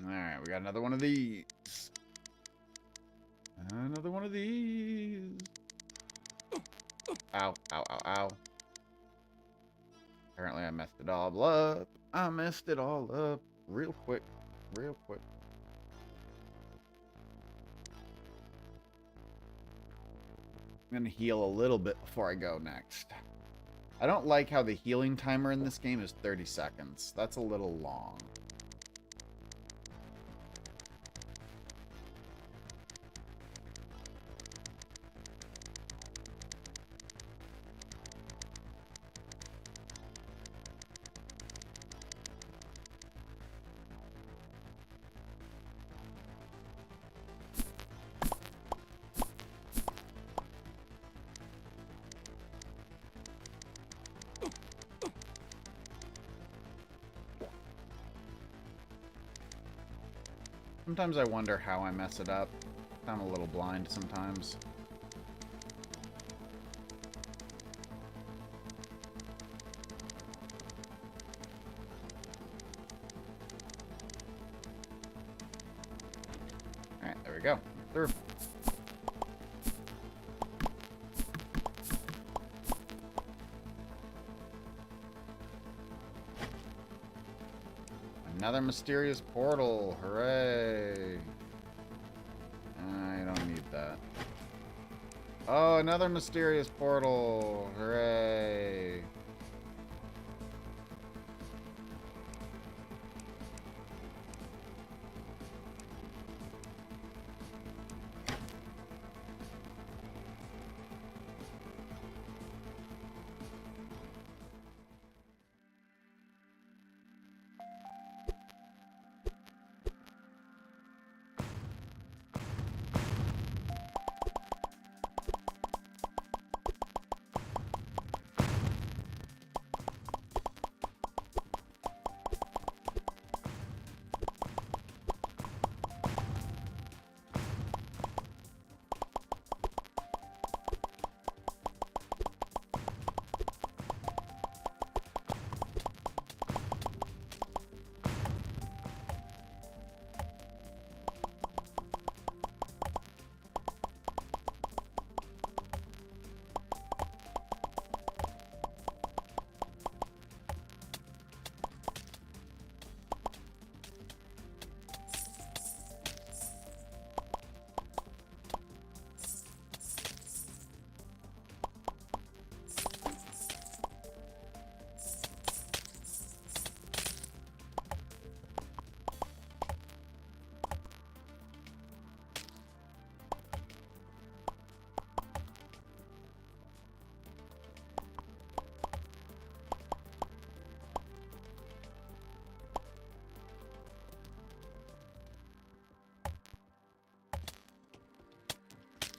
Speaker 1: Alright, we got another one of these. Another one of these. Ow, ow, ow, ow. Apparently I messed it all up. I messed it all up real quick. Real quick. I'm going to heal a little bit before I go next. I don't like how the healing timer in this game is 30 seconds. That's a little long. Sometimes I wonder how I mess it up. I'm a little blind sometimes. Alright, there we go. Through. Another mysterious portal. Hooray. I don't need that. Oh, another mysterious portal. Hooray.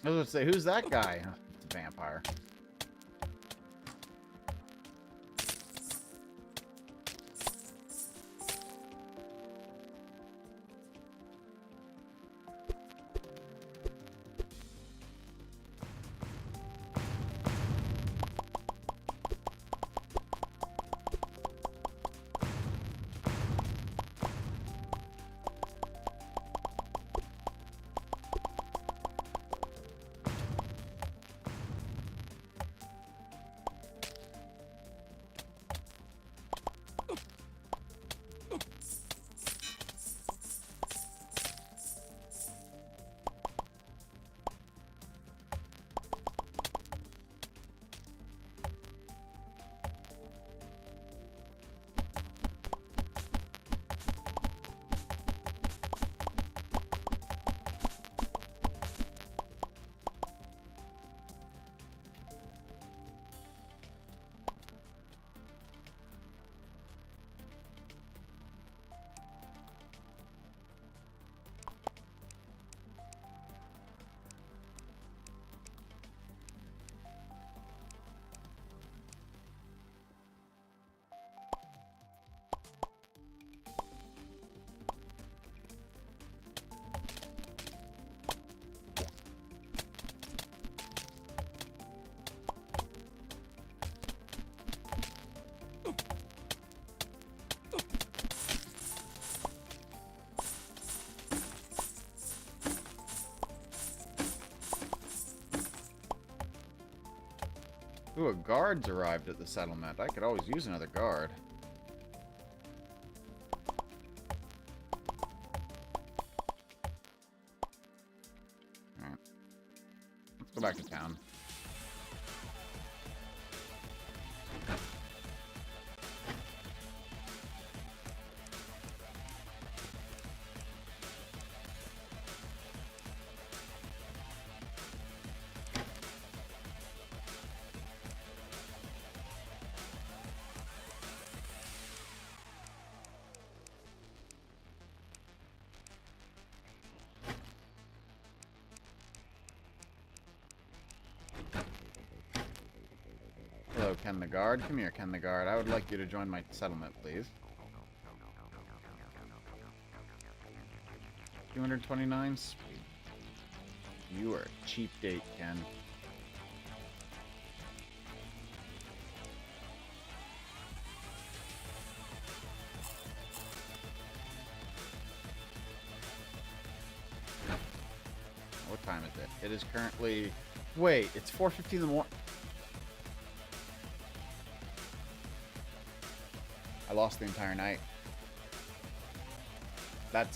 Speaker 1: I was going to say, who's that guy? It's a vampire. Ooh, a guard's arrived at the settlement. I could always use another guard. Alright. Let's go back to town. Hello, Ken the Guard. Come here, Ken the Guard. I would like you to join my settlement, please. 229? Sweet. You are a cheap date, Ken. What time is it? It is currently... Wait, it's 4:15 in the morning. I lost the entire night. That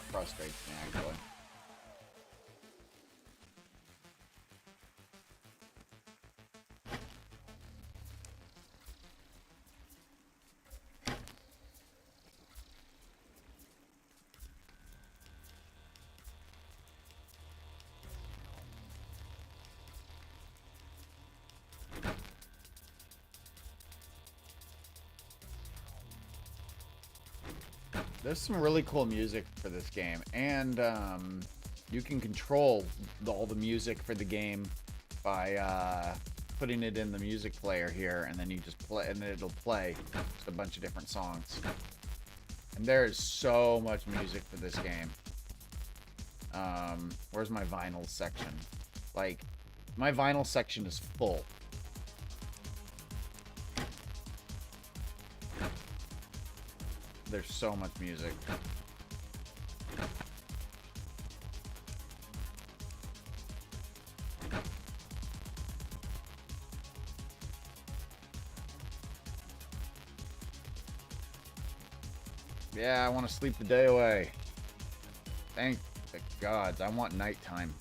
Speaker 1: frustrates me, actually. There's some really cool music for this game, and you can control all the music for the game by putting it in the music player here, and then you just play, and then it'll play just a bunch of different songs. And there is so much music for this game. Where's my vinyl section? Like, my vinyl section is full. There's so much music. Yeah, I want to sleep the day away. Thank the gods. I want nighttime.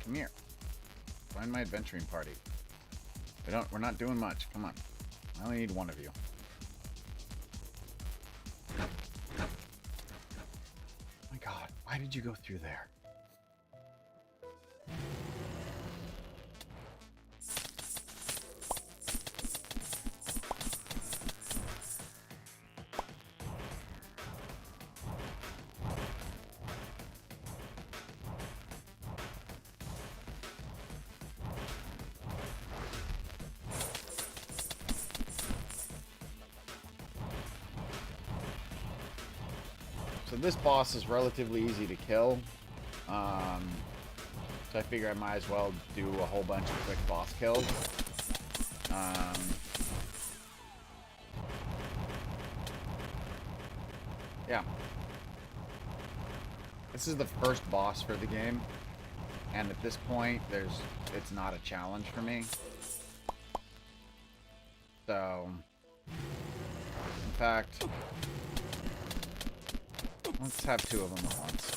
Speaker 1: Come here. Join my adventuring party. We're not doing much. Come on. I only need one of you. Oh my god, why did you go through there? So this boss is relatively easy to kill. So I figure I might as well do a whole bunch of quick boss kills. Yeah. This is the first boss for the game. And at this point, it's not a challenge for me. So, in fact, let's have two of them at once.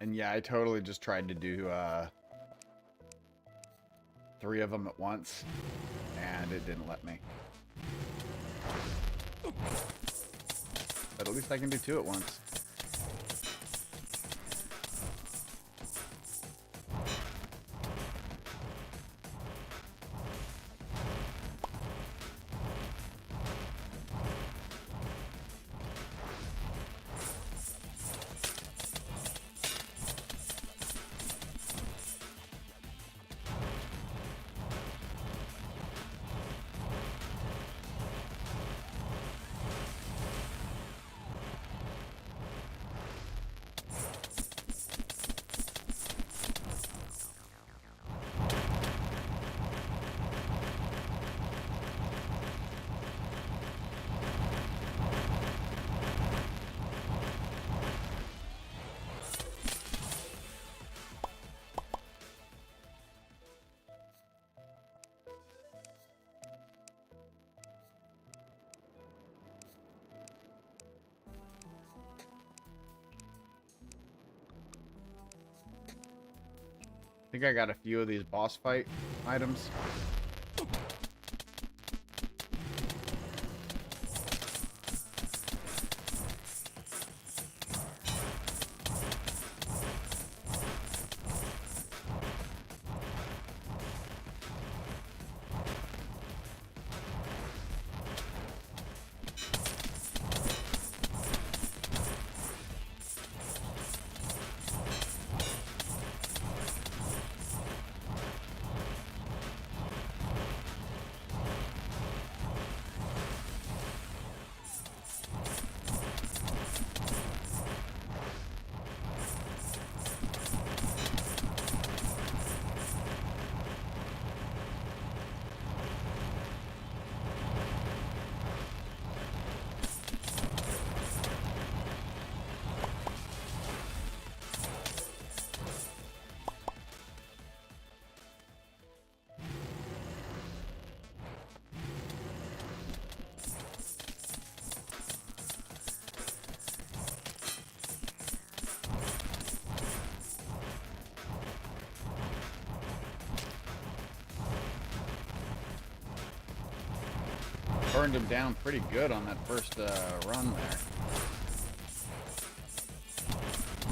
Speaker 1: And yeah, I totally just tried to do 3 of them at once, and it didn't let me. But at least I can do 2 at once. I think I got a few of these boss fight items. Burned him down pretty good on that first run there.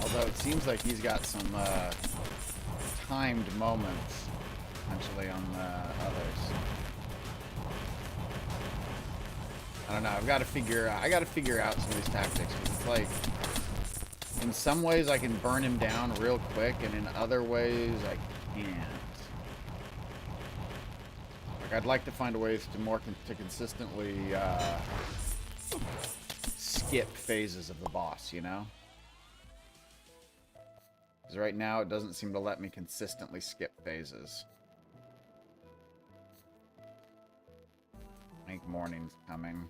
Speaker 1: Although it seems like he's got some timed moments, potentially, on the others. I don't know. I got to figure out some of these tactics, because it's like, in some ways I can burn him down real quick, and in other ways I can't. Like, I'd like to find ways to consistently skip phases of the boss, you know? Because right now it doesn't seem to let me consistently skip phases. I think morning's coming.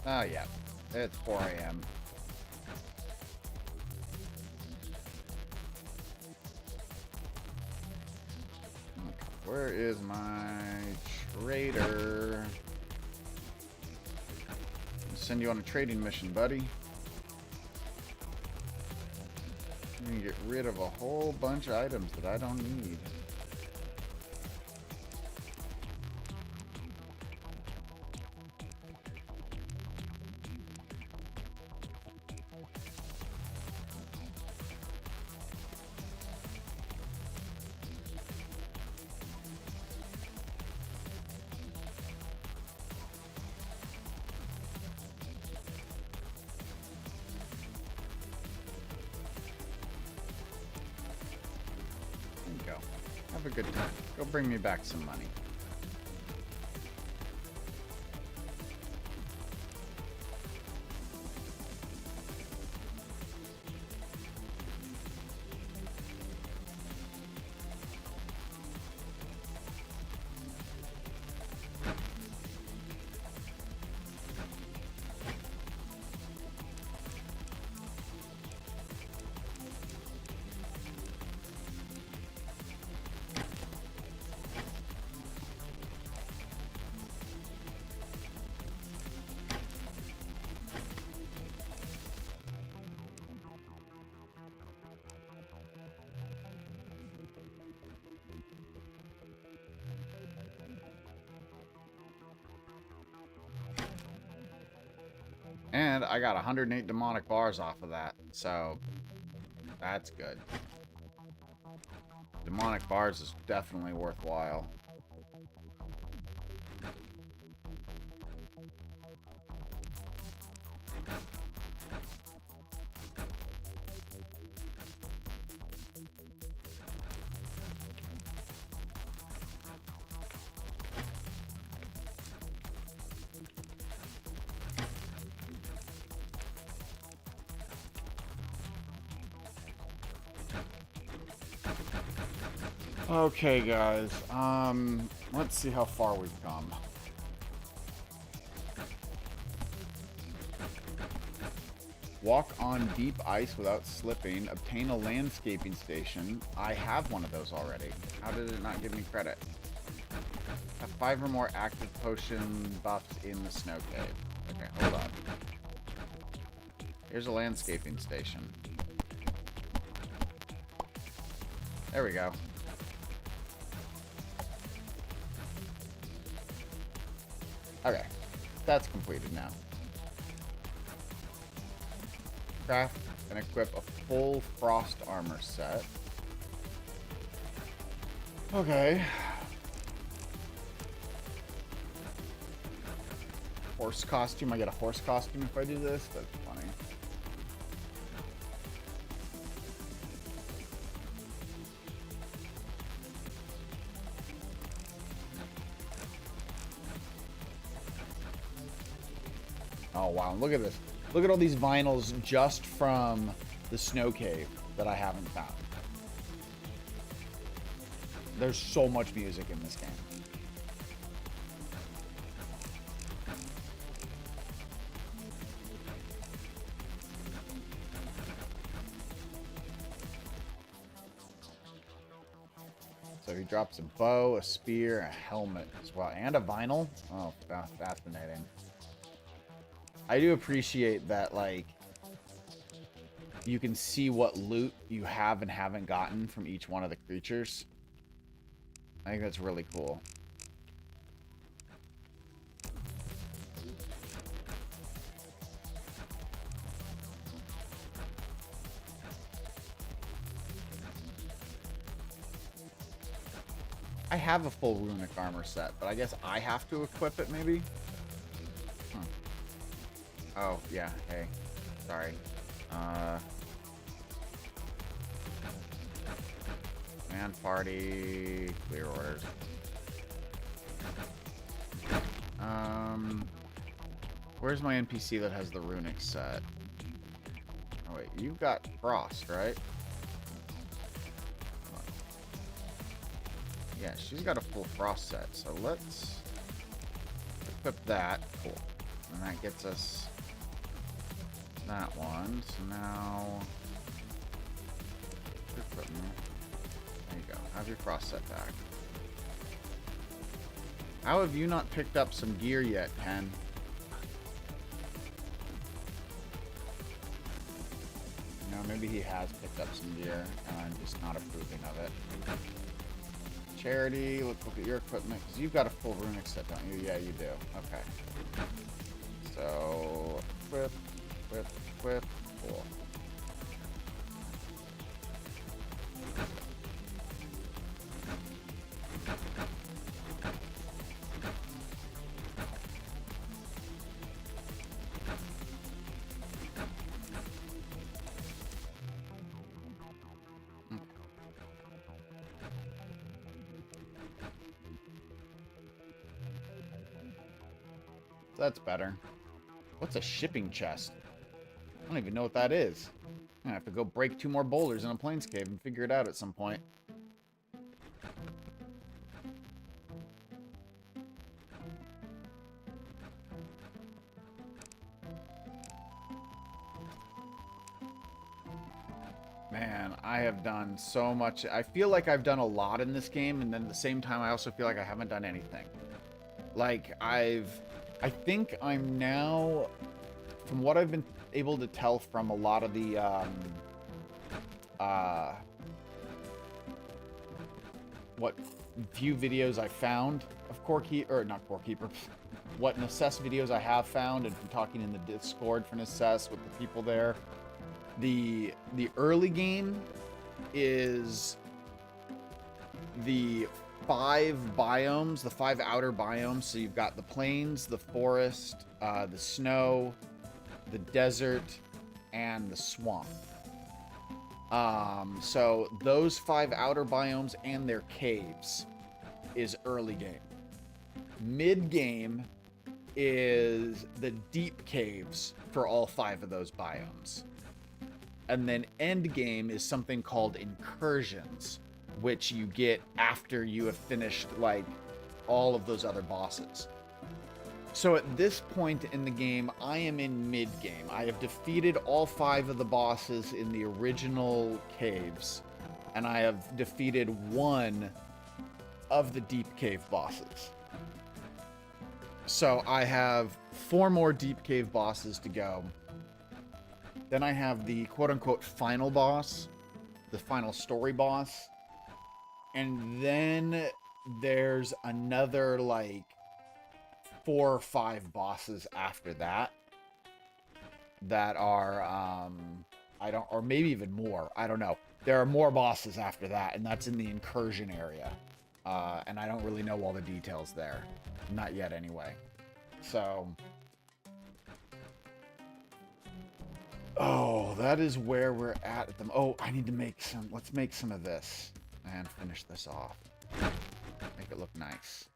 Speaker 1: Oh, yeah. It's 4 a.m. Where is my trader? I'll send you on a trading mission, buddy. You can get rid of a whole bunch of items that I don't need. Have a good time. Go bring me back some money. And I got 108 demonic bars off of that, so that's good. Demonic bars is definitely worthwhile. Okay, guys. Let's see how far we've come. Walk on deep ice without slipping. Obtain a landscaping station. I have one of those already. How did it not give me credit? Have 5 or more active potion buffs in the snow cave. Okay, hold on. Here's a landscaping station. There we go. Okay, that's completed now. Craft and equip a full frost armor set. Okay. Horse costume. I get a horse costume if I do this. That's funny. Oh, wow. Look at this. Look at all these vinyls just from the snow cave that I haven't found. There's so much music in this game. So he drops a bow, a spear, a helmet as well, and a vinyl. Oh, fascinating. I do appreciate that, like, you can see what loot you have and haven't gotten from each one of the creatures. I think that's really cool. I have a full runic armor set, but I guess I have to equip it, maybe? Oh, yeah, hey. Sorry. Man party, clear orders. Where's my NPC that has the runic set? Oh wait, you've got frost, right? Yeah, she's got a full frost set, so let's equip that. Cool. And that gets us that one. So now equipment. There you go. Have your frost set back. How have you not picked up some gear yet, Ken? You know, maybe he has picked up some gear, and I'm just not approving of it. Charity, let's look at your equipment, because you've got a full runic set, don't you? Yeah, you do. Okay. So, equip, equip, equip. Cool. That's better. What's a shipping chest? I don't even know what that is. I'm gonna have to go break 2 more boulders in a plains cave and figure it out at some point. Man, I have done so much. I feel like I've done a lot in this game, and then at the same time, I also feel like I haven't done anything. Like, I think I'm now, from what I've been able to tell from a lot of the, what few videos I found of Core Keeper, or not Core Keeper, what Necesse videos I have found, and from talking in the Discord for Necesse with the people there, the early game is the 5 biomes, the 5 outer biomes. So you've got the plains, the forest, the snow, the desert, and the swamp. So those 5 outer biomes and their caves is early game. Mid game is the deep caves for all 5 of those biomes. And then end game is something called incursions, which you get after you have finished like all of those other bosses. So at this point in the game, I am in mid game. I have defeated all 5 of the bosses in the original caves, and I have defeated 1 of the deep cave bosses. So I have 4 more deep cave bosses to go. Then I have the quote-unquote final boss, the final story boss. And then there's another, like, 4 or 5 bosses after that. That are, or maybe even more. I don't know. There are more bosses after that, and that's in the incursion area. And I don't really know all the details there. Not yet, anyway. So... oh, that is where we're at them. Oh, I need to make some... let's make some of this. And finish this off. Make it look nice.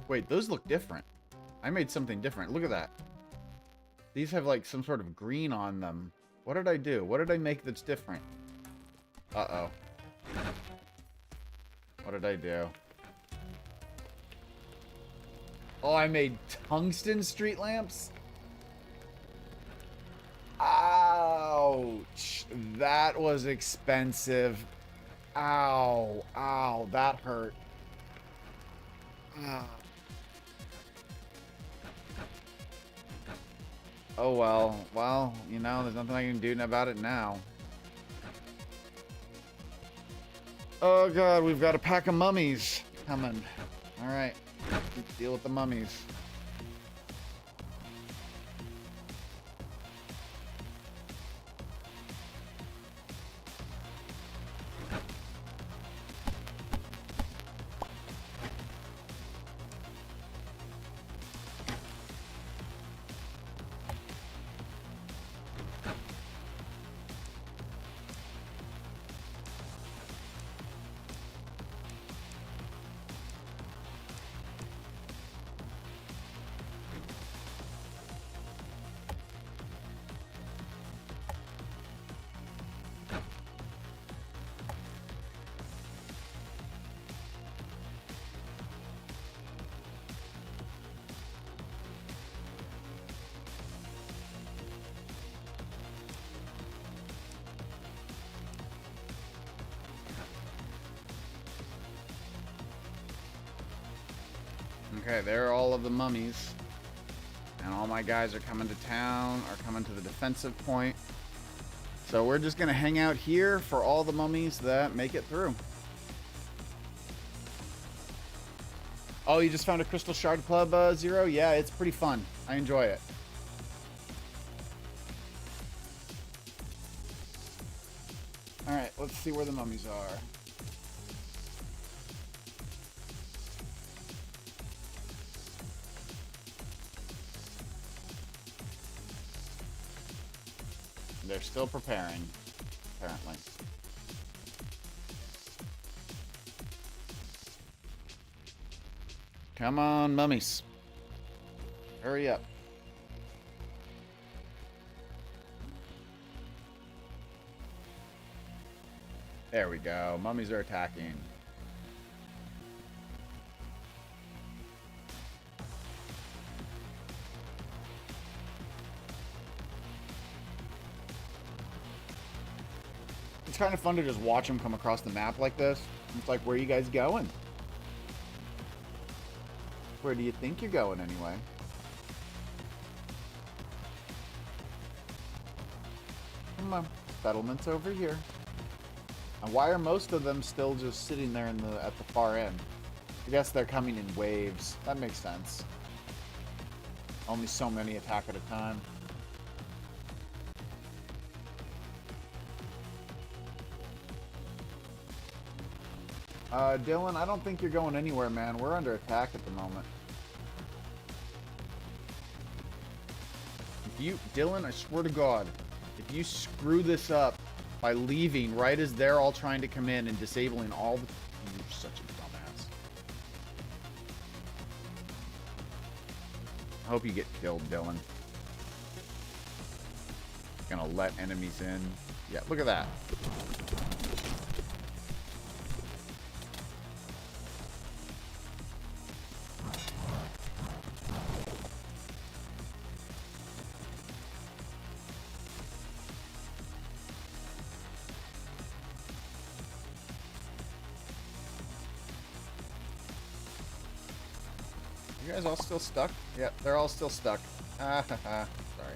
Speaker 1: Wait, those look different. I made something different. Look at that. These have like some sort of green on them. What did I do? What did I make that's different? Uh-oh. What did I do? Oh, I made tungsten street lamps? Ouch. That was expensive. Ow. Ow. That hurt. Ah. Oh, well. Well, you know, there's nothing I can do about it now. Oh, God, we've got a pack of mummies coming. All right. Let's deal with the mummies. Okay, there are all of the mummies. And all my guys are coming to town, are coming to the defensive point. So we're just going to hang out here for all the mummies that make it through. Oh, you just found a Crystal Shard Club, Zero? Yeah, it's pretty fun. I enjoy it. Alright, let's see where the mummies are. They're still preparing, apparently. Come on, mummies. Hurry up. There we go. Mummies are attacking. It's kind of fun to just watch them come across the map like this. It's like, where are you guys going? Where do you think you're going anyway? Come on. Settlement's over here. And why are most of them still just sitting there in at the far end? I guess they're coming in waves. That makes sense. Only so many attack at a time. Dylan, I don't think you're going anywhere, man. We're under attack at the moment. If you, Dylan, I swear to God, if you screw this up by leaving right as they're all trying to come in and disabling all the... You're such a dumbass. I hope you get killed, Dylan. Gonna let enemies in. Yeah, look at that. You guys all still stuck? Yep, they're all still stuck. Ah, ha, ha. Sorry.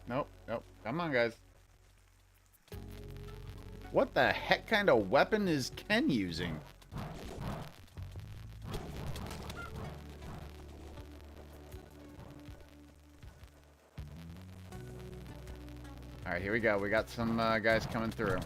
Speaker 1: Nope, nope. Come on, guys. What the heck kind of weapon is Ken using? Alright, here we go. We got some guys coming through.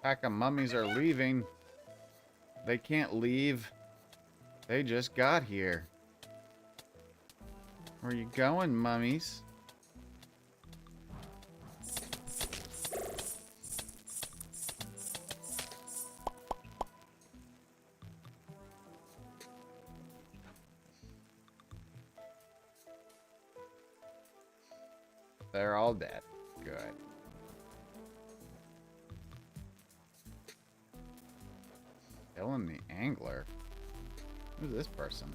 Speaker 1: Pack of mummies are leaving. They can't leave. They just got here. Where you going, mummies? They're all dead. Good. Dylan the Angler? Who's this person?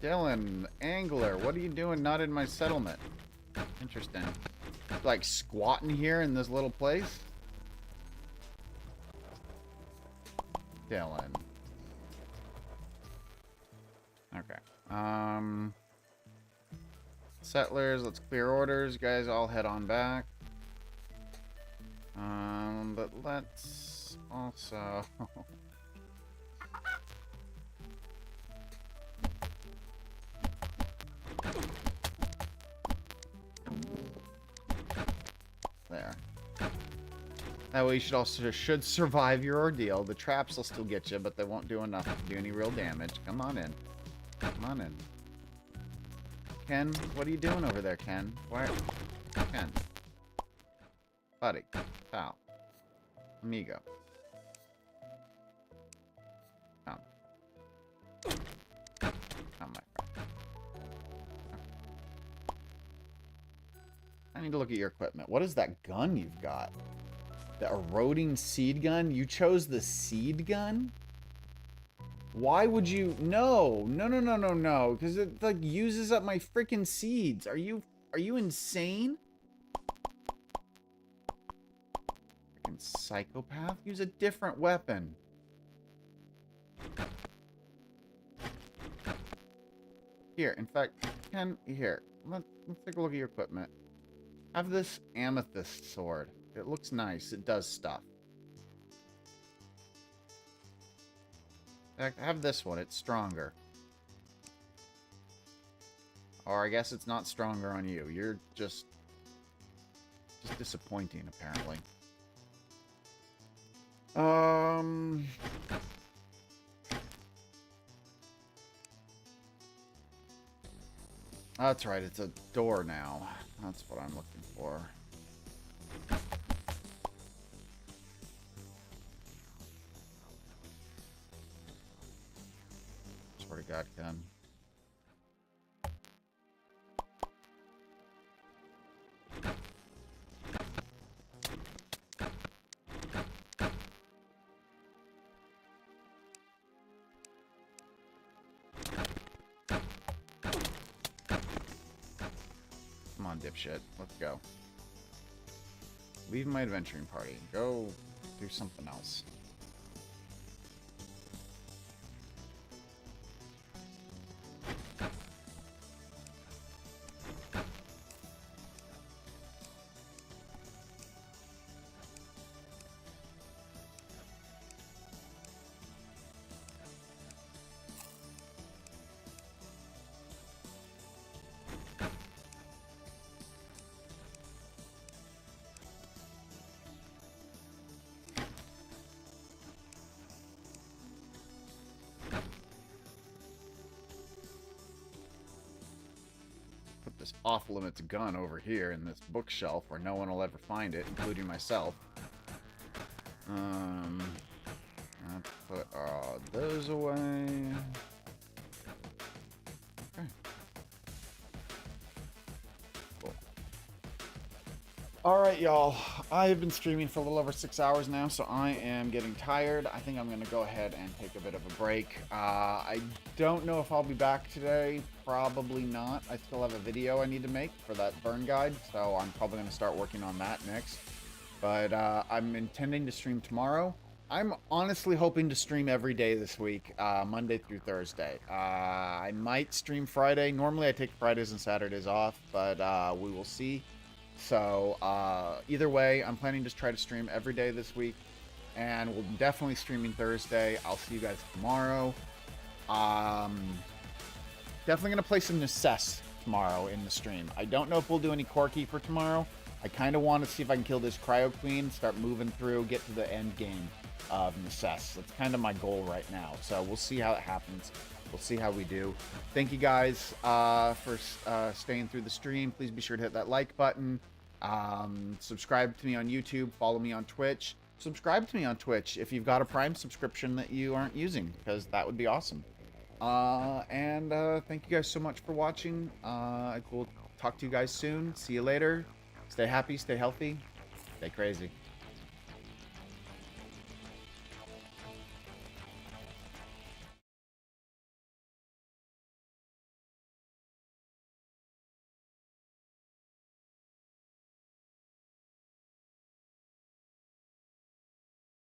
Speaker 1: Dylan, Angler, what are you doing not in my settlement? Interesting. Like squatting here in this little place? Dylan. Okay. Settlers, let's clear orders. You guys all head on back. But let's also... There. That way you should survive your ordeal. The traps will still get you, but they won't do enough to do any real damage. Come on in. Come on in. Ken, what are you doing over there, Ken? Why? Ken. Buddy. Pal. Amigo. Come. Come, my friend. I need to look at your equipment. What is that gun you've got? The eroding seed gun? You chose the seed gun? Why would you? No, no, no, no, no, no. Because it like uses up my freaking seeds. Are you insane? Freaking psychopath. Use a different weapon. Here, in fact, here. Let's take a look at your equipment. Have this amethyst sword. It looks nice. It does stuff. In fact, have this one. It's stronger. Or I guess it's not stronger on you. You're just disappointing, apparently. That's right. It's a door now. That's what I'm looking for. Swear to God, Ken. Come on, dipshit. Let's go. Leave my adventuring party. Go do something else. This off-limits gun over here in this bookshelf where no one will ever find it, including myself. I'll put those away. Okay. Cool. Alright, y'all. I have been streaming for a little over 6 hours now, so I am getting tired. I think I'm going to go ahead and take a bit of a break. I don't know if I'll be back today. Probably not. I still have a video I need to make for that burn guide, so I'm probably going to start working on that next. But I'm intending to stream tomorrow. I'm honestly hoping to stream every day this week, Monday through Thursday. I might stream Friday. Normally I take Fridays and Saturdays off, but we will see. So either way, I'm planning to try to stream every day this week, and we'll definitely streaming Thursday. I'll see you guys tomorrow. Definitely gonna play some Necesse tomorrow in the stream. I don't know if we'll do any Corki for tomorrow. I kind of want to see if I can kill this Cryo Queen, start moving through, get to the end game of Necesse. That's kind of my goal right now. So we'll see how it happens. We'll see how we do. Thank you guys for staying through the stream. Please be sure to hit that like button. Subscribe to me on YouTube. Follow me on Twitch. Subscribe to me on Twitch if you've got a Prime subscription that you aren't using, because that would be awesome. Thank you guys so much for watching. We'll talk to you guys soon. See you later. Stay happy, stay healthy, stay crazy.